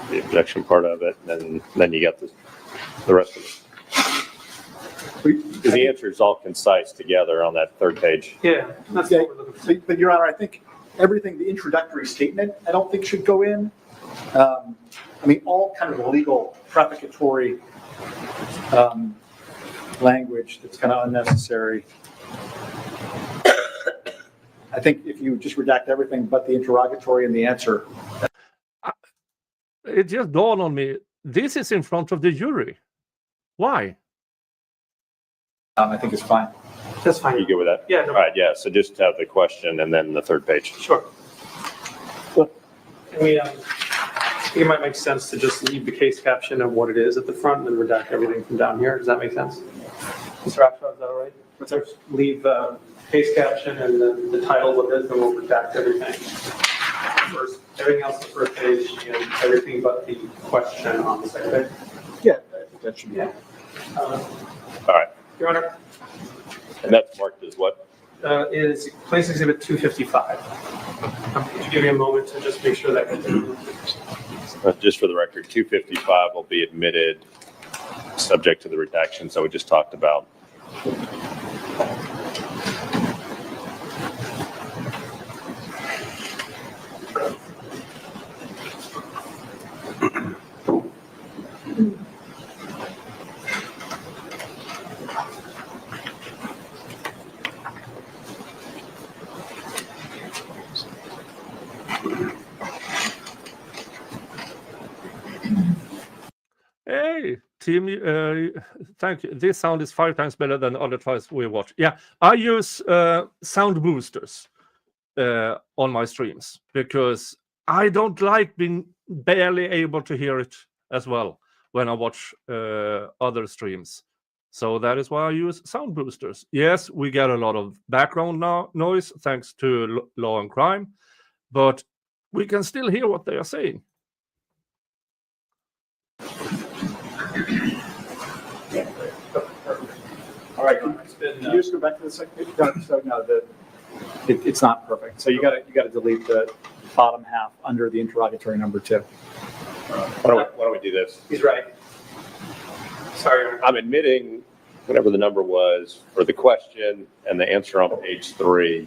the objection part of it, and then you got the rest of it? Because the answer is all concise together on that third page. Yeah, that's what we're looking for. But Your Honor, I think everything, the introductory statement, I don't think should go in. I mean, all kind of legal prefatory language that's kind of unnecessary. I think if you just redact everything but the interrogatory and the answer. It just dawned on me, this is in front of the jury. Why? I think it's fine. That's fine. You good with that? Yeah. No. All right, yeah, so just have the question and then the third page. Sure. Can we, I think it might make sense to just leave the case caption of what it is at the front and then redact everything from down here. Does that make sense? Mr. Axelrod, is that all right? Let's just leave case caption and the title of it, then we'll redact everything. First, everything else on the first page and everything but the question on the second page. Yeah, that should be. Yeah. All right. Your Honor. And that's marked as what? Is Place Exhibit 255. Could you give me a moment to just make sure that continues? Just for the record, 255 will be admitted subject to the redaction, so we just talked about. Hey, team, thank you. This sound is 5 times better than other tries we watch. Yeah, I use sound boosters on my streams because I don't like being barely able to hear it as well when I watch other streams. So that is why I use sound boosters. Yes, we get a lot of background noise thanks to law and crime, but we can still hear what they are saying. All right, can you just go back to the second page? So no, it's not perfect. So you got to delete the bottom half under the interrogatory number 2. Why don't we do this? He's right. Sorry. I'm admitting whatever the number was for the question and the answer on page 3.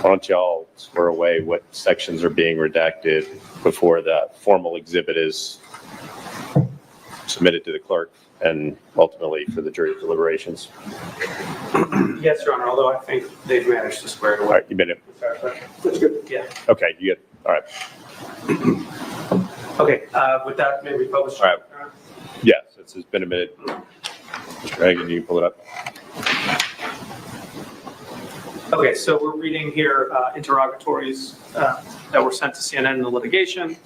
Why don't y'all swear away what sections are being redacted before the formal exhibit is submitted to the clerk and ultimately for the jury deliberations? Yes, Your Honor, although I think they've managed to square it away. All right, you been it. That's good. Yeah. Okay, you get, all right. Okay, with that, may we publish? All right. Yes, it's been a minute. Mr. Hagan, you can pull it up. Okay, so we're reading here interrogatories that were sent to CNN in the litigation.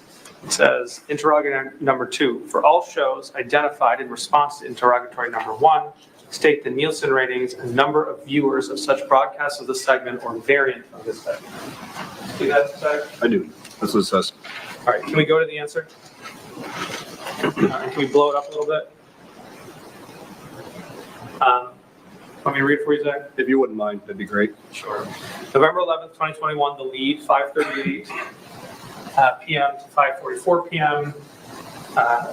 It says, interrogatory number 2, for all shows identified in response to interrogatory number 1, state the Nielsen ratings and number of viewers of such broadcasts of the segment or variant of this segment. See that, Zach? I do. That's what it says. All right, can we go to the answer? Can we blow it up a little bit? Let me read it for you, Zach. If you wouldn't mind, that'd be great. Sure. November 11th, 2021, the lead, 5:38 p.m. to 5:44 p.m.,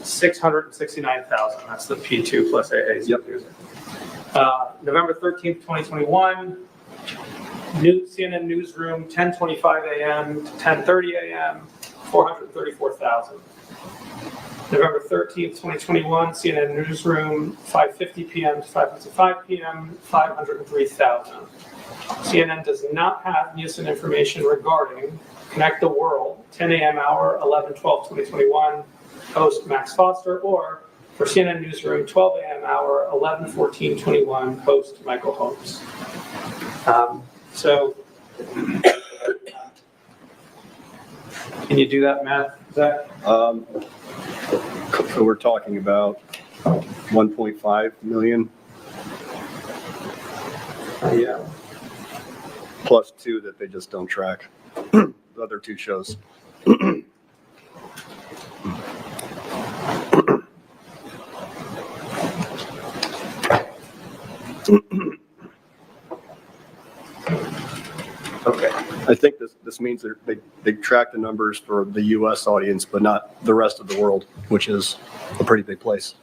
669,000. That's the P2 plus AA. Yep. November 13th, 2021, CNN Newsroom, 10:25 a.m. to 10:30 a.m., 434,000. November 13th, 2021, CNN Newsroom, 5:50 p.m. to 5:55 p.m., 503,000. CNN does not have Nielsen information regarding Connect the World, 10 a.m. hour, 11/12/2021, host Max Foster, or for CNN Newsroom, 12 a.m. hour, 11/14/21, host Michael Holmes. So, can you do that math, Zach? So we're talking about 1.5 million. Yeah. Plus 2 that they just don't track. The other 2 shows. Okay, I think this means they track the numbers for the U.S. audience, but not the rest of the world, which is a pretty big place.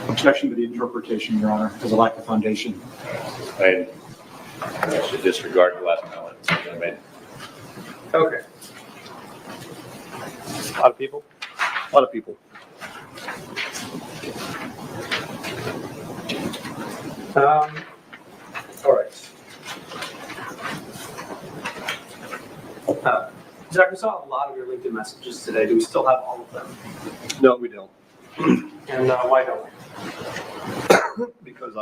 Objection to the interpretation, Your Honor, because of lack of foundation. I should disregard the last comment I made. Okay. A lot of people? A lot of people. All right. Zach, we saw a lot of your LinkedIn messages today. Do we still have all of them? No, we don't. And why don't we? Because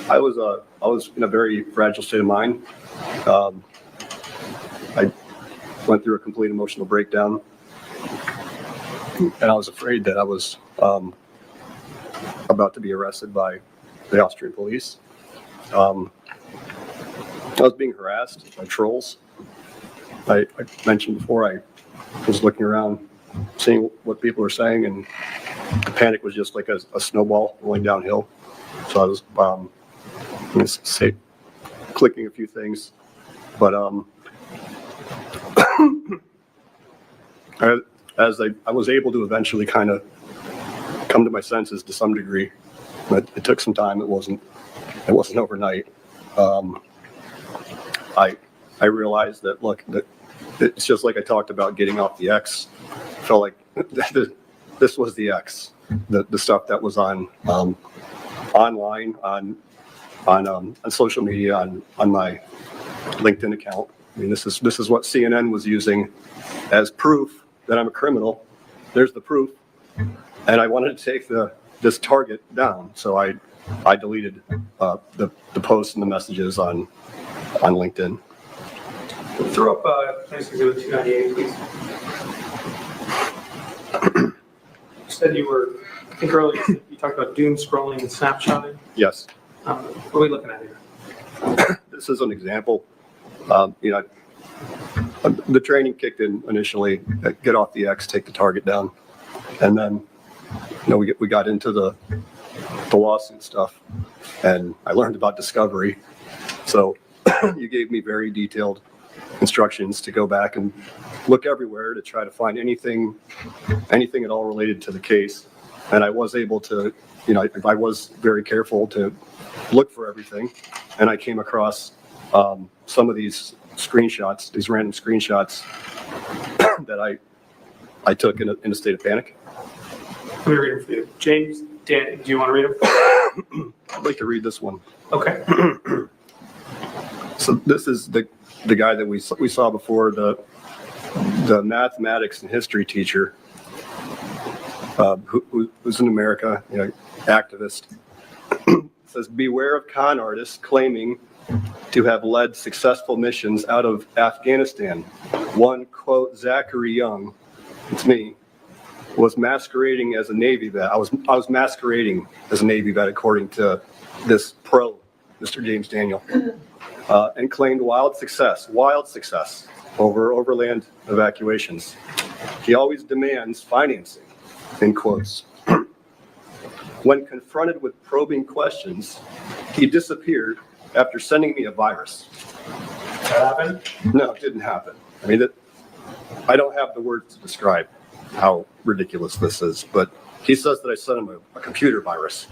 I was in a very fragile state of mind. I went through a complete emotional breakdown, and I was afraid that I was about to be arrested by the Austrian police. I was being harassed by trolls. I mentioned before, I was looking around, seeing what people were saying, and the panic was just like a snowball rolling downhill. So I was, I'm going to say, clicking a few things, but as I was able to eventually kind of come to my senses to some degree, but it took some time. It wasn't overnight. I realized that, look, that it's just like I talked about getting off the X. I felt like this was the X, the stuff that was on online, on social media, on my LinkedIn account. I mean, this is what CNN was using as proof that I'm a criminal. There's the proof, and I wanted to take this target down, so I deleted the posts and the messages on LinkedIn. Throw up Plaintiff's Exhibit 298, please. You said you were, I think earlier, you talked about doom scrolling and snapshotting. Yes. What are we looking at here? This is an example. The training kicked in initially, get off the X, take the target down. And then, we got into the lawsuit stuff, and I learned about discovery. So you gave me very detailed instructions to go back and look everywhere to try to find anything at all related to the case. And I was able to, I was very careful to look for everything, and I came across some of these screenshots, these random screenshots that I took in a state of panic. Let me read them for you. James, Dan, do you want to read them? I'd like to read this one. Okay. So this is the guy that we saw before, the mathematics and history teacher who's in America, activist. It says, beware of con artists claiming to have led successful missions out of Afghanistan. One, quote, Zachary Young, it's me, was masquerading as a Navy vet. I was masquerading as a Navy vet, according to this pro, Mr. James Daniel, and claimed wild success over overland evacuations. He always demands financing, in quotes. When confronted with probing questions, he disappeared after sending me a virus. That happened? No, it didn't happen. I mean, I don't have the words to describe how ridiculous this is, but he says that I sent him a computer virus.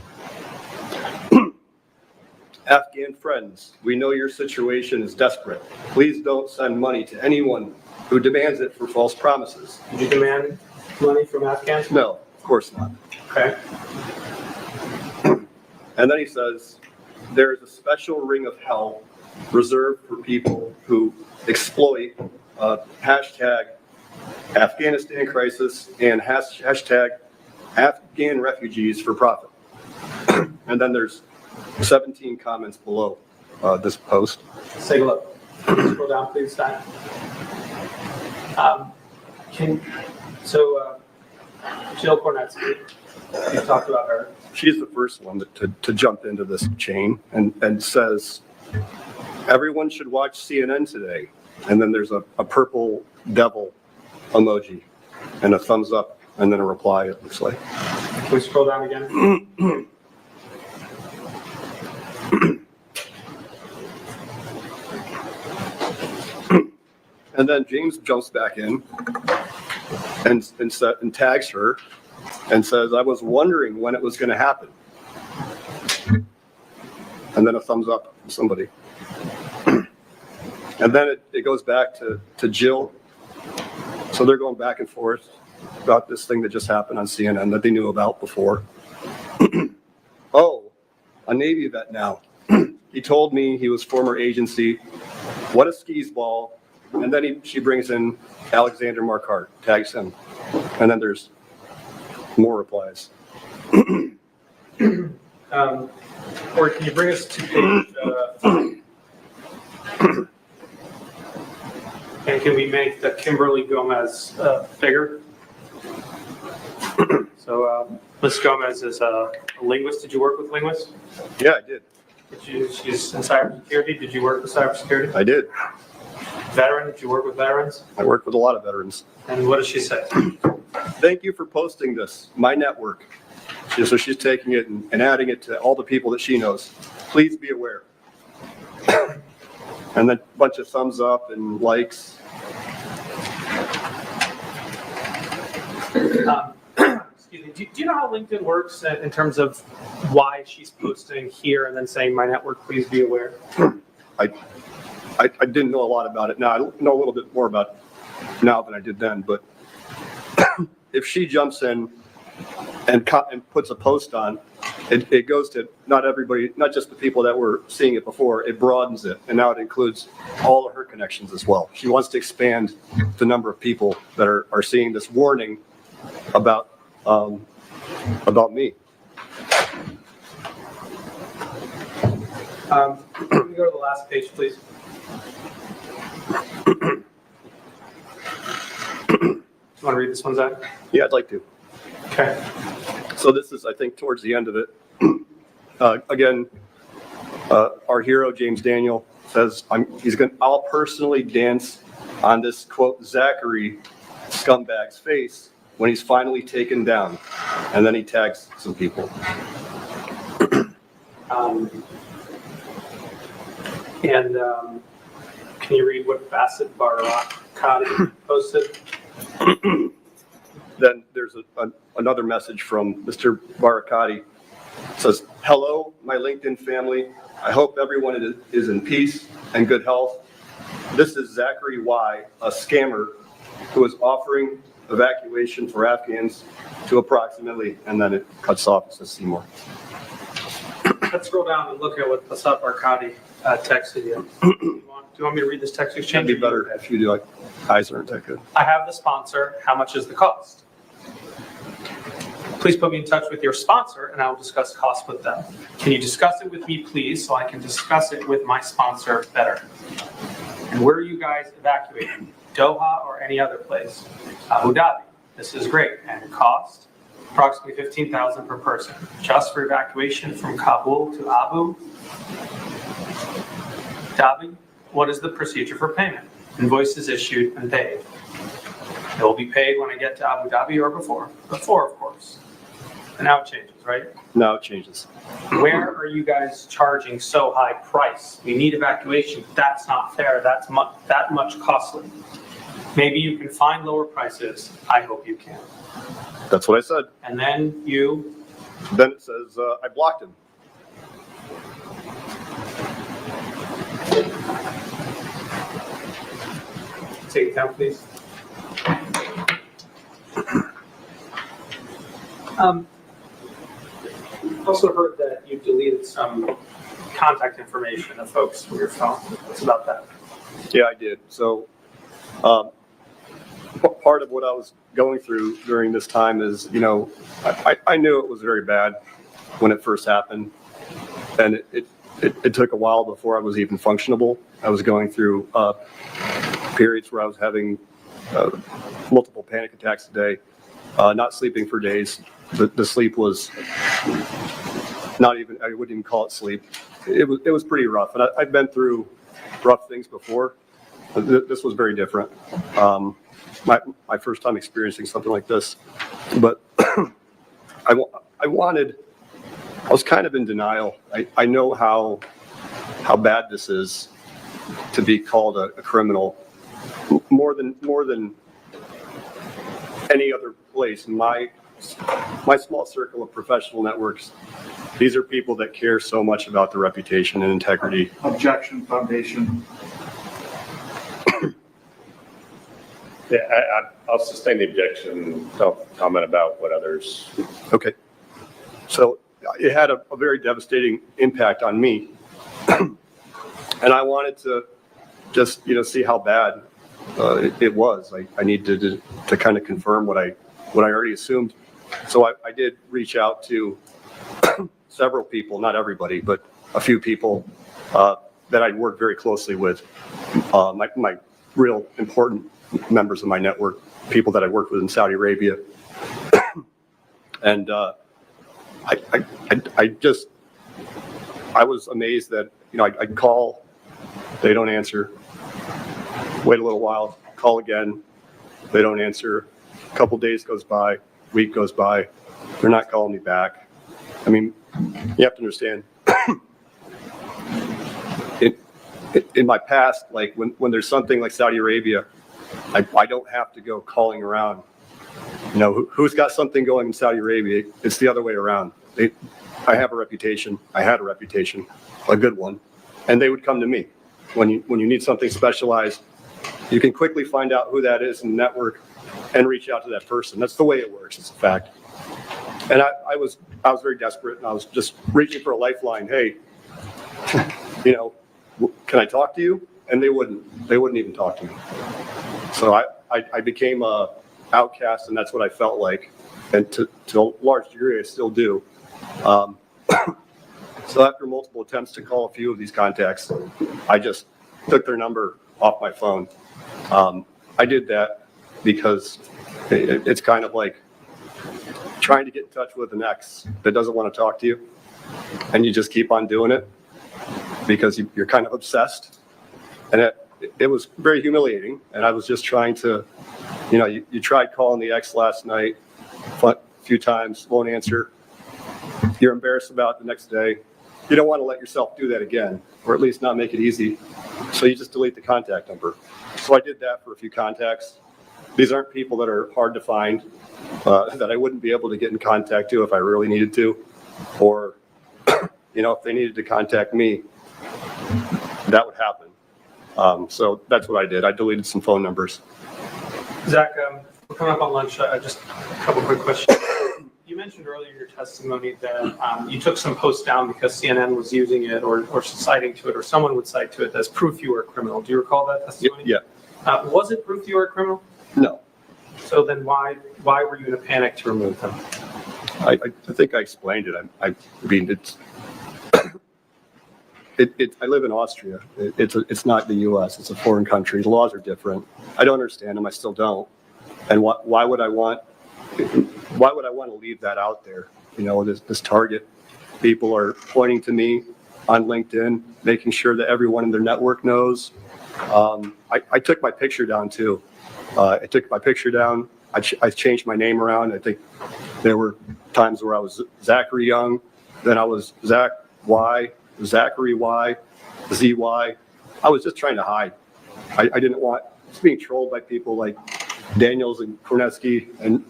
Afghan friends, we know your situation is desperate. Please don't send money to anyone who demands it for false promises. Did you demand money from Afghans? No, of course not. Okay. And then he says, there is a special ring of hell reserved for people who exploit hashtag Afghanistan crisis and hashtag Afghan refugees for profit. And then there's 17 comments below this post. Let's take a look. Scroll down, please, Stein. Jill Kornetsky, you talked about her. She's the first one to jump into this chain and says, everyone should watch CNN today. And then there's a purple devil emoji and a thumbs up and then a reply, it looks like. Can we scroll down again? And then James jumps back in and tags her and says, I was wondering when it was going to happen. And then a thumbs up from somebody. And then it goes back to Jill. So they're going back and forth about this thing that just happened on CNN that they knew about before. Oh, a Navy vet now. He told me he was former agency. What a skis ball. And then she brings in Alexander Marquardt, tags him. And then there's more replies. Or can you bring us to page, and can we make the Kimberly Gomez bigger? So Ms. Gomez is a linguist. Did you work with linguists? Yeah, I did. She's in cybersecurity. Did you work with cybersecurity? I did. Veteran? Did you work with veterans? I worked with a lot of veterans. And what does she say? Thank you for posting this. My network. So she's taking it and adding it to all the people that she knows. Please be aware. And then a bunch of thumbs up and likes. Excuse me. Do you know how LinkedIn works in terms of why she's posting here and then saying my network, please be aware? I didn't know a lot about it. Now I know a little bit more about it now than I did then. But if she jumps in and puts a post on, it goes to not everybody, not just the people that were seeing it before. It broadens it, and now it includes all of her connections as well. She wants to expand the number of people that are seeing this warning about me. Can we go to the last page, please? Do you want to read this one, Zach? Yeah, I'd like to. Okay. So this is, I think, towards the end of it. Again, our hero, James Daniel, says, I'll personally dance on this, quote, Zachary scumbag's face when he's finally taken down. And then he tags some people. Can you read what Bassett Barakati posted? Then there's another message from Mr. Barakati It says, hello, my LinkedIn family. I hope everyone is in peace and good health. This is Zachary Y, a scammer who is offering evacuation for Afghans to approximately, and then it cuts off, it says Seymour. Let's scroll down and look at what Asaf Arkady texted you. Do you want me to read this text exchange? It'd be better if you do, like, eyes aren't that good. I have the sponsor. How much is the cost? Please put me in touch with your sponsor and I will discuss costs with them. Can you discuss it with me, please, so I can discuss it with my sponsor better? And where are you guys evacuating? Doha or any other place? Abu Dhabi. This is great. And cost? Approximately $15,000 per person. Just for evacuation from Kabul to Abu Dhabi? What is the procedure for payment? Invoice is issued and paid. It will be paid when I get to Abu Dhabi or before? Before, of course. And now it changes, right? Now it changes. Where are you guys charging so high price? We need evacuation. That's not fair. That's that much costly. Maybe you can find lower prices. I hope you can. That's what I said. And then Then it says, I blocked him. Take it down, please. Also heard that you deleted some contact information of folks from your phone. What's about that? Yeah, I did. So part of what I was going through during this time is, I knew it was very bad when it first happened. And it took a while before I was even functionable. I was going through periods where I was having multiple panic attacks a day, not sleeping for days. The sleep was not even, I wouldn't even call it sleep. It was pretty rough. And I've been through rough things before. This was very different. My first time experiencing something like this. But I was kind of in denial. I know how bad this is to be called a criminal. More than any other place. My small circle of professional networks, these are people that care so much about their reputation and integrity. Objection, foundation. Yeah, I'll sustain the objection. Don't comment about what others. Okay. So it had a very devastating impact on me. And I wanted to just, see how bad it was. I needed to kind of confirm what I already assumed. So I did reach out to several people, not everybody, but a few people that I'd worked very closely with. My real important members of my network, people that I worked with in Saudi Arabia. And I was amazed that, I'd call, they don't answer. Wait a little while, call again, they don't answer. A couple days goes by, week goes by, they're not calling me back. I mean, you have to understand, in my past, like when there's something like Saudi Arabia, I don't have to go calling around. Who's got something going in Saudi Arabia? It's the other way around. I have a reputation. I had a reputation, a good one, and they would come to me. When you need something specialized, you can quickly find out who that is in the network and reach out to that person. That's the way it works. It's a fact. And I was very desperate, and I was just reaching for a lifeline. Hey, can I talk to you? And they wouldn't even talk to me. So I became a outcast, and that's what I felt like. And to a large degree, I still do. So after multiple attempts to call a few of these contacts, I just took their number off my phone. I did that because it's kind of like trying to get in touch with an ex that doesn't want to talk to you, and you just keep on doing it because you're kind of obsessed. And it was very humiliating, and I was just trying to, you tried calling the ex last night a few times, won't answer. You're embarrassed about it the next day. You don't want to let yourself do that again, or at least not make it easy. So you just delete the contact number. So I did that for a few contacts. These aren't people that are hard to find, that I wouldn't be able to get in contact to if I really needed to. or, if they needed to contact me, that would happen. So that's what I did. I deleted some phone numbers. Zach, we're coming up on lunch. Just a couple quick questions. You mentioned earlier in your testimony that you took some posts down because CNN was using it or citing to it, or someone would cite to it as proof you were a criminal. Do you recall that testimony? Yeah. Was it proof you were a criminal? No. So then why were you in a panic to remove them? I think I explained it. I mean, I live in Austria. It's not the U.S. It's a foreign country. The laws are different. I don't understand them. I still don't. And why would I want to leave that out there? This target. People are pointing to me on LinkedIn, making sure that everyone in their network knows. I took my picture down too. I took my picture down. I changed my name around. I think there were times where I was Zachary Young, then I was Zach Y, Zachary Y, ZY. I was just trying to hide. I didn't want being trolled by people like Daniels and Korneski, and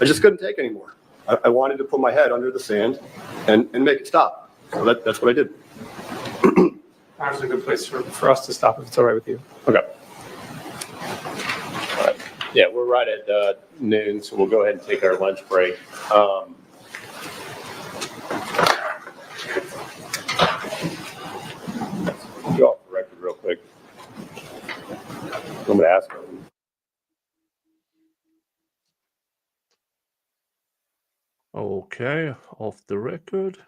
I just couldn't take anymore. I wanted to put my head under the sand and make it stop. So that's what I did. That's a good place for us to stop if it's all right with you. Okay. All right. Yeah, we're right at noon, so we'll go ahead and take our lunch break. Go off the record real quick. I'm going to ask them. Okay, off the record.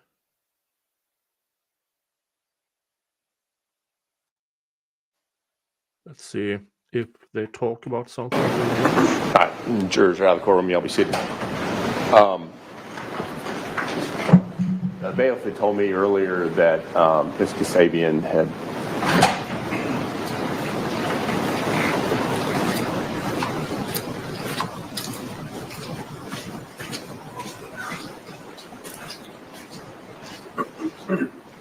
Let's see if they talk about something. All right, jurors are out of the courtroom. Y'all be seated. The bailiff had told me earlier that Ms. Kasabian had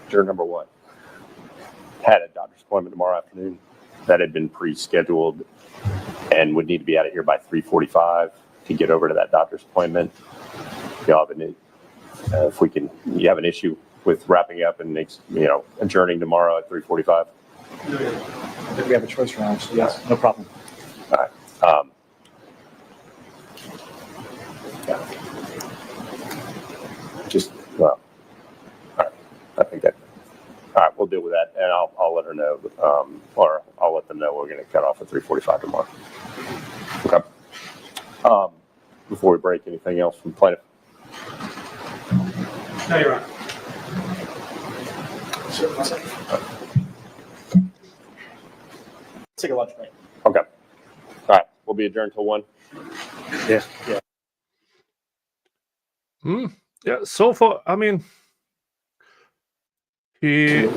juror number one had a doctor's appointment tomorrow afternoon that had been pre-scheduled and would need to be out of here by 3:45 to get over to that doctor's appointment. Y'all have if we can, you have an issue with wrapping up and adjourning tomorrow at 3:45? I think we have a choice right now, so yes, no problem. All right. All right. I think that. All right, we'll deal with that, and I'll let her know, or I'll let them know we're going to cut off at 3:45 tomorrow. Okay. Before we break, anything else from plaintiff? No, you're on. Take a lunch break. Okay. All right, we'll be adjourned till 1. Yeah. Yeah, so far, I mean, Mr.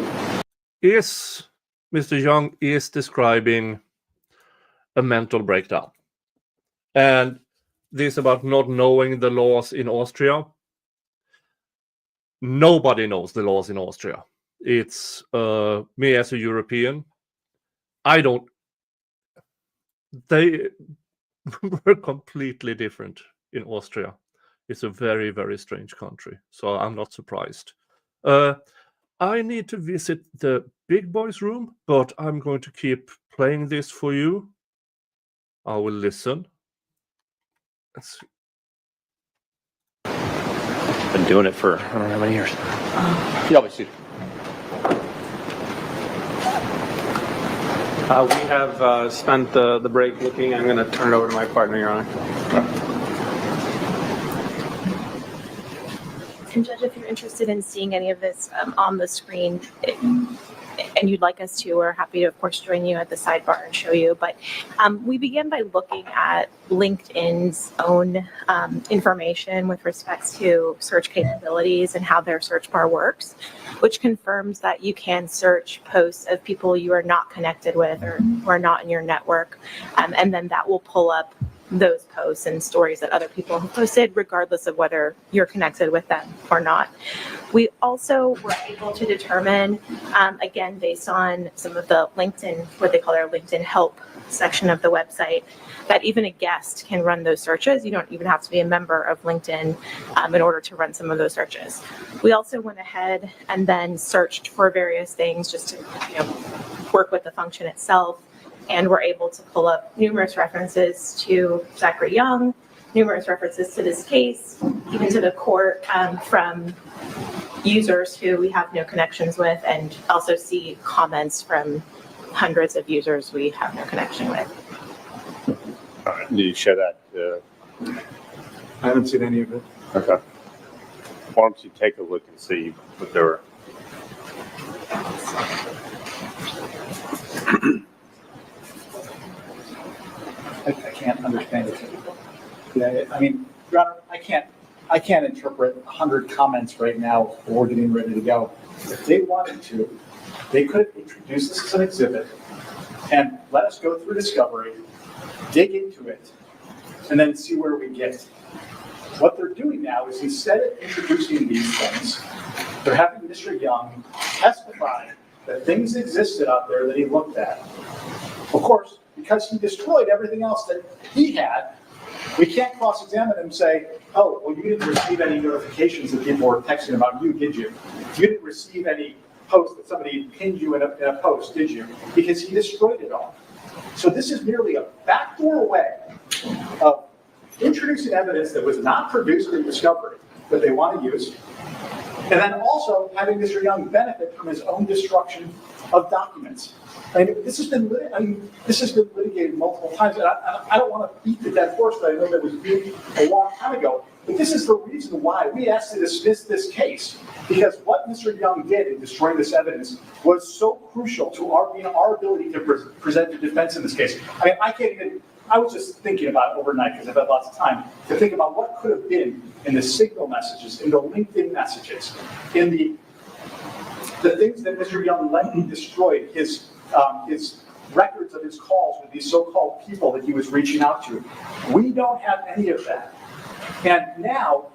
Young is describing a mental breakdown. And this about not knowing the laws in Austria. Nobody knows the laws in Austria. It's me as a European. They were completely different in Austria. It's a very, very strange country. So I'm not surprised. I need to visit the big boys room, but I'm going to keep playing this for you. I will listen. Let's see. Been doing it for I don't know how many years. Y'all be seated. We have spent the break looking. I'm going to turn it over to my partner, Your Honor. And Judge, if you're interested in seeing any of this on the screen, and you'd like us to, we're happy to, of course, join you at the sidebar and show you. But we began by looking at LinkedIn's own information with respects to search capabilities and how their search bar works, which confirms that you can search posts of people you are not connected with or who are not in your network, and then that will pull up those posts and stories that other people have posted, regardless of whether you're connected with them or not. We also were able to determine, again, based on some of the LinkedIn, what they call their LinkedIn help section of the website, that even a guest can run those searches. You don't even have to be a member of LinkedIn in order to run some of those searches. We also went ahead and then searched for various things just to work with the function itself, and were able to pull up numerous references to Zachary Young, numerous references to this case, even to the court from users who we have no connections with, and also see comments from hundreds of users we have no connection with. Did you share that? I haven't seen any of it. Okay. Why don't you take a look and see what they were? I can't understand it. Yeah, I mean, Your Honor, I can't interpret 100 comments right now before getting ready to go. If they wanted to, they could have introduced this as an exhibit and let us go through discovery, dig into it, and then see where we get. What they're doing now is, instead of introducing these things, they're having Mr. Young testify that things existed out there that he looked at. Of course, because he destroyed everything else that he had, we can't cross-examine him and say, oh, well, you didn't receive any notifications that people were texting about you, did you? You didn't receive any post that somebody pinned you in a post, did you? Because he destroyed it all. So this is merely a backdoor way of introducing evidence that was not produced in discovery that they want to use, and then also having Mr. Young benefit from his own destruction of documents. I mean, this has been litigated multiple times, and I don't want to beat the dead horse that I know that was beat a long time ago, but this is the reason why we asked to dismiss this case, because what Mr. Young did in destroying this evidence was so crucial to our ability to present a defense in this case. I mean, I was just thinking about it overnight, because I've had lots of time to think about what could have been in the Signal messages, in the LinkedIn messages, in the things that Mr. Young likely destroyed, his records of his calls with these so-called people that he was reaching out to. We don't have any of that. And now,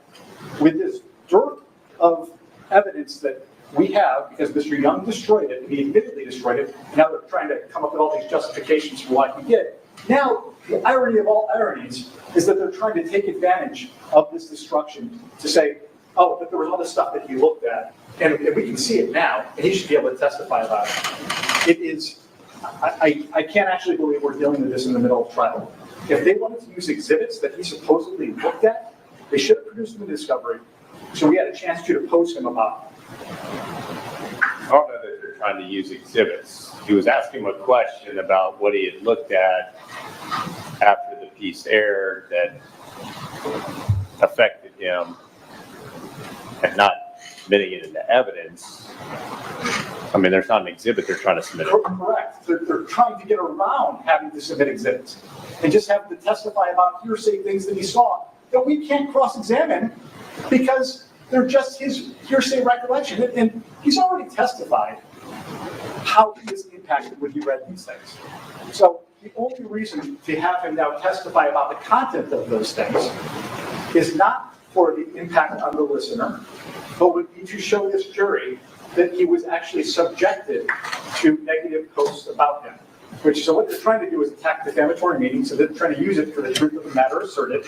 with this dearth of evidence that we have, because Mr. Young destroyed it, and he admittedly destroyed it, and now they're trying to come up with all these justifications for why he did it. Now, the irony of all ironies is that they're trying to take advantage of this destruction to say, oh, but there was all this stuff that he looked at, and we can see it now, and he should be able to testify about it. It is, I can't actually believe we're dealing with this in the middle of trial. If they wanted to use exhibits that he supposedly looked at, they should have produced them in discovery, so we had a chance to depose him about it. I don't know that they're trying to use exhibits. He was asking him a question about what he had looked at after the piece aired that affected him, and not submitting it into evidence. I mean, there's not an exhibit they're trying to submit. Correct. They're trying to get around having to submit exhibits and just have to testify about hearsay things that he saw that we can't cross-examine because they're just his hearsay recollection. And he's already testified how he was impacted when he read these things. So the only reason to have him now testify about the content of those things is not for the impact on the listener, but would be to show this jury that he was actually subjected to negative posts about him. So what they're trying to do is attack defamatory meaning, so they're trying to use it for the truth of the matter asserted,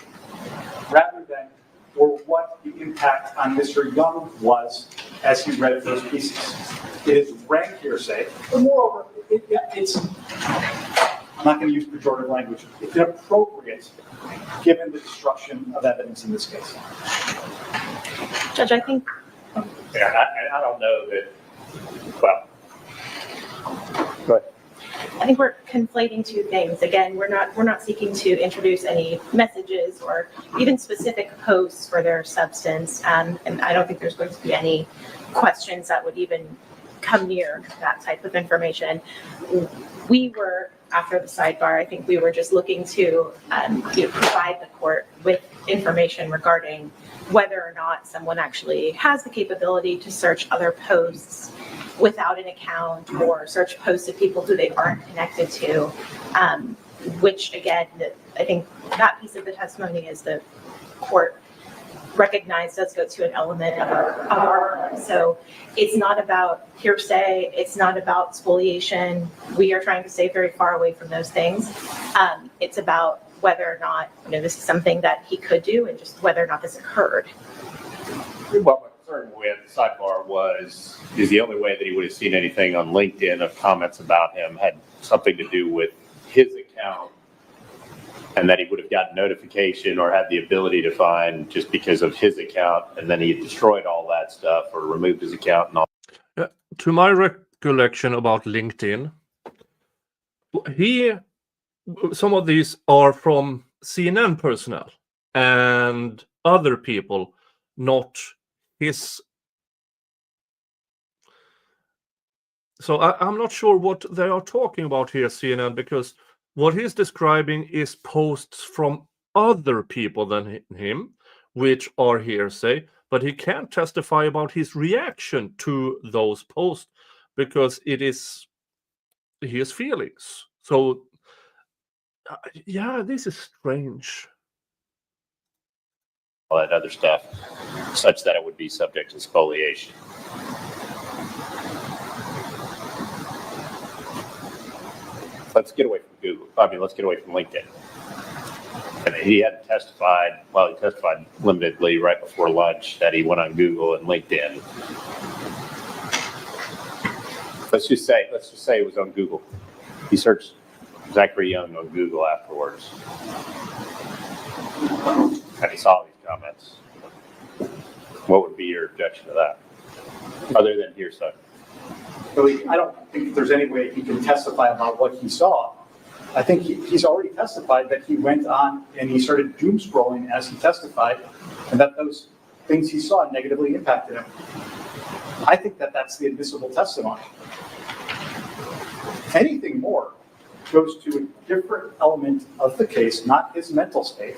rather than for what the impact on Mr. Young was as he read those pieces. It is rank hearsay, but moreover, it's, I'm not going to use pejorative language, it's inappropriate given the destruction of evidence in this case. Judge, I think. Yeah, I don't know that, well, go ahead. I think we're conflating two things. Again, we're not seeking to introduce any messages or even specific posts for their substance, and I don't think there's going to be any questions that would even come near that type of information. We were, after the sidebar, I think we were just looking to provide the court with information regarding whether or not someone actually has the capability to search other posts without an account or search posts of people who they aren't connected to, which again, I think that piece of the testimony is the court recognize does go to an element of our crime. So it's not about hearsay. It's not about spoliation. We are trying to stay very far away from those things. It's about whether or not, this is something that he could do and just whether or not this occurred. Well, my concern with the sidebar is the only way that he would have seen anything on LinkedIn of comments about him had something to do with his account, and that he would have gotten notification or had the ability to find just because of his account, and then he destroyed all that stuff or removed his account and all. To my recollection about LinkedIn, some of these are from CNN personnel and other people, not his. So I'm not sure what they are talking about here, CNN, because what he's describing is posts from other people than him, which are hearsay, but he can't testify about his reaction to those posts because it is his feelings. So, yeah, this is strange. All that other stuff, such that it would be subject to spoliation. Let's get away from Google. Let's get away from LinkedIn. And he hadn't testified, he testified limitedly right before lunch that he went on Google and LinkedIn. Let's just say it was on Google. He searched Zachary Young on Google afterwards. And he saw these comments. What would be your objection to that? Other than hearsay? I don't think there's any way he can testify about what he saw. I think he's already testified that he went on and he started doom scrolling as he testified, and that those things he saw negatively impacted him. I think that that's the admissible testimony. Anything more goes to a different element of the case, not his mental state,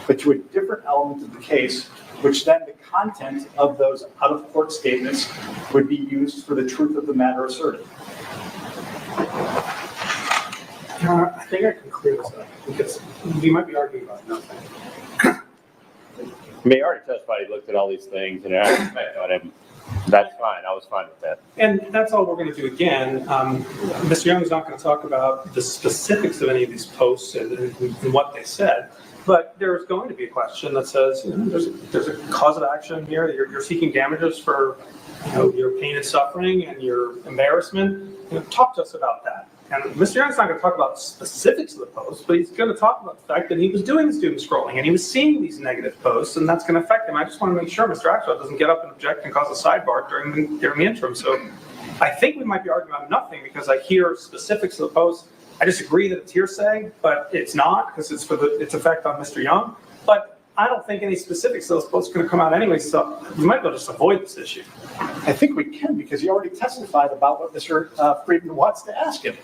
but to a different element of the case, which then the content of those out-of-court statements would be used for the truth of the matter asserted. I think I can clear this up because we might be arguing about nothing. He already testified. He looked at all these things and I respect on him. That's fine. I was fine with that. And that's all we're going to do again. Mr. Young is not going to talk about the specifics of any of these posts and what they said. But there's going to be a question that says, there's a cause of action here. You're seeking damages for, your pain and suffering and your embarrassment. Talk to us about that. And Mr. Young's not going to talk about specifics of the post, but he's going to talk about the fact that he was doing this doom scrolling and he was seeing these negative posts, and that's going to affect him. I just want to make sure Mr. Axel doesn't get up and object and cause a sidebar during the interim. So I think we might be arguing about nothing because I hear specifics of the post. I disagree that it's hearsay, but it's not because it's for its effect on Mr. Young. But I don't think any specifics of those posts are going to come out anyway, so you might as well just avoid this issue. I think we can because he already testified about what Mr. Friedman wants to ask him.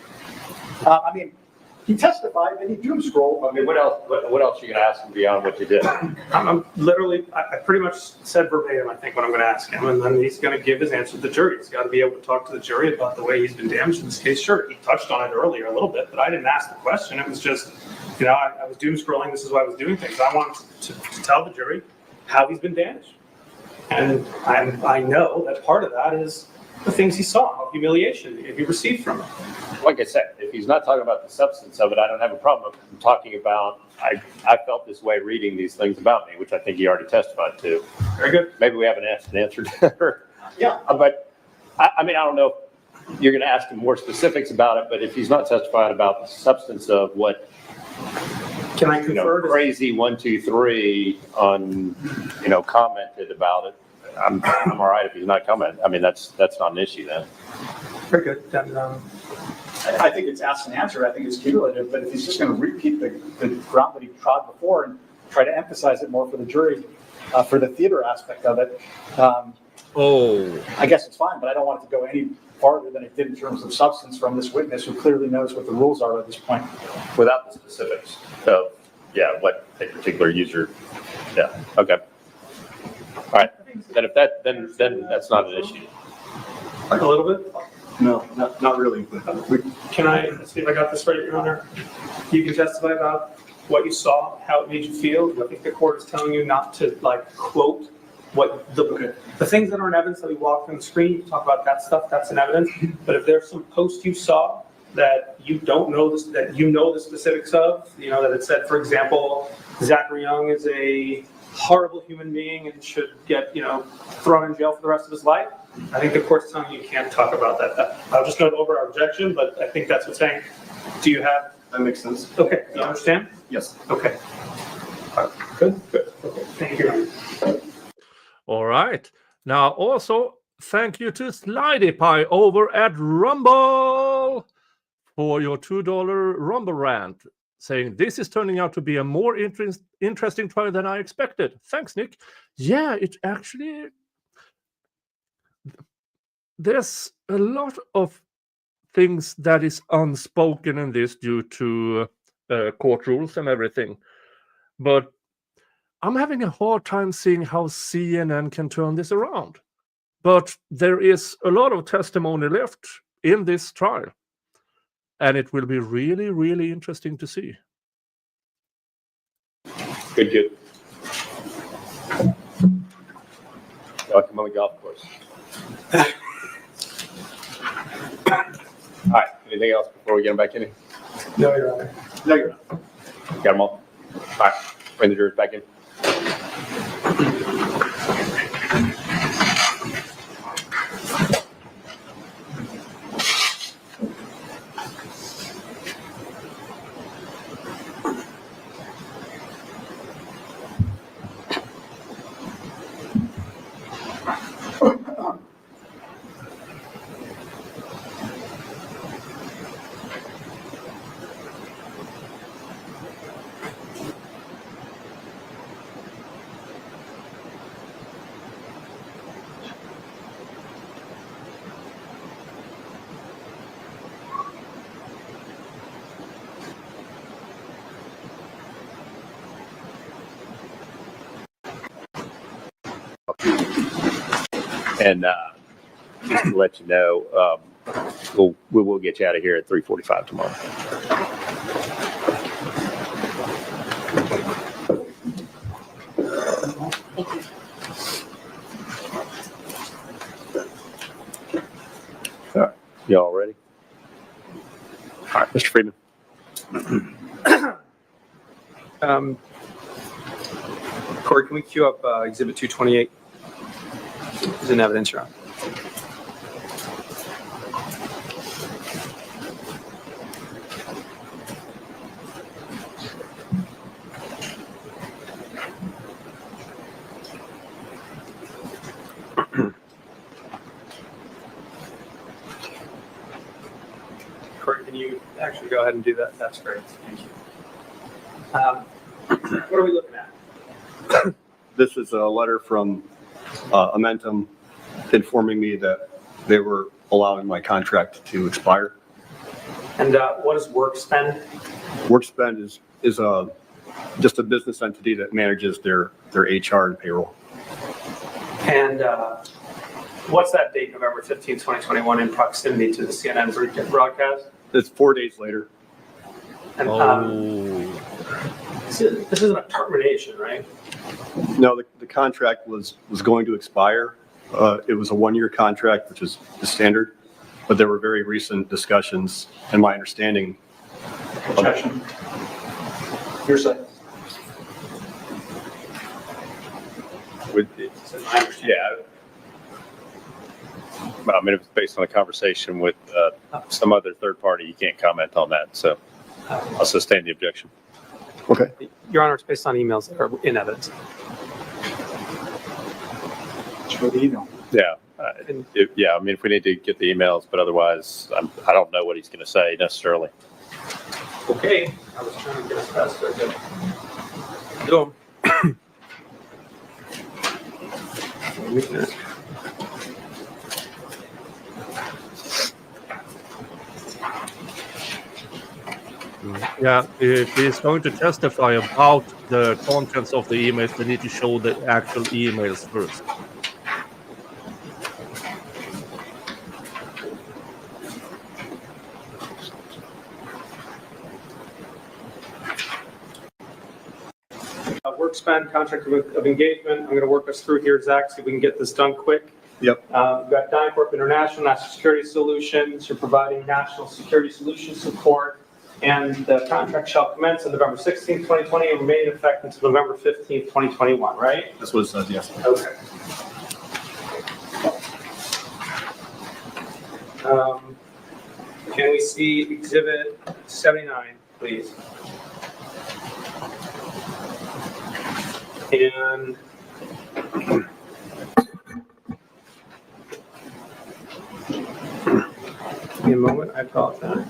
He testified that he doom scrolled. What else are you going to ask him beyond what you did? I'm literally, I pretty much said verbatim, I think, what I'm going to ask him, and then he's going to give his answer to the jury. He's got to be able to talk to the jury about the way he's been damaged in this case. Sure, he touched on it earlier a little bit, but I didn't ask the question. It was just, I was doom scrolling. This is why I was doing things. I wanted to tell the jury how he's been damaged. And I know that part of that is the things he saw, how humiliation he received from it. Like I said, if he's not talking about the substance of it, I don't have a problem with him talking about, I felt this way reading these things about me, which I think he already testified to. Very good. Maybe we haven't answered her. Yeah. But, I don't know if you're going to ask him more specifics about it, but if he's not testifying about the substance of what, can I confer crazy 1, 2, 3 on, commented about it, I'm all right if he's not commenting. That's not an issue then. Very good. Then, I think it's asked and answered. I think it's cumulative, but if he's just going to repeat the ground that he trod before and try to emphasize it more for the jury, for the theater aspect of it, I guess it's fine, but I don't want it to go any farther than it did in terms of substance from this witness who clearly knows what the rules are at this point. Without the specifics of, what a particular user, okay. All right, then that's not an issue. Like a little bit? No, not really. Can I see if I got this right, Your Honor? You can testify about what you saw, how it made you feel. I think the court is telling you not to like quote what the things that are in evidence that we walk on the screen, talk about that stuff, that's in evidence. But if there's some post you saw that you don't know this, that you know the specifics of, you know, that it said, for example, Zachary Young is a horrible human being and should get, you know, thrown in jail for the rest of his life, I think the court's telling you can't talk about that. I'll just note over our objection, but I think that's what's saying. Do you have? That makes sense. Okay, you understand? Yes. Okay. Good, good. Okay, thank you. All right. Now, also, thank you to Slidey Pie over at Rumble for your $2 Rumble rant, saying this is turning out to be a more interesting trial than I expected. Thanks, Nick. Yeah, it actually... There's a lot of things that is unspoken in this due to court rules and everything. But I'm having a hard time seeing how CNN can turn this around. But there is a lot of testimony left in this trial. And it will be really, really interesting to see. Good. Welcome on the golf course. All right, anything else before we get them back in? No, Your Honor. No, you're not. Got them all? All right, bring the jurors back in. And just to let you know, we will get you out of here at 3:45 tomorrow. Thank you. All right, y'all ready? All right, Mr. Freeman. Corey, can we queue up Exhibit 228? It's in evidence, Your Honor. Corey, can you actually go ahead and do that? That's great. Thank you. What are we looking at? This is a letter from Amentum informing me that they were allowing my contract to expire. And what is WorkSpend? WorkSpend is just a business entity that manages their HR and payroll. And what's that date, November 15, 2021, in proximity to the CNN broadcast? It's 4 days later. And this isn't a termination, right? No, the contract was going to expire. It was a 1-year contract, which is the standard, but there were very recent discussions, and my understanding. Objection. Hearsay. Yeah. I mean, if it's based on a conversation with some other third party, you can't comment on that. So I'll sustain the objection. Okay. Your Honor, it's based on emails that are in evidence. Show the email. Yeah. Yeah. I mean, if we need to get the emails, but otherwise, I don't know what he's going to say necessarily. Okay. I was trying to get us past it. Do them. Yeah, if he's going to testify about the contents of the emails, they need to show the actual emails first. expend contract of engagement. I'm going to work us through here, Zach, so we can get this done quick. Yep. We've got DynCorp International, National Security Solutions. You're providing national security solution support, and the contract shall commence on November 16th, 2020, and remain in effect until November 15th, 2021, right? That's what it says, yes. Okay. Can we see Exhibit 79, please? And give me a moment, I apologize.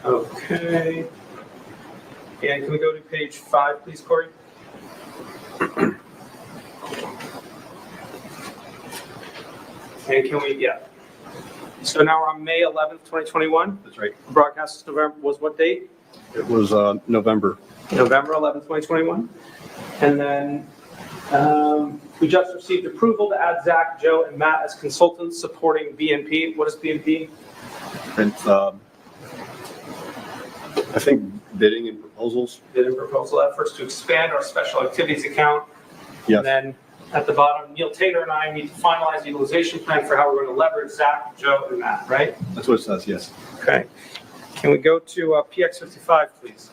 Okay. And can we go to page 5, please, Corey? And can we, yeah. So now we're on May 11th, 2021. That's right. Broadcast November was what date? It was November. November 11th, 2021. And then we just received approval to add Zach, Joe, and Matt as consultants supporting BNP. What is BNP? It's, I think bidding and proposals. Bid and proposal efforts to expand our special activities account. Yes. And then at the bottom, Neil Tater and I need to finalize the utilization plan for how we're going to leverage Zach, Joe, and Matt, right? That's what it says, yes. Okay. Can we go to PX55, please?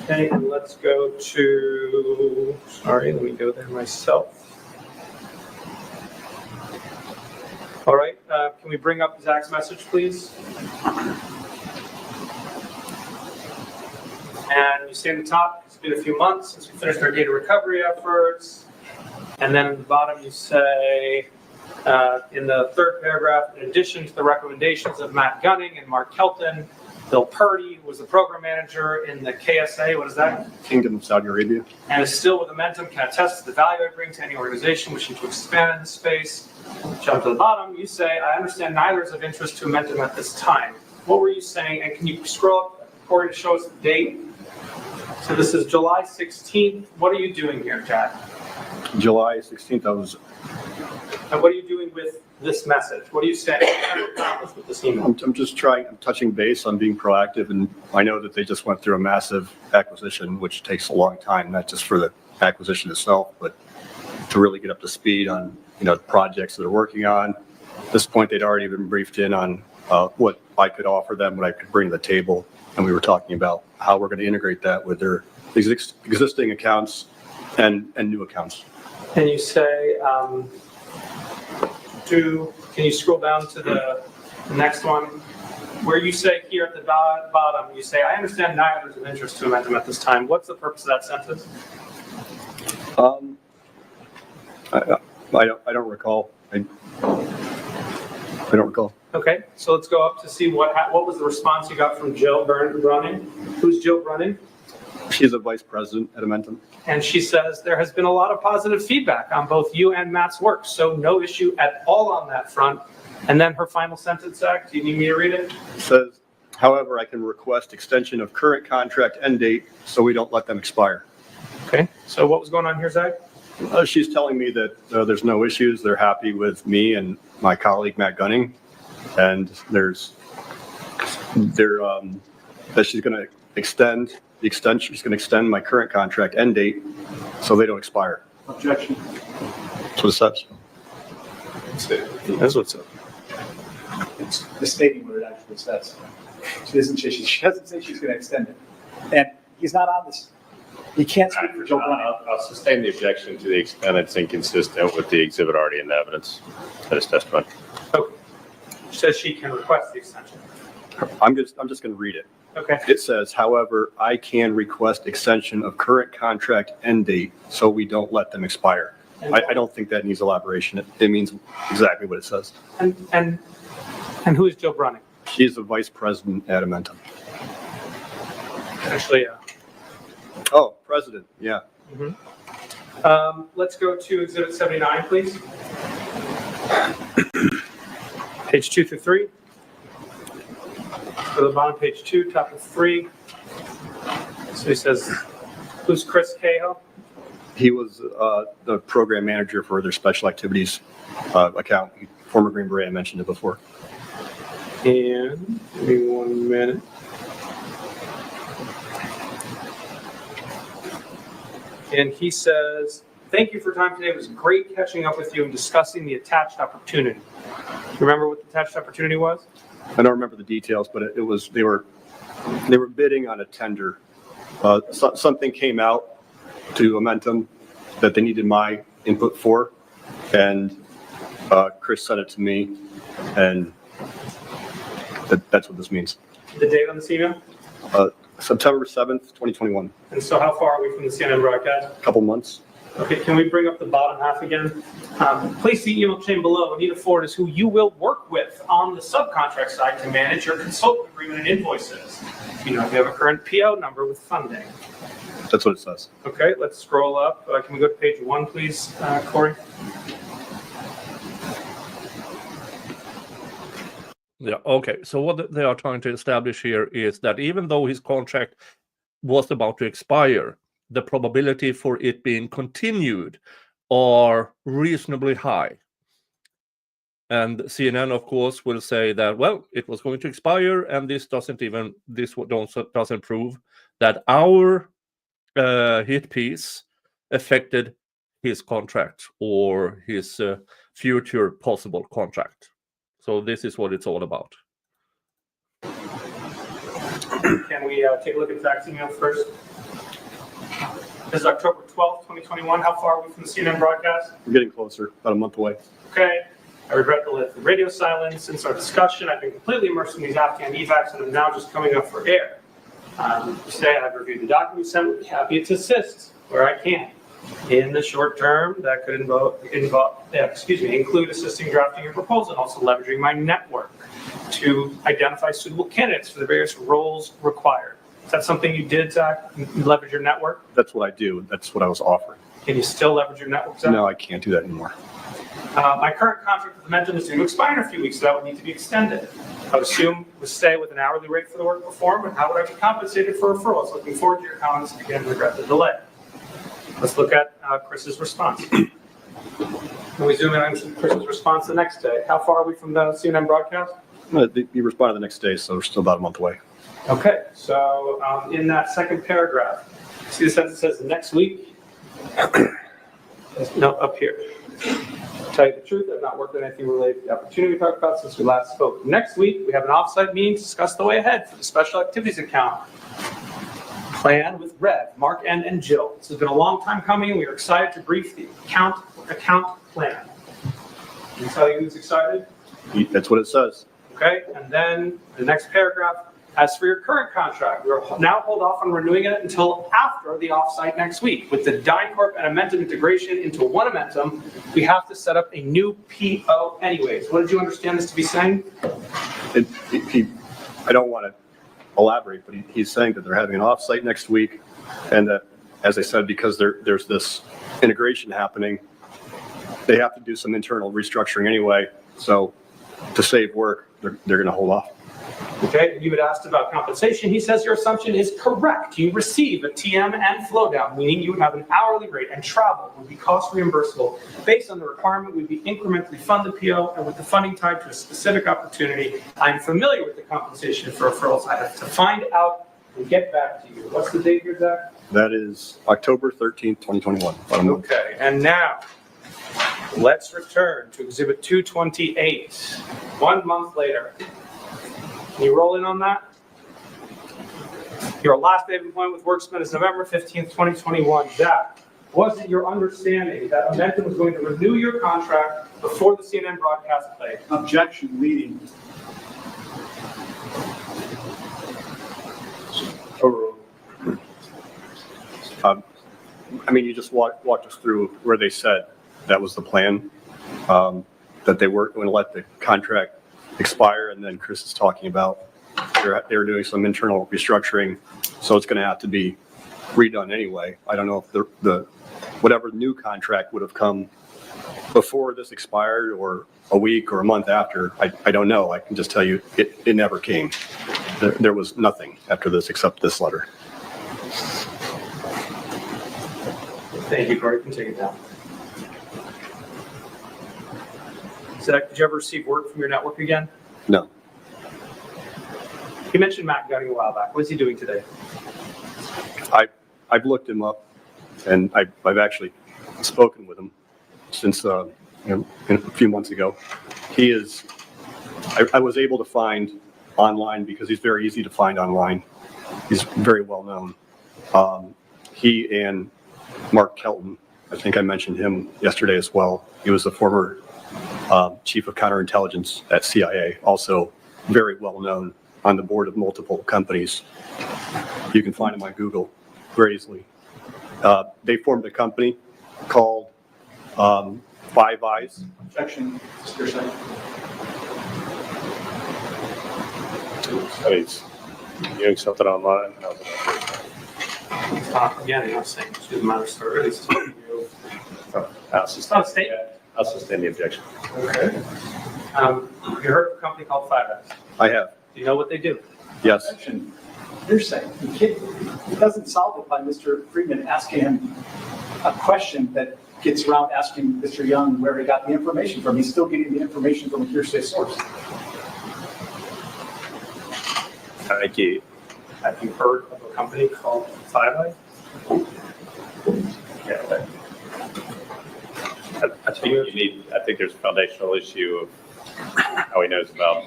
Okay, and let's go to, sorry, let me go there myself. All right, can we bring up Zach's message, please? And you see in the top, it's been a few months since we finished our data recovery efforts. And then at the bottom, you say, in the third paragraph, in addition to the recommendations of Matt Gunning and Mark Kelton, Bill Purdy, who was the program manager in the KSA, what is that? Kingdom of Saudi Arabia. And is still with Momentum, can attest to the value I bring to any organization wishing to expand in this space. Jump to the bottom, you say, I understand neither is of interest to Momentum at this time. What were you saying? And can you scroll up, Corey, to show us the date? So this is July 16th. What are you doing here, Jack? July 16th, I was. And what are you doing with this message? What are you saying? With this email? I'm just trying, I'm touching base on being proactive, and I know that they just went through a massive acquisition, which takes a long time, not just for the acquisition itself, but to really get up to speed on, the projects that they're working on. At this point, they'd already been briefed in on what I could offer them, what I could bring to the table, and we were talking about how we're going to integrate that with their existing accounts and new accounts. And you say, can you scroll down to the next one? Where you say here at the bottom, you say, I understand neither is of interest to Momentum at this time. What's the purpose of that sentence? I don't recall. I don't recall. Okay, so let's go up to see what was the response you got from Jill Brunning. Who's Jill Brunning? She's a vice president at Momentum. And she says there has been a lot of positive feedback on both you and Matt's work, so no issue at all on that front. And then her final sentence, Zach, do you need me to read it? It says, however, I can request extension of current contract end date so we don't let them expire. Okay, so what was going on here, Zach? She's telling me that there's no issues. They're happy with me and my colleague, Matt Gunning. And that she's going to extend the extension. She's going to extend my current contract end date so they don't expire. Objection. That's what it says. That's what's up. It's stating what it actually says. She doesn't say she's going to extend it. And he's not on this. He can't speak for Joe Brunning. I'll sustain the objection to the extent it's inconsistent with the exhibit already in the evidence that is testified. Okay. She says she can request the extension. I'm just going to read it. Okay. It says, however, I can request extension of current contract end date so we don't let them expire. I don't think that needs elaboration. It means exactly what it says. And who is Jill Brunning? She's the vice president at Momentum. Actually, Oh, president, yeah. Mm-hmm. Let's go to Exhibit 79, please. Page 2 through 3. Go to the bottom, page 2, top of 3. So he says, who's Chris Cahill? He was the program manager for their special activities account. Former Green Beret, I mentioned it before. And give me 1 minute. And he says, thank you for your time today. It was great catching up with you and discussing the attached opportunity. Remember what the attached opportunity was? I don't remember the details, but it was they were bidding on a tender. Something came out to Amentum that they needed my input for, and Chris sent it to me, and that's what this means. The date on this email? September 7th, 2021. And so how far are we from the CNN broadcast? A couple months. Okay, can we bring up the bottom half again? Please see email chain below. Anita Ford is who you will work with on the subcontract side to manage your consultant agreement and invoices. You know, if you have a current PO number with funding. That's what it says. Okay, let's scroll up. Can we go to page 1, please, Corey? Yeah, okay. So what they are trying to establish here is that even though his contract was about to expire, the probability for it being continued are reasonably high. And CNN, of course, will say that, well, it was going to expire, and this doesn't prove that our hit piece affected his contract or his future possible contract. So this is what it's all about. Can we take a look at Zach's email first? This is October 12th, 2021. How far are we from the CNN broadcast? We're getting closer, about a month away. Okay. I regret the radio silence. Since our discussion, I've been completely immersed in these Afghan evacs and I'm now just coming up for air. Today I've reviewed the documents sent. Would be happy to assist where I can. In the short term, that could include assisting drafting your proposal and also leveraging my network to identify suitable candidates for the various roles required. Is that something you did, Zach? You leverage your network? That's what I do. That's what I was offered. Can you still leverage your network, Zach? No, I can't do that anymore. My current contract with Amentum is due to expire in a few weeks, so that would need to be extended. I would assume we stay with an hourly rate for the work performed, and how would I be compensated for referrals? Looking forward to your comments and again, regret the delay. Let's look at Chris's response. Can we zoom in on Chris's response the next day? How far are we from the CNN broadcast? You responded the next day, so we're still about a month away. Okay, so in that second paragraph, see the sentence that says next week? No, up here. To tell you the truth, I've not worked on anything related to the opportunity we talked about since we last spoke. Next week, we have an offsite meeting to discuss the way ahead for the special activities account plan with Rev, Mark N, and Jill. This has been a long time coming, and we are excited to brief the account plan. Can you tell you who's excited? That's what it says. Okay, and then the next paragraph, as for your current contract, we'll now hold off on renewing it until after the offsite next week. With the DynCorp and Amentum integration into one Amentum, we have to set up a new PO anyways. What did you understand this to be saying? I don't want to elaborate, but he's saying that they're having an offsite next week, and that, as I said, because there's this integration happening, they have to do some internal restructuring anyway. So to save work, they're going to hold off. Okay, you had asked about compensation. He says your assumption is correct. You receive a TM and flow down, meaning you would have an hourly rate, and travel would be cost reimbursable. Based on the requirement, we'd be incrementally funded PO, and with the funding tied to a specific opportunity. I'm familiar with the compensation for referrals. I have to find out and get back to you. What's the date here, Zach? That is October 13th, 2021. Okay, and now let's return to Exhibit 228. 1 month later. Can you roll in on that? Your last day of employment with Worksman is November 15th, 2021. Zach, was it your understanding that Amentum was going to renew your contract before the CNN broadcast played? Objection leading. I mean, you just walked us through where they said that was the plan, that they weren't going to let the contract expire, and then Chris is talking about they're doing some internal restructuring, so it's going to have to be redone anyway. I don't know if the whatever new contract would have come before this expired or a week or a month after. I don't know. I can just tell you it never came. There was nothing after this except this letter. Thank you, Corey. You can take it down. Zach, did you ever receive word from your network again? No. You mentioned Matt Gunning a while back. What is he doing today? I've looked him up, and I've actually spoken with him since a few months ago. He is. I was able to find online because he's very easy to find online. He's very well known. He and Mark Kelton, I think I mentioned him yesterday as well. He was the former chief of counterintelligence at CIA, also very well known, on the board of multiple companies. You can find him on Google very easily. They formed a company called Five Eyes. Objection, Mr. Secretary. He's doing something online. Again, I'm not saying it's the matter story. It's I'll not a statement. I'll sustain the objection. Okay. You heard of a company called Five Eyes? I have. Do you know what they do? Yes. Objection. You're saying he doesn't solve it by Mr. Friedman asking him a question that gets around asking Mr. Young where he got the information from. He's still getting the information from a hearsay source. Thank you. Have you heard of a company called Five Eyes? Yeah. I think there's a foundational issue of how he knows about.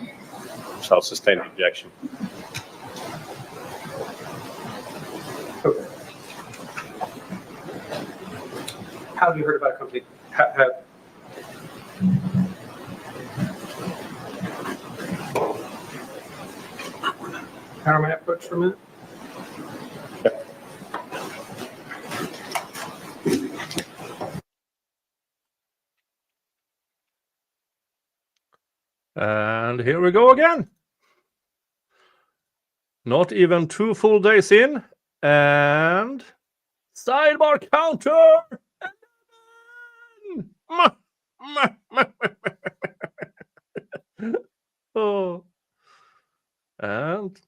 So I'll sustain the objection. Okay. How have you heard about a company? How am I approach for a minute? And here we go again. Not even 2 full days in, and sidebar counter. Oh. And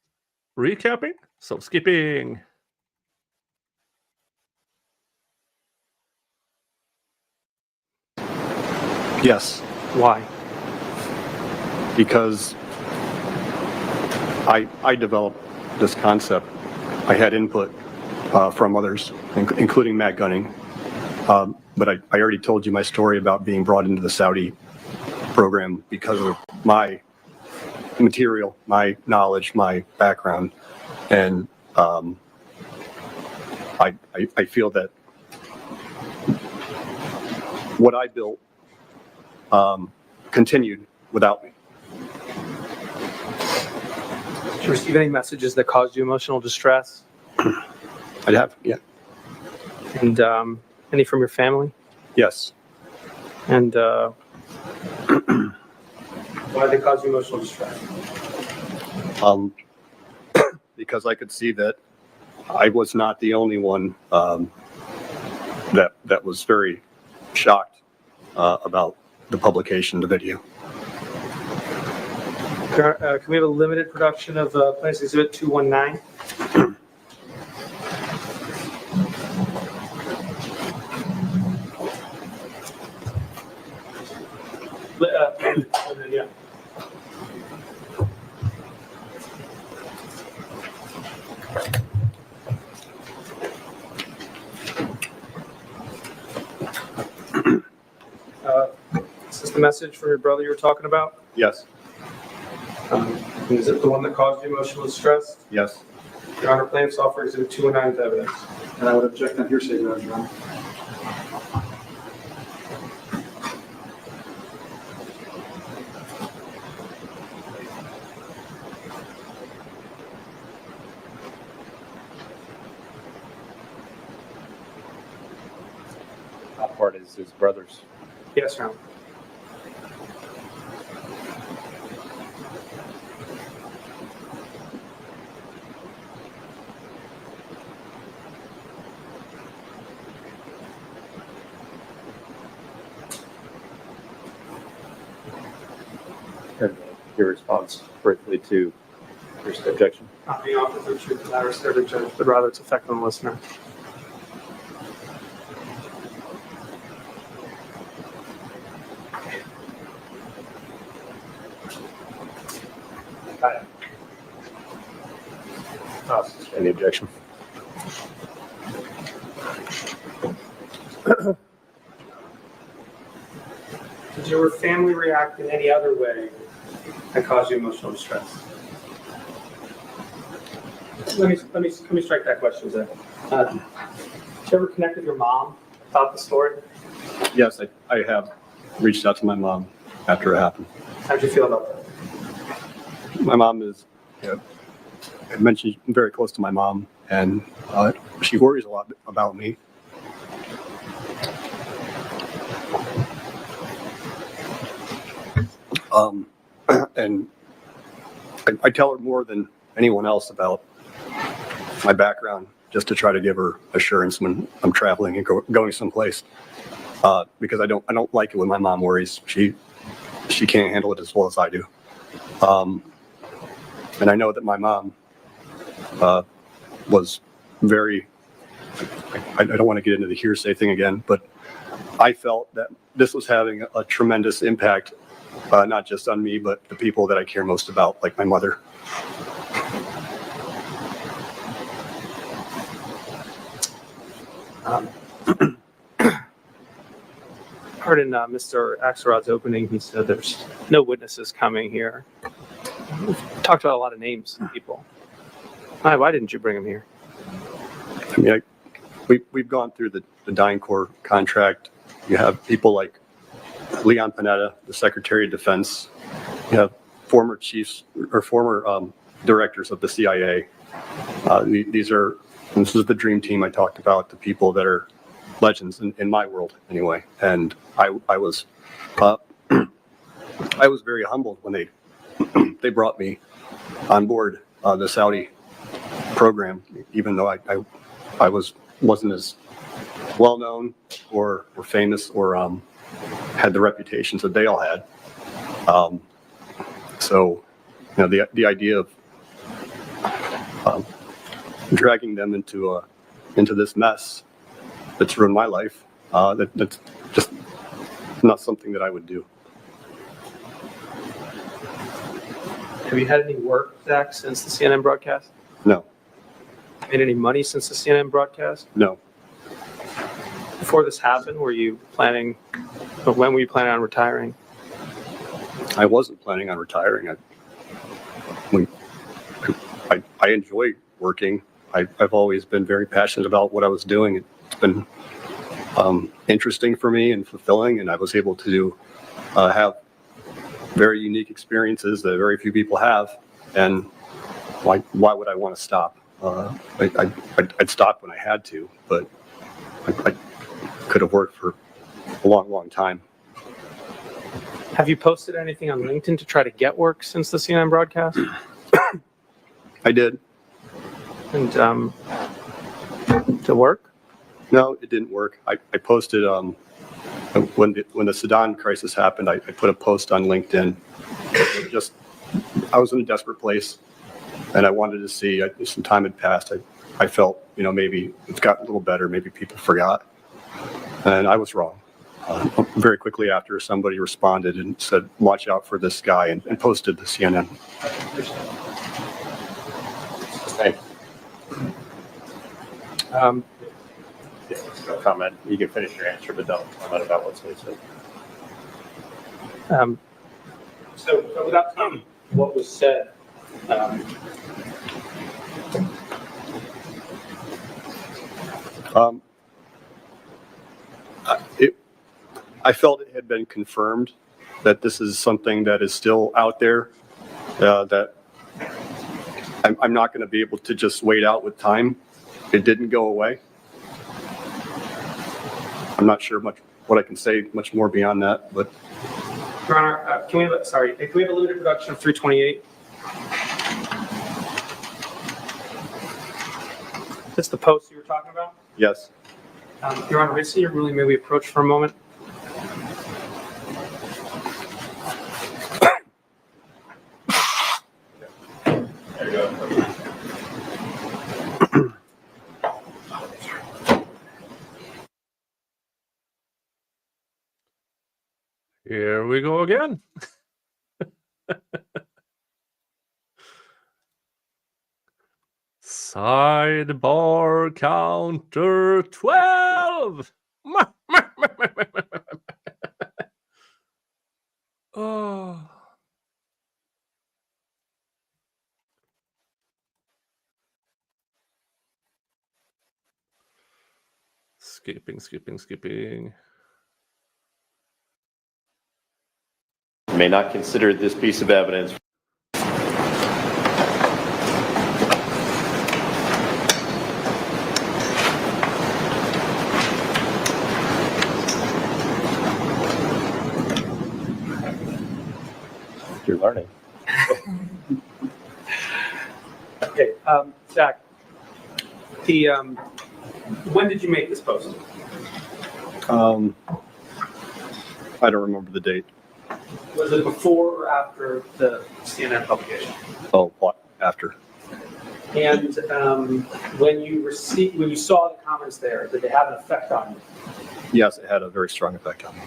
recapping, so skipping. Yes. Why? Because I developed this concept. I had input from others, including Matt Gunning. But I already told you my story about being brought into the Saudi program because of my material, my knowledge, my background. And I feel that what I built continued without me. Did you receive any messages that caused you emotional distress? I'd have, yeah. And any from your family? Yes. And why did they cause you emotional distress? Because I could see that I was not the only one that was very shocked about the publication of the video. Can we have a limited production of Plaintiff's Exhibit 219? Yeah. Is this the message from your brother you were talking about? Yes. Is it the one that caused you emotional distress? Yes. Your Honor, plaintiff's offer Exhibit 219 is evidence. And I would object on hearsay grounds, Your Honor. How part is his brother's? Yes, Your Honor. Your response briefly to your objection. Not being offered the truth of the matter, Judge, but rather its effect on the listener. Any objection? Did your family react in any other way that caused you emotional distress? Let me strike that question, Zach. Did you ever connect with your mom about the story? Yes, I have reached out to my mom after it happened. How'd you feel about that? My mom is, I mentioned I'm very close to my mom, and she worries a lot about me. And I tell her more than anyone else about my background, just to try to give her assurance when I'm traveling and going someplace. Because I don't like it when my mom worries. She can't handle it as well as I do. And I know that my mom was very, I don't want to get into the hearsay thing again, but I felt that this was having a tremendous impact, not just on me, but the people that I care most about, like my mother. Heard in Mr. Axelrod's opening, he said there's no witnesses coming here. We've talked about a lot of names of people. Why didn't you bring them here? I mean, we've gone through the DynCorp contract. You have people like Leon Panetta, the Secretary of Defense. You have former chiefs or former directors of the CIA. This is the dream team I talked about, the people that are legends in my world anyway. And I was very humbled when they brought me on board the Saudi program, even though I wasn't as well known or famous or had the reputations that they all had. So, the idea of dragging them into this mess that's ruined my life, that's just not something that I would do. Have you had any work, Zach, since the CNN broadcast? No. Made any money since the CNN broadcast? No. Before this happened, when were you planning on retiring? I wasn't planning on retiring. I enjoy working. I've always been very passionate about what I was doing. It's been interesting for me and fulfilling, and I was able to have very unique experiences that very few people have. And why would I want to stop? I'd stop when I had to, but I could have worked for a long, long time. Have you posted anything on LinkedIn to try to get work since the CNN broadcast? I did. And to work? No, it didn't work. I posted when the Sudan crisis happened. I put a post on LinkedIn. I was in a desperate place, and I wanted to see. Some time had passed. I felt maybe it's gotten a little better. Maybe people forgot, and I was wrong. Very quickly after, somebody responded and said, "Watch out for this guy," and posted the CNN. Thanks. Comment. You can finish your answer, but don't comment about what's been said. So without telling what was said, I felt it had been confirmed that this is something that is still out there, that I'm not going to be able to just wait out with time. It didn't go away. I'm not sure what I can say much more beyond that, but. Your Honor, can we have a limited production of 328? Is this the post you were talking about? Yes. Your Honor, may I see your ruling? May we approach for a moment? There you go. Here we go again. Sidebar counter 12. Oh. Skipping. You may not consider this piece of evidence. You're learning. Okay, Zach, when did you make this post? I don't remember the date. Was it before or after the CNN publication? Oh, what? After. And when you saw the comments there, did they have an effect on you? Yes, it had a very strong effect on me.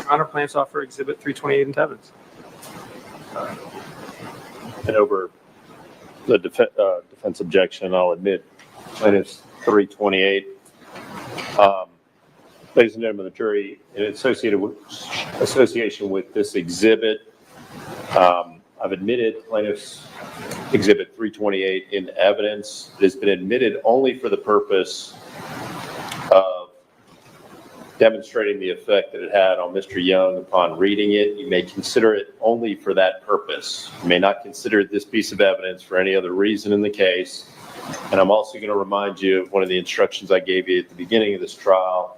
Honor plans offer Exhibit 328 into evidence. And over the defense objection, I'll admit, plaintiff's 328. Ladies and gentlemen of the jury, in association with this exhibit, I've admitted plaintiff's Exhibit 328 in evidence. It has been admitted only for the purpose of demonstrating the effect that it had on Mr. Young upon reading it. You may consider it only for that purpose. You may not consider this piece of evidence for any other reason in the case. And I'm also going to remind you of one of the instructions I gave you at the beginning of this trial,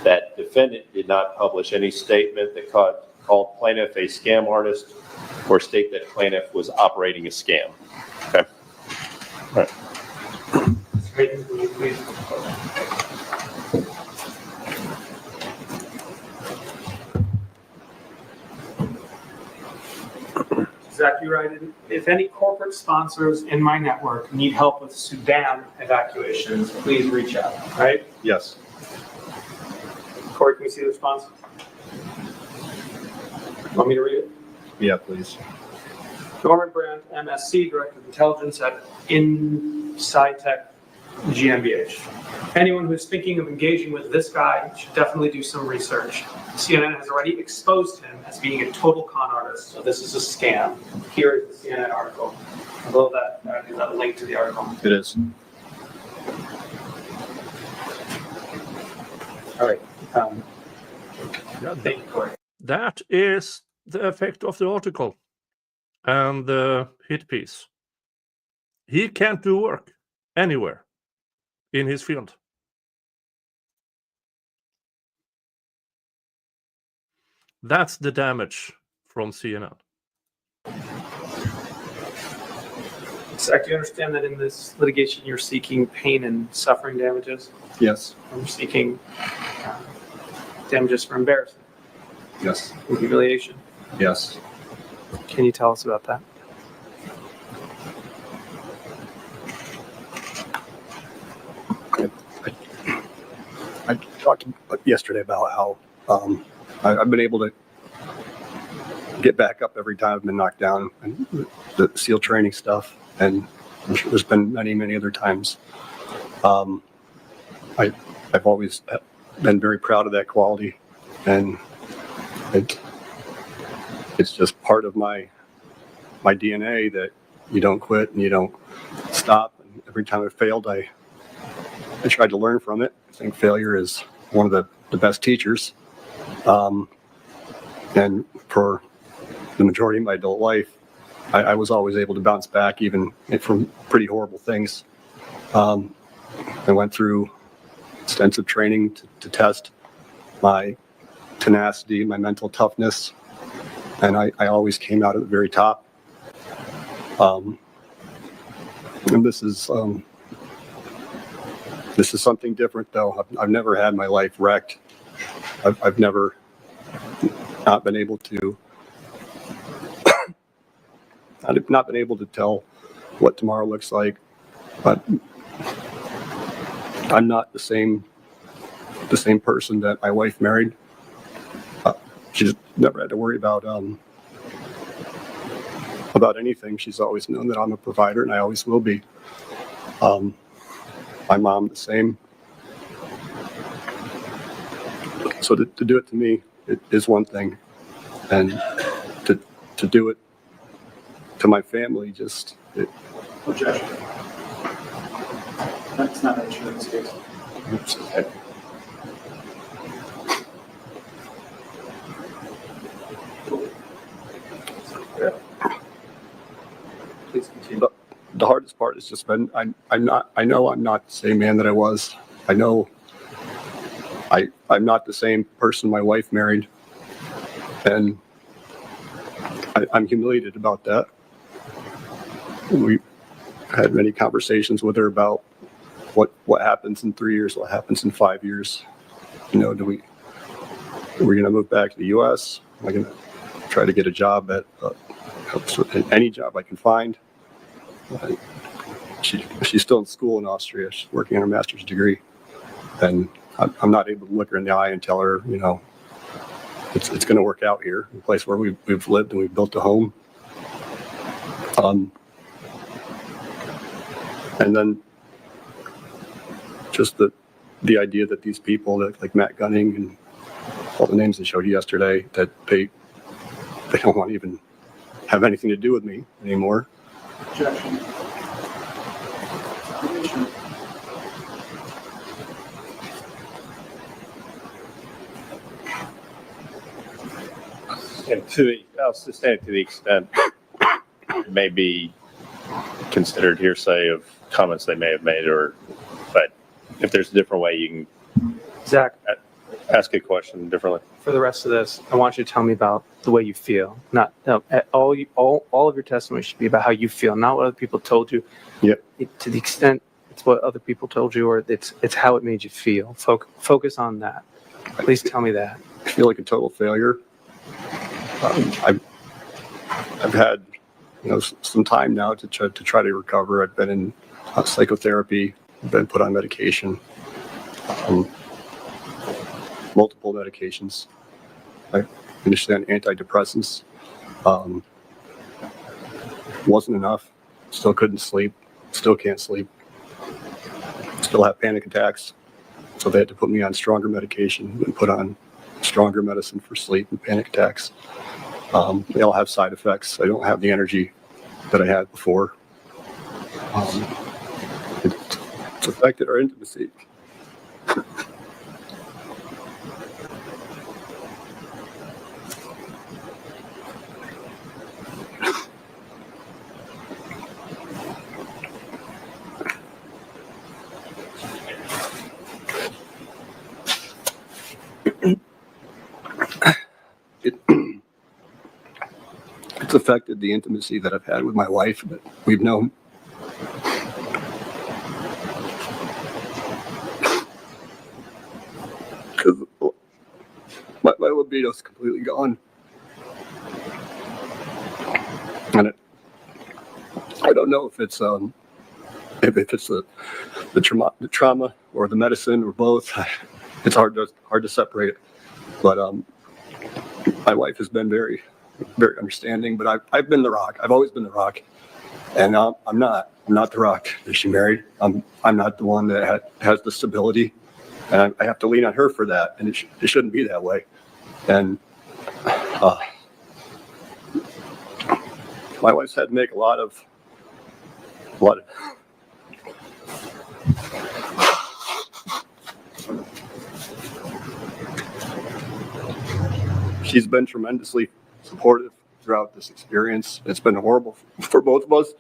that defendant did not publish any statement that called plaintiff a scam artist or state that plaintiff was operating a scam. Okay. All right. Will you please? Zach, you write, if any corporate sponsors in my network need help with Sudan evacuations, please reach out, right? Yes. Corey, can we see the response? Want me to read it? Yeah, please. Norman Brandt, MSc, Director of Intelligence at Inside Tech GmbH. Anyone who's thinking of engaging with this guy should definitely do some research. CNN has already exposed him as being a total con artist, so this is a scam. Here is the CNN article. Below that, is that a link to the article? It is. All right. Thank you, Corey. That is the effect of the article and the hit piece. He can't do work anywhere in his field. That's the damage from CNN. Zach, do you understand that in this litigation you're seeking pain and suffering damages? Yes. You're seeking damages for embarrassment? Yes. And humiliation? Yes. Can you tell us about that? I talked yesterday about how I've been able to get back up every time I've been knocked down, and the SEAL training stuff, and I'm sure there's been many other times. I've always been very proud of that quality, and it's just part of my DNA that you don't quit and you don't stop. And every time I failed, I tried to learn from it. I think failure is one of the best teachers. And for the majority of my adult life, I was always able to bounce back even from pretty horrible things. I went through extensive training to test my tenacity, my mental toughness, and I always came out at the very top. And this is something different, though. I've never had my life wrecked. I've never not been able to tell what tomorrow looks like, but I'm not the same person that my wife married. She's never had to worry about about anything. She's always known that I'm a provider, and I always will be. My mom, the same. So to do it to me, it is one thing, and to do it to my family, just Objection. That's not an issue in this case. oops. Please continue. The hardest part has just been I know I'm not the same man that I was. I know I'm not the same person my wife married, and I'm humiliated about that. We had many conversations with her about what happens in 3 years, what happens in 5 years. You know, are we going to move back to the U.S.? Am I going to try to get a job at any job I can find? She's still in school in Austria. She's working on her master's degree, and I'm not able to look her in the eye and tell her, you know, it's going to work out here, a place where we've lived and we've built a home. And then just the idea that these people, that like Matt Gunning and all the names they showed you yesterday, that they don't want to even have anything to do with me anymore. Objection. And I'll sustain it to the extent it may be considered hearsay of comments they may have made, but if there's a different way, you can Zach, ask a question differently. for the rest of this, I want you to tell me about the way you feel. Not all of your testimony should be about how you feel, not what other people told you. Yep. To the extent it's what other people told you, or it's how it made you feel. Focus on that. At least tell me that. I feel like a total failure. I've had, you know, some time now to try to recover. I've been in psychotherapy. I've been put on medication, multiple medications. I finished on antidepressants. Wasn't enough. Still couldn't sleep. Still can't sleep. Still have panic attacks. So they had to put me on stronger medication and put on stronger medicine for sleep and panic attacks. They all have side effects. I don't have the energy that I had before. It's affected our intimacy. It's affected the intimacy that I've had with my wife that we've known. Because my libido's completely gone. And I don't know if it's the trauma or the medicine or both. It's hard to separate it. But my wife has been very understanding, but I've been the rock. I've always been the rock, and I'm not the rock that she married. I'm not the one that has the stability, and I have to lean on her for that. And it shouldn't be that way. And my wife's had to make a lot of. She's been tremendously supportive throughout this experience. It's been horrible for both of us.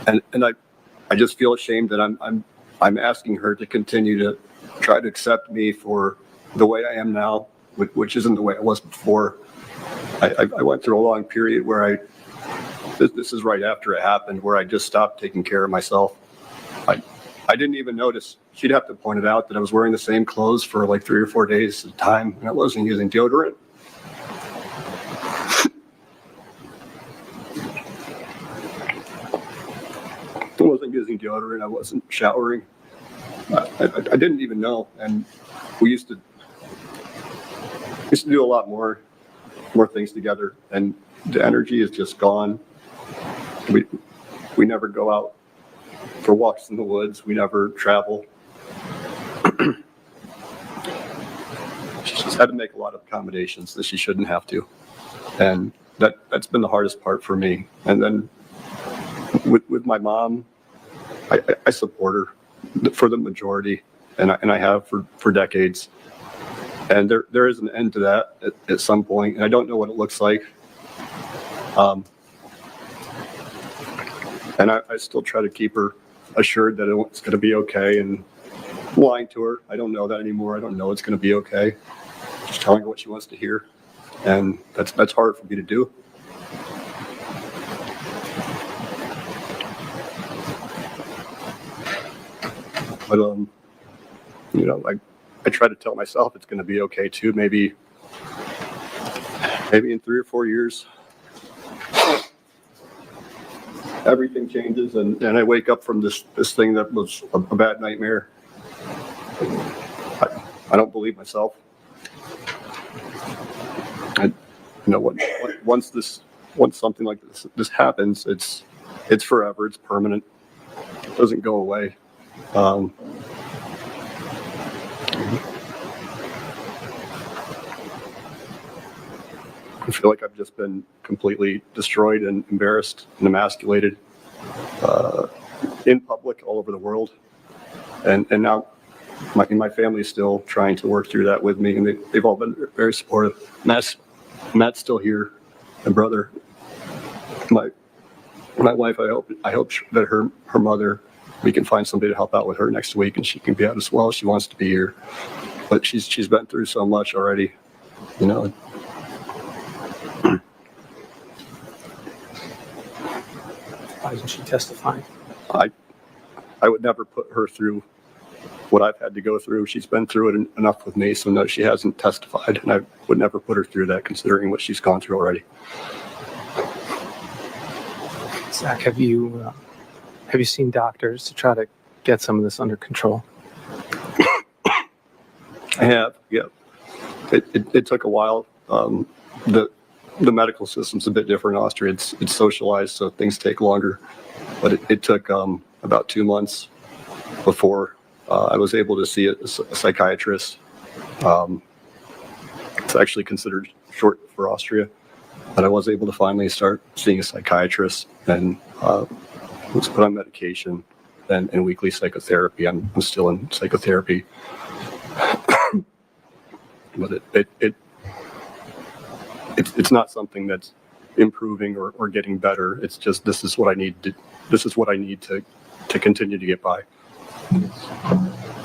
And I just feel ashamed that I'm asking her to continue to try to accept me for the way I am now, which isn't the way I was before. I went through a long period where this is right after it happened, where I just stopped taking care of myself. I didn't even notice. She'd have to point it out that I was wearing the same clothes for like 3 or 4 days at a time, and I wasn't using deodorant. I wasn't using deodorant. I wasn't showering. I didn't even know. And we used to used to do a lot more things together, and the energy is just gone. We never go out for walks in the woods. We never travel. She's had to make a lot of accommodations that she shouldn't have to, and that's been the hardest part for me. And then with my mom, I support her for the majority, and I have for decades. And there is an end to that at some point, and I don't know what it looks like. And I still try to keep her assured that it's going to be okay, and lying to her. I don't know that anymore. I don't know it's going to be okay. Just telling her what she wants to hear, and that's hard for me to do. But you know, I try to tell myself it's going to be okay too. Maybe in 3 or 4 years, everything changes, and I wake up from this thing that was a bad nightmare. I don't believe myself. Once something like this happens, it's forever. It's permanent. It doesn't go away. I feel like I've just been completely destroyed and embarrassed and emasculated in public all over the world. And now my family is still trying to work through that with me, and they've all been very supportive. Matt's still here, my brother, my wife. I hope that her mother, we can find somebody to help out with her next week, and she can be out as well. She wants to be here, but she's been through so much already, you know. Why isn't she testifying? I would never put her through what I've had to go through. She's been through it enough with me, so no, she hasn't testified, and I would never put her through that, considering what she's gone through already. Zach, have you seen doctors to try to get some of this under control? I have, yeah. It took a while. The medical system's a bit different in Austria. It's socialized, so things take longer. But it took about 2 months before I was able to see a psychiatrist. It's actually considered short for Austria, but I was able to finally start seeing a psychiatrist and was put on medication and weekly psychotherapy. I'm still in psychotherapy, but it's not something that's improving or getting better. It's just this is what I need to continue to get by.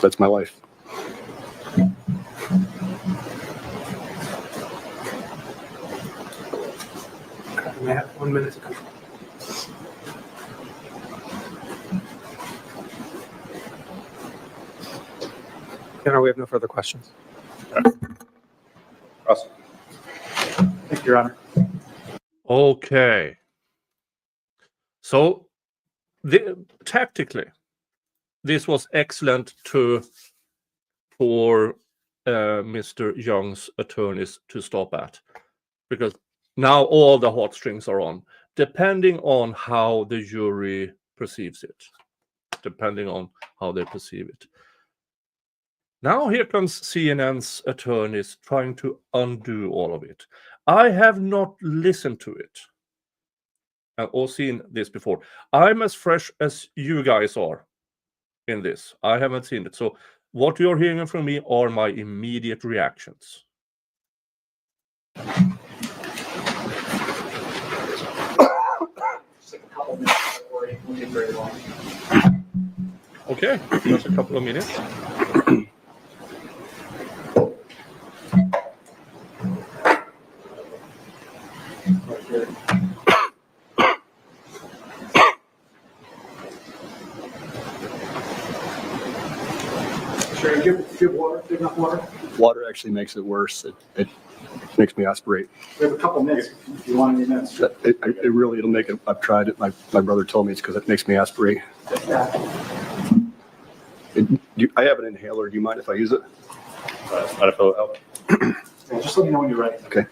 That's my life. We have 1 minute to go. We have no further questions. Russell. Thank you, Your Honor. Okay. So, tactically, this was excellent for Mr. Young's attorneys to stop at, because now all the heartstrings are on, depending on how the jury perceives it. Depending on how they perceive it. Now here comes CNN's attorneys trying to undo all of it. I have not listened to it or seen this before. I'm as fresh as you guys are in this. I haven't seen it. So what you're hearing from me are my immediate reactions. Okay, just a couple of minutes. Sure, you give water, give enough water. Water actually makes it worse. It makes me aspirate. We have a couple minutes if you want any minutes. It'll make it. I've tried it. My brother told me it's because it makes me aspirate. I have an inhaler. Do you mind if I use it? Not if it'll help. Yeah, just let me know when you're ready. Okay.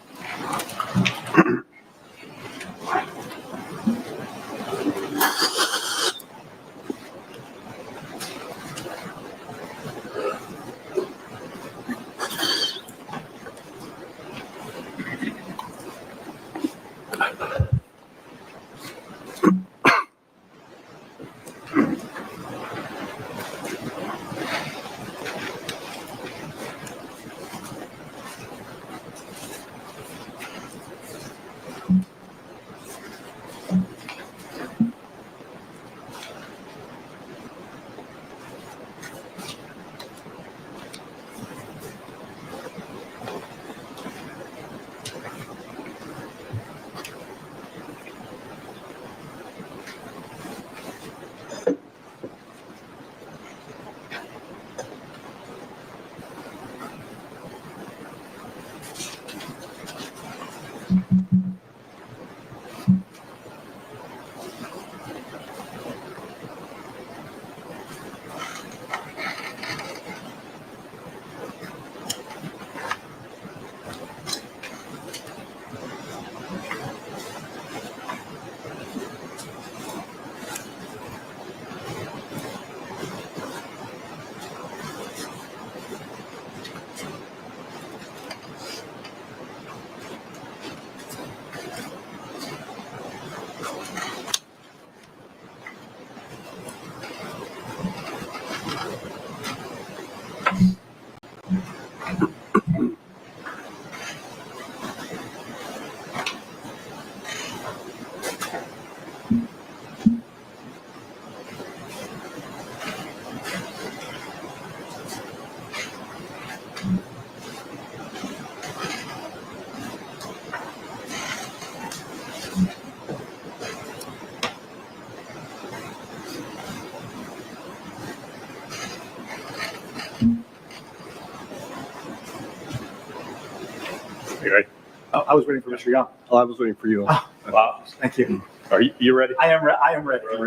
You ready? I was waiting for Mr. Young. Oh, I was waiting for you. Wow, thank you. Are you ready? I am ready. All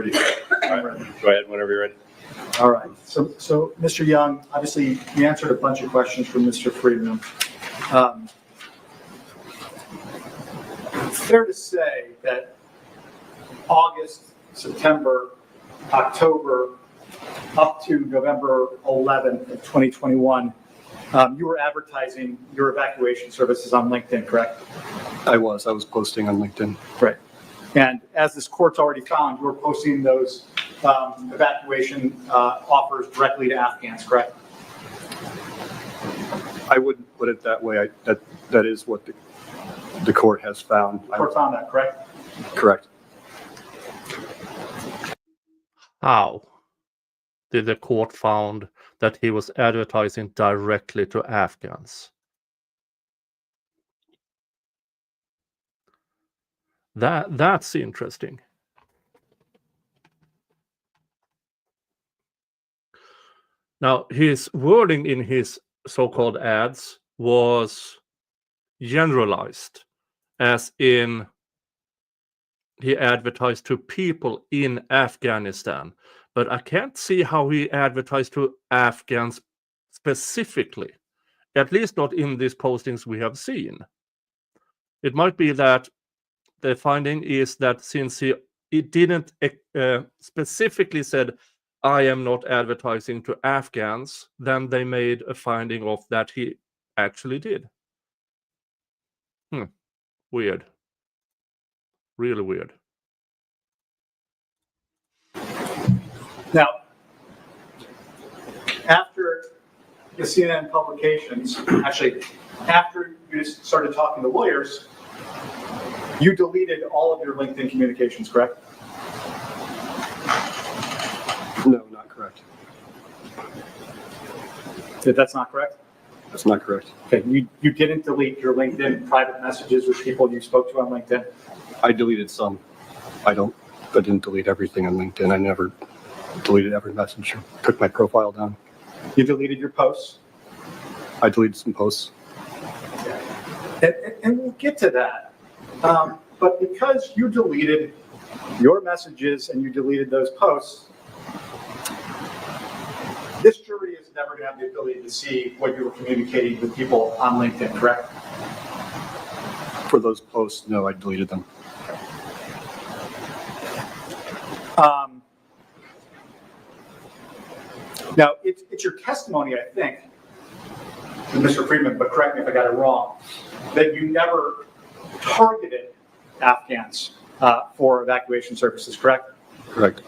right. Go ahead whenever you're ready. All right. So Mr. Young, obviously, you answered a bunch of questions from Mr. Friedman. Fair to say that August, September, October, up to November 11th of 2021, you were advertising your evacuation services on LinkedIn, correct? I was posting on LinkedIn. Right. And as this court's already found, you were posting those evacuation offers directly to Afghans, correct? I wouldn't put it that way. That is what the court has found. The court found that, correct? Correct. How did the court found that he was advertising directly to Afghans? That's interesting. Now, his wording in his so-called ads was generalized, as in he advertised to people in Afghanistan, but I can't see how he advertised to Afghans specifically, at least not in these postings we have seen. It might be that the finding is that since it didn't specifically said, I am not advertising to Afghans, then they made a finding of that he actually did. Weird. Really weird. Now, after the CNN publications, actually, after you started talking to lawyers, you deleted all of your LinkedIn communications, correct? No, not correct. That's not correct? That's not correct. Okay, you didn't delete your LinkedIn private messages with people you spoke to on LinkedIn? I deleted some. I didn't delete everything on LinkedIn. I never deleted every message or took my profile down. You deleted your posts? I deleted some posts. And we'll get to that. But because you deleted your messages and you deleted those posts, This jury is never going to have the ability to see what you were communicating with people on LinkedIn, correct? For those posts, no, I deleted them. Now, it's your testimony, I think, Mr. Friedman, but correct me if I got it wrong, that you never targeted Afghans for evacuation services, correct? Correct.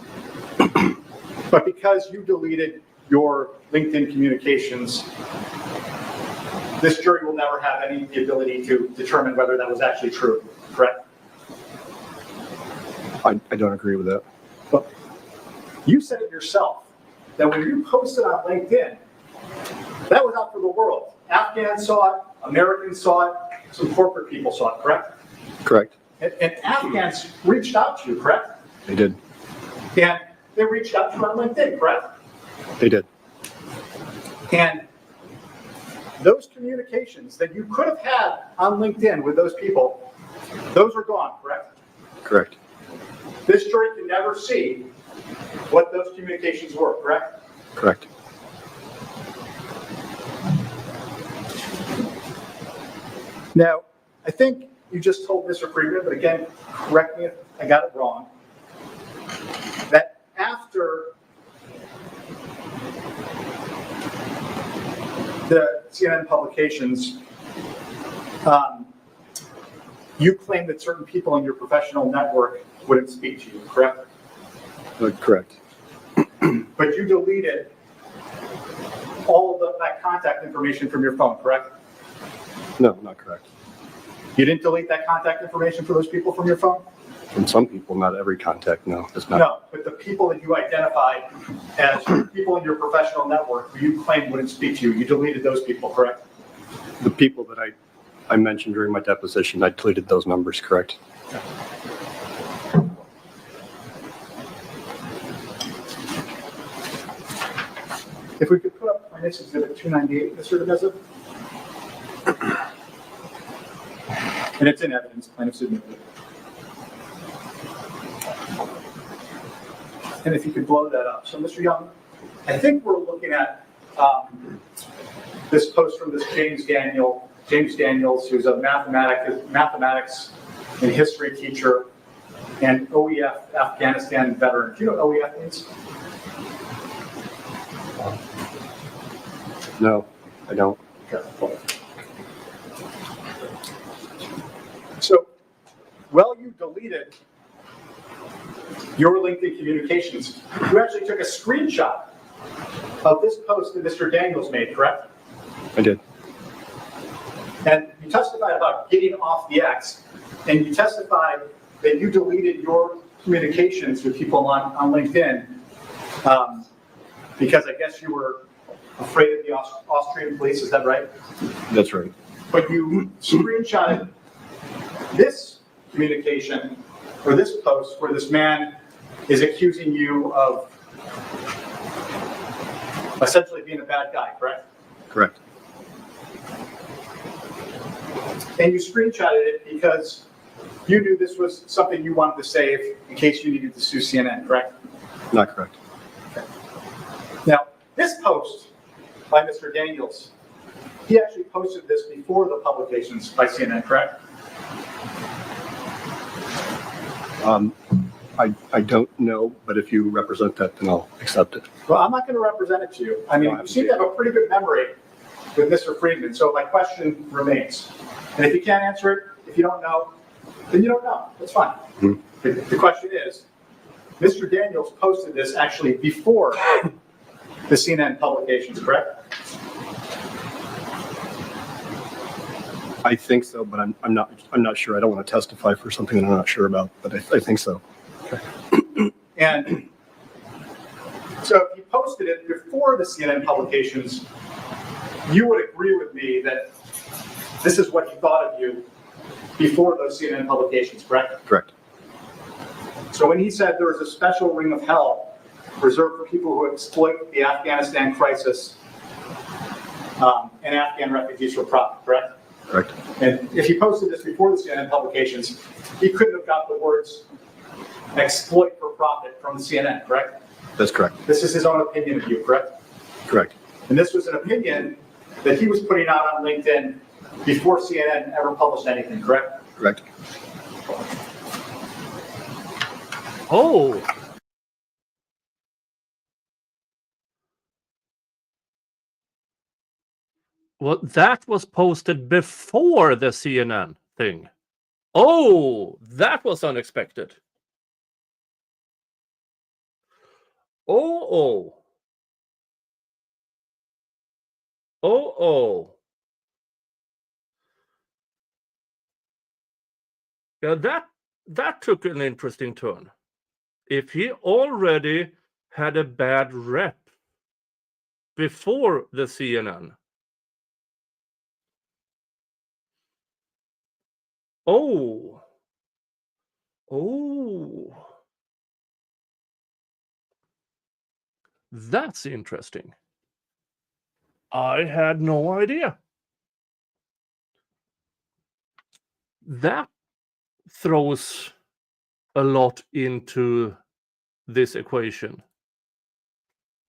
But because you deleted your LinkedIn communications, this jury will never have the ability to determine whether that was actually true, correct? I don't agree with that. But you said it yourself, that when you posted on LinkedIn, that was out for the world. Afghans saw it, Americans saw it, some corporate people saw it, correct? Correct. And Afghans reached out to you, correct? They did. And they reached out to you on LinkedIn, correct? They did. And those communications that you could have had on LinkedIn with those people, those are gone, correct? Correct. This jury can never see what those communications were, correct? Correct. Now, I think you just told Mr. Friedman, but again, correct me if I got it wrong, that after the CNN publications, you claimed that certain people in your professional network wouldn't speak to you, correct? Correct. But you deleted all of that contact information from your phone, correct? No, not correct. You didn't delete that contact information for those people from your phone? From some people, not every contact, no. It's not. No, but the people that you identified as people in your professional network who you claimed wouldn't speak to you, you deleted those people, correct? The people that I mentioned during my deposition, I deleted those numbers, correct? If we could put up Plaintiff's Exhibit 298, Mr. DeMezza. And it's in evidence, plaintiff's admitted it. And if you could blow that up. So, Mr. Young, I think we're looking at this post from this James Daniels, who's a mathematics and history teacher and OEF Afghanistan veteran. Do you know what OEF means? No, I don't. So, well, you deleted your LinkedIn communications. You actually took a screenshot of this post that Mr. Daniels made, correct? I did. And you testified about getting off the X, and you testified that you deleted your communications with people on LinkedIn because I guess you were afraid of the Austrian police, is that right? That's right. But you screenshotted this communication or this post where this man is accusing you of essentially being a bad guy, correct? Correct. And you screenshotted it because you knew this was something you wanted to save in case you needed to sue CNN, correct? Not correct. Okay. Now, this post by Mr. Daniels, he actually posted this before the publications by CNN, correct? I don't know, but if you represent that, then I'll accept it. Well, I'm not going to represent it to you. I mean, you seem to have a pretty good memory with Mr. Friedman, so my question remains. And if you can't answer it, if you don't know, then you don't know. That's fine. Mm-hmm. The question is, Mr. Daniels posted this actually before the CNN publications, correct? I think so, but I'm not sure. I don't want to testify for something that I'm not sure about, but I think so. And so if you posted it before the CNN publications, you would agree with me that this is what he thought of you before those CNN publications, correct? Correct. So when he said there was a special ring of hell reserved for people who exploit the Afghanistan crisis and Afghan refugees for profit, correct? Correct. And if he posted this before the CNN publications, he couldn't have got the words exploit for profit from the CNN, correct? That's correct. This is his own opinion of you, correct? Correct. And this was an opinion that he was putting out on LinkedIn before CNN ever published anything, correct? Correct. Oh. Well, that was posted before the CNN thing. Oh, that was unexpected. Oh. Yeah, that took an interesting turn. If he already had a bad rep before the CNN. Oh. That's interesting. I had no idea. That throws a lot into this equation.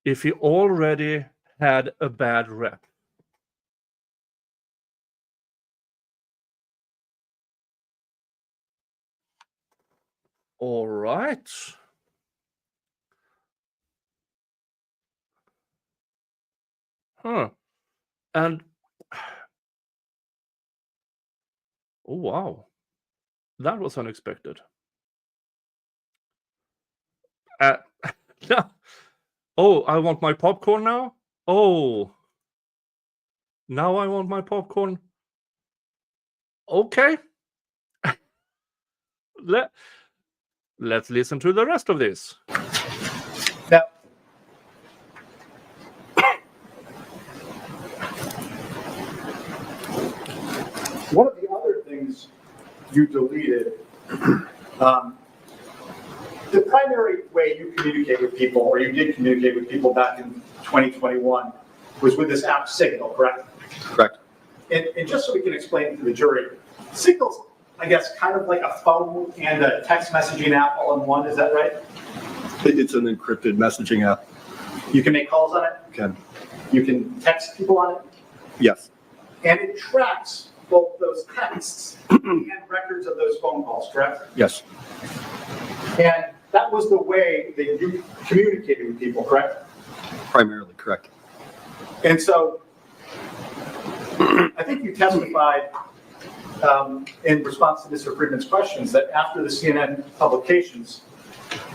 If he already had a bad rep. All right. Huh. And oh wow. That was unexpected. Oh, I want my popcorn now? Oh. Now I want my popcorn. Okay. Let's listen to the rest of this. Now, one of the other things you deleted, the primary way you communicate with people, or you did communicate with people back in 2021, was with this app Signal, correct? Correct. And just so we can explain to the jury, Signal's, I guess, kind of like a phone and a text messaging app all in one, is that right? It's an encrypted messaging app. You can make calls on it? Can. You can text people on it? Yes. And it tracks both those texts and records of those phone calls, correct? Yes. And that was the way that you communicated with people, correct? Primarily correct. And so I think you testified in response to Mr. Friedman's questions that after the CNN publications,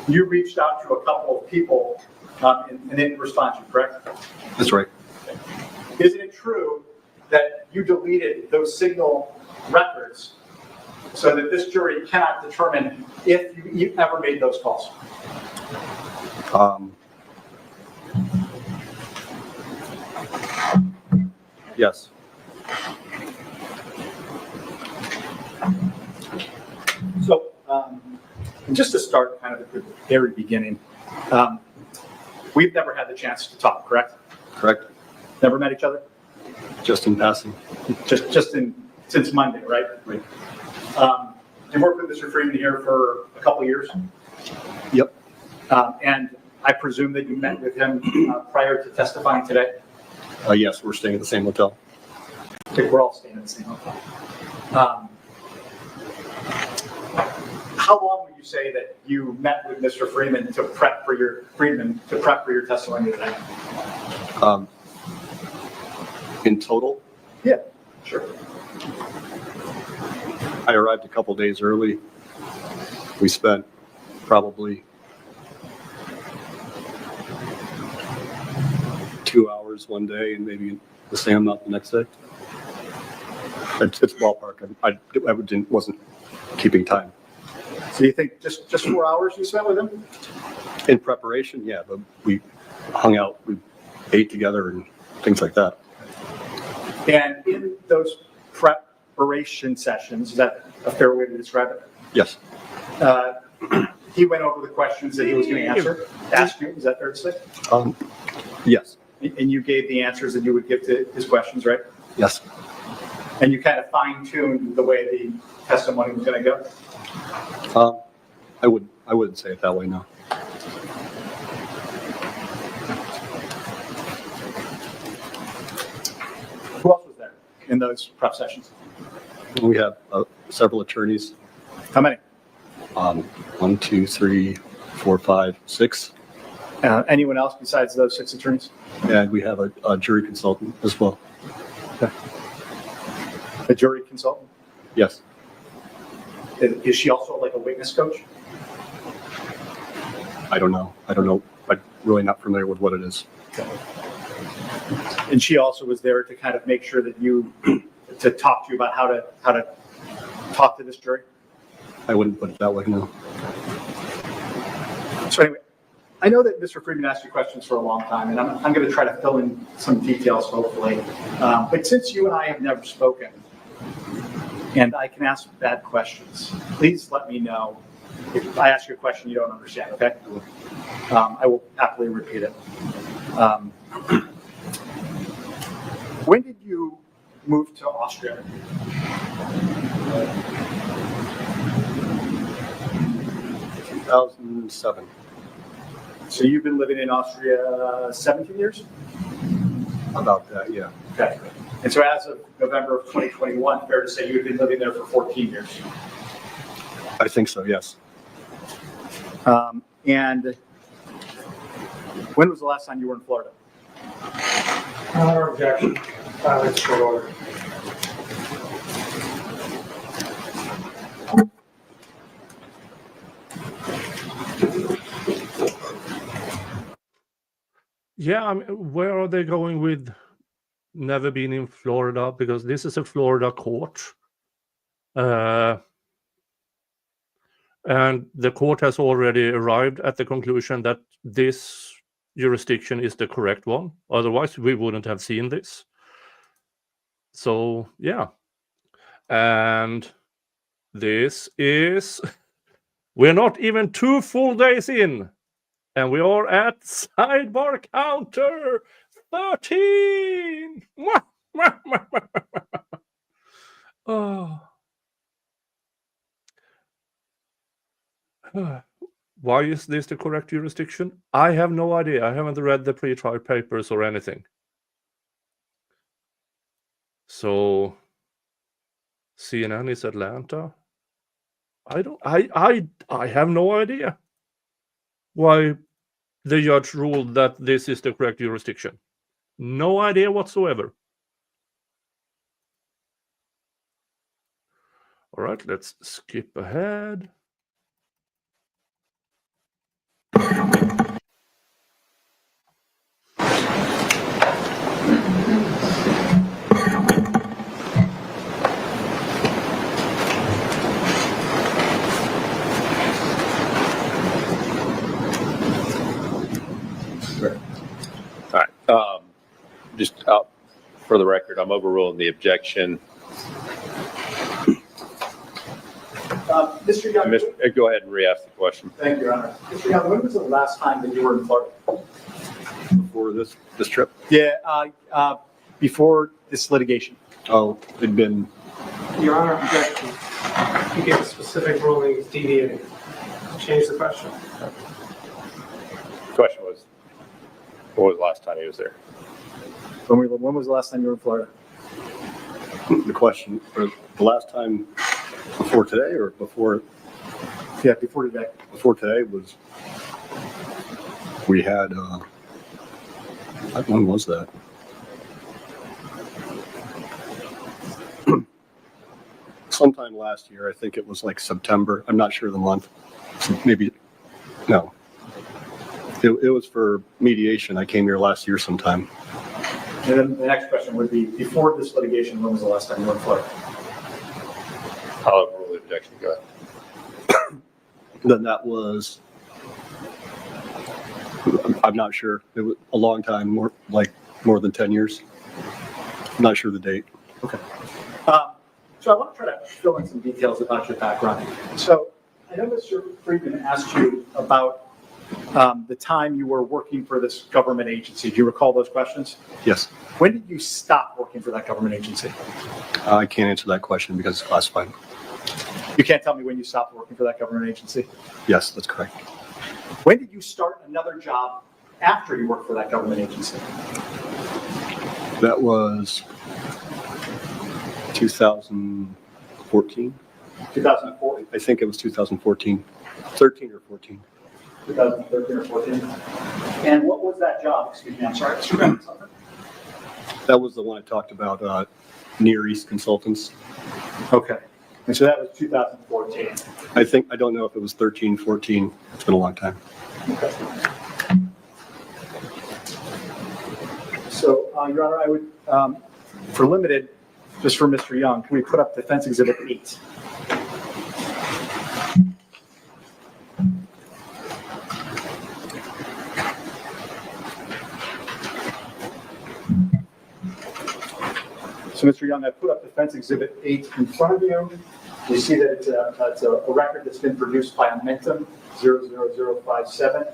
you reached out to a couple of people and they didn't respond to you, correct? That's right. Isn't it true that you deleted those Signal records so that this jury cannot determine if you ever made those calls? Yes. So, just to start kind of at the very beginning, we've never had the chance to talk, correct? Correct. Never met each other? Just in passing. Just since Monday, right? Right. You worked with Mr. Friedman here for a couple of years? Yep. And I presume that you met with him prior to testifying today? Yes, we're staying at the same hotel. I think we're all staying at the same hotel. How long would you say that you met with Mr. Friedman to prep for your testimony today? In total? Yeah, sure. I arrived a couple days early. We spent probably 2 hours one day and maybe the same amount the next day. It's ballpark. I wasn't keeping time. So you think just 4 hours you spent with him? In preparation, yeah, but we hung out, we ate together and things like that. And in those preparation sessions, is that a fair way to describe it? Yes. He went over the questions that he was going to ask you, is that fair to say? Yes. And you gave the answers that you would give to his questions, right? Yes. And you kind of fine-tuned the way the testimony was going to go? I wouldn't say it that way, no. in those prep sessions? We have several attorneys. How many? 1, 2, 3, 4, 5, 6. Anyone else besides those 6 attorneys? And we have a jury consultant as well. Okay. A jury consultant? Yes. Is she also like a witness coach? I don't know. I'm really not familiar with what it is. Okay. And she also was there to kind of make sure that to talk to you about how to talk to this jury? I wouldn't put it that way, no. So anyway, I know that Mr. Friedman asked you questions for a long time, and I'm going to try to fill in some details, hopefully. But since you and I have never spoken, and I can ask bad questions, please let me know if I ask you a question you don't understand, okay? I will happily repeat it. When did you move to Austria? 2007. So you've been living in Austria 17 years? About that, yeah. Okay. And so as of November of 2021, fair to say you had been living there for 14 years? I think so, yes. And when was the last time you were in Florida? Objection. Silence for order. Yeah, I mean, where are they going with never been in Florida? Because this is a Florida court. And the court has already arrived at the conclusion that this jurisdiction is the correct one. Otherwise, we wouldn't have seen this. So, yeah. And this is... We're not even 2 full days in. And we are at sidebar counter 13. Oh. Why is this the correct jurisdiction? I have no idea. I haven't read the pre-trial papers or anything. So CNN is Atlanta. I have no idea why the judge ruled that this is the correct jurisdiction. No idea whatsoever. All right, let's skip ahead. All right. Just out for the record, I'm overruling the objection. Mr. Young. Go ahead and re-ask the question. Thank you, Your Honor. Mr. Young, when was the last time that you were in Florida? Before this trip? Yeah, before this litigation. Oh, it'd been... Your Honor, objection. You gave a specific ruling deviating. Change the question. The question was, when was the last time he was there? When was the last time you were in Florida? The question, or the last time before today or before? Yeah, before today. Before today was, we had, when was that? Sometime last year, I think it was like September. I'm not sure the month. Maybe, no. It was for mediation. I came here last year sometime. And then the next question would be, before this litigation, when was the last time you were in Florida? I'll overrule the objection. Go ahead. Then that was, I'm not sure. It was a long time, more than 10 years. I'm not sure the date. Okay. So I want to try to fill in some details about your background. So I know Mr. Friedman asked you about the time you were working for this government agency. Do you recall those questions? Yes. When did you stop working for that government agency? I can't answer that question because it's classified. You can't tell me when you stopped working for that government agency? Yes, that's correct. When did you start another job after you worked for that government agency? That was 2014. 2004, I think it was 2014, 13 or 14. 2013 or 14. And what was that job? Excuse me, I'm sorry. Something? That was the one I talked about, Near East Consultants. Okay. And so that was 2014. I don't know if it was 13, 14. It's been a long time. Okay. So, Your Honor, I would, for limited, just for Mr. Young, can we put up Defense Exhibit 8? So, Mr. Young, I put up Defense Exhibit 8 in front of you. You see that it's a record that's been produced by Momentum 00057.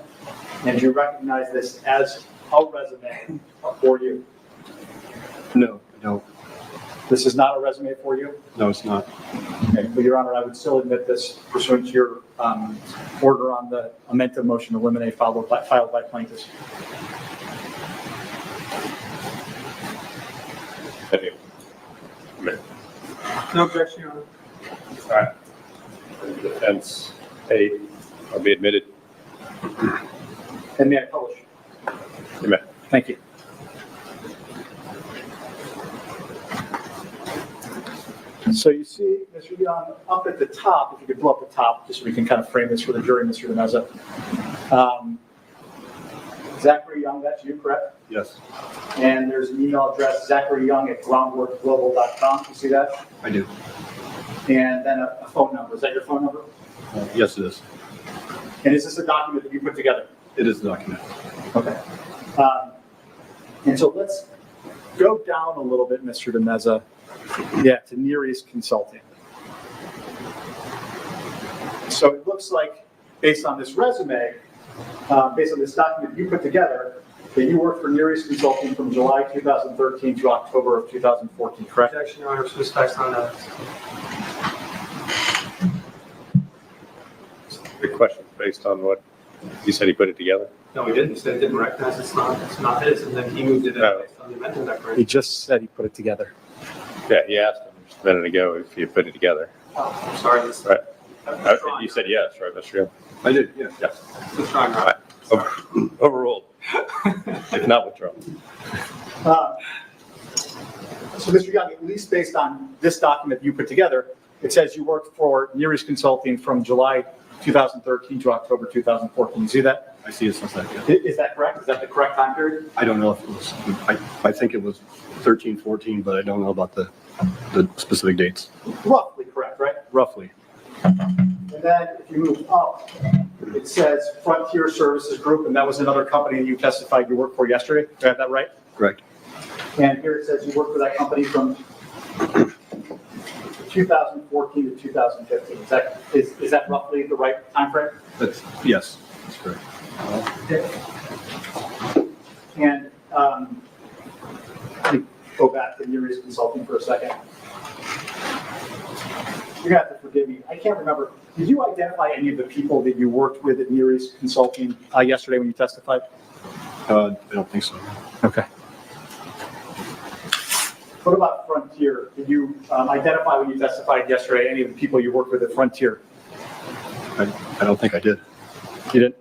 And you recognize this as a resume for you? No, I don't. This is not a resume for you? No, it's not. Okay, well, Your Honor, I would still admit this pursuant to your order on the Momentum motion to eliminate filed by plaintiffs. No objection, Your Honor. All right. Defense 8 will be admitted. And may I publish? You may. Thank you. So you see, Mr. Young, up at the top, if you could blow up the top, just so we can kind of frame this for the jury, Mr. Demeza. Zachary Young, that's you, correct? Yes, And there's an email address, zacharyyoung@groundworkglobal.com. You see that? I do. And then a phone number. Is that your phone number? Yes, it is. And is this a document that you put together? It is a document. Okay. And so let's go down a little bit, Mr. Demeza. Yeah, to Near East Consulting. So it looks like, based on this resume, based on this document you put together, that you worked for Near East Consulting from July 2013 to October of 2014, correct? Objection, Your Honor, this text on that. The question based on what you said he put it together? No, he didn't. He said he didn't recognize it's not his, and then he moved it No. based on the amendment declaration. He just said he put it together. Yeah, he asked him just a minute ago if you put it together. Oh, I'm sorry. This, Right. You said yes, right, Mr. Young? I did, yes. Yes. this drawing, All right. Overruled. If not withdrawn. So, Mr. Young, at least based on this document you put together, it says you worked for Near East Consulting from July 2013 to October 2014. You see that? I see it says that, yeah. Is that correct? Is that the correct time period? I don't know if it was, I think it was 13, 14, but I don't know about the specific dates. Roughly correct, right? Roughly. And then if you move up, it says Frontier Services Group, and that was another company you testified you worked for yesterday. Do I have that right? Correct. And here it says you worked for that company from 2014 to 2015. Is that roughly the right time frame? Yes, that's correct. And let me go back to Near East Consulting for a second. You're gonna have to forgive me. I can't remember. Did you identify any of the people that you worked with at Near East Consulting yesterday when you testified? I don't think so. Okay. What about Frontier? Did you identify when you testified yesterday any of the people you worked with at Frontier? I don't think I did. You didn't?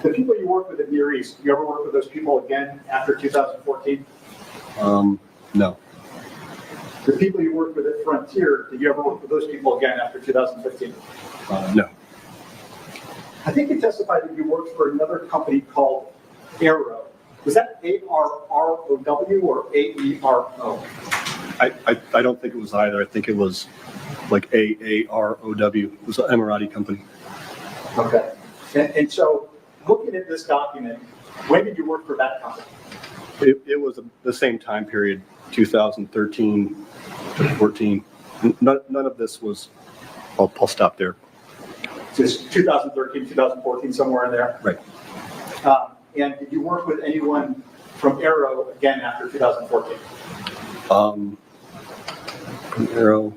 The people you worked with at Near East, you ever work with those people again after 2014? No. The people you worked with at Frontier, did you ever work with those people again after 2015? No. I think you testified that you worked for another company called Aero. Was that A-R-R-O-W or A-E-R-O? I don't think it was either. I think it was like A-A-R-O-W. It was an Emirati company. Okay. And so, looking at this document, when did you work for that company? It was the same time period, 2013 to 14. None of this was, I'll stop there. Just 2013, 2014, somewhere in there? Right. And did you work with anyone from Aero again after 2014? From Aero.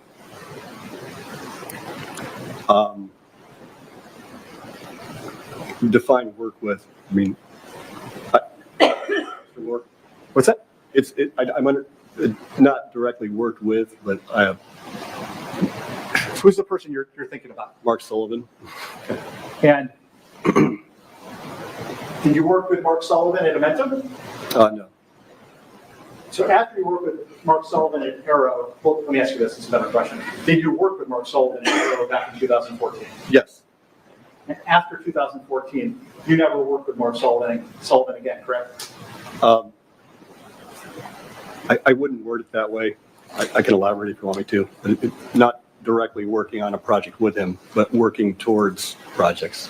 Define work with. I mean, What's that? I'm under, not directly worked with, but I have. Who's the person you're thinking about? Mark Sullivan. And did you work with Mark Sullivan at Amentum? No. So after you worked with Mark Sullivan at Arrow, well, let me ask you this, it's a better question. Did you work with Mark Sullivan at Arrow back in 2014? Yes. And after 2014, you never worked with Mark Sullivan again, correct? I wouldn't word it that way. I can elaborate if you want me to. Not directly working on a project with him, but working towards projects.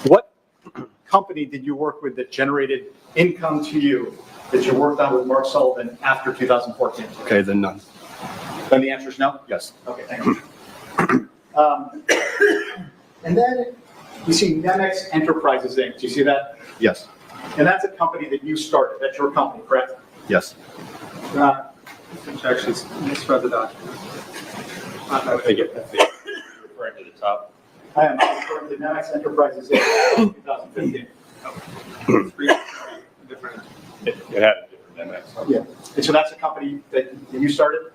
What company did you work with that generated income to you that you worked on with Mark Sullivan after 2014? Okay, then none. Then the answer is no? Yes. Okay, thank you. And then you see Nemex Enterprises Inc. Do you see that? Yes. And that's a company that you started. That's your company, correct? Yes. Actually, misread the document. I think referring to the top. I am referring to Nemex Enterprises Inc. 2015. Different. It had a different MX. Yeah. And so that's a company that you started?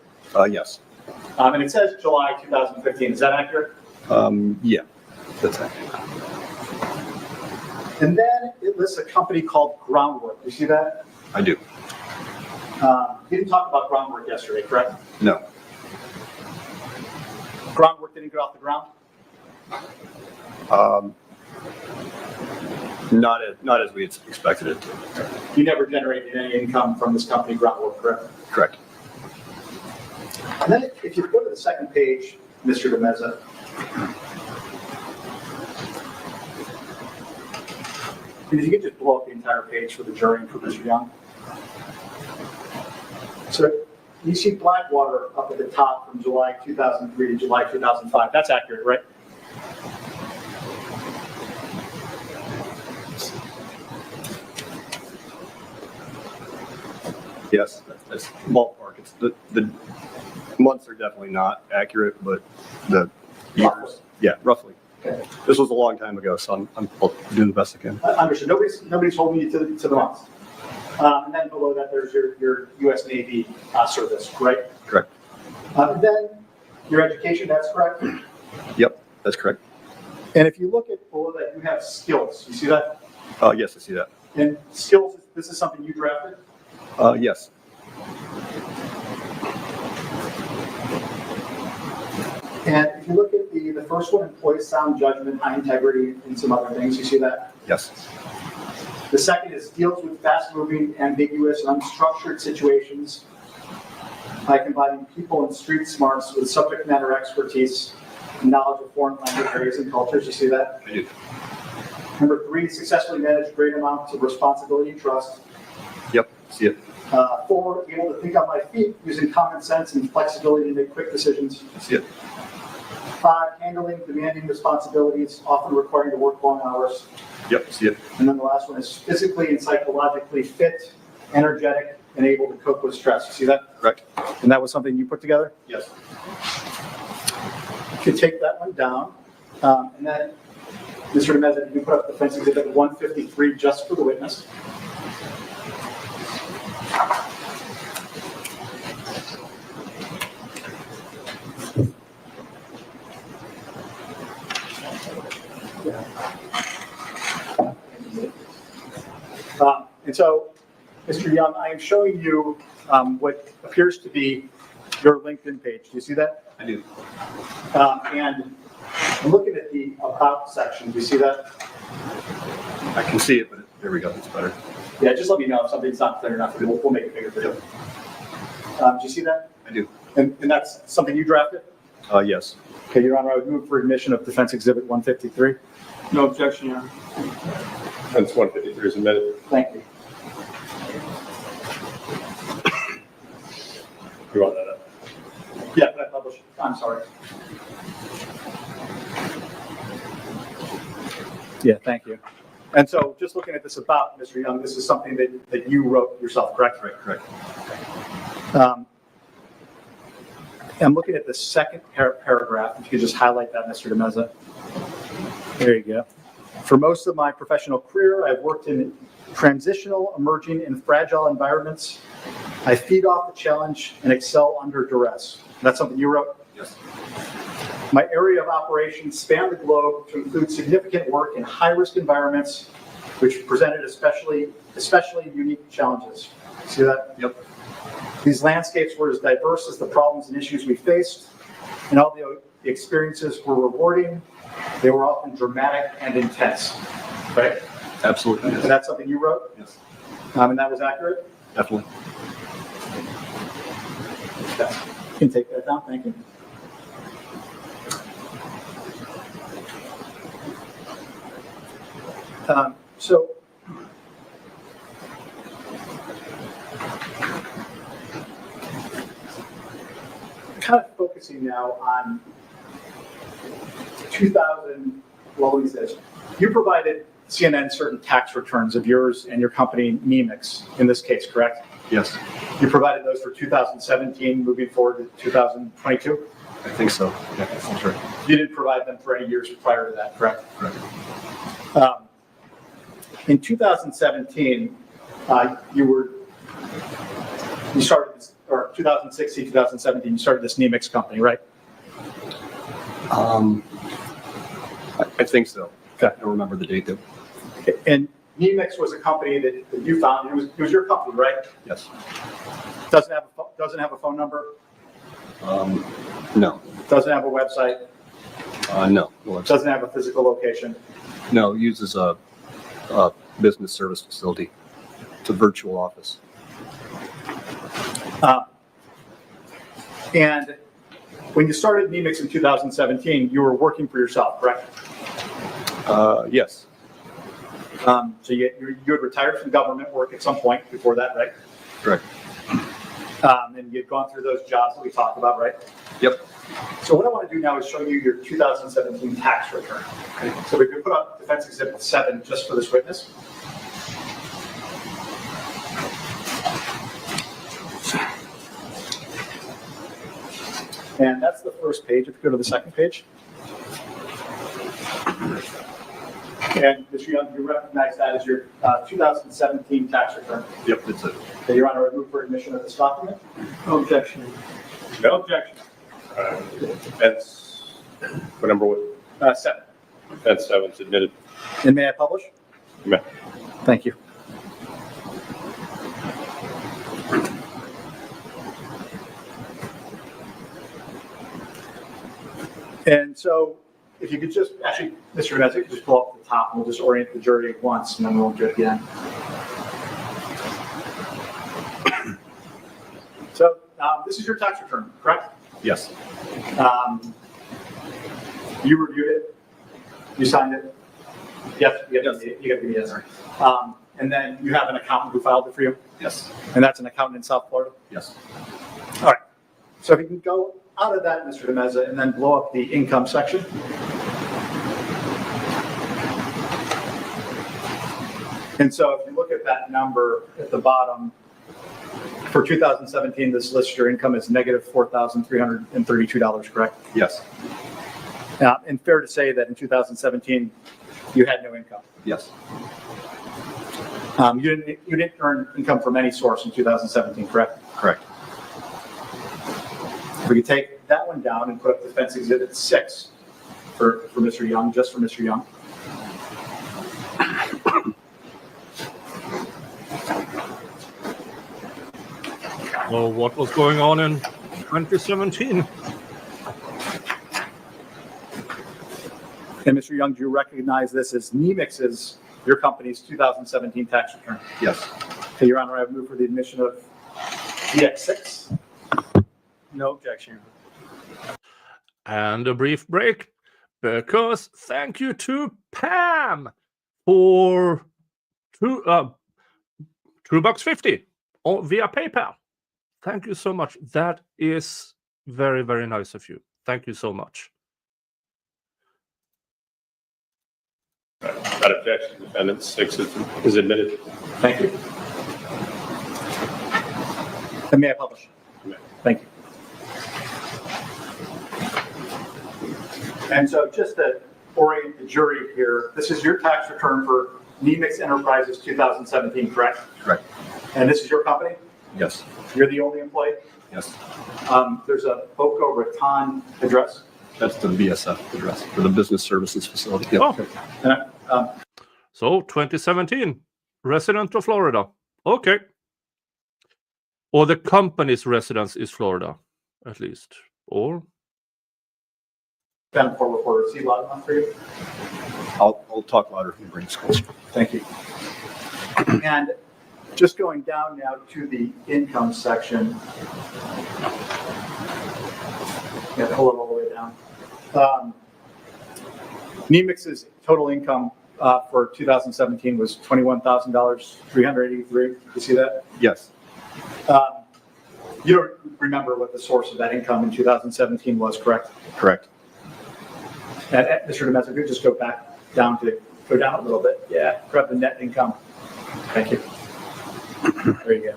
Yes. And it says July 2015. Is that accurate? Yeah, that's accurate. And then it lists a company called Groundwork. You see that? I do. You didn't talk about Groundwork yesterday, correct? No. Groundwork didn't get off the ground? Not as we had expected it to. You never generated any income from this company, Groundwork, correct? Correct. And then if you go to the second page, Mr. De Meza, and if you could just blow up the entire page for the jury and for Mr. Young. So you see Blackwater up at the top from July 2003 to July 2005. That's accurate, right? Yes, that's ballpark. It's the months are definitely not accurate, but the years, yeah, roughly. Okay. This was a long time ago, so I'll do the best I can. Understood. Nobody's holding you to the months. And then below that, there's your U.S. Navy service, right? Correct. And then your education, that's correct? Yep, that's correct. And if you look at below that, you have skills. You see that? Yes, I see that. And skills, this is something you drafted? Yes. And if you look at the first one, employs sound judgment, high integrity, and some other things, you see that? Yes. The second is deals with fast-moving, ambiguous, and unstructured situations by combining people and street smarts with subject matter expertise and knowledge of foreign language areas and cultures. You see that? I do. Number three, successfully manage great amounts of responsibility and trust. Yep, see it. 4, able to think on my feet using common sense and flexibility to make quick decisions. See it. 5, handling demanding responsibilities, often requiring to work long hours. Yep, see it. And then the last one is physically and psychologically fit, energetic, and able to cope with stress. You see that? Correct. And that was something you put together? Yes. You could take that one down. And then, Mr. De Meza, you can put up Defense Exhibit 153 just for the witness. And so, Mr. Young, I am showing you what appears to be your LinkedIn page. Do you see that? I do. And I'm looking at the About section. Do you see that? I can see it, but there we go. It's better. Yeah, just let me know if something's not clear enough. We'll make it bigger for you. Do you see that? I do. And that's something you drafted? Yes. Okay, Your Honor, I would move for admission of Defense Exhibit 153. No objection, Your Honor. That's 153 is admitted. Thank you. You want that up? Yeah, but I published. I'm sorry. Yeah, thank you. And so just looking at this About, Mr. Young, this is something that you wrote yourself, correct? Correct. I'm looking at the second paragraph. If you could just highlight that, Mr. De Meza. There you go. For most of my professional career, I've worked in transitional, emerging, and fragile environments. I feed off the challenge and excel under duress. That's something you wrote? Yes. My area of operations spanned the globe to include significant work in high-risk environments, which presented especially unique challenges. See that? Yep. These landscapes were as diverse as the problems and issues we faced, and although the experiences were rewarding, they were often dramatic and intense, right? Absolutely. And that's something you wrote? Yes. And that was accurate? Definitely. Okay. You can take that down, thank you. So kind of focusing now on 2000, well, let me say this. You provided CNN certain tax returns of yours and your company, Nemix, in this case, correct? Yes. You provided those for 2017, moving forward to 2022? I think so. Yeah, that's right. You didn't provide them for any years prior to that, correct? Correct. In 2017, you started this, or 2016, 2017, you started this Nemix company, right? I think so. Okay. I don't remember the date though. And Nemix was a company that you founded. It was your company, right? Yes. Doesn't have a phone number. No. Doesn't have a website. No. No, Doesn't have a physical location. no, it uses a business service facility. It's a virtual office. And when you started Nemix in 2017, you were working for yourself, correct? Yes. So you had retired from government work at some point before that, right? Correct. And you had gone through those jobs that we talked about, right? Yep. So what I want to do now is show you your 2017 tax return. Okay. So we could put up Defense Exhibit 7 just for this witness. And that's the first page. If you go to the second page. And Mr. Young, you recognize that as your 2017 tax return. Yep, that's it. Okay, Your Honor, I move for admission of this document. No objection. No objection. That's, what number was? 7. That's 7's admitted. And may I publish? You may. Thank you. And so, if you could just, actually, Mr. Hernandez, you could just pull up the top and we'll just orient the jury once and then we won't do it again. So, this is your tax return, correct? Yes. You reviewed it? You signed it? Yes, you got to give me yes. And then you have an accountant who filed it for you? Yes. And that's an accountant in South Florida? Yes. All right. So if you can go out of that, Mr. Demeza, and then blow up the income section. And so if you look at that number at the bottom, for 2017, this lists your income as negative $4,332, correct? Yes. And fair to say that in 2017, you had no income? Yes. You didn't earn income from any source in 2017, correct? Correct. If we could take that one down and put up Defense Exhibit 6 for Mr. Young, just for Mr. Young. Well, what was going on in 2017? And Mr. Young, do you recognize this as Nemix's, your company's 2017 tax return? Yes. Okay, Your Honor, I have moved for the admission of DX6. No objection. And a brief break, because thank you to Pam for $2.50 via PayPal. Thank you so much. That is very, very nice of you. Thank you so much. Without objection, defendant 6 is admitted. Thank you. And may I publish? Thank you. And so just to orient the jury here. This is your tax return for Nemix Enterprises 2017, correct? Correct. And this is your company? Yes. You're the only employee? Yes. There's a Boca Raton address? That's the BSF address for the business services facility. Yep. Oh. So 2017, resident of Florida. Okay. Or the company's residence is Florida, at least. Or? Ben, poor reporter, is he loud enough for you? I'll talk louder if you bring this closer. Thank you. And just going down now to the income section. Yeah, pull it all the way down. Nemix's total income for 2017 was $21,383. You see that? Yes. You don't remember what the source of that income in 2017 was, correct? Correct. And Mr. Demez, if you could just go down a little bit. Yeah, grab the net income. Thank you. There you go.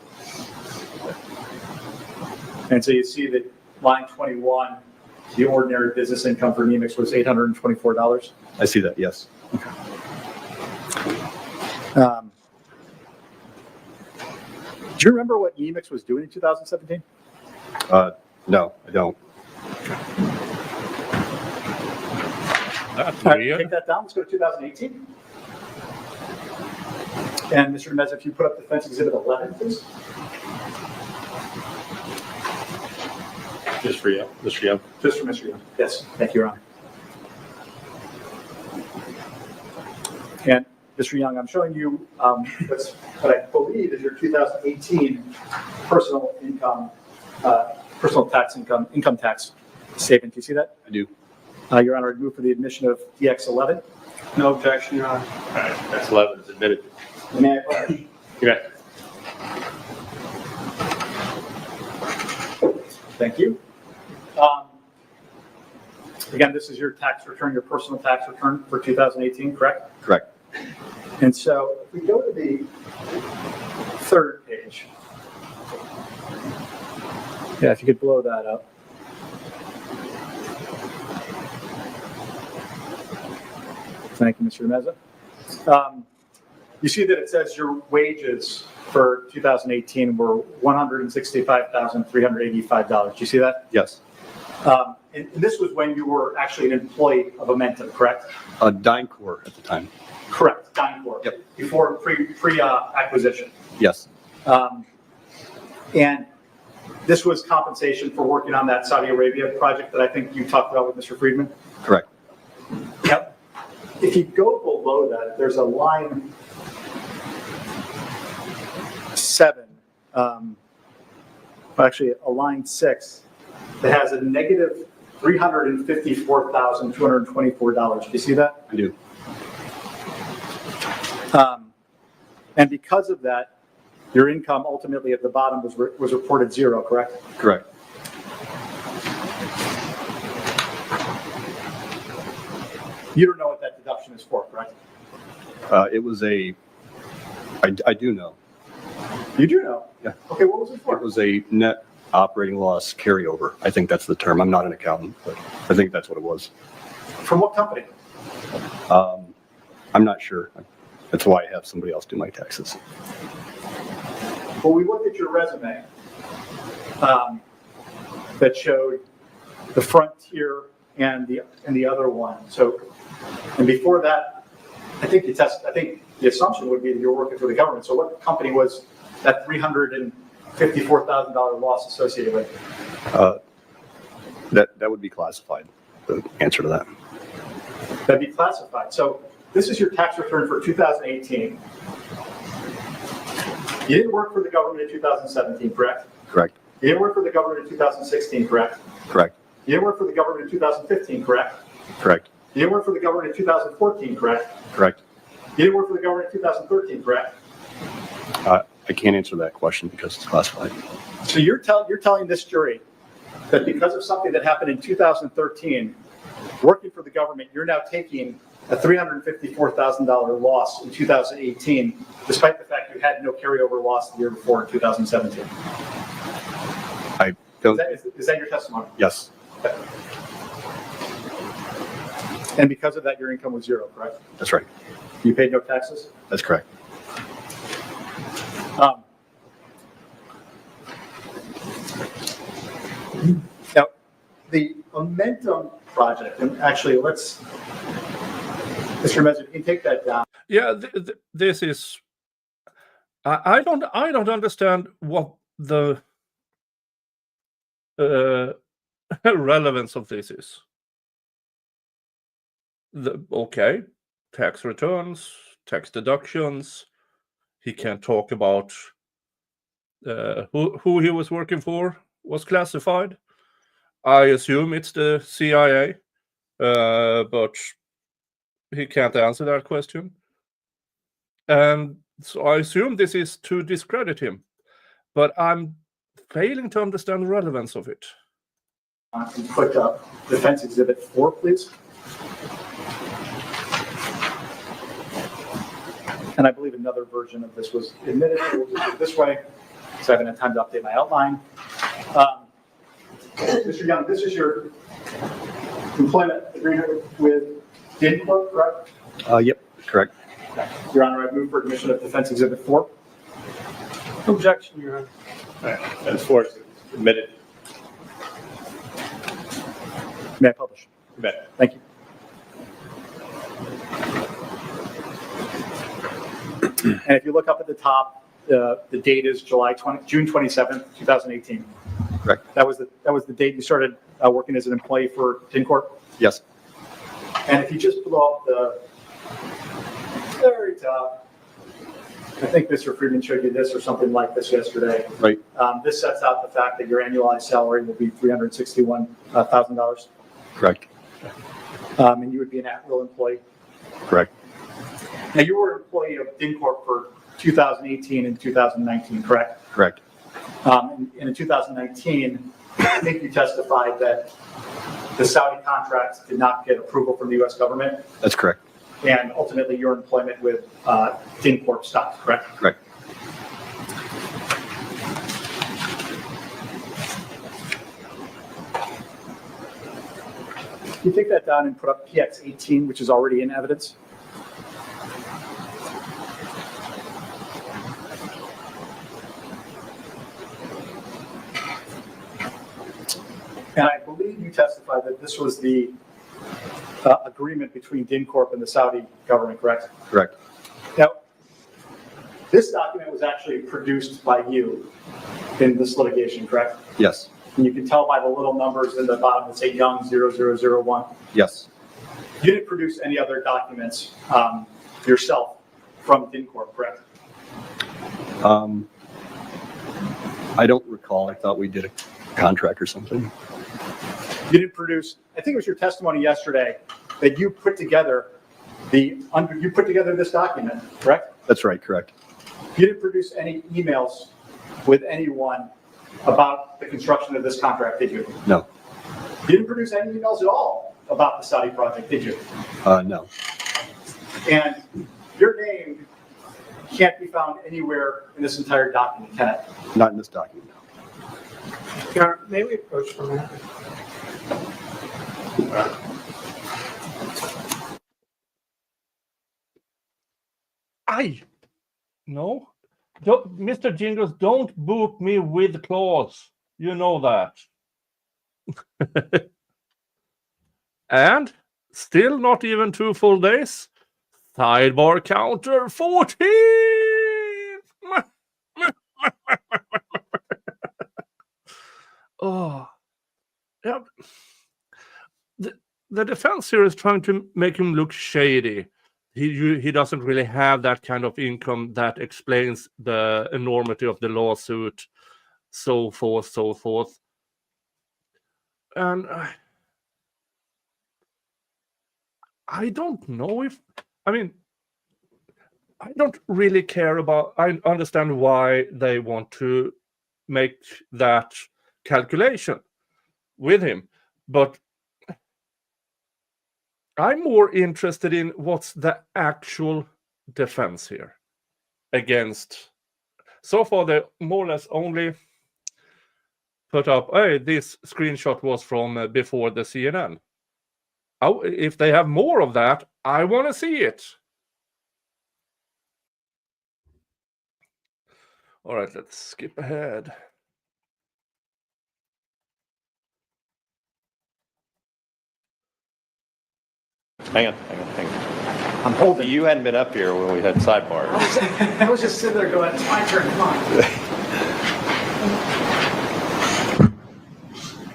And so you see that line 21, the ordinary business income for Nemix was $824. I see that, yes. Okay. Do you remember what Nemix was doing in 2017? No, I don't. That's All right, weird. take that down. Let's go to 2018. And Mr. Demez, if you put up Defense Exhibit 11, please. Just for you, Mr. Young. Just for Mr. Young. Yes, thank you, Your Honor. And Mr. Young, I'm showing you what I believe is your 2018 personal income, income tax statement. Do you see that? I do. Your Honor, I move for the admission of DX11. No objection, Your Honor. All right, that's 11 is admitted. May I pledge? Okay. Thank you. Again, this is your tax return, your personal tax return for 2018, correct? Correct. And so if we go to the third page. Yeah, if you could blow that up. Thank you, Mr. Meza. You see that it says your wages for 2018 were $165,385. Do you see that? Yes. And this was when you were actually an employee of Amentum, correct? DynCorp at the time. Correct, DynCorp. Yep. Before pre-acquisition. Yes. And this was compensation for working on that Saudi Arabia project that I think you talked about with Mr. Friedman? Correct. Yep. If you go below that, there's a line 7, actually a line 6 that has a negative $354,224. Do you see that? I do. And because of that, your income ultimately at the bottom was reported 0, correct? Correct. You don't know what that deduction is for, correct? It was I do know. You do know? Yeah. Okay, what was it for? It was a net operating loss carryover. I think that's the term. I'm not an accountant, but I think that's what it was. From what company? I'm not sure. That's why I have somebody else do my taxes. Well, we looked at your resume that showed the Frontier and the other one. So, and before that, I think the assumption would be that you're working for the government. So what company was that $354,000 loss associated with? That would be classified, the answer to that. That'd be classified. So this is your tax return for 2018. You didn't work for the government in 2017, correct? Correct. You didn't work for the government in 2016, correct? Correct. You didn't work for the government in 2015, correct? Correct. You didn't work for the government in 2014, correct? Correct. You didn't work for the government in 2013, correct? I can't answer that question because it's classified. So you're telling this jury that because of something that happened in 2013, working for the government, you're now taking a $354,000 loss in 2018, despite the fact you had no carryover loss the year before in 2017. I don't. Is that your testimony? Yes. Okay. And because of that, your income was zero, correct? That's right. You paid no taxes? That's correct. Now, the Momentum project, and actually, let's, Mr. Mezzer, you can take that down. Yeah, this is. I don't understand what the relevance of this is. Okay, tax returns, tax deductions. He can't talk about who he was working for was classified. I assume it's the CIA, but he can't answer that question. And so I assume this is to discredit him, but I'm failing to understand the relevance of it. Click up Defense Exhibit 4, please. And I believe another version of this was admitted. We'll do it this way, so I haven't had time to update my outline. Mr. Young, this is your employment agreement with DINCorp, correct? Yep, correct. Your Honor, I move for admission of Defense Exhibit 4. Objection, Your Honor. All right, that's 4 admitted. May I publish? You bet. Thank you. And if you look up at the top, the date is June 27th, 2018. Correct. That was the date you started working as an employee for DINCorp? Yes. And if you just blow up the very top, I think Mr. Friedman showed you this or something like this yesterday. Right. This sets out the fact that your annualized salary will be $361,000. Correct. And you would be an at-will employee. Correct. Now, you were an employee of DINCorp for 2018 and 2019, correct? Correct. And in 2019, I think you testified that the Saudi contracts did not get approval from the U.S. government, That's correct. and ultimately your employment with DINCorp stopped, correct? Correct. Can you take that down and put up PX 18, which is already in evidence? And I believe you testified that this was the agreement between DINCorp and the Saudi government, correct? Correct. Now, this document was actually produced by you in this litigation, correct? Yes. And you can tell by the little numbers in the bottom that say Young 0001. Yes. You didn't produce any other documents yourself from DINCorp, correct? I don't recall. I thought we did a contract or something. You didn't produce, I think it was your testimony yesterday that you put together this document, correct? That's right. Correct. You didn't produce any emails with anyone about the construction of this contract, did you? No. You didn't produce any emails at all about the Saudi project, did you? No. And your name can't be found anywhere in this entire document, can it? Not in this document. Your Honor, may we approach for a minute? No. Mr. Jingles, don't boot me with claws. You know that. And still not even 2 full days. Sidebar counter 14. Oh, yeah. The defense here is trying to make him look shady. He doesn't really have that kind of income that explains the enormity of the lawsuit, so forth, so forth. And I don't know if, I don't really care about, I understand why they want to make that calculation with him, but I'm more interested in what's the actual defense here against. So far, they more or less only put up, hey, this screenshot was from before the CNN. If they have more of that, I want to see it. All right, let's skip ahead. Hang on. I'm holding. You hadn't been up here when we had sidebar. I was just sitting there going, it's my turn, come on.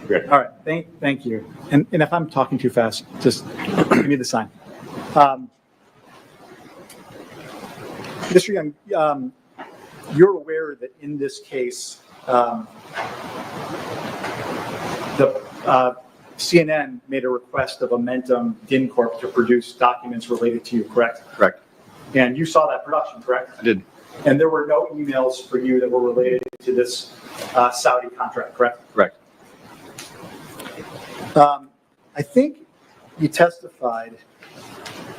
Great. All right, thank you. And if I'm talking too fast, just give me the sign. Mr. Young, you're aware that in this case, CNN made a request of Amentum DynCorp to produce documents related to you, correct? Correct. And you saw that production, correct? I did. And there were no emails for you that were related to this Saudi contract, correct? Correct. I think you testified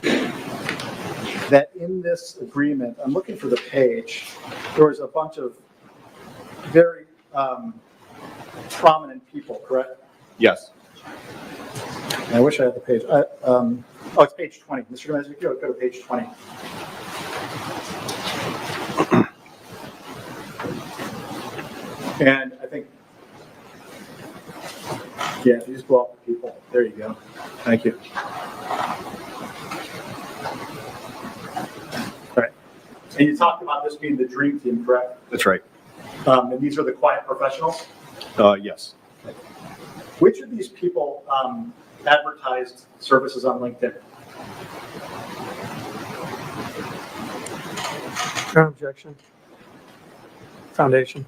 that in this agreement, I'm looking for the page, there was a bunch of very prominent people, correct? Yes. I wish I had the page. Oh, it's page 20. Mr. Gomez, go to page 20. And I think, yeah, if you just blow up the people. There you go. Thank you. All right. And you talked about this being the dream team, correct? That's right. And these are the quiet professionals? Yes. Which of these people advertised services on LinkedIn? No objection. Foundation.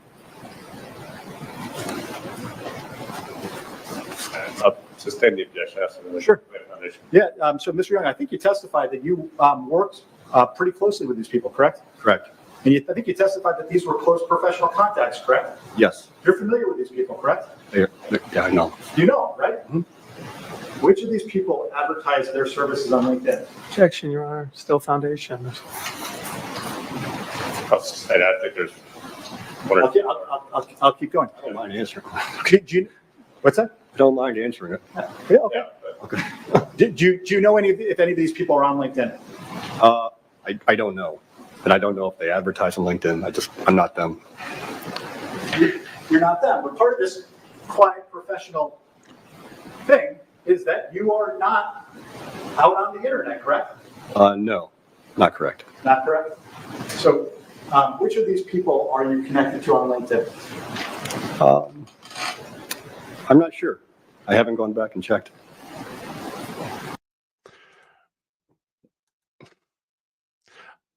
I'll sustain the objection. Absolutely. Sure. Yeah, so Mr. Young, I think you testified that you worked pretty closely with these people, correct? Correct. And I think you testified that these were close professional contacts, correct? Yes. You're familiar with these people, correct? Yeah, I know. You know, right? Mm-hmm. Which of these people advertise their services on LinkedIn? Objection, Your Honor. Still Foundation. And I think there's one or I'll keep going. I don't mind answering. What's that? I don't mind answering it. Yeah, okay. Do you know if any of these people are on LinkedIn? I don't know. And I don't know if they advertise on LinkedIn. I'm not them. You're not them. But part of this quiet professional thing is that you are not out on the internet, correct? No, not correct. Not correct? So which of these people are you connected to on LinkedIn? I'm not sure. I haven't gone back and checked.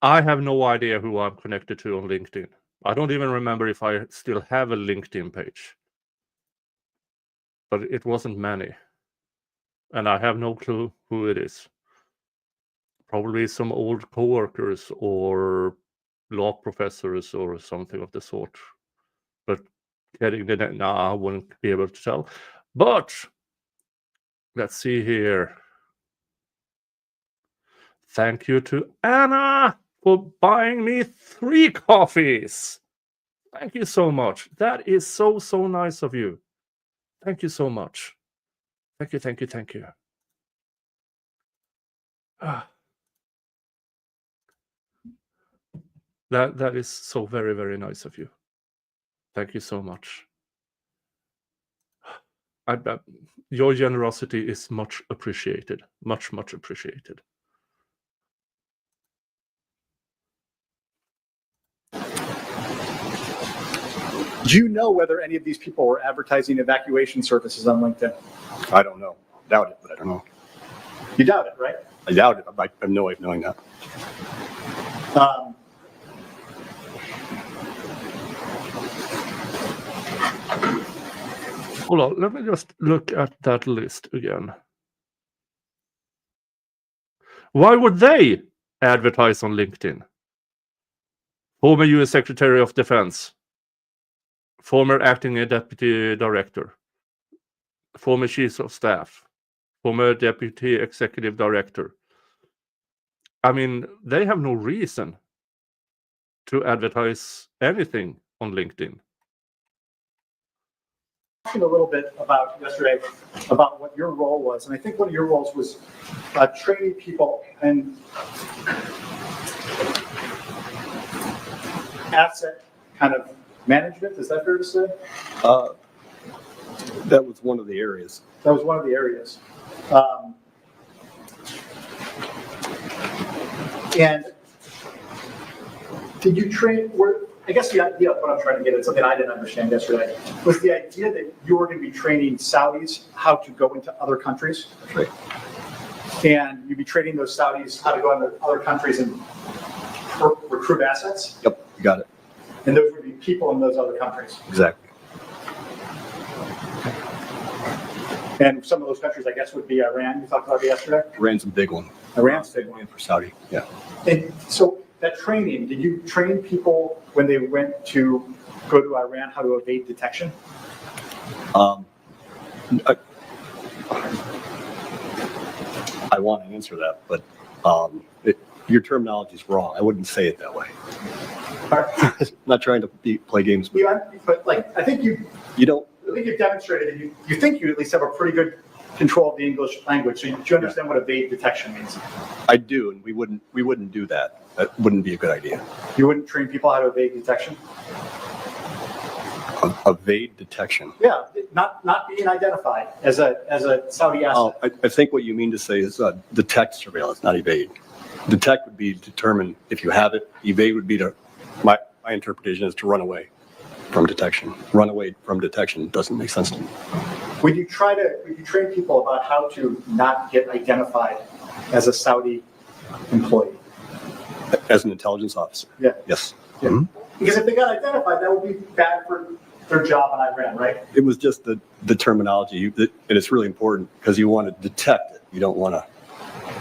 I have no idea who I'm connected to on LinkedIn. I don't even remember if I still have a LinkedIn page. But it wasn't many. And I have no clue who it is. Probably some old coworkers or law professors or something of the sort. But getting the net now, I wouldn't be able to tell. But let's see here. Thank you to Anna for buying me 3 coffees. Thank you so much. That is so nice of you. Thank you so much. Thank you. That is so very nice of you. Thank you so much. Your generosity is much appreciated. Much appreciated. Do you know whether any of these people were advertising evacuation services on LinkedIn? I don't know. Doubt it, but I don't know. You doubt it, right? I doubt it. I have no way of knowing that. Hold on, let me just look at that list again. Why would they advertise on LinkedIn? Former U.S. Secretary of Defense. Former acting deputy director. Former chief of staff. Former deputy executive director. I mean, they have no reason to advertise anything on LinkedIn. Talking a little bit about yesterday about what your role was, and I think one of your roles was training people and asset kind of management. Is that fair to say? That was one of the areas. That was one of the areas. And did you train, I guess the idea of what I'm trying to get at, something I didn't understand yesterday, was the idea that you were going to be training Saudis how to go into other countries? That's right. And you'd be training those Saudis how to go into other countries and recruit assets? Yep, you got it. And those would be people in those other countries? Exactly. And some of those countries, I guess, would be Iran. You talked about it yesterday? Iran's a big one. Iran's a big one. For Saudi, yeah. And so that training, did you train people when they went to go to Iran how to evade detection? I want to answer that, but your terminology is wrong. I wouldn't say it that way. I'm not trying to play games. But like, I think you've demonstrated that you think you at least have a pretty good control of the English language. So do you understand what evade detection means? I do, and we wouldn't do that. That wouldn't be a good idea. You wouldn't train people how to evade detection? Evade detection. Yeah, not being identified as a Saudi asset. Oh, I think what you mean to say is detect surveillance, not evade. Detect would be determine if you have it. Evade would be my interpretation is to run away from detection. Run away from detection doesn't make sense to me. Would you train people about how to not get identified as a Saudi employee? As an intelligence officer? Yeah. Yes. Yeah. Mm-hmm. Because if they got identified, that would be bad for their job in Iran, right? It was just the terminology, and it's really important because you want to detect it. You don't want to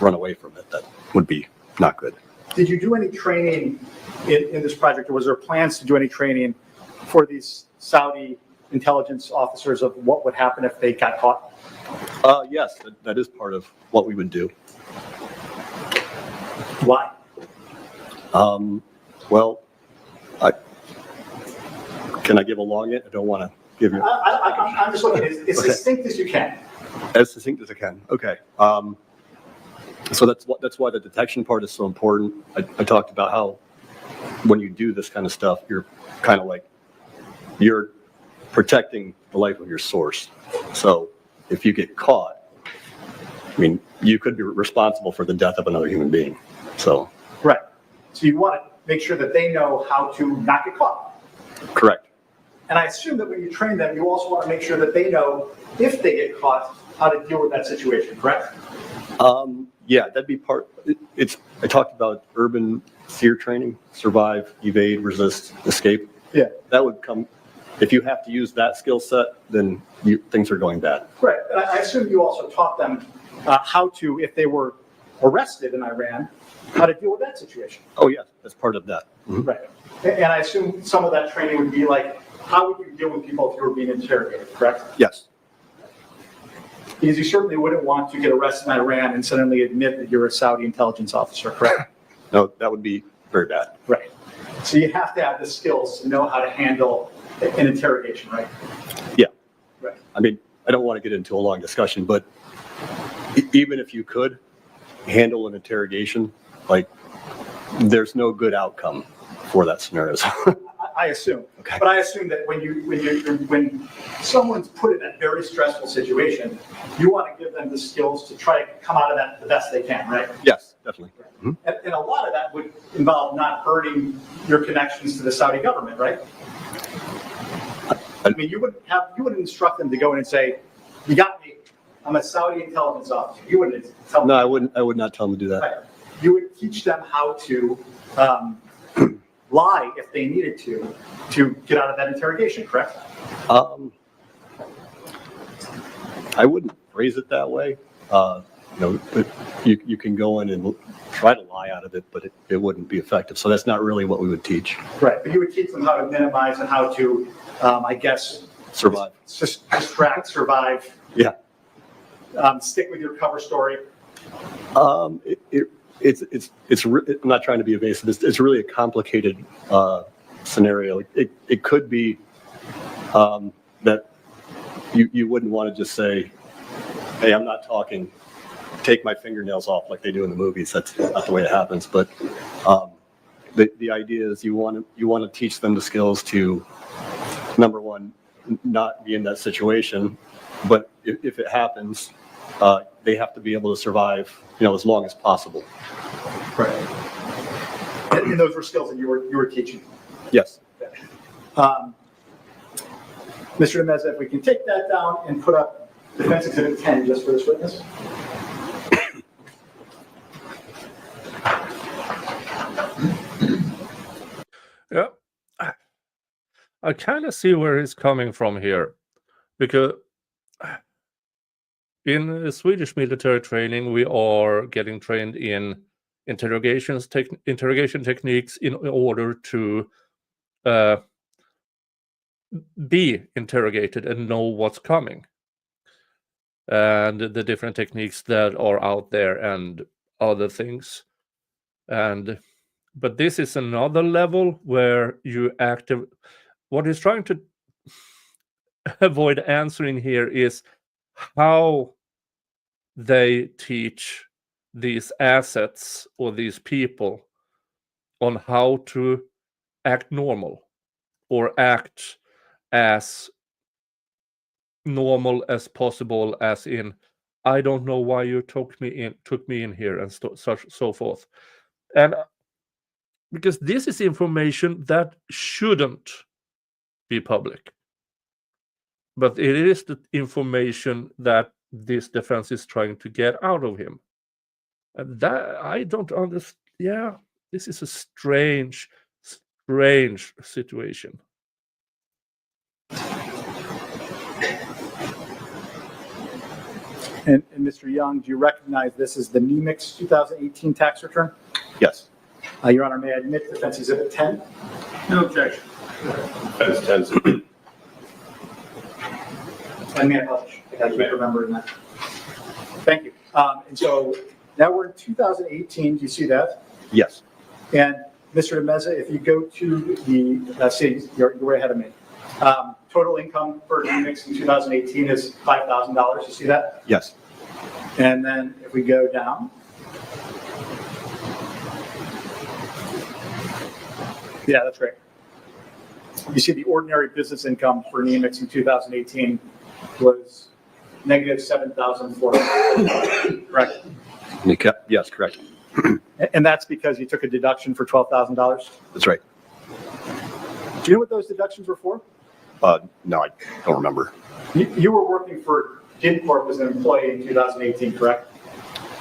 run away from it. That would be not good. Did you do any training in this project, or was there plans to do any training for these Saudi intelligence officers of what would happen if they got caught? Yes, that is part of what we would do. Why? Well, can I give a long it? I don't want to give you. I'm just looking as succinct as you can. As succinct as I can. Okay. So that's why the detection part is so important. I talked about how when you do this kind of stuff, you're kind of like you're protecting the life of your source. So if you get caught, I mean, you could be responsible for the death of another human being. So. Right. So you want to make sure that they know how to not get caught. Correct. And I assume that when you train them, you also want to make sure that they know if they get caught, how to deal with that situation, correct? Yeah, that'd be part. I talked about urban fear training: survive, evade, resist, escape. Yeah. That would come. If you have to use that skill set, then things are going bad. Right. And I assume you also taught them how to, if they were arrested in Iran, how to deal with that situation. Oh, yes, that's part of that. Mm-hmm. Right. And I assume some of that training would be like, how would you deal with people if you were being interrogated, correct? Yes. Because you certainly wouldn't want to get arrested in Iran and suddenly admit that you're a Saudi intelligence officer, correct? No, that would be very bad. Right. So you have to have the skills to know how to handle an interrogation, right? Yeah. Right. I mean, I don't want to get into a long discussion, but even if you could handle an interrogation, like there's no good outcome for that scenario. I assume. Okay. But I assume that when someone's put in that very stressful situation, you want to give them the skills to try to come out of that the best they can, right? Yes, definitely. Mm-hmm. And a lot of that would involve not hurting your connections to the Saudi government, right? I mean, you wouldn't instruct them to go in and say, "You got me. I'm a Saudi intelligence officer." You wouldn't tell them. No, I would not tell them to do that. Right. You would teach them how to lie if they needed to get out of that interrogation, correct? I wouldn't phrase it that way. You can go in and try to lie out of it, but it wouldn't be effective. So that's not really what we would teach. Right, but you would teach them how to minimize and how to, I guess, survive. Just distract, survive. Yeah. Stick with your cover story. I'm not trying to be evasive. It's really a complicated scenario. It could be that you wouldn't want to just say, hey, I'm not talking, take my fingernails off like they do in the movies. That's not the way it happens. But the idea is you want to teach them the skills to, number one, not be in that situation. But if it happens, they have to be able to survive, as long as possible. Right. And those were skills that you were teaching. Yes. Mr. DeMeza, if we can take that down and put up Defense Exhibit 10 just for this witness. Yeah, I kind of see where he's coming from here, because in Swedish military training, we are getting trained in interrogation techniques in order to be interrogated and know what's coming, and the different techniques that are out there and other things. But this is another level where you what he's trying to avoid answering here is how they teach these assets or these people on how to act normal, or act as normal as possible, as in, I don't know why you took me in here, and so forth. And because this is information that shouldn't be public, but it is the information that this defense is trying to get out of him. And that I don't understand. Yeah, this is a strange situation. And Mr. Young, do you recognize this is the NEMIX 2018 tax return? Yes. Your Honor, may I admit Defense Exhibit 10? No objection. Defense 10. And may I publish? I got to remember that. Thank you. And so now we're in 2018. Do you see that? Yes. And Mr. DeMeza, if you go to the, see, you're way ahead of me. Total income for NEMIX in 2018 is $5,000. You see that? Yes. And then if we go down. Yeah, that's great. You see the ordinary business income for NEMIX in 2018 was negative $7,400. Correct? Yes, correct. And that's because you took a deduction for $12,000? That's right. Do you know what those deductions were for? No, I don't remember. You were working for DinCorp as an employee in 2018, correct?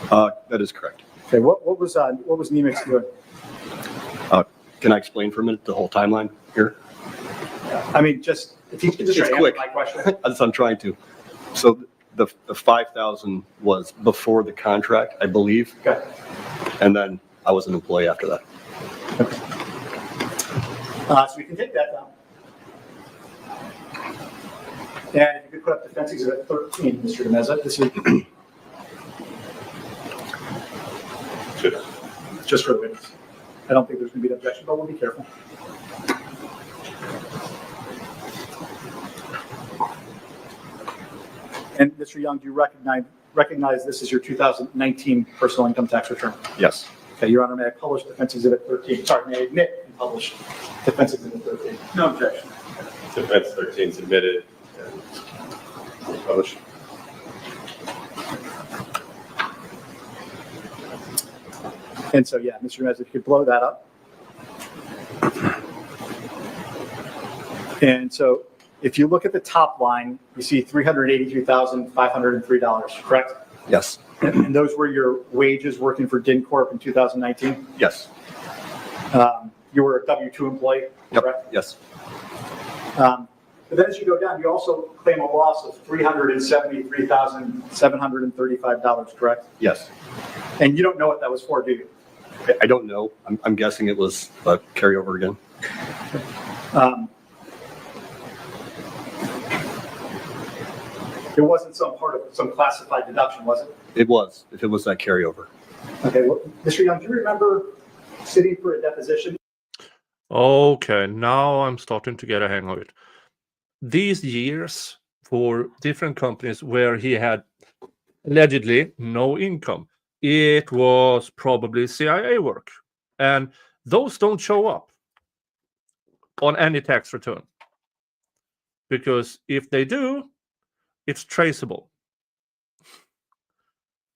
That is correct. Okay, what was NEMIX doing? Can I explain for a minute the whole timeline here? I mean, just if you could just It's answer quick. my question. That's what I'm trying to. So the 5,000 was before the contract, I believe. Okay. And then I was an employee after that. Okay. So we can take that down. And if you could put up Defense Exhibit 13, Mr. DeMeza, this is just for the witness. I don't think there's going to be an objection, but we'll be careful. And Mr. Young, do you recognize this is your 2019 personal income tax return? Yes. Okay, Your Honor, may I publish Defense Exhibit 13? Sorry, may I admit and publish Defense Exhibit 13? No objection. Defense 13 submitted and published. And so, yeah, Mr. Mez, if you could blow that up. And so if you look at the top line, you see $383,503, correct? Yes. And those were your wages working for DinCorp in 2019? Yes. You were a W-2 employee, correct? Yes. But then as you go down, you also claim a loss of $373,735, correct? Yes. And you don't know what that was for, do you? I don't know. I'm guessing it was a carryover again. It wasn't some part of some classified deduction, was it? It was, if it was that carryover. Okay, well, Mr. Young, do you remember sitting for a deposition? Okay, now I'm starting to get a hang of it. These years for different companies where he had allegedly no income. It was probably CIA work. And those don't show up on any tax return. Because if they do, it's traceable.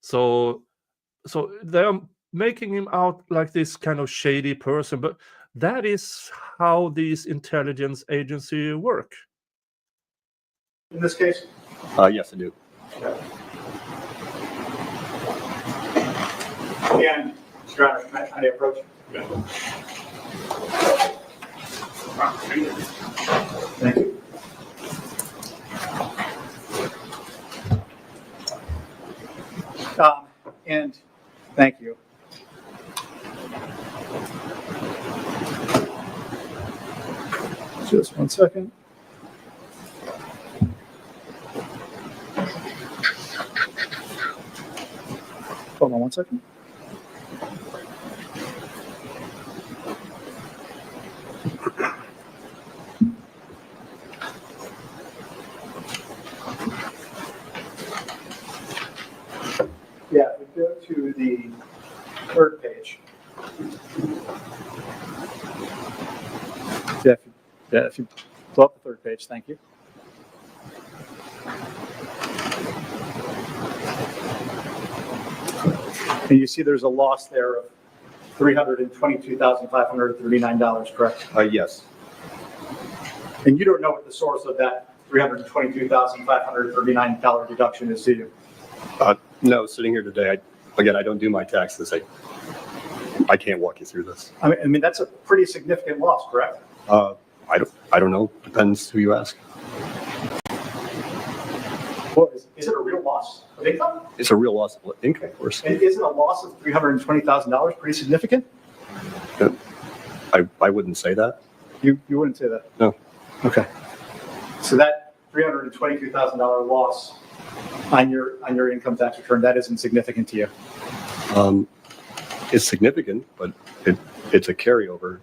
So they're making him out like this kind of shady person, but that is how these intelligence agencies work. In this case? Yes, I do. And, Mr. Honor, can I approach? Thank you. And thank you. Just 1 second. Hold on 1 second. Yeah, we go to the third page. If you pull up the third page, thank you. And you see there's a loss there of $322,539, correct? Yes. And you don't know what the source of that $322,539 deduction is, do you? No, sitting here today, I don't do my taxes. I can't walk you through this. I mean that's a pretty significant loss, correct? I don't know. Depends who you ask. Well, is it a real loss of income? It's a real loss of income, of course. And isn't a loss of $320,000 pretty significant? I wouldn't say that. You wouldn't say that? No. Okay. So that $322,000 loss on your income tax return, that isn't significant to you? It's significant, but it's a carryover.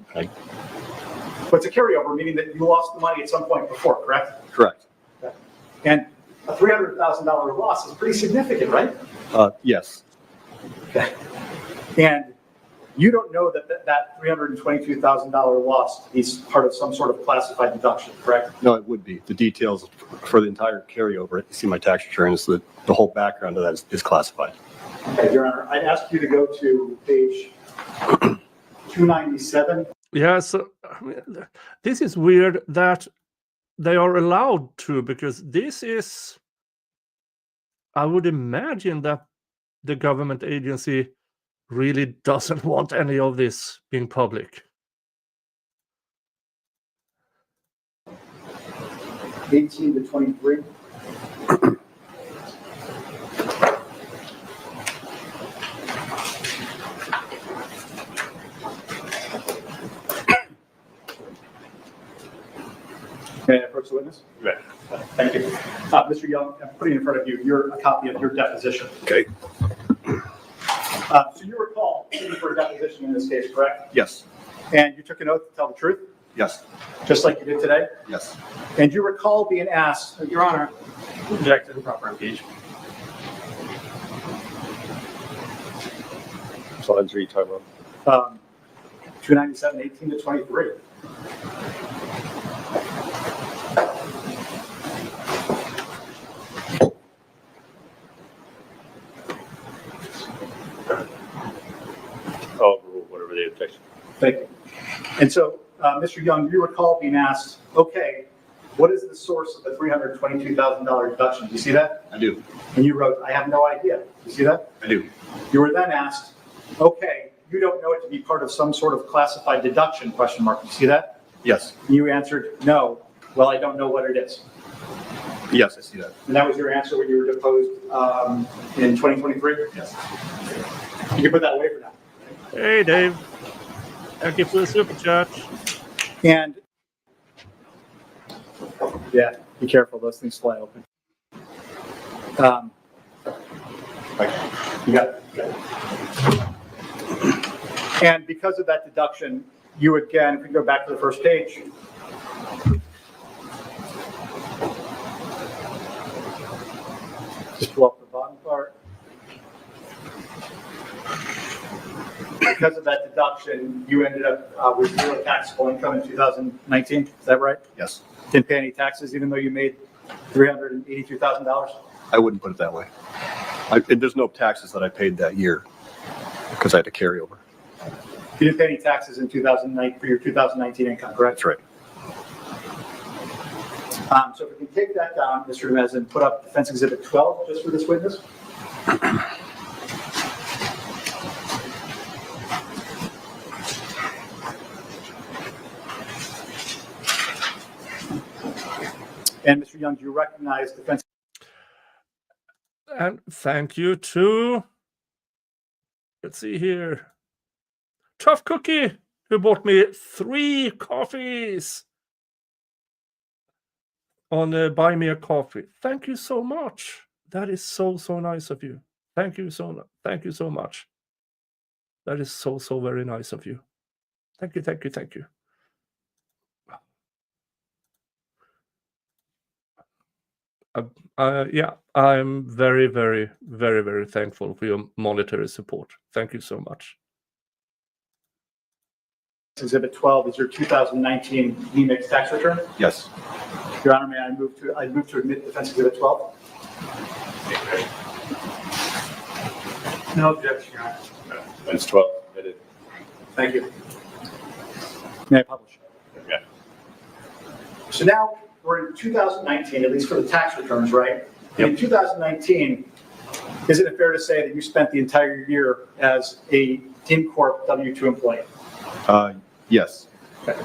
But it's a carryover, meaning that you lost the money at some point before, correct? Correct. Okay. And a $300,000 loss is pretty significant, right? Yes. Okay. And you don't know that $322,000 loss is part of some sort of classified deduction, correct? No, it would be. The details for the entire carryover, you see my tax returns, the whole background of that is classified. Okay, Your Honor, I'd ask you to go to page 297. Yeah, so this is weird that they are allowed to, because this is, I would imagine that the government agency really doesn't want any of this being public. 18 to 23. May I approach the witness? Right. Thank you. Mr. Young, I'm putting in front of you a copy of your deposition. Okay. So you recall sitting for a deposition in this case, correct? Yes. And you took an oath to tell the truth? Yes. Just like you did today? Yes. And you recall being asked, Your Honor, object to the proper impeachment. So I'm sure you talking about. 297, 18 to 23. Whatever the objection. Thank you. And so, Mr. Young, you recall being asked, okay, what is the source of the $322,000 deduction? Do you see that? I do. And you wrote, I have no idea. Do you see that? I do. You were then asked, okay, you don't know it to be part of some sort of classified deduction, question mark. Do you see that? Yes. And you answered, no. Well, I don't know what it is. Yes, I see that. And that was your answer when you were deposed in 2023? Yes. You can put that away for now. Hey, Dave. Thank you for the super chat. And yeah, be careful; those things fly open. You got it. And because of that deduction, you again, if we go back to the first page, Just pull up the bottom part. Because of that deduction, you ended up with zero taxable income in 2019. Is that right? Yes, Didn't pay any taxes, even though you made $382,000. I wouldn't put it that way. There's no taxes that I paid that year because I had to carry over. You didn't pay any taxes in 2009 for your 2019 income, correct? That's right. So if we can take that down, Mr. Demez, and put up Defense Exhibit 12 just for this witness. And Mr. Young, do you recognize Defense? And thank you to, let's see here, Tough Cookie, who bought me 3 coffees on Buy Me a Coffee. Thank you so much. That is so nice of you. Thank you so much. That is so very nice of you. Thank you. Yeah, I'm very thankful for your monetary support. Thank you so much. Exhibit 12 is your 2019 NEMIX tax return. Yes. Your Honor, may I move to admit Defense Exhibit 12? No objection, Your Honor. Defense 12, admitted. Thank you. May I publish? Yeah. So now we're in 2019, at least for the tax returns, right? Yep. In 2019, isn't it fair to say that you spent the entire year as a in corp W-2 employee? Yes. Okay.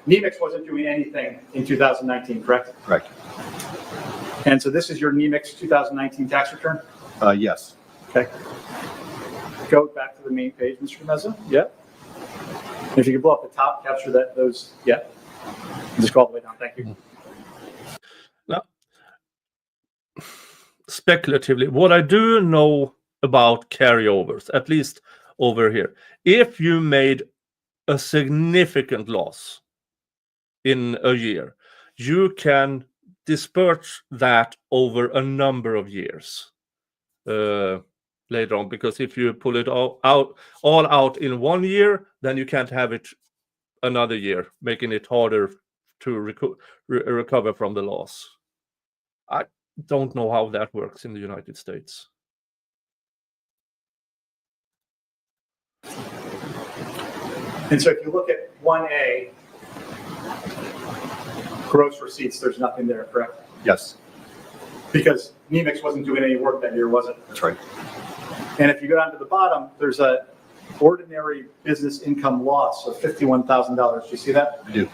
NEMIX wasn't doing anything in 2019, correct? Correct. And so this is your NEMIX 2019 tax return? Yes. Okay. Go back to the main page, Mr. Meza. Yeah. If you could blow up the top, capture those. Yeah. Just go all the way down. Thank you. Now, speculatively, what I do know about carryovers, at least over here, if you made a significant loss in a year, you can disperse that over a number of years later on, because if you pull it all out in one year, then you can't have it another year, making it harder to recover from the loss. I don't know how that works in the United States. And so if you look at 1A, gross receipts, there's nothing there, correct? Yes. Because NEMIX wasn't doing any work that year, was it? That's right. And if you go down to the bottom, there's a ordinary business income loss of $51,000. Do you see that? I do.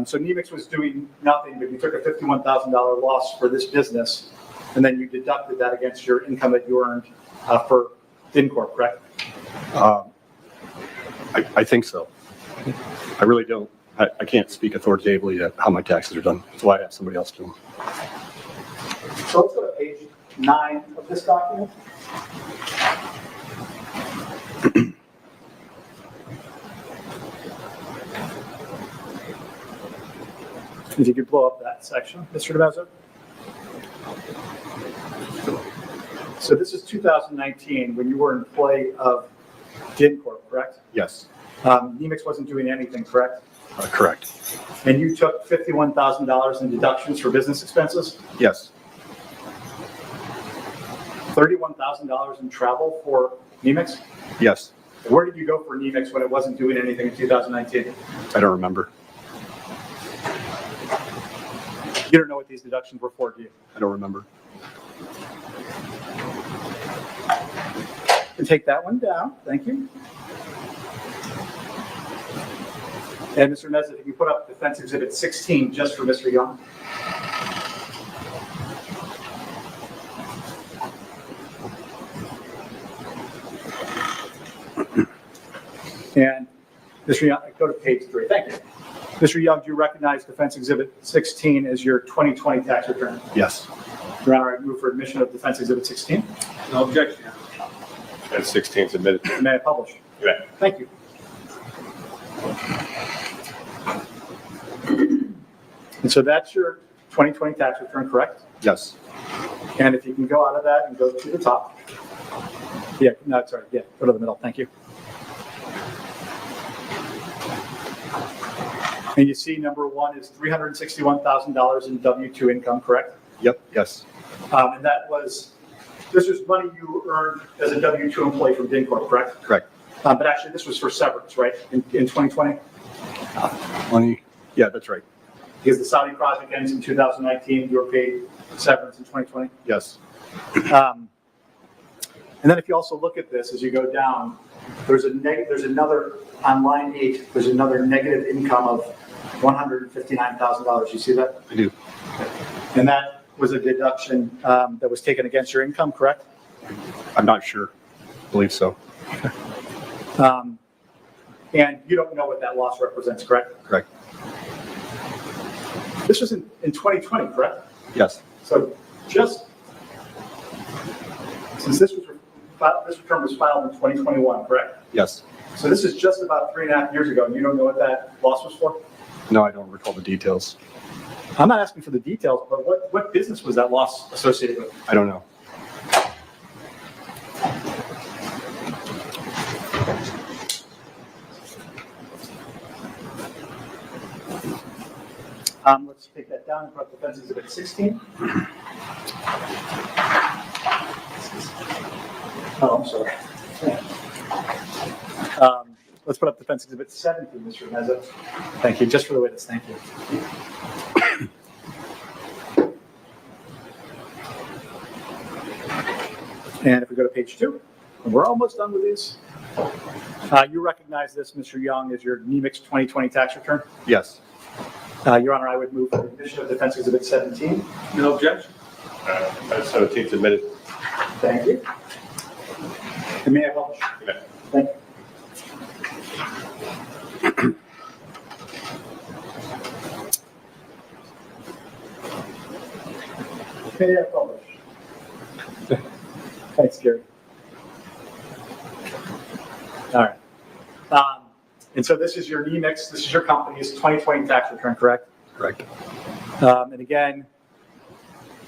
So NEMIX was doing nothing, but you took a $51,000 loss for this business, and then you deducted that against your income that you earned for InCorp, correct? I think so. I really don't. I can't speak authoritatively at how my taxes are done. That's why I have somebody else do them. So let's go to page 9 of this document. If you could blow up that section, Mr. DeMezzo. So this is 2019 when you were an employee of InCorp, correct? Yes. NEMIX wasn't doing anything, correct? Correct. And you took $51,000 in deductions for business expenses? Yes. $31,000 in travel for NEMIX? Yes. Where did you go for NEMIX when it wasn't doing anything in 2019? I don't remember. You don't know what these deductions were for, do you? I don't remember. And take that one down. Thank you. And Mr. Nezza, if you put up Defense Exhibit 16 just for Mr. Young. And Mr. Young, go to page 3. Thank you. Mr. Young, do you recognize Defense Exhibit 16 as your 2020 tax return? Yes. Your Honor, I move for admission of Defense Exhibit 16. No objection. Defense 16 is admitted. May I publish? Yeah. Thank you. And so that's your 2020 tax return, correct? Yes. And if you can go out of that and go to the top. Yeah, no, sorry. Yeah, go to the middle. Thank you. And you see number one is $361,000 in W-2 income, correct? Yep. Yes. And this was money you earned as a W-2 employee from DynCorp, correct? Correct. But actually, this was for severance, right, in 2020? Money. Yeah, that's right. Because the Saudi project ends in 2019, you were paid severance in 2020? Yes. And then if you also look at this, as you go down, there's another, on line 8, there's another negative income of $159,000. You see that? I do. And that was a deduction that was taken against your income, correct? I'm not sure. I believe so. And you don't know what that loss represents, correct? Correct. This was in 2020, correct? Yes. So just, since this return was filed in 2021, correct? Yes. So this is just about 3.5 years ago, and you don't know what that loss was for? No, I don't recall the details. I'm not asking for the details, but what business was that loss associated with? I don't know. Let's take that down and put Defense Exhibit 16. Oh, I'm sorry. Let's put up Defense Exhibit 17, Mr. Meza. Thank you, just for the witness, thank you. And if we go to page 2, and we're almost done with these. You recognize this, Mr. Young, as your NEMIX 2020 tax return? Yes. Your Honor, I would move for the admission of Defense Exhibit 17. No objection? 17th admitted. Thank you. And may I publish? Yeah. Thank you. May I publish? Thanks, Gary. All right. And so this is your NEMIX, this is your company's 2020 tax return, correct? Correct. And again,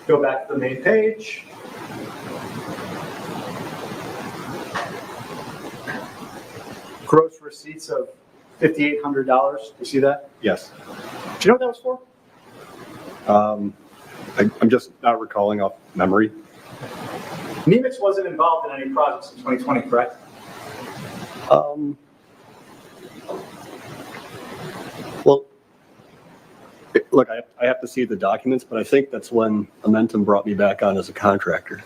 go back to the main page. Gross receipts of $5,800. You see that? Yes. Do you know what that was for? I'm just not recalling off memory. NEMIX wasn't involved in any projects in 2020, correct? Well, look, I have to see the documents, but I think that's when Amentum brought me back on as a contractor.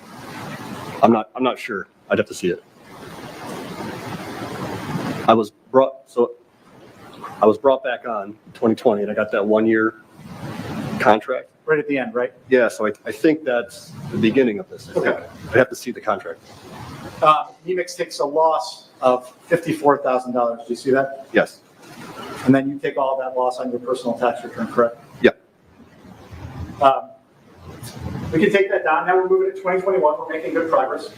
I'm not sure. I'd have to see it. I was brought back on in 2020, and I got that 1-year contract. Right at the end, right? Yeah, so I think that's the beginning of this. Okay. I have to see the contract. NEMIX takes a loss of $54,000. Do you see that? Yes. And then you take all that loss on your personal tax return, correct? Yeah. We can take that down. Now we're moving to 2021. We're making good progress.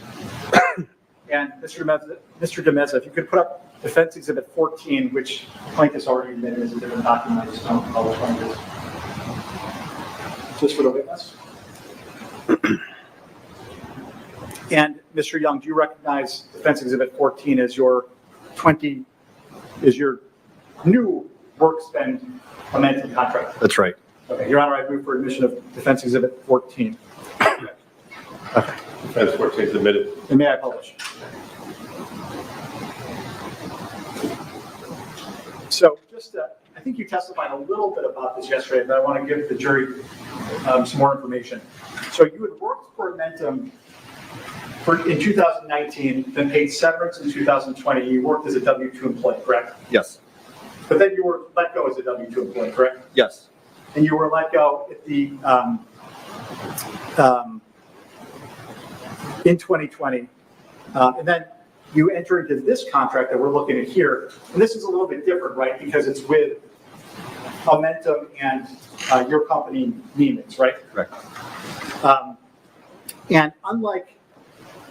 And Mr. DeMeza, if you could put up Defense Exhibit 14, which plaintiff's already admitted is a different document. I just don't know which one it is. Just for the witness. And Mr. Young, do you recognize Defense Exhibit 14 as your new work spend amendment contract? That's right. Okay, Your Honor, I move for admission of Defense Exhibit 14. Okay. Defense 14th admitted. And may I publish? So just, I think you testified a little bit about this yesterday, but I want to give the jury some more information. So you had worked for Amentum in 2019, then paid severance in 2020. You worked as a W-2 employee, correct? Yes. But then you were let go as a W-2 employee, correct? Yes. And you were let go at the in 2020, and then you enter into this contract that we're looking at here, and this is a little bit different, right? Because it's with Amentum and your company, NEMIX, right? Correct. And unlike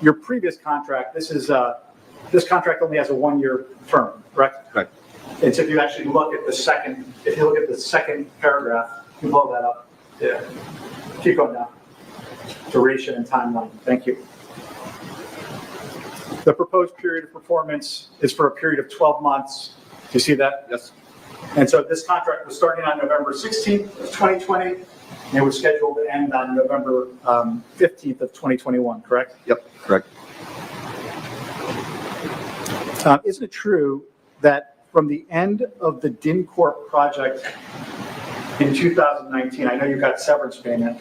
your previous contract, this contract only has a 1-year term, correct? Correct. And so if you actually look at the second paragraph, You blow that up. Yeah. Keep going down. Duration and timeline. Thank you. The proposed period of performance is for a period of 12 months. Do you see that? Yes. And so this contract was starting on November 16th of 2020, and it was scheduled to end on November 15th of 2021, correct? Yep, correct. Isn't it true that from the end of the DynCorp project in 2019, I know you got severance payment,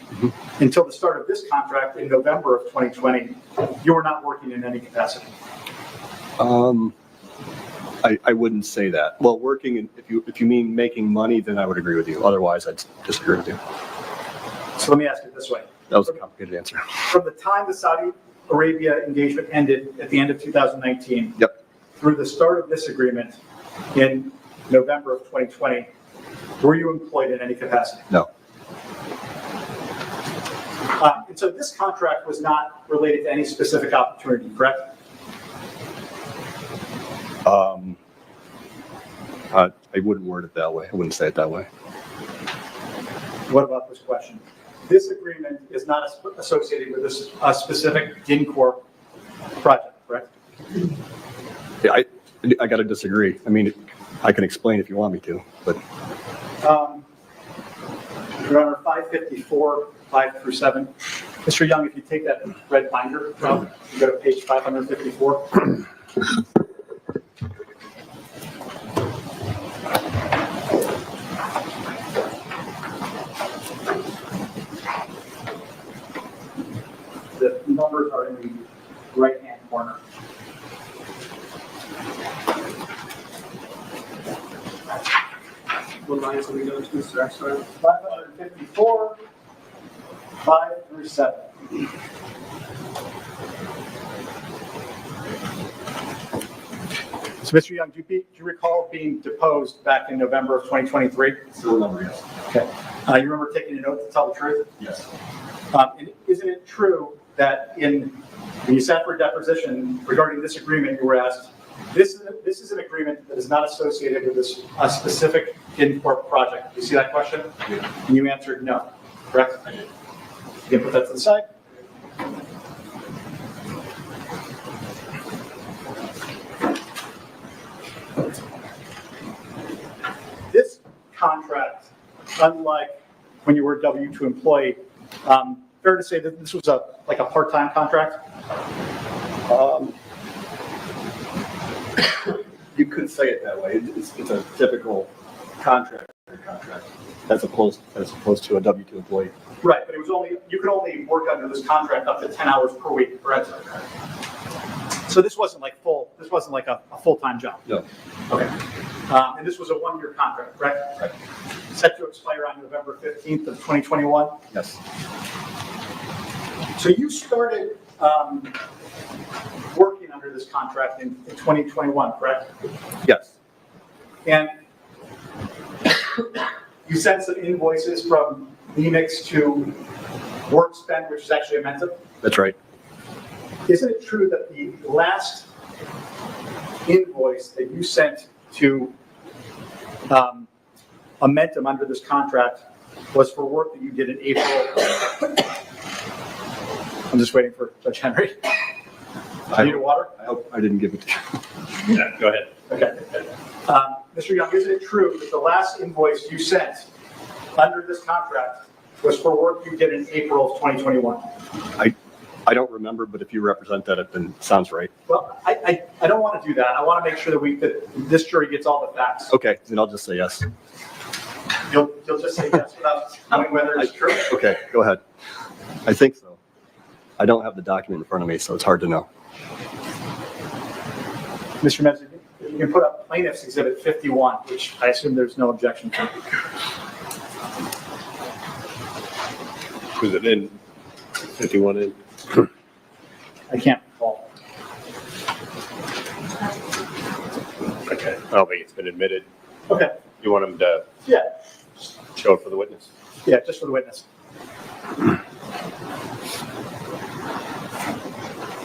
until the start of this contract in November of 2020, you were not working in any capacity? I wouldn't say that. Well, working, if you mean making money, then I would agree with you. Otherwise, I'd disagree with you. So let me ask it this way. That was a complicated answer. From the time the Saudi Arabia engagement ended at the end of 2019, Yep. through the start of this agreement in November of 2020, were you employed in any capacity? No. And so this contract was not related to any specific opportunity, correct? I wouldn't word it that way. I wouldn't say it that way. What about this question? This agreement is not associated with this specific DynCorp project, correct? Yeah, I got to disagree. I mean, I can explain if you want me to, but. Your Honor, 554, 5 through 7. Mr. Young, if you take that red binder, you go to page 554. The numbers are in the right-hand corner. What lines are we going to, Mr. Extra? 554, 5 through 7. So, Mr. Young, do you recall being deposed back in November of 2023? Still remember, yes. Okay. You remember taking a oath to tell the truth? Yes. And isn't it true that when you sat for a deposition regarding this agreement, you were asked, this is an agreement that is not associated with this specific DynCorp project. Do you see that question? Yeah. And you answered no, correct? I did. You can put that to the side. This contract, unlike when you were a W-2 employee, fair to say that this was like a part-time contract? You could say it that way. It's a typical contract as opposed to a W-2 employee. Right, but you could only work under this contract up to 10 hours per week, correct? So this wasn't like a full-time job? No. Okay. And this was a one-year contract, correct? Right. Set to expire on November 15th of 2021? Yes. So you started working under this contract in 2021, correct? Yes. And you sent some invoices from Nemix to WorkSpend, which is actually Amentum? That's right. Isn't it true that the last invoice that you sent to Amentum under this contract was for work that you did in April? I'm just waiting for Judge Henry. Do you need water? I hope I didn't give it to you. Yeah, go ahead. Okay. Mr. Young, isn't it true that the last invoice you sent under this contract was for work you did in April of 2021? I don't remember, but if you represent that, it then sounds right. Well, I don't want to do that. I want to make sure that this jury gets all the facts. Okay, then I'll just say yes. You'll just say yes without knowing whether it's true? Okay, go ahead. I think so. I don't have the document in front of me, so it's hard to know. Mr. Mezzi, you can put up Plaintiff's Exhibit 51, which I assume there's no objection to. Was it in 51 in? I can't recall. Okay, I don't think it's been admitted. Okay. You want him to Yeah. show it for the witness? Yeah, just for the witness.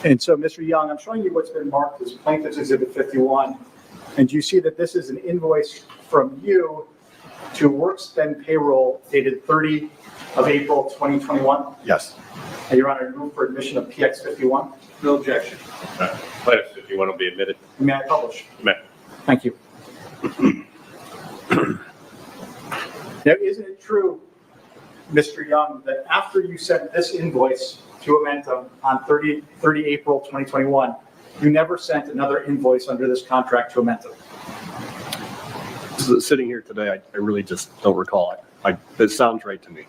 And so, Mr. Young, I'm showing you what's been marked as Plaintiff's Exhibit 51. And you see that this is an invoice from you to work spend payroll dated 30 of April 2021. Yes. And Your Honor, I move for admission of PX 51. No objection. Plaintiff 51 will be admitted. May I publish? May. Thank you. Now, isn't it true, Mr. Young, that after you sent this invoice to Amentum on 30 April 2021, you never sent another invoice under this contract to Amentum? Sitting here today, I really just don't recall it. It sounds right to me.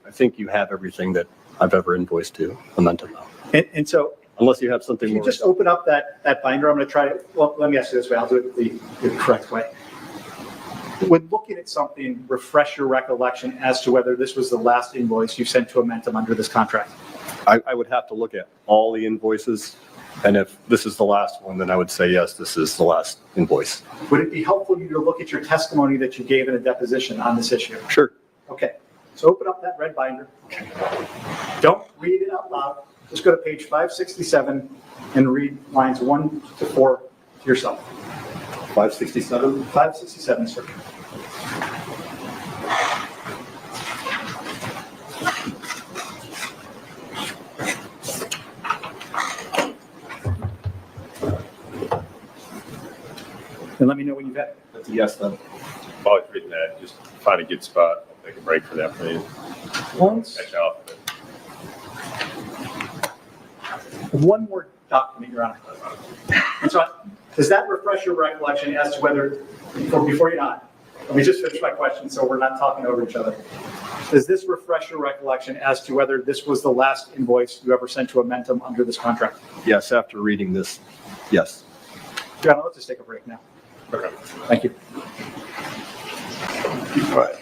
I think you have everything that I've ever invoiced to Amentum. And so, unless you have something can you more. just open up that binder? I'm going to try to, well, let me ask you this way. I'll do it the correct way. When looking at something, refresh your recollection as to whether this was the last invoice you sent to Amentum under this contract. I would have to look at all the invoices, and if this is the last one, then I would say, yes, this is the last invoice. Would it be helpful for you to look at your testimony that you gave in a deposition on this issue? Sure. Okay, so open up that red binder. Don't read it out loud. Just go to page 567 and read lines 1 to 4 to yourself. 567? 567, sir. And let me know when you've had it. That's a yes, then. While I was reading that, just find a good spot. I'll take a break for that, please. Once. Catch up. One more document, Your Honor. And so, does that refresh your recollection as to whether, before you nod, let me just finish my question so we're not talking over each other. Does this refresh your recollection as to whether this was the last invoice you ever sent to Amentum under this contract? Yes, after reading this, yes. Your Honor, let's just take a break now. Okay. Thank you. All right.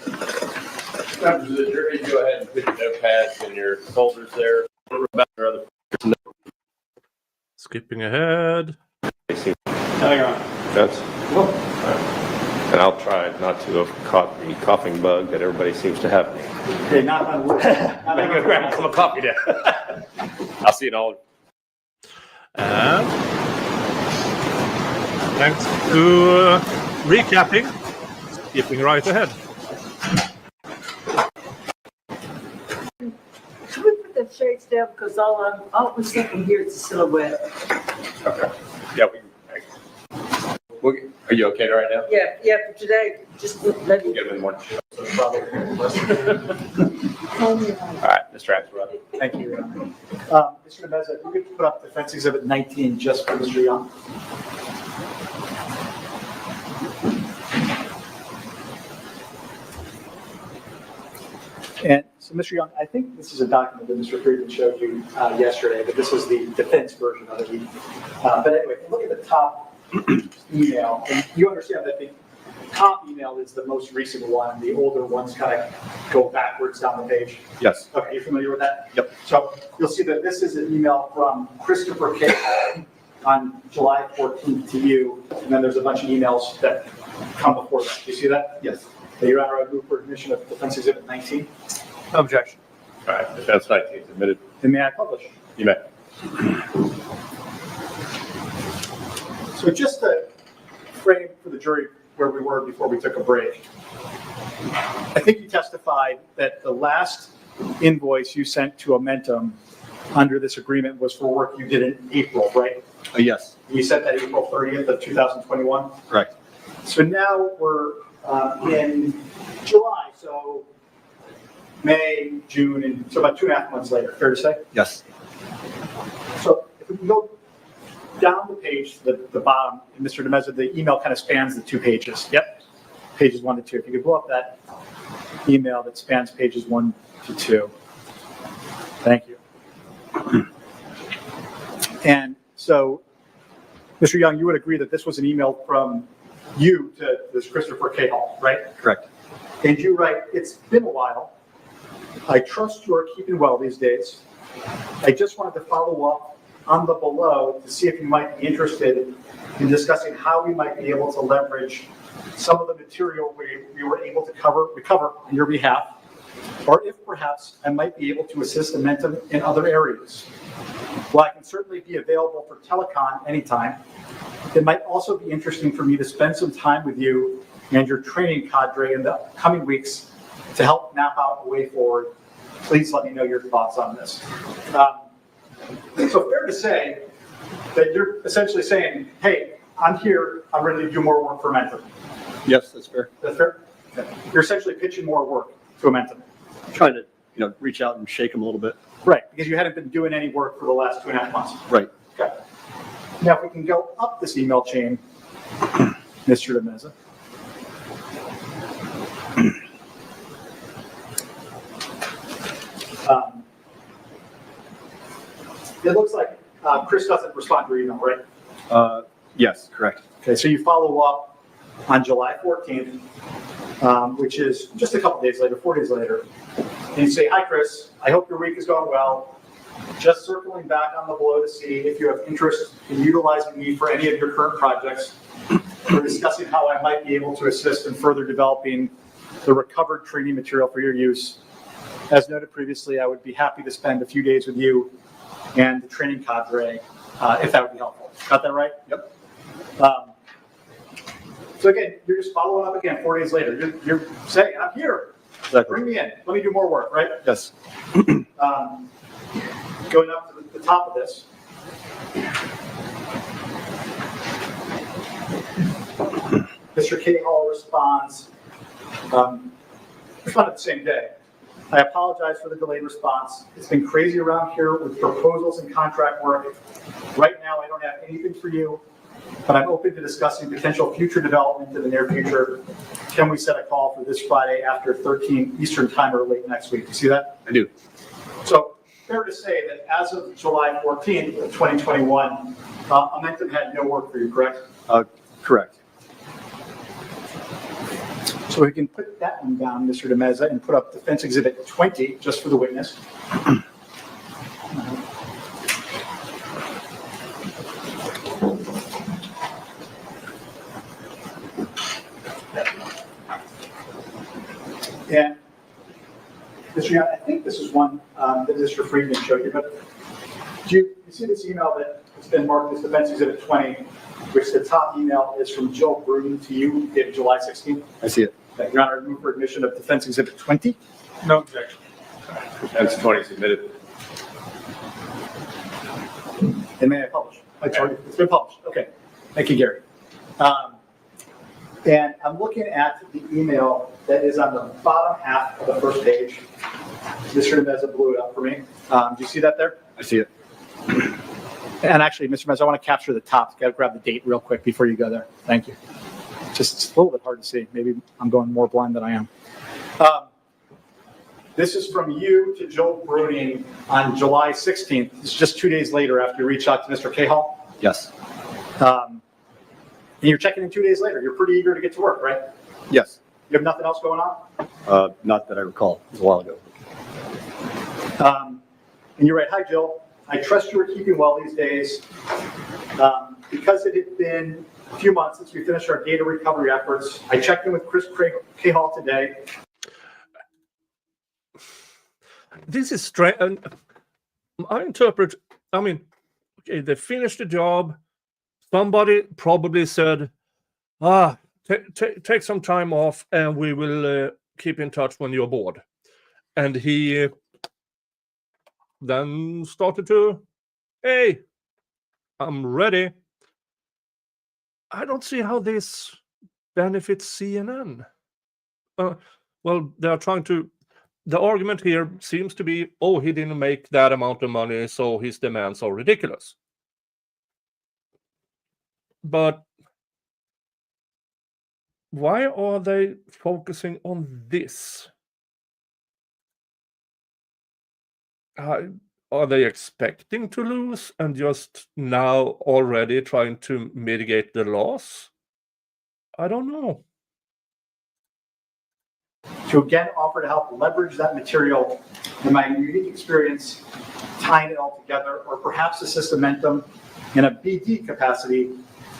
Members of the jury, go ahead and put your notepads in your folders there. Skipping ahead. Hang on. That's. And I'll try not to have caught the coughing bug that everybody seems to have. Okay, not on wood. I'm going to grab some coffee now. I'll see you in all. And thanks to recapping, skipping right ahead. Can we put the shades down, because all we're thinking here is a silhouette. Okay. Yeah, are you okay right now? Yeah, for today, just let me. We'll get them in the morning. All right, Mr. Axelrod. Thank you, Your Honor. Mr. Meza, if you could put up Defense Exhibit 19 just for Mr. Young. And so, Mr. Young, I think this is a document that Mr. Friedman showed you yesterday, but this is the defense version of it. But anyway, if you look at the top email, and you understand that the top email is the most recent one. The older ones kind of go backwards down the page. Yes. Okay, you familiar with that? Yep. So you'll see that this is an email from Christopher K. on July 14th to you, and then there's a bunch of emails that come before that. Do you see that? Yes. Your Honor, I move for admission of Defense Exhibit 19. No objection. All right, Defense 19 is admitted. And may I publish? You may. So just to frame for the jury where we were before we took a break, I think you testified that the last invoice you sent to Amentum under this agreement was for work you did in April, right? Yes. You said that April 30th of 2021? Correct. So now we're in July, so May, June, and so about 2.5 months later, fair to say? Yes. So if we go down the page, the bottom, Mr. DeMezza, the email kind of spans the 2 pages. Yep. Pages 1 to 2. If you could blow up that email that spans pages 1 to 2. Thank you. And so, Mr. Young, you would agree that this was an email from you to this Christopher K. Hall, right? Correct. And you write, it's been a while. I trust you are keeping well these days. I just wanted to follow up on the below to see if you might be interested in discussing how we might be able to leverage some of the material we were able to recover on your behalf, or if perhaps I might be able to assist Amentum in other areas. While I can certainly be available for telecon anytime, it might also be interesting for me to spend some time with you and your training cadre in the coming weeks to help map out a way forward. Please let me know your thoughts on this. So fair to say that you're essentially saying, hey, I'm here, I'm ready to do more work for Momentum. Yes, that's fair. That's fair? Okay. You're essentially pitching more work to Momentum. Trying to, reach out and shake them a little bit. Right, because you hadn't been doing any work for the last 2.5 months. Right. Okay. Now, if we can go up this email chain, Mr. De Meza. It looks like Chris doesn't respond to your email, right? Yes, correct. Okay, so you follow up on July 14th, which is just a couple days later, 4 days later. And you say, hi, Chris, I hope your week is going well. Just circling back on the below to see if you have interest in utilizing me for any of your current projects. We're discussing how I might be able to assist in further developing the recovered training material for your use. As noted previously, I would be happy to spend a few days with you and the training cadre, if that would be helpful. Got that right? Yep. So again, you're just following up again 4 days later. You're saying, I'm here. Exactly. Bring me in. Let me do more work, right? Yes. Going up to the top of this. Mr. K. Hall responds, responded the same day. I apologize for the delayed response. It's been crazy around here with proposals and contract work. Right now, I don't have anything for you, but I'm open to discussing potential future development in the near future. Can we set a call for this Friday after 13 Eastern time or late next week? You see that? I do. So fair to say that as of July 14th of 2021, Momentum had no work for you, correct? Correct. So we can put that one down, Mr. De Meza, and put up Defense Exhibit 20 just for the witness. And Mr. Young, I think this is one that Mr. Friedman showed you, but do you see this email that has been marked as Defense Exhibit 20, which the top email is from Jill Bruton to you dated July 16th? I see it. Your Honor, I move for admission of Defense Exhibit 20. No objection. That's 20 submitted. And may I publish? It's been published. Okay. Thank you, Gary. And I'm looking at the email that is on the bottom half of the first page. Mr. De Meza blew it up for me. Do you see that there? I see it. And actually, Mr. Meza, I want to capture the top. Got to grab the date real quick before you go there. Thank you. Just a little bit hard to see. Maybe I'm going more blind than I am. This is from you to Joe Bruning on July 16th. It's just 2 days later after you reach out to Mr. Cahall. Yes. And you're checking in 2 days later. You're pretty eager to get to work, right? Yes. You have nothing else going on? Not that I recall. It was a while ago. And you're right. Hi, Jill. I trust you are keeping well these days. Because it had been a few months since we finished our data recovery efforts, I checked in with Chris Cahall today. This is strange. I interpret, okay, they finished the job. Somebody probably said, take some time off and we will keep in touch when you're bored. And he then started to, hey, I'm ready. I don't see how this benefits CNN. Well, they're trying to, the argument here seems to be, oh, he didn't make that amount of money, so his demands are ridiculous. But why are they focusing on this? Are they expecting to lose and just now already trying to mitigate the loss? I don't know. To again offer to help leverage that material in my unique experience, tying it all together, or perhaps assist Momentum in a BD capacity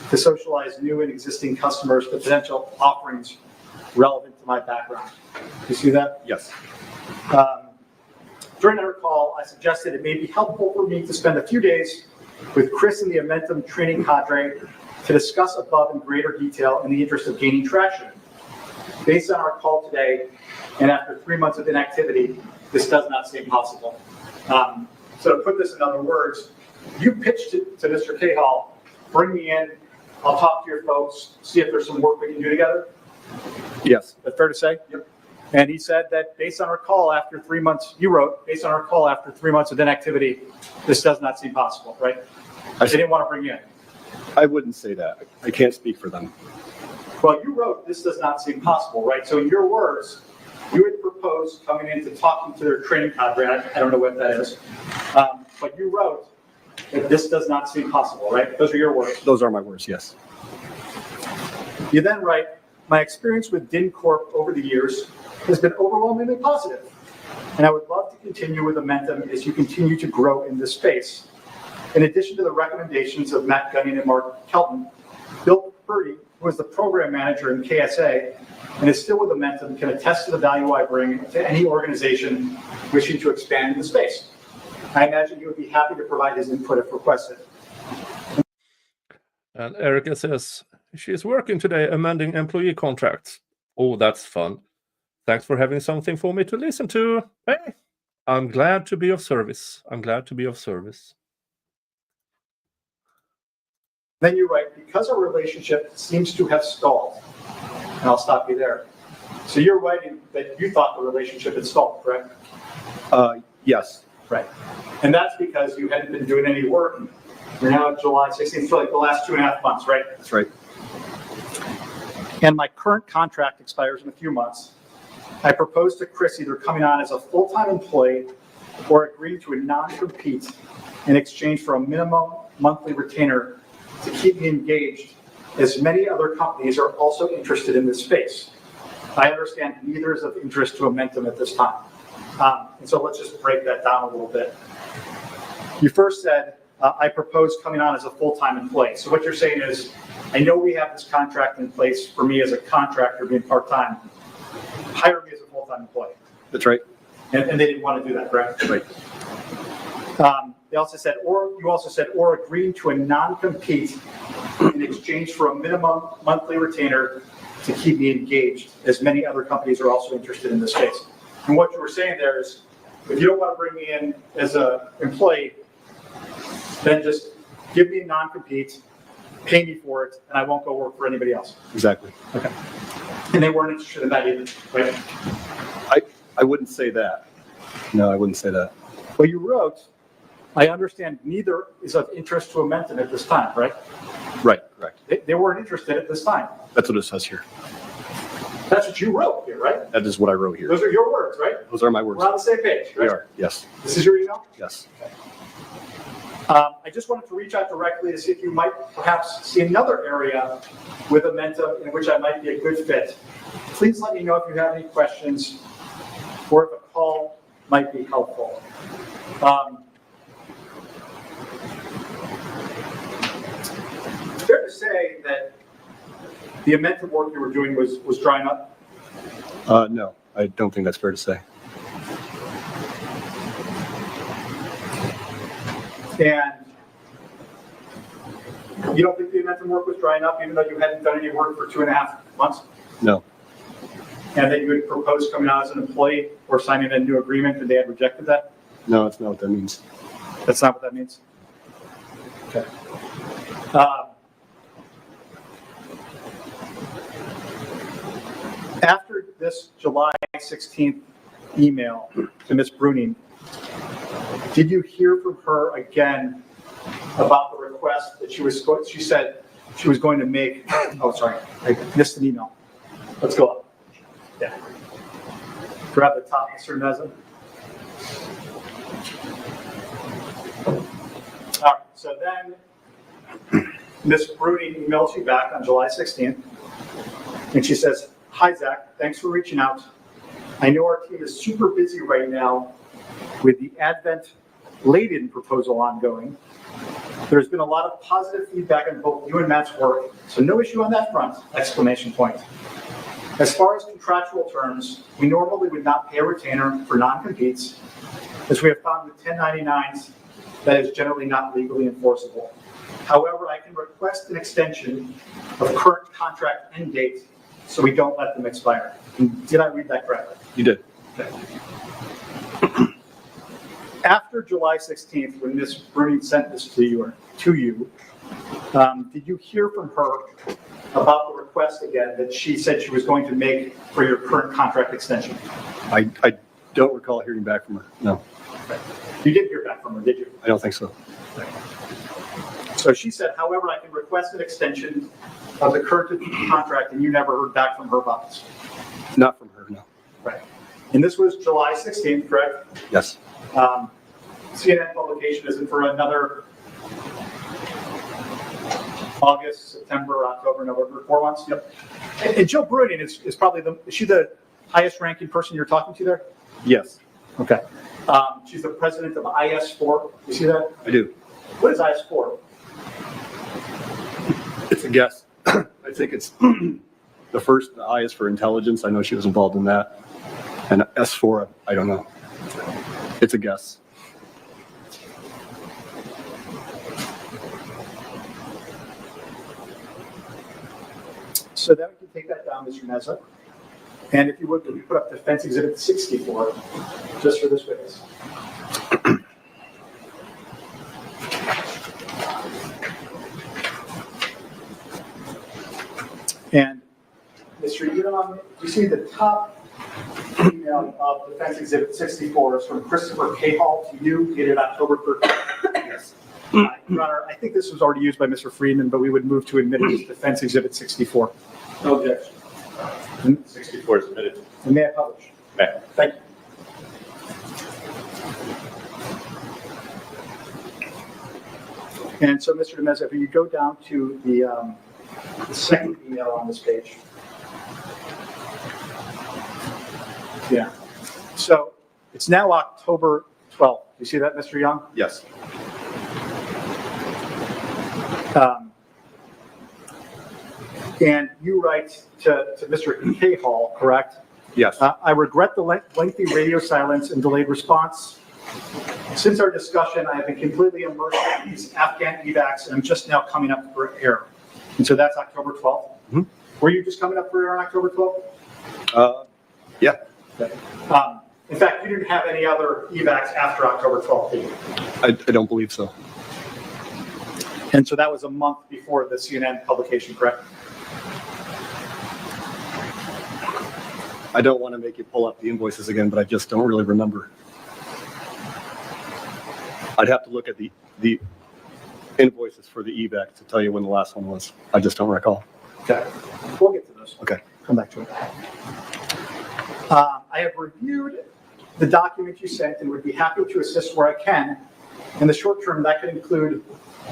to socialize new and existing customers to potential offerings relevant to my background. You see that? Yes. During our call, I suggested it may be helpful for me to spend a few days with Chris and the Momentum training cadre to discuss above in greater detail in the interest of gaining traction. Based on our call today, and after 3 months of inactivity, this does not seem possible. So to put this in other words, you pitched it to Mr. Cahall, bring me in, I'll talk to your folks, see if there's some work we can do together. Yes. That's fair to say? Yep. And he said that based on our call after 3 months, you wrote, based on our call after 3 months of inactivity, this does not seem possible, right? They didn't want to bring you in. I wouldn't say that. I can't speak for them. Well, you wrote, this does not seem possible, right? So in your words, you had proposed coming in to talking to their training cadre. I don't know what that is. But you wrote that this does not seem possible, right? Those are your words. Those are my words, yes. You then write, my experience with DIN Corp over the years has been overwhelmingly positive, and I would love to continue with Momentum as you continue to grow in this space. In addition to the recommendations of Matt Gunning and Mark Kelton, Bill Purdy, who is the program manager in KSA and is still with Momentum, can attest to the value I bring to any organization wishing to expand in the space. I imagine he would be happy to provide his input if requested. And Erica says she's working today amending employee contracts. Oh, that's fun. Thanks for having something for me to listen to. Hey, I'm glad to be of service. I'm glad to be of service. Then you write, because our relationship seems to have stalled. And I'll stop you there. So you're writing that you thought the relationship had stalled, correct? Yes. Right. And that's because you hadn't been doing any work. We're now at July 16th, for like the last 2.5 months, right? That's right. And my current contract expires in a few months. I propose to Chris either coming on as a full-time employee or agreeing to a non-compete in exchange for a minimum monthly retainer to keep me engaged, as many other companies are also interested in this space. I understand neither is of interest to Momentum at this time. And so let's just break that down a little bit. You first said, I propose coming on as a full-time employee. So what you're saying is, I know we have this contract in place for me as a contractor being part-time. Hire me as a full-time employee. That's right. And they didn't want to do that, correct? Right. They also said, or agreeing to a non-compete in exchange for a minimum monthly retainer to keep me engaged, as many other companies are also interested in this space. And what you were saying there is, if you don't want to bring me in as an employee, then just give me a non-compete, pay me for it, and I won't go work for anybody else. Exactly. Okay. And they weren't interested in that either, right? I wouldn't say that. No, I wouldn't say that. Well, you wrote, I understand neither is of interest to Momentum at this time, right? Right, correct. They weren't interested at this time. That's what it says here. That's what you wrote here, right? That is what I wrote here. Those are your words, right? Those are my words. We're on the same page, right? We are, yes. This is your email? Yes. Okay. I just wanted to reach out directly to see if you might perhaps see another area with Momentum in which I might be a good fit. Please let me know if you have any questions or if a call might be helpful. It's fair to say that the Momentum work you were doing was drying up? No, I don't think that's fair to say. And you don't think the Momentum work was drying up, even though you hadn't done any work for 2.5 months? No. And that you had proposed coming out as an employee or signing a new agreement, and they had rejected that? No, that's not what that means. That's not what that means? Okay. After this July 16th email to Ms. Bruning, did you hear from her again about the request that she said she was going to make? Oh, sorry, I missed an email. Let's go up. Yeah. Grab the top, Mr. Nezin. All right, so then Ms. Bruning emails you back on July 16th, and she says, hi, Zach, thanks for reaching out. I know our team is super busy right now with the Advent Laden proposal ongoing. There's been a lot of positive feedback on both you and Matt's work, so no issue on that front, exclamation point. As far as contractual terms, we normally would not pay a retainer for non-competes, as we have found with 1099s that is generally not legally enforceable. However, I can request an extension of current contract end date so we don't let them expire. Did I read that correctly? You did. After July 16th, when Ms. Bruning sent this to you, did you hear from her about the request again that she said she was going to make for your current contract extension? I don't recall hearing back from her. No, You did hear back from her, did you? I don't think so. So she said, however, I can request an extension of the current contract, and you never heard back from her about this. Not from her, no. Right. And this was July 16th, correct? Yes. CNN publication isn't for another August, September, October, November, 4 months? Yep. And Jill Bruning is probably is she the highest ranking person you're talking to there? Yes. Okay. She's the president of IS4. You see that? I do. What is IS4? It's a guess. I think it's the first I is for intelligence. I know she was involved in that. And S4, I don't know. It's a guess. So then we can take that down, Mr. Meza. And if you would, we put up Defense Exhibit 64, just for this witness. And Mr. Young, you see the top email of Defense Exhibit 64 is from Christopher K. Hall to you, dated October 13th. Yes. Your Honor, I think this was already used by Mr. Friedman, but we would move to admit it as Defense Exhibit 64. No objection. 64 is admitted. And may I publish? May. Thank you. And so, Mr. de Meza, if you go down to the second email on this page. Yeah. So it's now October 12th. You see that, Mr. Young? Yes. And you write to Mr. K. Hall, correct? Yes. I regret the lengthy radio silence and delayed response. Since our discussion, I have been completely immersed in these Afghan evacs, and I'm just now coming up for air. And so that's October 12th. Mm-hmm. Were you just coming up for air on October 12th? Yeah. In fact, you didn't have any other evacs after October 12th, did you? I don't believe so. And so that was a month before the CNN publication, correct? I don't want to make you pull up the invoices again, but I just don't really remember. I'd have to look at the invoices for the evac to tell you when the last one was. I just don't recall. Okay. We'll get to those. Okay. Come back to it. I have reviewed the document you sent and would be happy to assist where I can. In the short term, that could include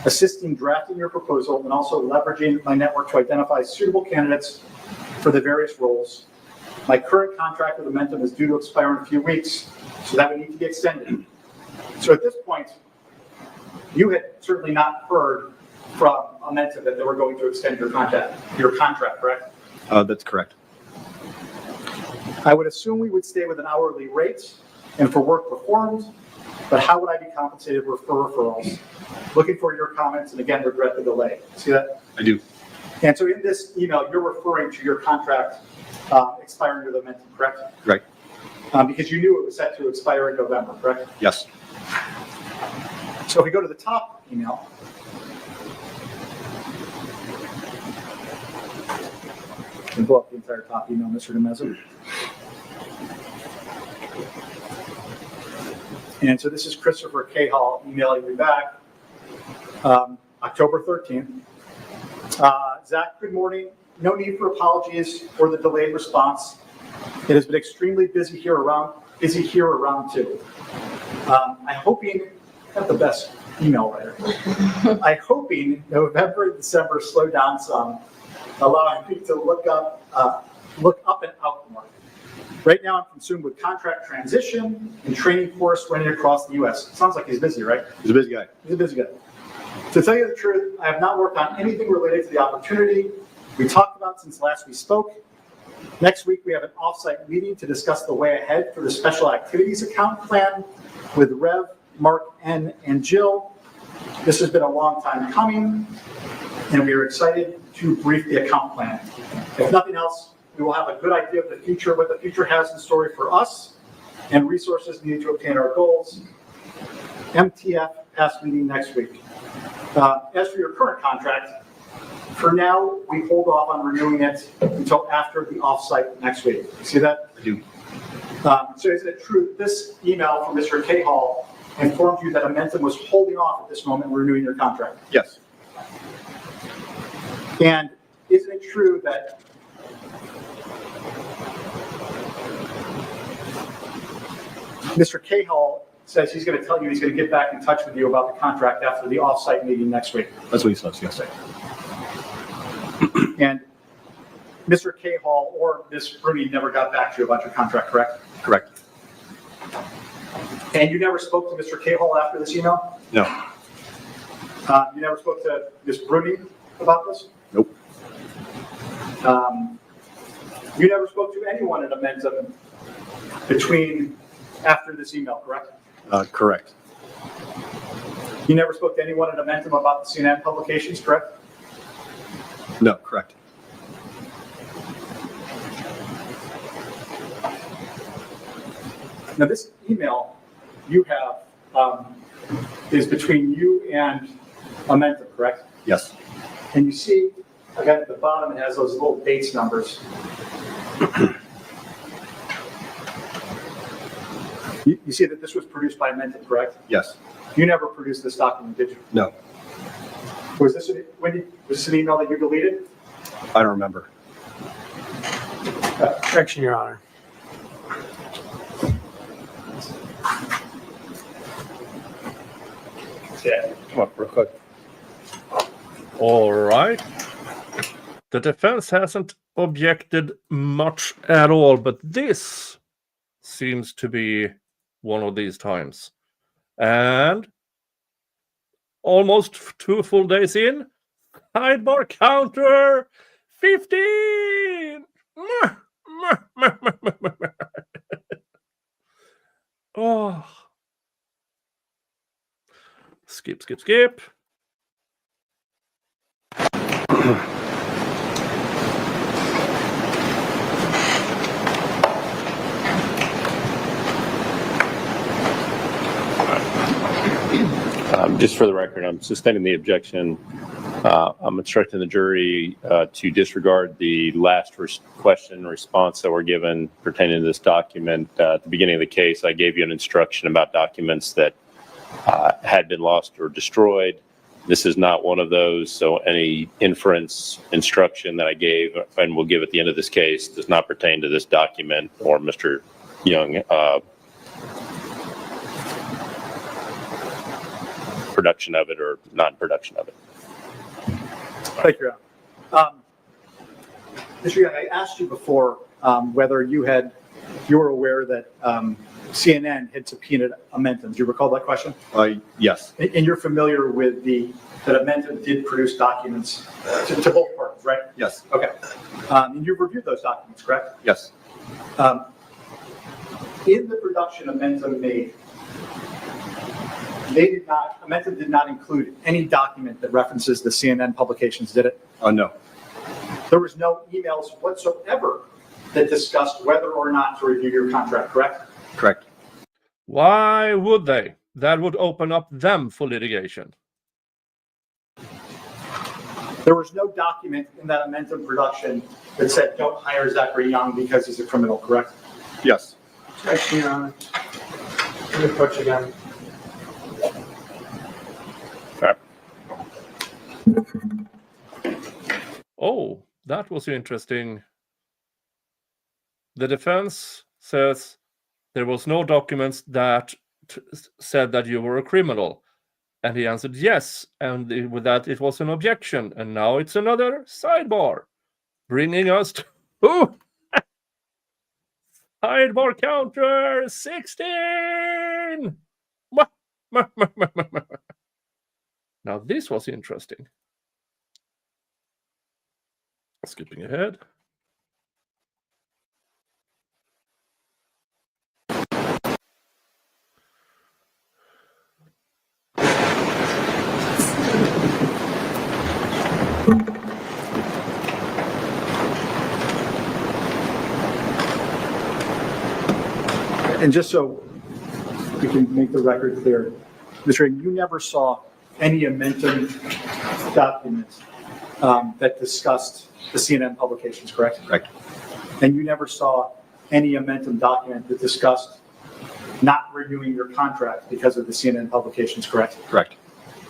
assisting drafting your proposal and also leveraging my network to identify suitable candidates for the various roles. My current contract with Amentum is due to expire in a few weeks, so that would need to be extended. So at this point, you had certainly not heard from Amentum that they were going to extend your contract, correct? That's correct. I would assume we would stay with an hourly rate and for work performed, but how would I be compensated for referrals? Looking for your comments, and again, regret the delay. See that? I do. And so in this email, you're referring to your contract expiring with Amentum, correct? Right. Because you knew it was set to expire in November, correct? Yes. So if we go to the top email, and pull up the entire top email, Mr. de Meza. And so this is Christopher K. Hall emailing me back, October 13th. Zach, good morning. No need for apologies for the delayed response. It has been extremely busy here around two. I'm hoping, not the best email writer. I'm hoping November and December slow down some, allowing me to look up and out more. Right now, I'm consumed with contract transition and training course running across the U.S. Sounds like he's busy, right? He's a busy guy. He's a busy guy. To tell you the truth, I have not worked on anything related to the opportunity we talked about since last we spoke. Next week, we have an offsite meeting to discuss the way ahead for the special activities account plan with Rev, Mark, N, and Jill. This has been a long time coming, and we are excited to brief the account plan. If nothing else, we will have a good idea of the future, what the future has in store for us, and resources needed to obtain our goals. MTF past meeting next week. As for your current contract, for now, we hold off on renewing it until after the offsite next week. You see that? I do. So is it true this email from Mr. K. Hall informed you that Amentum was holding off at this moment renewing your contract? Yes. And isn't it true that Mr. Cahill says he's going to tell you he's going to get back in touch with you about the contract after the offsite meeting next week? That's what he says, yes. And Mr. Cahill or Ms. Bruni never got back to you about your contract, correct? Correct. And you never spoke to Mr. Cahill after this email? No. You never spoke to Ms. Bruni about this? Nope. You never spoke to anyone at Amentum between after this email, correct? Correct. You never spoke to anyone at Amentum about the CNN publications, correct? No, correct. Now, this email you have is between you and Amentum, correct? Yes. And you see, again, at the bottom, it has those little dates numbers. You see that this was produced by Amentum, correct? Yes. You never produced this document, did you? No. Was this was this an email that you deleted? I don't remember. Objection, Your Honor. Yeah, come up real quick. All right. The defense hasn't objected much at all, but this seems to be one of these times. And almost 2 full days in, sidebar counter 15. Oh. Skip. Just for the record, I'm sustaining the objection. I'm instructing the jury to disregard the last question and response that were given pertaining to this document. At the beginning of the case, I gave you an instruction about documents that had been lost or destroyed. This is not one of those, so any inference instruction that I gave and will give at the end of this case does not pertain to this document or Mr. Young production of it or non-production of it. Thank you, Your Honor. Mr. Young, I asked you before whether you were aware that CNN had subpoenaed Amentum. Do you recall that question? Yes. And you're familiar with that Amentum did produce documents to both parties, right? Yes. Okay. And you've reviewed those documents, correct? Yes. In the production Amentum made, Amentum did not include any document that references the CNN publications, did it? No. There was no emails whatsoever that discussed whether or not to review your contract, correct? Correct. Why would they? That would open up them for litigation. There was no document in that Amentum production that said don't hire Zachary Young because he's a criminal, correct? Yes. Objection, Your Honor. Let me approach again. Oh, that was interesting. The defense says there was no documents that said that you were a criminal. And he answered yes. And with that, it was an objection. And now it's another sidebar, bringing us to sidebar counter 16. Now, this was interesting. Skipping ahead. And just so we can make the record clear, Mr. Young, you never saw any Amentum documents that discussed the CNN publications, correct? Correct. And you never saw any Amentum document that discussed not renewing your contract because of the CNN publications, correct? Correct.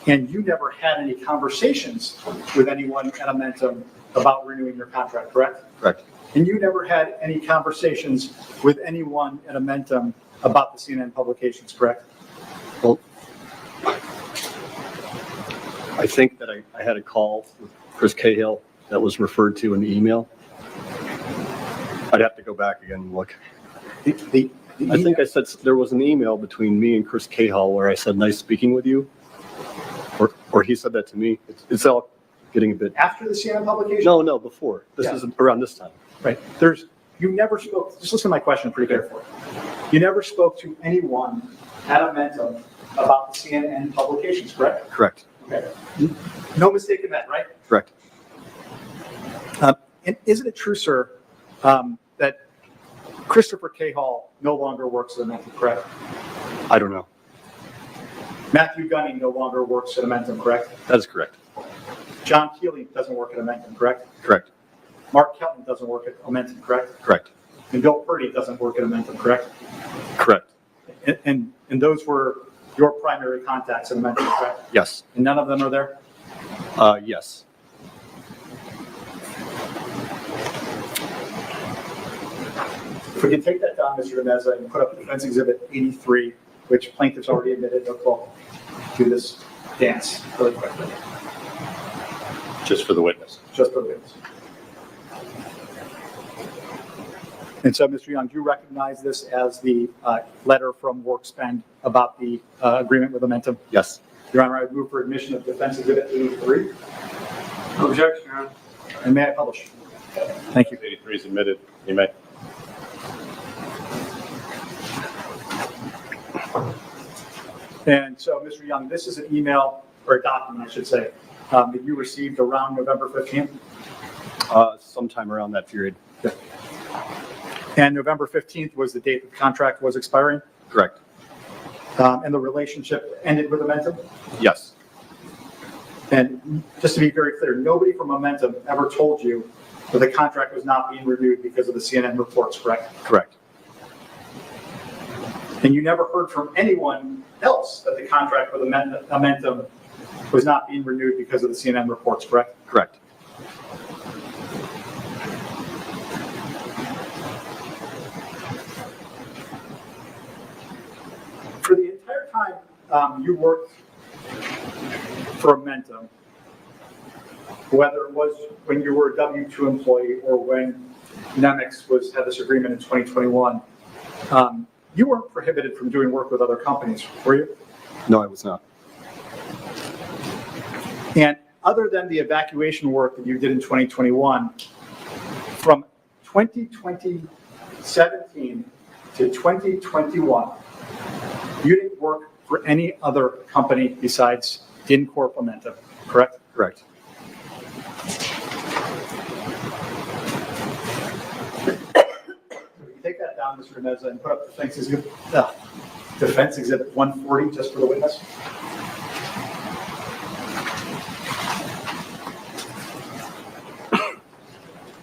And you never had any conversations with anyone at Amentum about renewing your contract, correct? Correct. And you never had any conversations with anyone at Amentum about the CNN publications, correct? Well, I think that I had a call with Chris Cahill that was referred to in the email. I'd have to go back again and look. I think I said there was an email between me and Chris Cahill where I said, nice speaking with you. Or he said that to me. It's all getting a bit. After the CNN publication? No, before. This is around this time. Right. You never spoke, just listen to my question pretty carefully. You never spoke to anyone at Amentum about the CNN publications, correct? Correct. Okay. No mistake in that, right? Correct. And isn't it true, sir, that Christopher Cahill no longer works at Amentum, correct? I don't know. Matthew Gunning no longer works at Amentum, correct? That is correct. John Keeley doesn't work at Amentum, correct? Correct. Mark Kelton doesn't work at Amentum, correct? Correct. And Bill Purdy doesn't work at Amentum, correct? Correct. And those were your primary contacts at Amentum, correct? Yes. And none of them are there? Yes. If we can take that down, Mr. Meza, and put up Defense Exhibit 83, which plaintiffs already admitted, they'll do this dance really quickly. Just for the witness. Just for the witness. And so, Mr. Young, do you recognize this as the letter from WorkSpend about the agreement with Amentum? Yes. Your Honor, I would move for admission of Defense Exhibit 83. Objection, Your Honor. And may I publish? Thank you. 83 is admitted. You may. And so, Mr. Young, this is an email, or a document, I should say, that you received around November 15th? Sometime around that period. Okay. And November 15th was the date the contract was expiring? Correct. And the relationship ended with Amentum? Yes. And just to be very clear, nobody from Amentum ever told you that the contract was not being renewed because of the CNN reports, correct? Correct. And you never heard from anyone else that the contract with Amentum was not being renewed because of the CNN reports, correct? Correct. For the entire time you worked for Amentum, whether it was when you were a W-2 employee or when Nemix had this agreement in 2021, you weren't prohibited from doing work with other companies, were you? No, I was not. And other than the evacuation work that you did in 2021, from 2017 to 2021, you didn't work for any other company besides InCorp Amentum, correct? Correct. Take that down, Mr. Meza, and put up Defense Exhibit 140 just for the witness.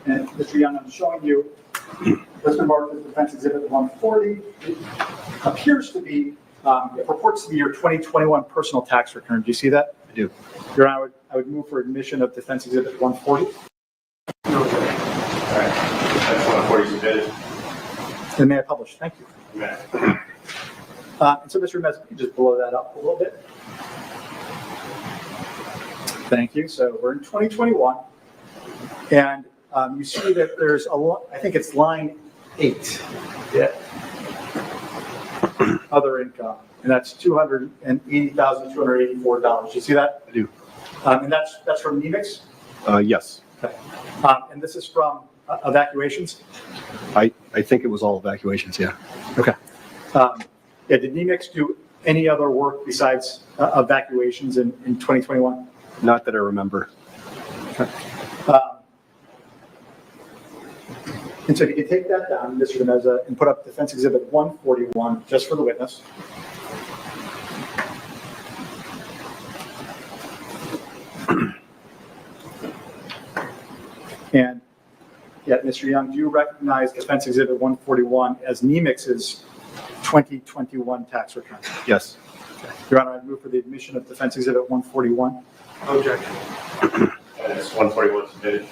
And Mr. Young, I'm showing you this marked as Defense Exhibit 140. It appears to be, it purports to be your 2021 personal tax return. Do you see that? I do. Your Honor, I would move for admission of Defense Exhibit 140. All right. That's 140 submitted. And may I publish? Thank you. Yeah. And so, Mr. Mez, you just blow that up a little bit. Thank you. So we're in 2021, and you see that there's I think it's line 8. Yeah. Other income, and that's $280,284. You see that? I do. And that's from Nemix? Yes. Okay. And this is from Evacuations? I think it was all evacuations, yeah. Okay. Yeah, did Nemix do any other work besides evacuations in 2021? Not that I remember. Okay. And so if you can take that down, Mr. Demeza, and put up Defense Exhibit 141 just for the witness. And yet, Mr. Young, do you recognize Defense Exhibit 141 as NEMIX's 2021 tax return? Yes. Your Honor, I move for the admission of Defense Exhibit 141. Objection. It's 141 submitted.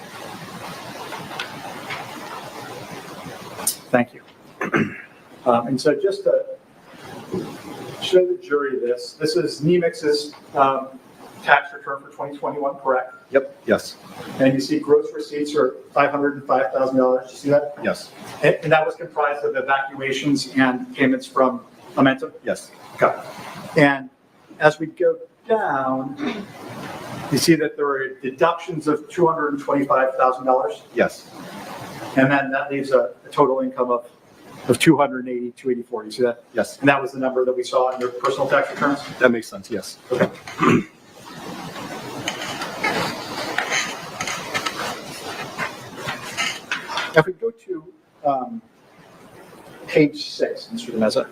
Thank you. And so just to show the jury this is NEMIX's tax return for 2021, correct? Yep. Yes. And you see gross receipts are $505,000. You see that? Yes. And that was comprised of evacuations and payments from Momentum? Yes. Okay. And as we go down, you see that there are deductions of $225,000? Yes. And then that leaves a total income of 280, 284. You see that? Yes. And that was the number that we saw in your personal tax returns? That makes sense. Yes. Okay. If we go to page 6, Mr. Demeza.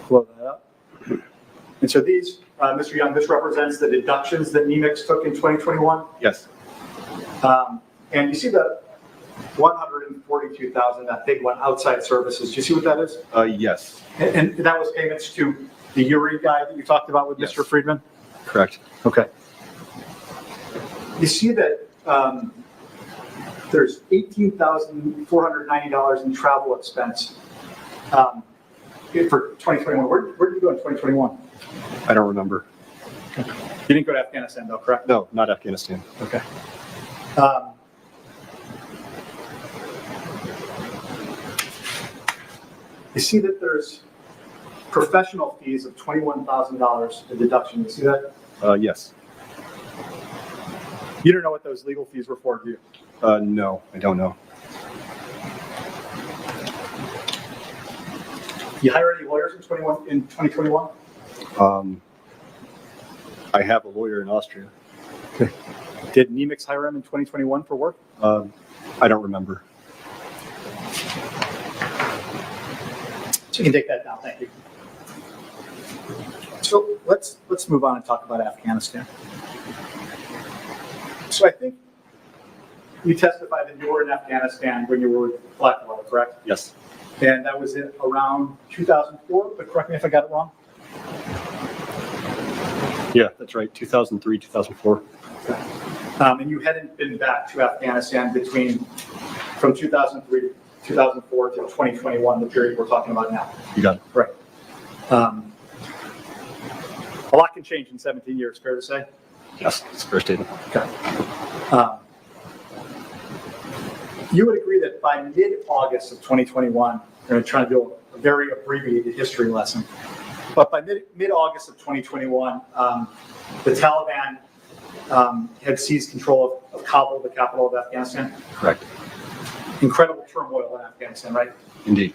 Blow that up. And so these, Mr. Young, this represents the deductions that NEMIX took in 2021. Yes. And you see the 142,000, that big one, outside services. Do you see what that is? Yes. And that was payments to the URI guy that you talked about with Yes. Mr. Friedman? Correct. Okay. You see that there's $18,490 in travel expense for 2021. Where did you go in 2021? I don't remember. You didn't go to Afghanistan though, correct? No, not Afghanistan. Okay. You see that there's professional fees of $21,000 a deduction. You see that? Yes. You don't know what those legal fees were for, do you? No, I don't know. You hire any lawyers in 2021? I have a lawyer in Austria. Did NEMIX hire him in 2021 for work? I don't remember. So you can take that down, thank you. So let's move on and talk about Afghanistan. So I think you testified that you were in Afghanistan when you were with Blackwater, correct? Yes. And that was in around 2004, but correct me if I got it wrong. Yeah, that's right. 2003, 2004. And you hadn't been back to Afghanistan from 2003 to 2004 to 2021, the period we're talking about now. You got it. Right. A lot can change in 17 years, fair to say? Yes, it's a fair statement. Okay. You would agree that by mid-August of 2021, we're going to try to do a very abbreviated history lesson, but by mid-August of 2021, the Taliban had seized control of Kabul, the capital of Afghanistan. Correct. Incredible turmoil in Afghanistan, right? Indeed.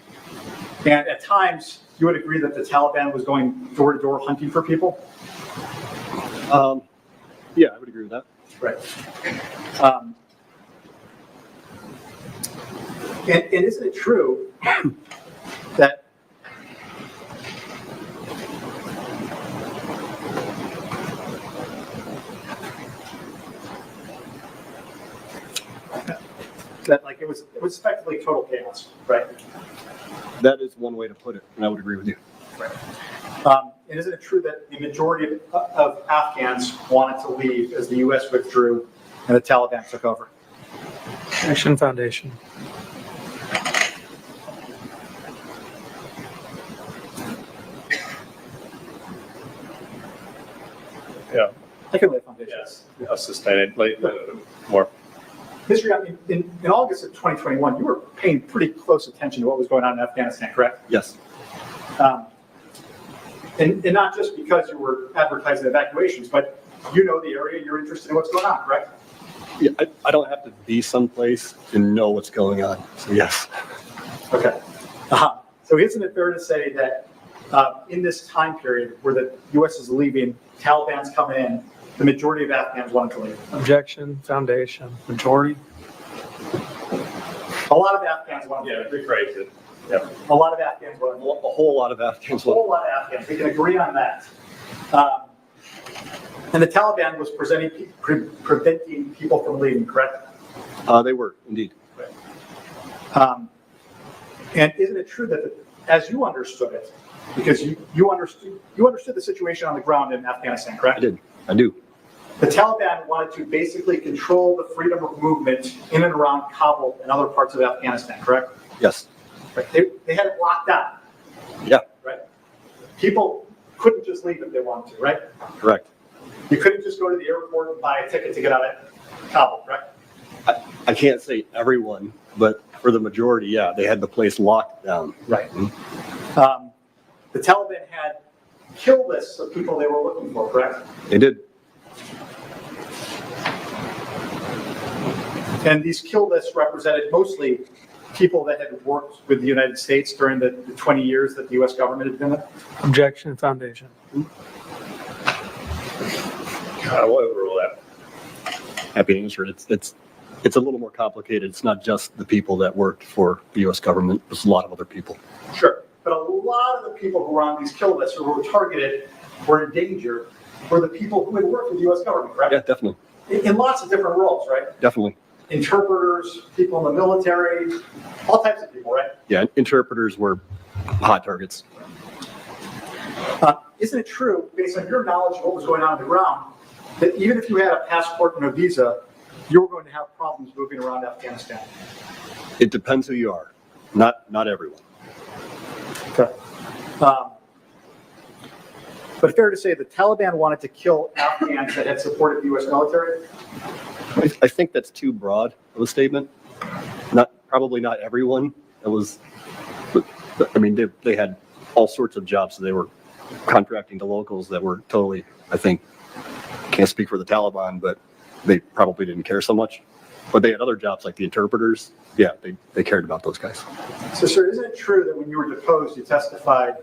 And at times, you would agree that the Taliban was going door-to-door hunting for people? Yeah, I would agree with that. Right. And isn't it true that like it was effectively total chaos, right? That is one way to put it, and I would agree with you. Right. And isn't it true that the majority of Afghans wanted to leave as the U.S. withdrew and the Taliban took over? Action Foundation. Yeah. I can lay a foundation. Yes. I'll sustain it. More. History, I mean, in August of 2021, you were paying pretty close attention to what was going on in Afghanistan, correct? Yes. And not just because you were advertising evacuations, but you know the area, you're interested in what's going on, correct? Yeah, I don't have to be someplace and know what's going on. So yes. Okay. So isn't it fair to say that In this time period where the U.S. is leaving, Taliban's coming in, the majority of Afghans wanted to leave. Objection, foundation, majority. A lot of Afghans wanted to leave. Rephrase it. Yeah. A lot of Afghans wanted to leave. A whole lot of Afghans. A whole lot of Afghans. We can agree on that. And the Taliban was preventing people from leaving, correct? They were, indeed. And isn't it true that, as you understood it, because you understood the situation on the ground in Afghanistan, correct? I do. The Taliban wanted to basically control the freedom of movement in and around Kabul and other parts of Afghanistan, correct? Yes. Right. They had it locked down. Yeah. Right. People couldn't just leave if they wanted to, right? Correct. You couldn't just go to the airport and buy a ticket to get out of Kabul, correct? I can't say everyone, but for the majority, yeah, they had the place locked down. Right. The Taliban had kill lists of people they were looking for, correct? They did. And these kill lists represented mostly people that had worked with the United States during the 20 years that the U.S. government had been there. Objection, foundation. I will overrule that. Happy to answer it. It's a little more complicated. It's not just the people that worked for the U.S. government. There's a lot of other people. Sure. But a lot of the people who were on these kill lists or who were targeted, were in danger, were the people who had worked with the U.S. government, correct? Yeah, definitely. In lots of different roles, right? Definitely. Interpreters, people in the military, all types of people, right? Yeah, interpreters were hot targets. Isn't it true, based on your knowledge of what was going on the ground, that even if you had a passport and a visa, you were going to have problems moving around Afghanistan? It depends who you are. Not everyone. Okay. But fair to say the Taliban wanted to kill Afghans that had supported the U.S. military? I think that's too broad of a statement. Probably not everyone. I mean, they had all sorts of jobs. So they were contracting to locals that were totally, I think, can't speak for the Taliban, but they probably didn't care so much. But they had other jobs like the interpreters. Yeah, they cared about those guys. So, sir, isn't it true that when you were deposed, you testified?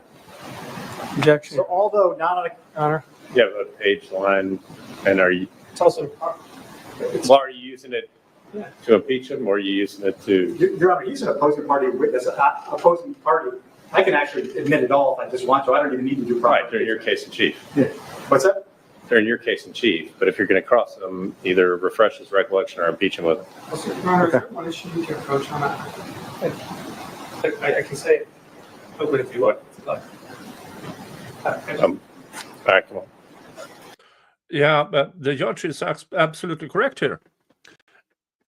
Objection. So, although not on a honor. You have a page line, and are you? It's also. Well, are you using it to impeach him, or are you using it to? Your Honor, he's an opposing party witness. Opposing party. I can actually admit it all if I just want to. I don't even need to do proper. Right, during your case in chief. Yeah. What's that? During your case in chief, but if you're going to cross him, either refresh his recollection or impeach him with it. Your Honor, what is your approach on that? I can say it, but if you want. All right, come on. Yeah, but the judge is absolutely correct here.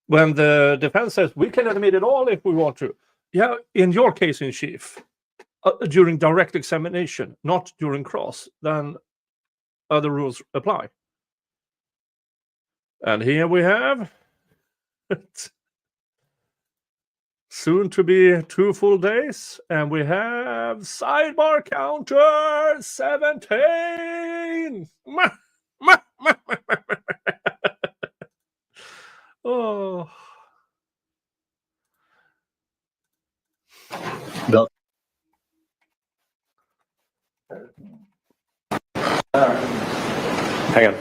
When the defense says we can admit it all if we want to. Yeah, in your case in chief, during direct examination, not during cross, then other rules apply. And here we have soon to be 2 full days, and we have sidebar counter 17. Oh. Bill. Hang on.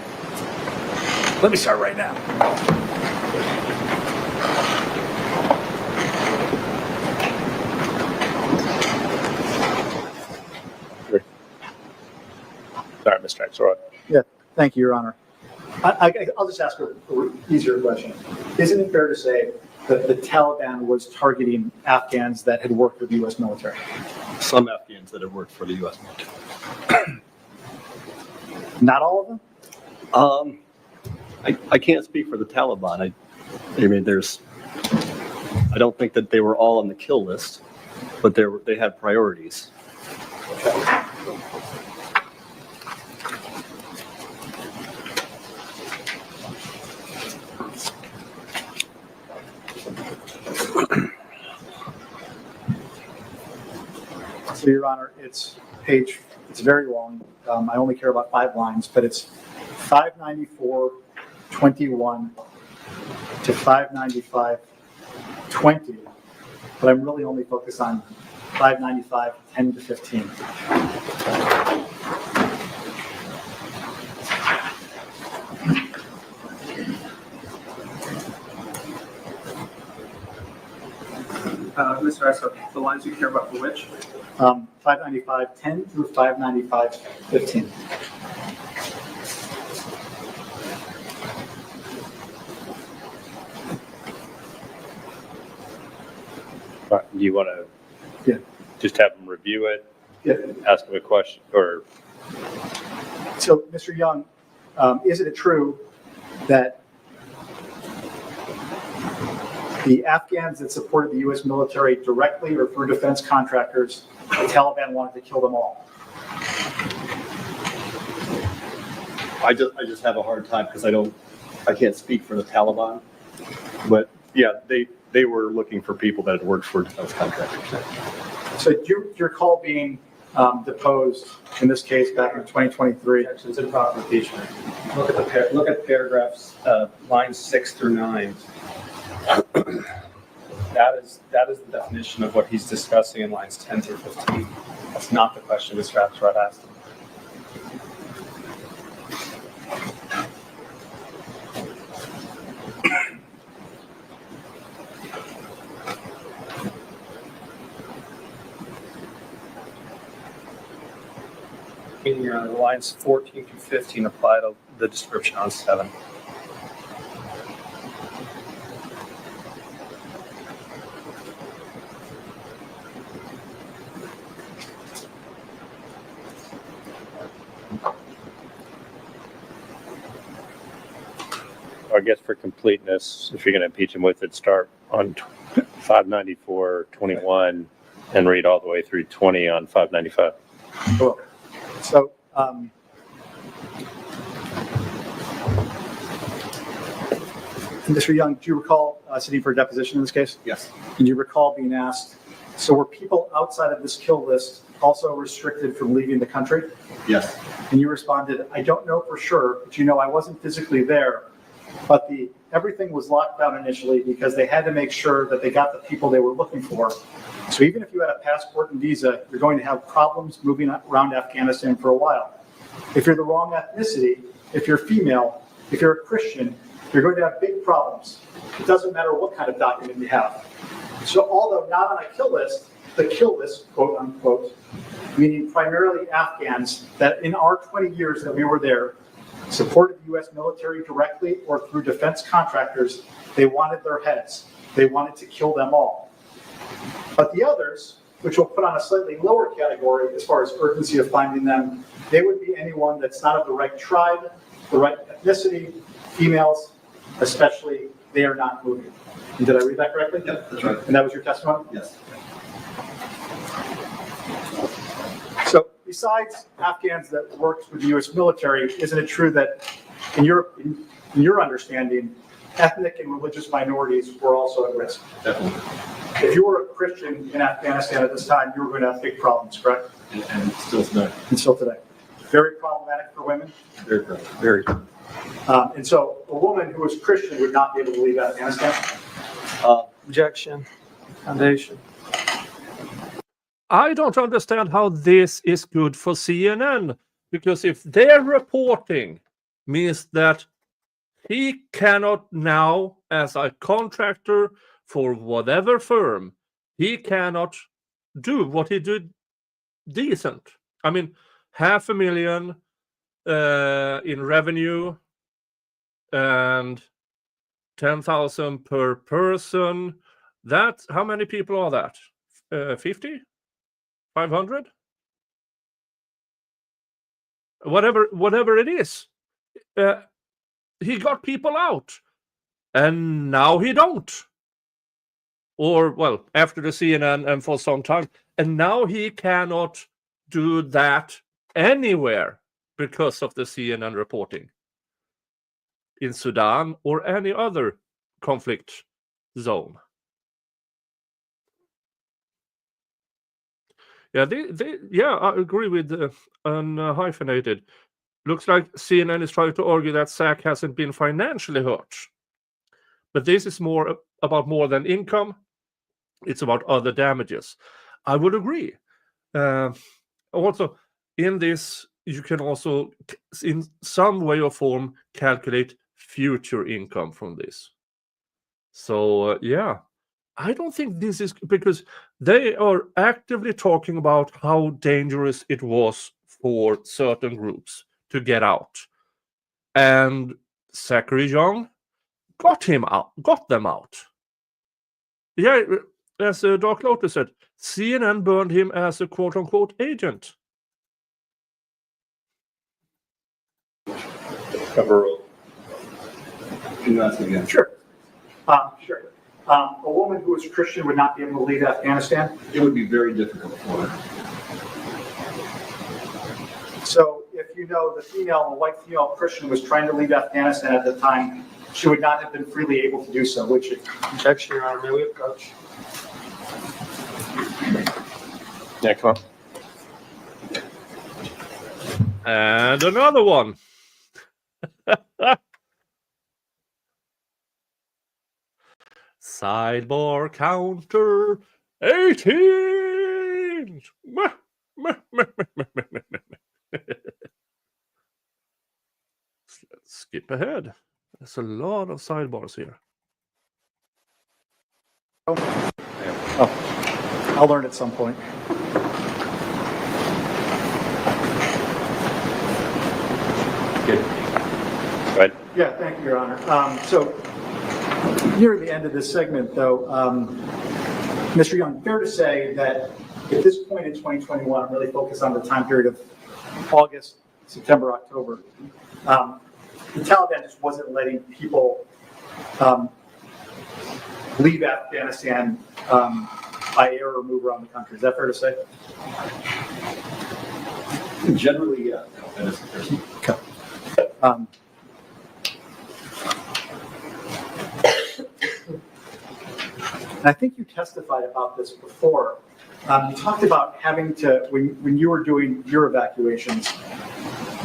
Let me start right now. Sorry, Mr. Axelrod. Yeah, thank you, Your Honor. I'll just ask an easier question. Isn't it fair to say that the Taliban was targeting Afghans that had worked with the U.S. military? Some Afghans that have worked for the U.S. military. Not all of them? I can't speak for the Taliban. I mean, I don't think that they were all on the kill list, but they had priorities. Okay. So, Your Honor, it's very long. I only care about 5 lines, but it's 594:21 to 595:20. But I'm really only focused on 595, 10 to 15. Mr. Esser, the lines you care about for which? 595, 10 through 595, 15. Do you want to just have them review it? Ask them a question or? So, Mr. Young, isn't it true that the Afghans that supported the U.S. military directly or through defense contractors, the Taliban wanted to kill them all? I just have a hard time because I can't speak for the Taliban, but yeah, they were looking for people that had worked for defense contractors. So do you recall being deposed in this case back in 2023? It's improper impeachment. Look at paragraphs, lines 6 through 9. That is the definition of what he's discussing in lines 10 through 15. That's not the question Mr. Axelrod asked him. The lines 14 through 15 apply to the description on 7. I guess for completeness, if you're going to impeach him with it, start on 594-21 and read all the way through 20 on 595. Cool. So, Mr. Young, do you recall sitting for a deposition in this case? Yes. And you recall being asked, so were people outside of this kill list also restricted from leaving the country? Yes. And you responded, I don't know for sure, but I wasn't physically there, but everything was locked down initially because they had to make sure that they got the people they were looking for. So even if you had a passport and visa, you're going to have problems moving around Afghanistan for a while. If you're the wrong ethnicity, if you're female, if you're a Christian, you're going to have big problems. It doesn't matter what kind of document you have. So although not on a kill list, the kill list, quote unquote, meaning primarily Afghans that in our 20 years that we were there, supported the U.S. military directly or through defense contractors, they wanted their heads. They wanted to kill them all. But the others, which we'll put on a slightly lower category as far as urgency of finding them, they would be anyone that's not of the right tribe, the right ethnicity, females, especially they are not moving. And did I read that correctly? Yep, that's right. And that was your testimony? Yes. So besides Afghans that worked with the U.S. military, isn't it true that in your understanding, ethnic and religious minorities were also at risk? Definitely. If you were a Christian in Afghanistan at this time, you were going to have big problems, correct? And still today. And still today. Very problematic for women. Very. And so a woman who was Christian would not be able to leave Afghanistan. Objection. Foundation. I don't understand how this is good for CNN, because if their reporting means that he cannot now, as a contractor for whatever firm, he cannot do what he did decent. I mean, $500,000 in revenue and 10,000 per person. That, how many people are that? 50? 500? Whatever it is. He got people out, and now he don't. Or, well, after the CNN and for some time. And now he cannot do that anywhere because of the CNN reporting in Sudan or any other conflict zone. Yeah, I agree with unhyphenated. Looks like CNN is trying to argue that Zach hasn't been financially hurt. But this is more about more than income. It's about other damages. I would agree. Also, in this, you can also, in some way or form, calculate future income from this. So, yeah, I don't think this is because they are actively talking about how dangerous it was for certain groups to get out. And Zachary Young got them out. Yeah, as Dark Lotus said, CNN burned him as a quote-unquote agent. Cover. Can you ask again? Sure. Sure. A woman who is Christian would not be able to leave Afghanistan? It would be very difficult for her. So if you know the white female Christian was trying to leave Afghanistan at the time, she would not have been freely able to do so, would she? Objection, Your Honor. May we approach? Next one. And another one. Sidebar counter 18. Let's skip ahead. There's a lot of sidebars here. Oh, I'll learn at some point. Good. Go ahead. Yeah, thank you, Your Honor. So near the end of this segment, though, Mr. Young, fair to say that at this point in 2021, I'm really focused on the time period of August, September, October. The Taliban just wasn't letting people leave Afghanistan by air or move around the country. Is that fair to say? Generally, yeah. That is fair. Okay. And I think you testified about this before. You talked about having to, when you were doing your evacuations,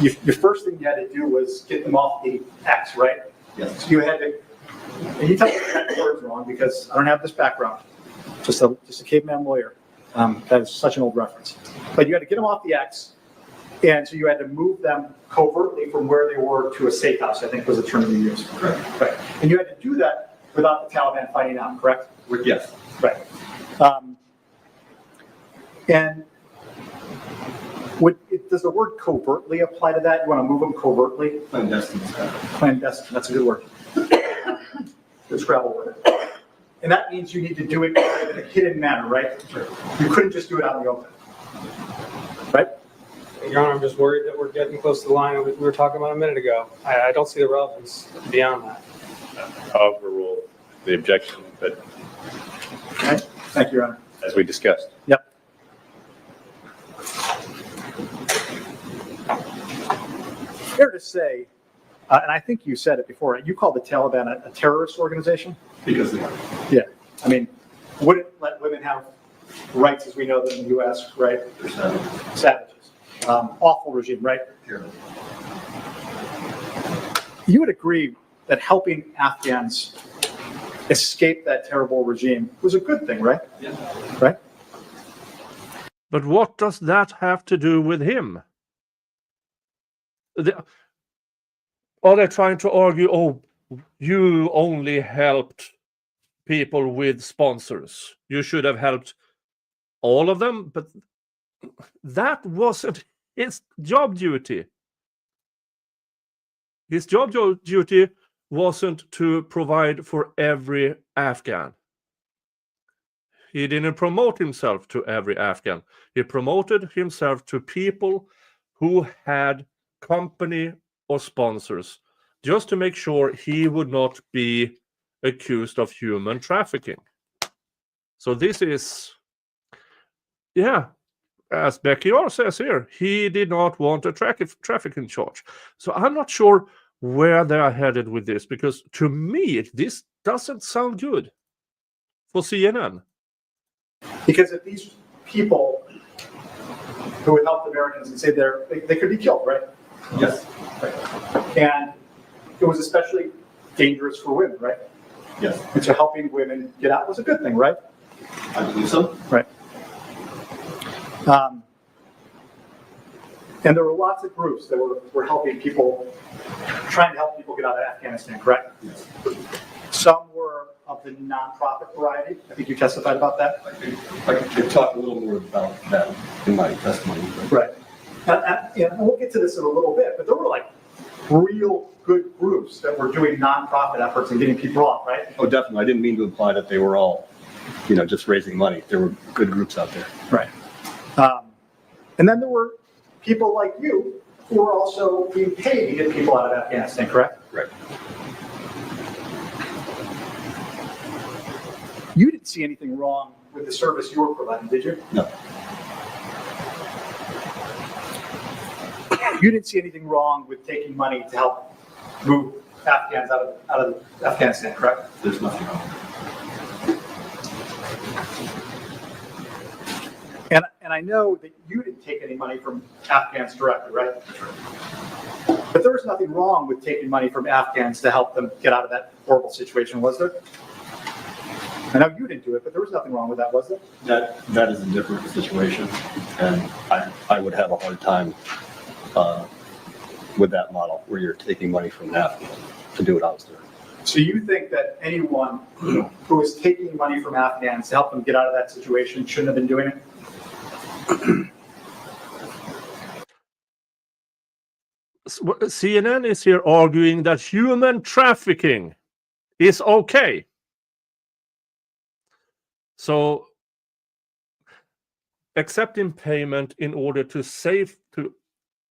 your first thing you had to do was get them off the X, right? Yes. So you had to, and you tell me the words wrong because I don't have this background. Just a caveman lawyer. That is such an old reference. But you had to get them off the X, and so you had to move them covertly from where they were to a safe house, I think was the term you used. Correct. Right. And you had to do that without the Taliban finding out, correct? Yes. Right. And does the word covertly apply to that? You want to move them covertly? Clandestine. Clandestine, that's a good word. Good Scrabble word. And that means you need to do it in a hidden manner, right? Sure. You couldn't just do it out in the open. Right? Your Honor, I'm just worried that we're getting close to the line we were talking about a minute ago. I don't see the relevance beyond that. I'll overrule the objection, but okay. Thank you, Your Honor. As we discussed. Yep. Fair to say, and I think you said it before, you called the Taliban a terrorist organization? Because they are. Yeah. I mean, wouldn't let women have rights as we know them in the U.S., right? They're savages. Awful regime, right? Sure. You would agree that helping Afghans escape that terrible regime was a good thing, right? Yeah. Right? But what does that have to do with him? Are they trying to argue, oh, you only helped people with sponsors? You should have helped all of them, but that wasn't his job duty. His job duty wasn't to provide for every Afghan. He didn't promote himself to every Afghan. He promoted himself to people who had company or sponsors, just to make sure he would not be accused of human trafficking. So this is, yeah, as Becky R says here, he did not want a trafficking charge. So I'm not sure where they are headed with this, because to me, this doesn't sound good for CNN. Because if these people who would help the Americans and say they could be killed, right? Yes. Right. And it was especially dangerous for women, right? Yes. And so helping women get out was a good thing, right? I believe so. Right. And there were lots of groups that were helping people, trying to help people get out of Afghanistan, correct? Yes. Some were of the nonprofit variety. I think you testified about that. I could talk a little more about that in my testimony. Right. And we'll get to this in a little bit, but there were like real good groups that were doing nonprofit efforts and getting people off, right? Oh, definitely. I didn't mean to imply that they were all, just raising money. There were good groups out there. Right. And then there were people like you who were also being paid to get people out of Afghanistan, correct? Right. You didn't see anything wrong with the service you were providing, did you? No. You didn't see anything wrong with taking money to help move Afghans out of Afghanistan, correct? There's nothing wrong. And I know that you didn't take any money from Afghans directly, right? But there was nothing wrong with taking money from Afghans to help them get out of that horrible situation, was there? I know you didn't do it, but there was nothing wrong with that, was there? That is a different situation, and I would have a hard time with that model where you're taking money from Afghans to do what I was doing. So you think that anyone who is taking money from Afghans to help them get out of that situation shouldn't have been doing it? CNN is here arguing that human trafficking is okay. So accepting payment in order to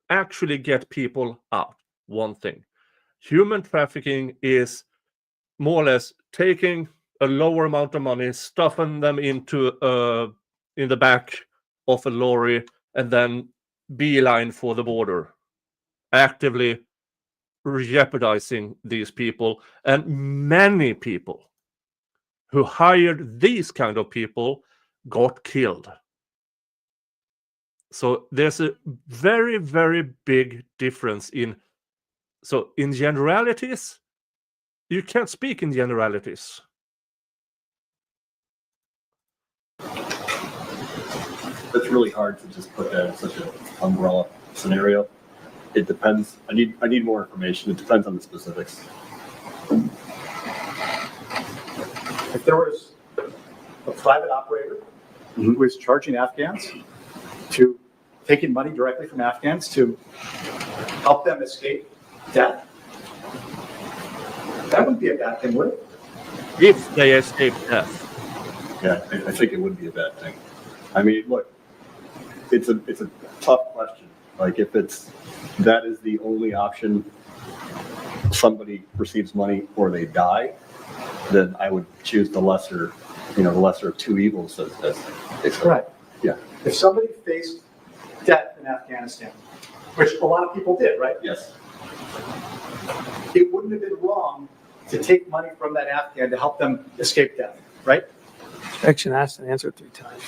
actually get people out, one thing. Human trafficking is more or less taking a lower amount of money, stuffing them into in the back of a lorry, and then beeline for the border, actively jeopardizing these people. And many people who hired these kind of people got killed. So there's a very, very big difference in generalities. You can't speak in generalities. It's really hard to just put that in such an umbrella scenario. It depends. I need more information. It depends on the specifics. If there was a private operator who was charging Afghans to taking money directly from Afghans to help them escape death, that wouldn't be a bad thing, would it? If they escape death. Yeah, I think it would be a bad thing. I mean, look, it's a tough question. Like, if that is the only option, somebody receives money or they die, then I would choose the lesser of two evils, as they say. Right. Yeah. If somebody faced death in Afghanistan, which a lot of people did, right? Yes. It wouldn't have been wrong to take money from that Afghan to help them escape death, right? Action asked and answered 3 times.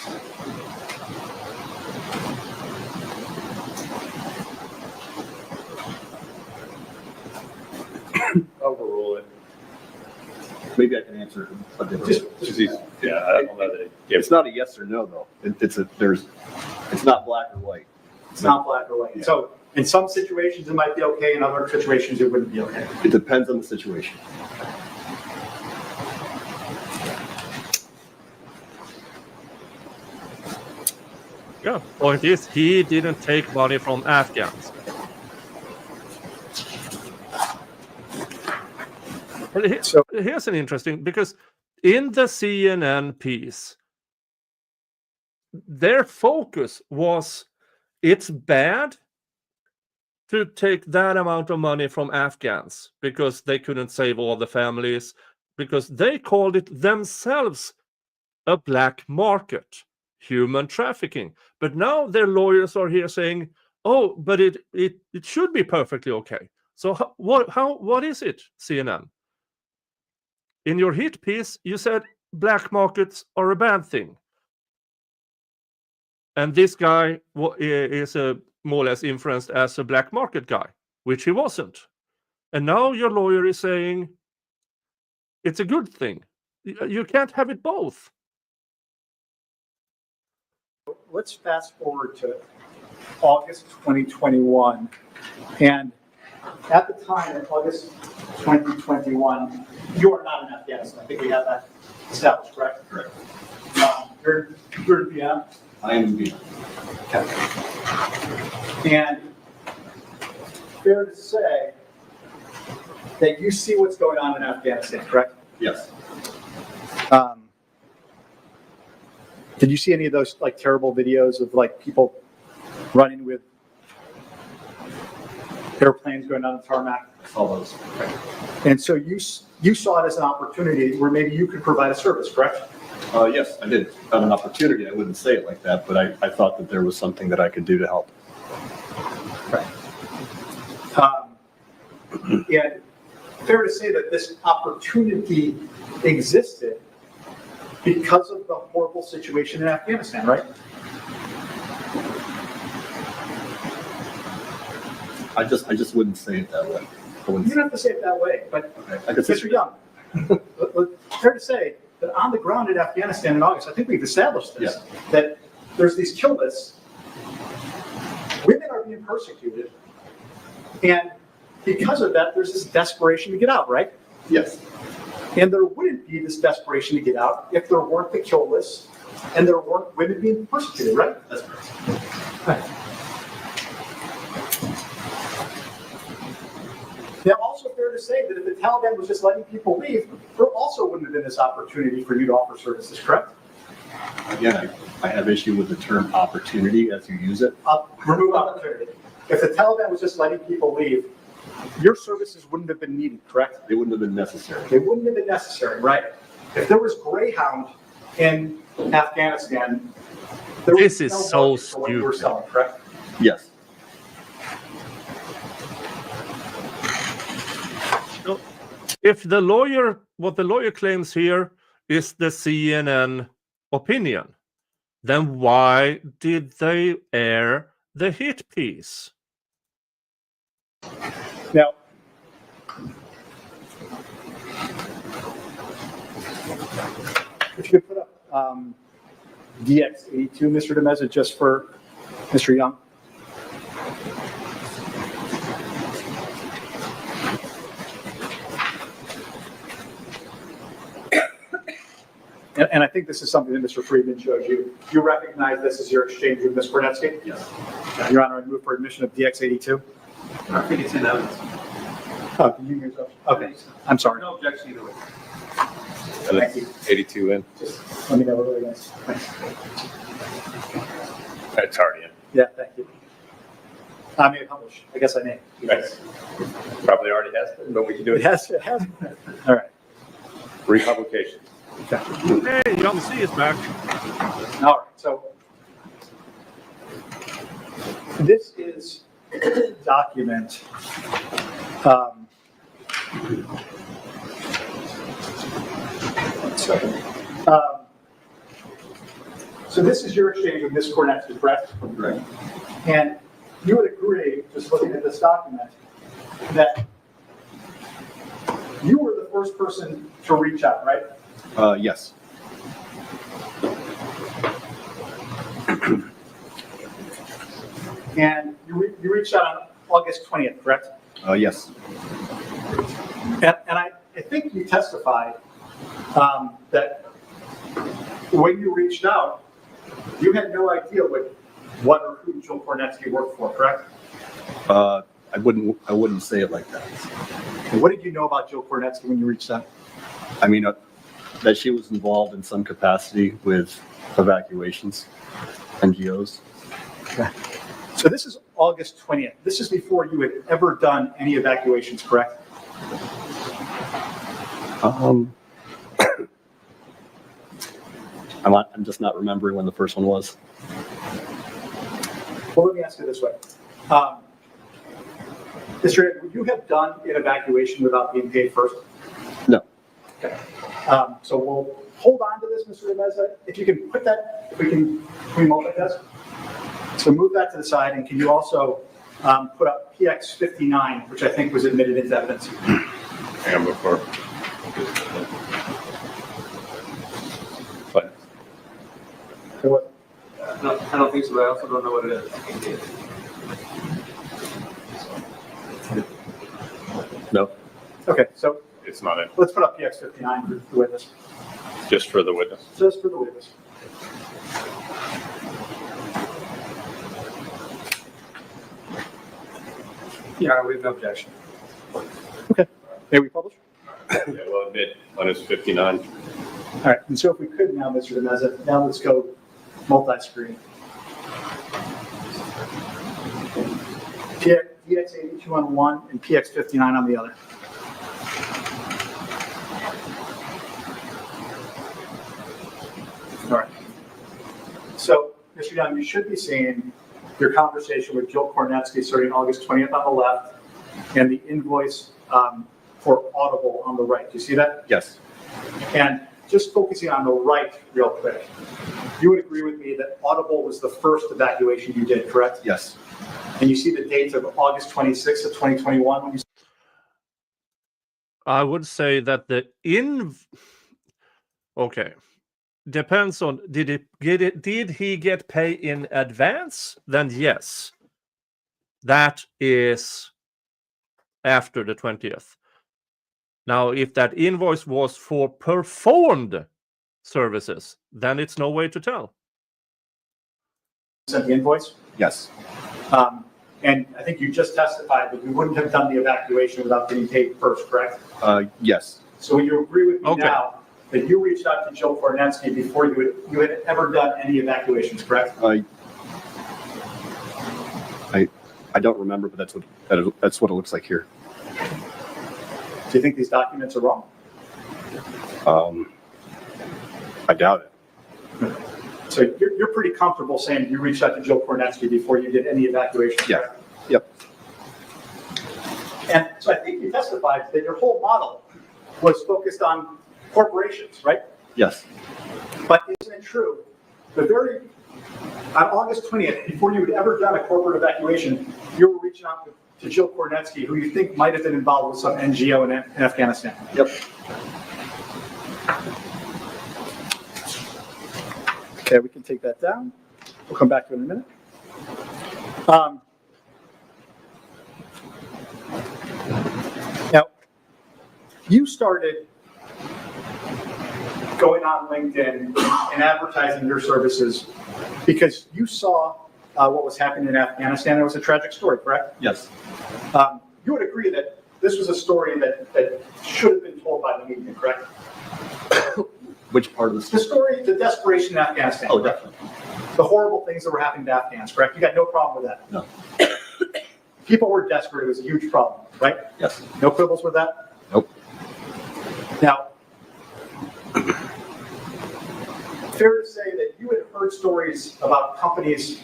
Overrule it. Maybe I can answer a different. Yeah, I don't know that It's not a yes or no, though. It's not black or white. It's not black or white. So in some situations it might be okay, in other situations it wouldn't be okay. It depends on the situation. Yeah, point is, he didn't take money from Afghans. But here's an interesting, because in the CNN piece, their focus was, it's bad to take that amount of money from Afghans because they couldn't save all the families, because they called it themselves a black market, human trafficking. But now their lawyers are here saying, oh, but it should be perfectly okay. So what is it, CNN? In your hit piece, you said black markets are a bad thing. And this guy is more or less influenced as a black market guy, which he wasn't. And now your lawyer is saying it's a good thing. You can't have it both. Let's fast forward to August 2021. And at the time, in August 2021, you are not in Afghanistan. I think we have that established, correct? Correct. You're in Vienna? I am in Vienna. Okay. And fair to say that you see what's going on in Afghanistan, correct? Yes. Did you see any of those like terrible videos of like people running with airplanes going down the tarmac? I saw those. And so you saw it as an opportunity where maybe you could provide a service, correct? Yes, I did. Not an opportunity. I wouldn't say it like that, but I thought that there was something that I could do to help. Right. And fair to say that this opportunity existed because of the horrible situation in Afghanistan, right? I just wouldn't say it that way. You don't have to say it that way, but I could say Mr. Young, fair to say that on the ground in Afghanistan in August, I think we've established this, that there's these kill lists, women are being persecuted, and because of that, there's this desperation to get out, right? Yes. And there wouldn't be this desperation to get out if there weren't the kill lists and there weren't women being persecuted, right? That's correct. Right. Now, also fair to say that if the Taliban was just letting people leave, there also wouldn't have been this opportunity for you to offer services, correct? Again, I have issue with the term opportunity as you use it. Remove opportunity. If the Taliban was just letting people leave, your services wouldn't have been needed, correct? They wouldn't have been necessary. They wouldn't have been necessary, right? If there was Greyhound in Afghanistan, there This was is no so market for what you were stupid. selling, correct? Yes. So, if the lawyer, what the lawyer claims here is the CNN opinion, then why did they air the hit piece? Now, if you could put up DX82, Mr. DeMeza, just for Mr. Young. And I think this is something that Mr. Friedman showed you. You recognize this as your exchange with Ms. Kornetsky? Yes. Your Honor, I move for admission of DX82. I think it's in evidence. Oh, you use those? Okay, I'm sorry. No objection either way. Thank you. 82 in. Just let me know what it is. It's already in. Yeah, thank you. I may publish. I guess I may. Right. Probably already has been, but we can do it. It has. All right. Republication. Okay. Hey, Young C is back. All right, so this is a document. So this is your exchange with Ms. Kornetsky, correct? Right. And you would agree, just looking at this document, that you were the first person to reach out, right? Yes. And you reached out on August 20th, correct? Yes. And I think you testified that when you reached out, you had no idea what or who Jill Kornetsky worked for, correct? I wouldn't say it like that. And what did you know about Jill Kornetsky when you reached out? I mean, that she was involved in some capacity with evacuations, NGOs. Okay. So this is August 20th. This is before you had ever done any evacuations, correct? I'm just not remembering when the first one was. Well, let me ask you this way. Mr. Ed, would you have done an evacuation without being paid first? No. Okay. So we'll hold on to this, Mr. Demeza. If you can put that, if we can multitask. So move that to the side, and can you also put up PX 59, which I think was admitted into evidence? And before. But No, I don't think so, but I also don't know what it is. No, Okay, so it's not it. let's put up PX 59 for the witness. Just for the witness. Just for the witness. Yeah, we have no objection. Okay. May we publish? Yeah, well, admit on his 59. All right, and so if we could now, Mr. Demeza, now let's go multi-screen. PX 82 on one and PX 59 on the other. All right. So, Mr. Young, you should be seeing your conversation with Jill Kornetsky starting August 20th on the left and the invoice for Audible on the right. Do you see that? Yes. And just focusing on the right real quick, you would agree with me that Audible was the first evacuation you did, correct? Yes. And you see the dates of August 26th of 2021 when you I would say that okay, depends on did he get paid in advance? Then yes, that is after the 20th. Now, if that invoice was for performed services, then it's no way to tell. sent the invoice. Yes. And I think you just testified that you wouldn't have done the evacuation without getting paid first, correct? Yes. So would you agree with me Okay. now that you reached out to Jill Kornetsky before you had ever done any evacuations, correct? I don't remember, but that's what it looks like here. Do you think these documents are wrong? I doubt it. So you're pretty comfortable saying you reached out to Jill Kornetsky before you did any evacuation, Yeah. correct? Yep. And so I think you testified that your whole model was focused on corporations, right? Yes. But isn't it true? On August 20th, before you had ever done a corporate evacuation, you were reaching out to Jill Kornetsky, who you think might have been involved with some NGO in Afghanistan. Yep. Okay, we can take that down. We'll come back to it in a minute. Now, you started going on LinkedIn and advertising your services because you saw what was happening in Afghanistan. It was a tragic story, correct? Yes. You would agree that this was a story that should have been told by the media, correct? Which part of The story, the desperation in Afghanistan. Oh, definitely. The horrible things that were happening to Afghans, correct? You got no problem with that? No. People were desperate. It was a huge problem, right? Yes. No quibbles with that? Nope. Now, fair to say that you had heard stories about companies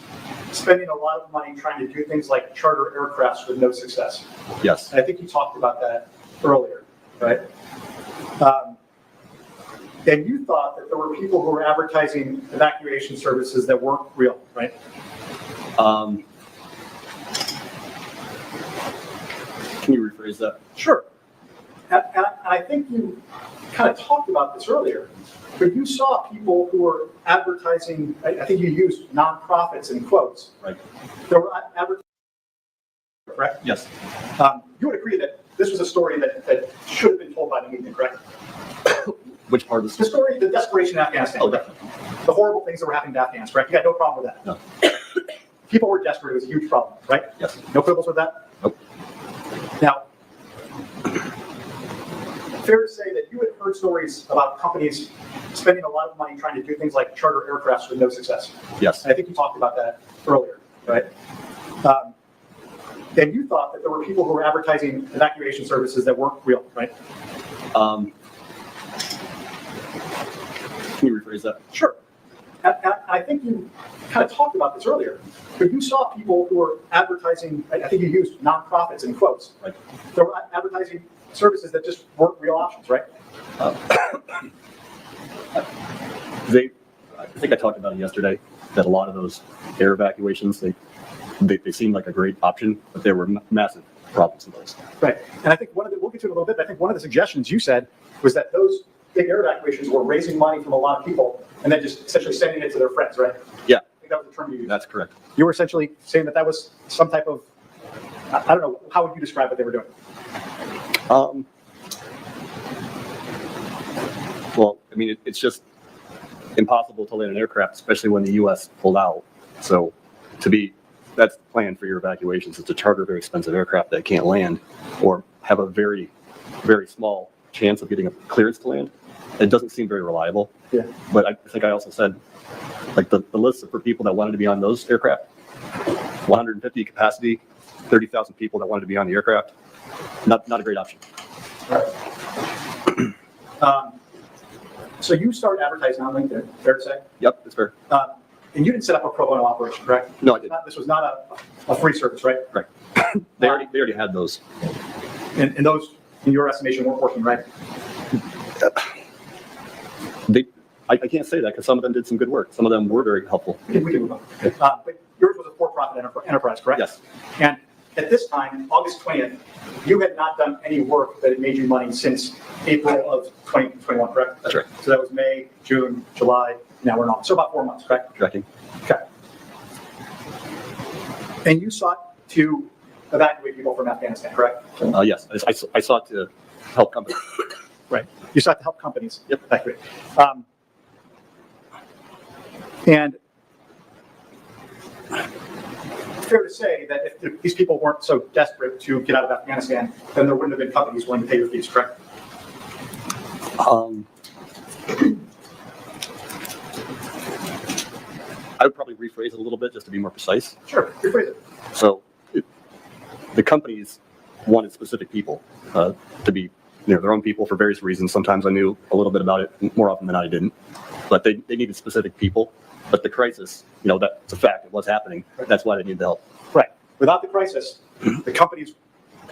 spending a lot of money trying to do things like charter aircrafts with no success. Yes. And I think you talked about that earlier, right? And you thought that there were people who were advertising evacuation services that weren't real, right? Can you rephrase that? Sure. And I think you kind of talked about this earlier, but you saw people who were advertising, I think you used nonprofits in quotes. Right. There were advertising, correct? Yes. You would agree that this was a story that should have been told by the media, correct? Which part of The story, the desperation in Afghanistan. Oh, definitely. The horrible things that were happening to Afghans, correct? You got no problem with that? No. People were desperate. It was a huge problem, right? Yes. No quibbles with that? Nope. Now, fair to say that you had heard stories about companies spending a lot of money trying to do things like charter aircrafts with no success. Yes. And I think you talked about that earlier, right? And you thought that there were people who were advertising evacuation services that weren't real, right? Can you rephrase that? Sure. And I think you kind of talked about this earlier, but you saw people who were advertising, I think you used nonprofits in quotes. Right. They were advertising services that just weren't real options, right? I think I talked about it yesterday, that a lot of those air evacuations, they seemed like a great option, but there were massive problems in those. Right. And I think we'll get to it in a little bit, but I think one of the suggestions you said was that those big air evacuations were raising money from a lot of people and then just essentially sending it to their friends, right? Yeah. I think that you using? That's correct. You were essentially saying that that was some type of, I don't know, how would you describe what they were doing? Well, I mean, it's just impossible to land an aircraft, especially when the U.S. pulled out. So that's the plan for your evacuations, is to charter a very expensive aircraft that can't land or have a very, very small chance of getting a clearance to land. It doesn't seem very reliable. Yeah. But I think I also said, like the list for people that wanted to be on those aircraft, 150 capacity, 30,000 people that wanted to be on the aircraft, not a great option. So you started advertising on LinkedIn, fair to say? Yep, that's fair. And you didn't set up a pro bono operation, correct? No, I didn't. This was not a free service, right? Right. They already had those. And those, in your estimation, weren't working, right? I can't say that because some of them did some good work. Some of them were very helpful. We can move on. But yours was a for-profit enterprise, correct? Yes. And at this time, August 20th, you had not done any work that had made you money since April of 2021, correct? That's right. So that was May, June, July, now we're in August. So about 4 months, correct? Tracking. Okay. And you sought to evacuate people from Afghanistan, correct? Yes, I sought to help companies. Right. You sought to help companies. Yep. Evacuate. And fair to say that if these people weren't so desperate to get out of Afghanistan, then there wouldn't have been companies willing to pay your fees, correct? I would probably rephrase it a little bit just to be more precise. Sure, rephrase it. So the companies wanted specific people to be their own people for various reasons. Sometimes I knew a little bit about it, more often than not I didn't. But they needed specific people. But the crisis, that's a fact. It was happening. That's why they needed the help. Right. Without the crisis, the companies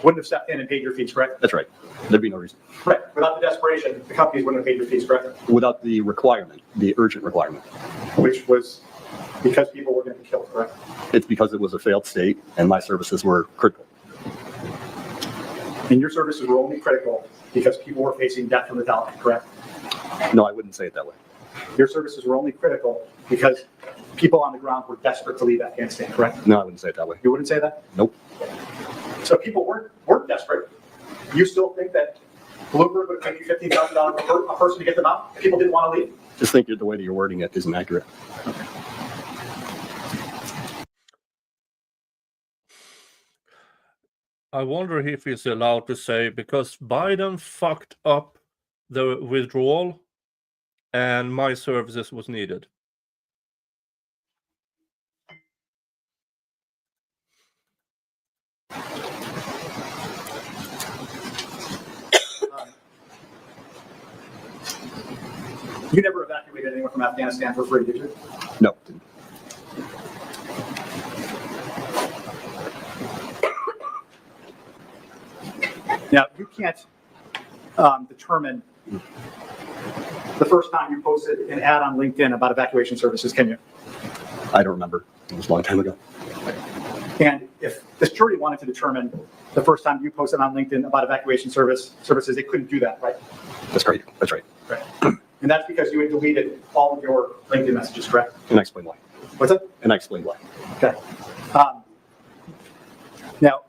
wouldn't have stepped in and paid your fees, correct? That's right. There'd be no reason. Right. Without the desperation, the companies wouldn't have paid your fees, correct? Without the requirement, the urgent requirement. Which was because people were going to be killed, correct? It's because it was a failed state and my services were critical. And your services were only critical because people were facing death from the Taliban, correct? No, I wouldn't say it that way. Your services were only critical because people on the ground were desperate to leave Afghanistan, correct? No, I wouldn't say it that way. You wouldn't say that? Nope. So people weren't desperate. You still think that Bloomberg would pay you $15,000 a person to get them out if people didn't want to leave? Just think the way that you're wording it isn't accurate. Okay. I wonder if he's allowed to say, because Biden fucked up the withdrawal and my services was needed. You never evacuated anyone from Afghanistan for free, did you? No. Now, you can't determine the first time you posted an ad on LinkedIn about evacuation services, can you? I don't remember. It was a long time ago. And if this jury wanted to determine the first time you posted on LinkedIn about evacuation services, they couldn't do that, right? That's right. That's right. Right. And that's because you had deleted all of your LinkedIn messages, correct? And I explained why. What's that? And I explained why. Okay. Now,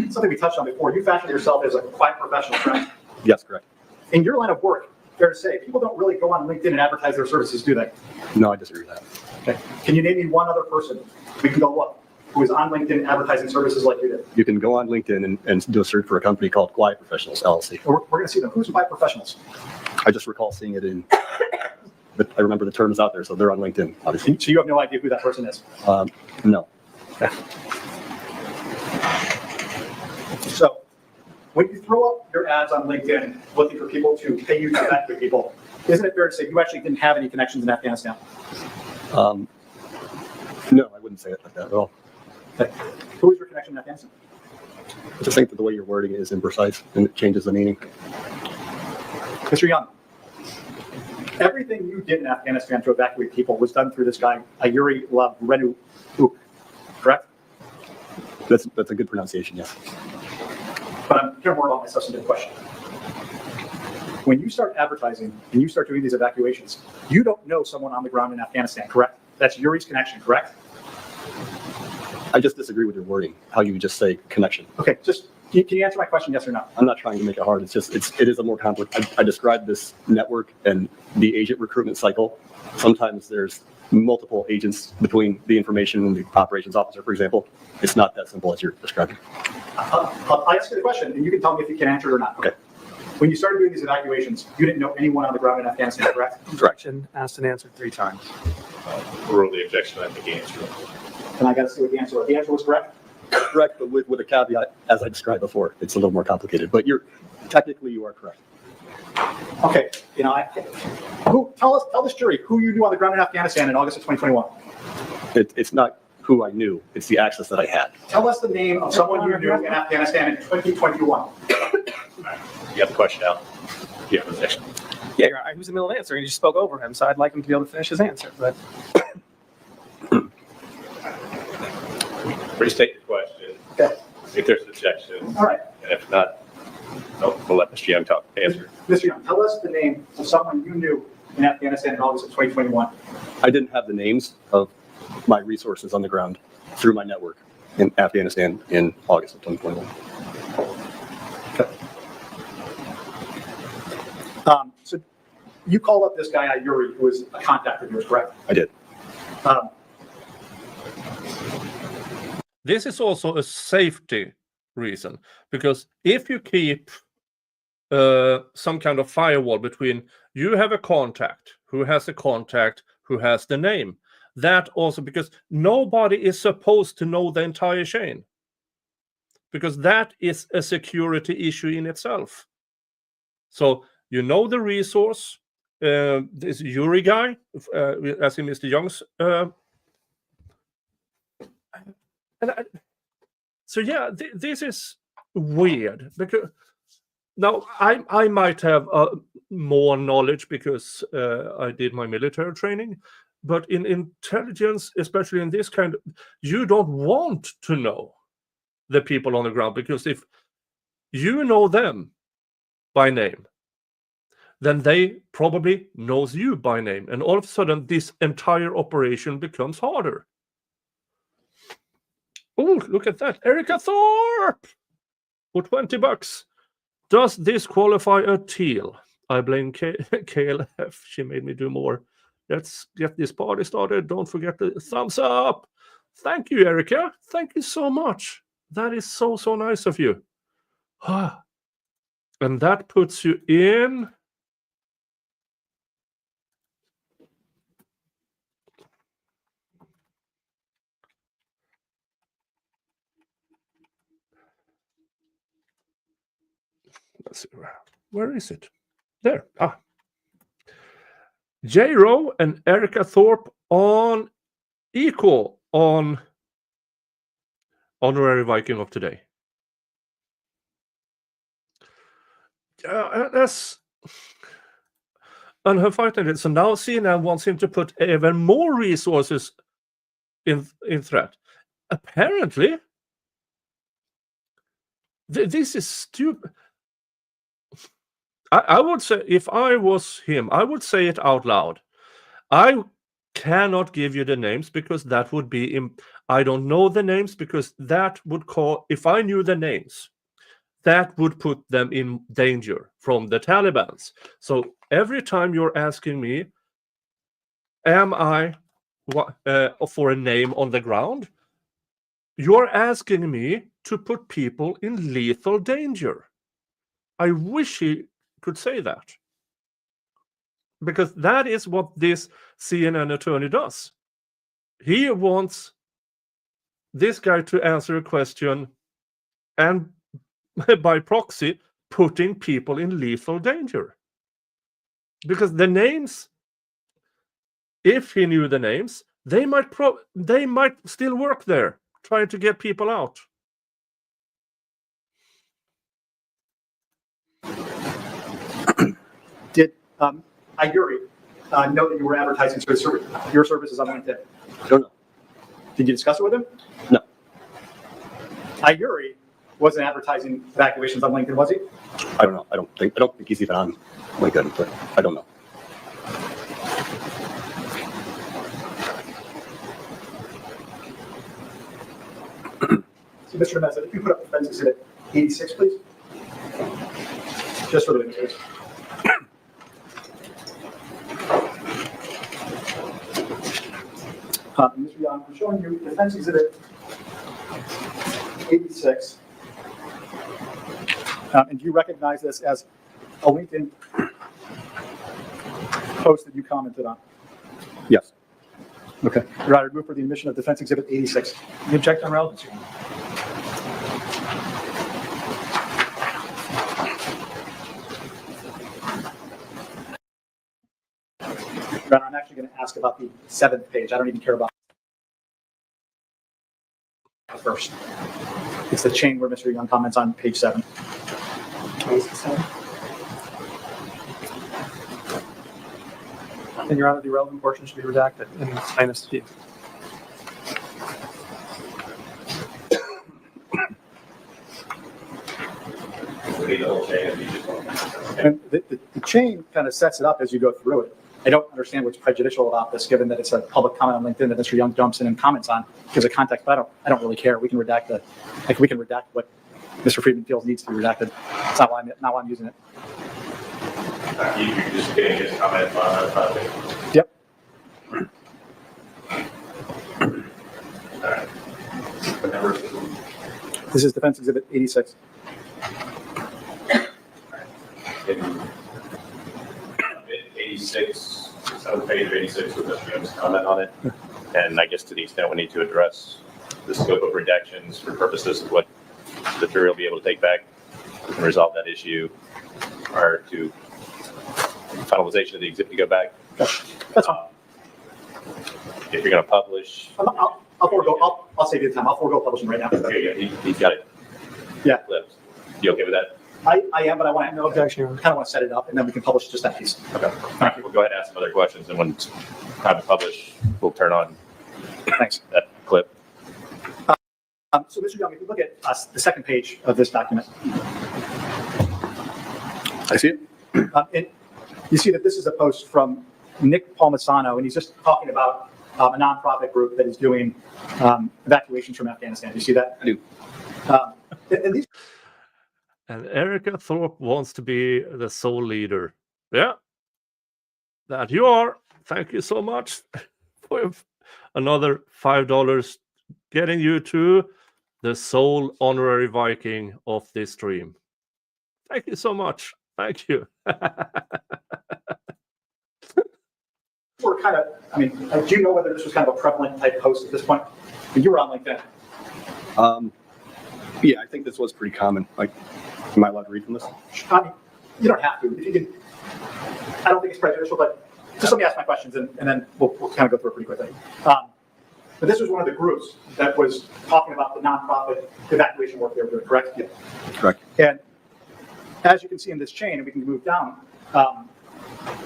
something we touched on before, you fashion yourself as a quiet professional, correct? Yes, correct. In your line of work, fair to say, people don't really go on LinkedIn and advertise their services, do they? No, I disagree with that. Okay. Can you name me one other person we can go look who is on LinkedIn advertising services like you did? You can go on LinkedIn and do a search for a company called Quiet Professionals, LLC. We're going to see them. Who's Quiet Professionals? I just recall seeing it but I remember the terms out there, so they're on LinkedIn, obviously. So you have no idea who that person is? No. Okay. So when you throw up your ads on LinkedIn looking for people to pay you to evacuate people, isn't it fair to say you actually didn't have any connections in Afghanistan? No, I wouldn't say it like that at all. Okay. Who is your connection in Afghanistan? I just think that the way you're wording it is imprecise and it changes the meaning. Mr. Young, everything you did in Afghanistan to evacuate people was done through this guy, Yuri Lavrenu, correct? That's a good pronunciation, yes. But I'm hearing more about my substantive question. When you start advertising and you start doing these evacuations, you don't know someone on the ground in Afghanistan, correct? That's Yuri's connection, correct? I just disagree with your wording, how you just say connection. Okay, just, can you answer my question, yes or no? I'm not trying to make it hard. It's just, it is a more complicated. I described this network and the agent recruitment cycle. Sometimes there's multiple agents between the information and the operations officer, for example. It's not that simple as you're describing. I'll ask you the question, and you can tell me if you can answer it or not. Okay. When you started doing these evacuations, you didn't know anyone on the ground in Afghanistan, correct? Correct. Asked and answered 3 times. Rule the objection, I think he answered. And I got to see what the answer was. The answer was correct? Correct, but with a caveat, as I described before, it's a little more complicated, but technically you are correct. Okay, you know, tell this jury who you knew on the ground in Afghanistan in August of 2021. It's not who I knew, it's the access that I had. Tell us the name of someone you knew in Afghanistan in 2021. You got the question out. You have an objection. Yeah, you're right. He was in the middle of answering. You just spoke over him, so I'd like him to be able to finish his answer. But Restate your question. Okay. If there's an objection. All right. And if not, we'll let Mr. Young talk. Answer. Mr. Young, tell us the name of someone you knew in Afghanistan in August of 2021. I didn't have the names of my resources on the ground through my network in Afghanistan in August of 2021. So you called up this guy, Yuri, who was a contact of yours, correct? I did. This is also a safety reason, because if you keep some kind of firewall between you have a contact who has a contact who has the name, that also, because nobody is supposed to know the entire chain, because that is a security issue in itself. So you know the resource, this Yuri guy, as in Mr. Young's. So yeah, this is weird, because now I might have more knowledge because I did my military training, but in intelligence, especially in this kind of, you don't want to know the people on the ground, because if you know them by name, then they probably knows you by name, and all of a sudden this entire operation becomes harder. Oh, look at that. Erica Thorpe for $20. Does this qualify a teal? I blame KLF. She made me do more. Let's get this party started. Don't forget the thumbs up. Thank you, Erica. Thank you so much. That is so nice of you. And that puts you in. Let's see, where is it? There. J-Ro and Erica Thorpe on equal on Honorary Viking of Today. That's unfortunate. So now CNN wants him to put even more resources in threat. Apparently, this is stupid. I would say, if I was him, I would say it out loud. I cannot give you the names because that would be, I don't know the names, because that would call, if I knew the names, that would put them in danger from the Taliban's. So every time you're asking me, am I for a name on the ground, you're asking me to put people in lethal danger. I wish he could say that, because that is what this CNN attorney does. He wants this guy to answer a question and by proxy putting people in lethal danger, because the names, if he knew the names, they might still work there trying to get people out. Did Yuri know that you were advertising your services on LinkedIn? I don't know. Did you discuss it with him? No. Yuri wasn't advertising evacuations on LinkedIn, was he? I don't know. I don't think he's even on LinkedIn, but I don't know. So Mr. Demesa, if you put up Defense Exhibit 86, please. Just for the witnesses. Mr. Young, I'm showing you Defense Exhibit 86. And do you recognize this as a LinkedIn post that you commented on? Yes. Okay. Your Honor, move for the admission of Defense Exhibit 86. You object on relevancy. Your Honor, I'm actually going to ask about the 7th page. I don't even care about the first. It's the chain where Mr. Young comments on page 7. And Your Honor, the relevant portion should be redacted in plaintiff's view. And the chain kind of sets it up as you go through it. I don't understand what's prejudicial about this, given that it's a public comment on LinkedIn that Mr. Young jumps in and comments on. Gives a context, but I don't really care. We can redact what Mr. Friedman feels needs to be redacted. It's not why I'm using it. You're just getting his comment on that topic. Yep. All right. What number? This is Defense Exhibit 86. In 86, it's on page 86 with Mr. Young's comment on it. And I guess to the extent we need to address the scope of redactions for purposes of what the jury will be able to take back, we can resolve that issue prior to finalization of the exhibit to go back. That's fine. If you're going to publish. I'll save you the time. I'll forego publishing right now. Okay, yeah, he's got it. Yeah. Clipped. You okay with that? I am, but I want to know objection. I kind of want to set it up, and then we can publish just that piece. Okay. All right, we'll go ahead and ask some other questions, and when it's time to publish, we'll turn on. Thanks. That clip. So, Mr. Young, if you look at the second page of this document, I see it. You see that this is a post from Nick Palmisano, and he's just talking about a nonprofit group that is doing evacuations from Afghanistan. Do you see that? I do. And these. And Erica Thorpe wants to be the sole leader. Yeah, that you are. Thank you so much for another $5 getting you to the sole honorary Viking of this stream. Thank you so much. Thank you. We're kind of, do you know whether this was kind of a prevalent type post at this point? You were on LinkedIn. Yeah, I think this was pretty common. Like, am I allowed to read from this? You don't have to. If you can, I don't think it's prejudicial, but just let me ask my questions, and then we'll kind of go through it pretty quickly. But this was one of the groups that was talking about the nonprofit evacuation work they were doing, correct? Yeah. Correct. And as you can see in this chain, and we can move down,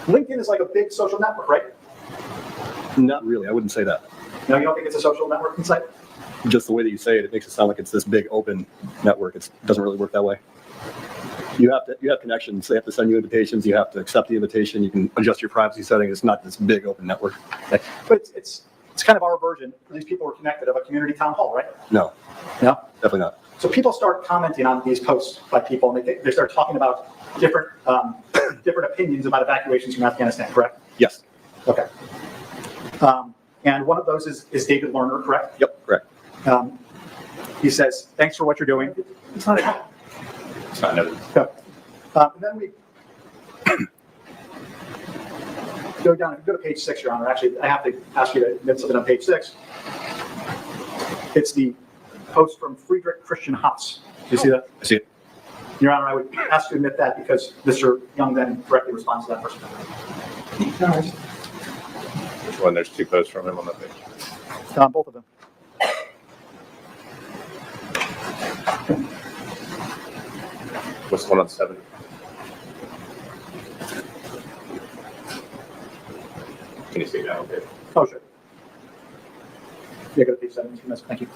LinkedIn is like a big social network, right? Not really. I wouldn't say that. No, you don't think it's a social networking site? Just the way that you say it, it makes it sound like it's this big open network. It doesn't really work that way. You have connections. They have to send you invitations. You have to accept the invitation. You can adjust your privacy settings. It's not this big open network. But it's kind of our version. These people are connected of a community town hall, right? No. No? Definitely not. So people start commenting on these posts by people, and they start talking about different different opinions about evacuations from Afghanistan, correct? Yes. Okay. And one of those is David Lerner, correct? Yep, correct. He says, thanks for what you're doing. It's not a It's not noted. and then we go down, if you go to page 6, Your Honor. Actually, I have to ask you to admit something on page 6. It's the post from Friedrich Christian Haas. Do you see that? I see it. Your Honor, I would ask you to admit that because Mr. Young then directly responds to that person. Which one? There's 2 posts from him on that page. Both of them. What's the one on 7? Can you see that? Okay. Oh, sure. Yeah, go to page 7. Thank you.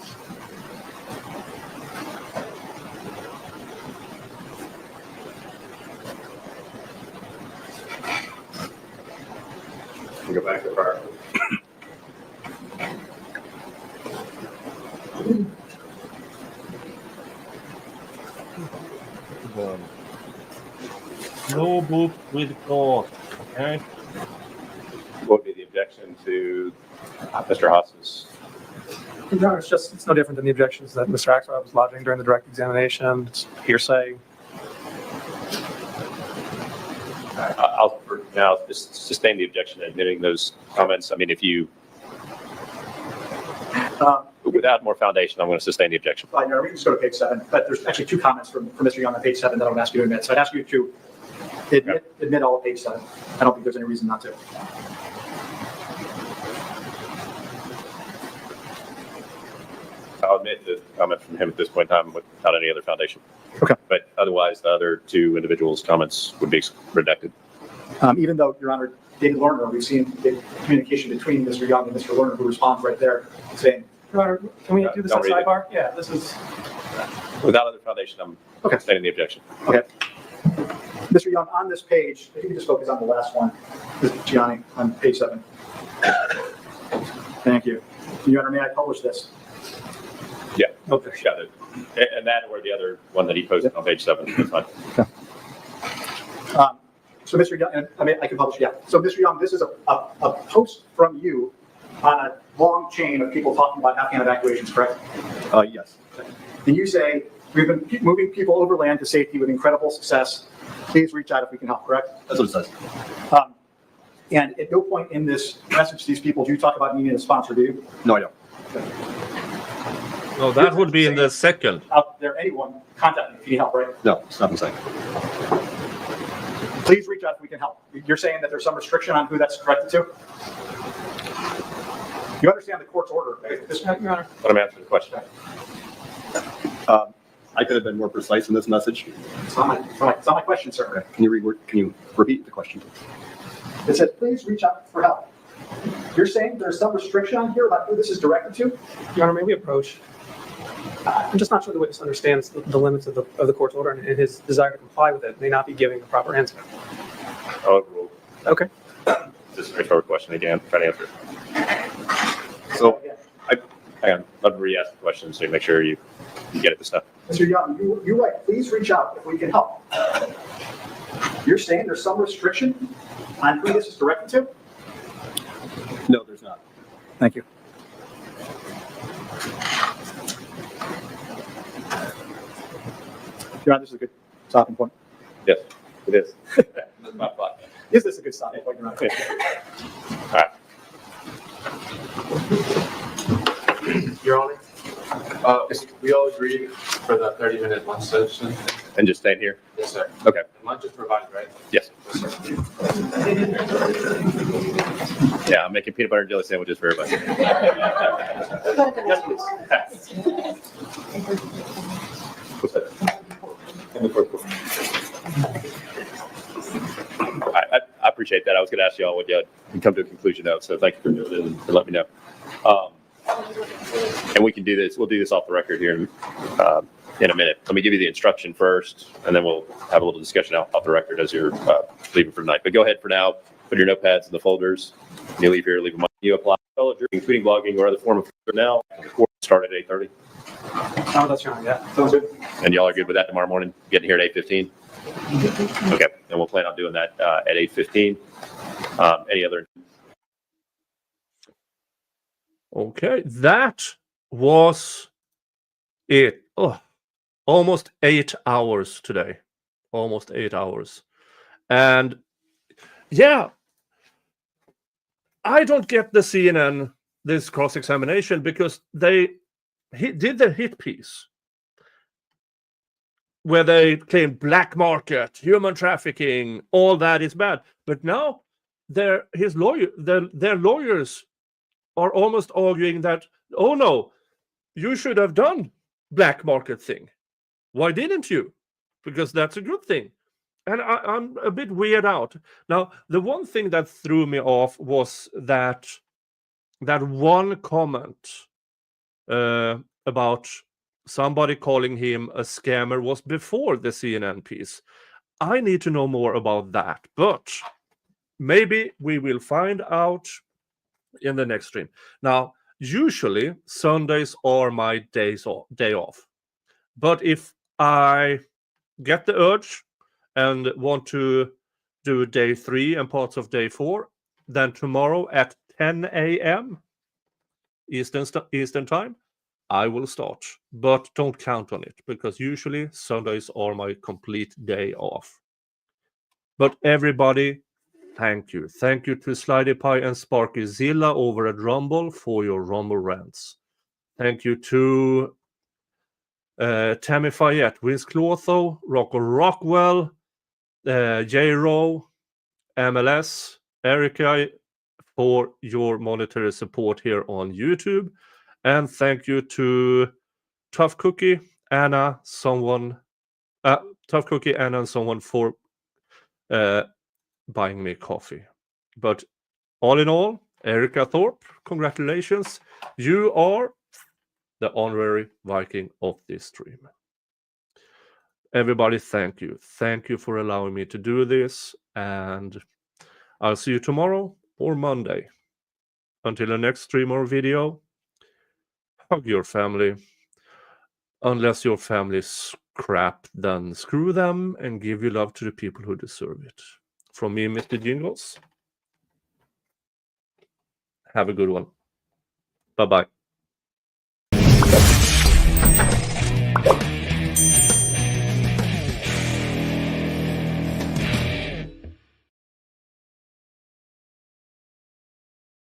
Go back to prior. No book with God. Okay. What would be the objection to Mr. Haas's? Your Honor, it's no different than the objections that Mr. Axelrod was lodging during the direct examination. It's hearsay. I'll for now just sustain the objection, admitting those comments. I mean, if you, without more foundation, I'm going to sustain the objection. Your Honor, we can just go to page 7, but there's actually 2 comments from Mr. Young on page 7 that I would ask you to admit. So I'd ask you to admit all of page 7. I don't think there's any reason not to. I'll admit the comment from him at this point in time without any other foundation. Okay. But otherwise, the other 2 individuals' comments would be redacted. Even though, Your Honor, David Lerner, we've seen the communication between Mr. Young and Mr. Lerner, who responds right there saying, Your Honor, can we do this on Don't read it. sidebar? Yeah, this is. Without other foundation, I'm sustaining the objection. Okay. Mr. Young, on this page, if you could just focus on the last one, Mr. Gianni, on page 7. Thank you. Your Honor, may I publish this? Yeah. Okay. Got it. And that or the other one that he posted on page 7. That's fine. So Mr. Young, I mean, I can publish, yeah. So Mr. Young, this is a post from you on a long chain of people talking about Afghan evacuations, correct? Yes. And you say, we've been moving people overland to safety with incredible success. Please reach out if we can help, correct? That's what it says. And at no point in this message to these people do you talk about needing a sponsor, do you? No, I don't. No, that would be in the second. Out there, anyone contact me if you need help, right? No, it's not the same. Please reach out if we can help. You're saying that there's some restriction on who that's corrected to? You understand the court's order, right? Your Honor. Let him answer the question. I could have been more precise in this message. It's not my question, sir. Okay. Can you repeat the question? It says, please reach out for help. You're saying there's some restriction on here about who this is directed to? Your Honor, may we approach? I'm just not sure the witness understands the limits of the court's order, and his desire to comply with it may not be giving the proper answer. Overruled. Okay. It's a straightforward question again. Try to answer it. So, hang on. Let me re-ask the question so you make sure you get it this time. Mr. Young, you write, please reach out if we can help. You're saying there's some restriction on who this is directed to? No, there's not. Thank you. Your Honor, this is a good stopping point. Yes, it is. That's my thought. Is this a good stopping point, Your Honor? All right. Your Honor, we all agree for the 30-minute lunch session? And just staying here? Yes, sir. Okay. And lunch is provided, right? Yes. Yes, sir. Yeah, I'm making peanut butter and jelly sandwiches for everybody. Yes, please. What's that? In the fourth quarter. I appreciate that. I was going to ask y'all what you come to a conclusion of, so thank you for doing it and for letting me know. And we can do this. We'll do this off the record here in a minute. Let me give you the instruction first, and then we'll have a little discussion off the record as you're leaving for tonight. But go ahead for now. Put your notepads in the folders. When you leave here, leave them on. You apply tweeting, blogging, or other form of now. The court start at 8:30. Oh, that's Your Honor, yeah. Sounds good. And y'all are good with that tomorrow morning? Getting here at 8:15? Okay, and we'll plan on doing that at 8:15. Any other? Okay, that was it. Oh, almost 8 hours today. Almost 8 hours. And yeah, I don't get the CNN, this cross-examination, because they did the hit piece where they claim black market, human trafficking, all that is bad. But now their lawyers are almost arguing that, oh no, you should have done black market thing. Why didn't you? Because that's a good thing. And I'm a bit weird out. Now, the one thing that threw me off was that one comment about somebody calling him a scammer was before the CNN piece. I need to know more about that, but maybe we will find out in the next stream. Now, usually Sundays are my day off. But if I get the urge and want to do day 3 and parts of day 4, then tomorrow at 10 a.m. Eastern time, I will start. But don't count on it, because usually Sundays are my complete day off. But everybody, thank you. Thank you to Slidey Pie and Sparky Zilla over at Rumble for your Rumble rants. Thank you to Tammy Fayette, Vince Clotho, Rocco Rockwell, J-Row, MLS, Erica, for your monetary support here on YouTube. And thank you to Tough Cookie, Anna, and someone for buying me coffee. But all in all, Erica Thorpe, congratulations. You are the honorary Viking of this stream. Everybody, thank you. Thank you for allowing me to do this. And I'll see you tomorrow or Monday. Until the next stream or video, hug your family. Unless your family is crap, then screw them and give your love to the people who deserve it. From me, Mr. Jingles. Have a good one. Bye-bye.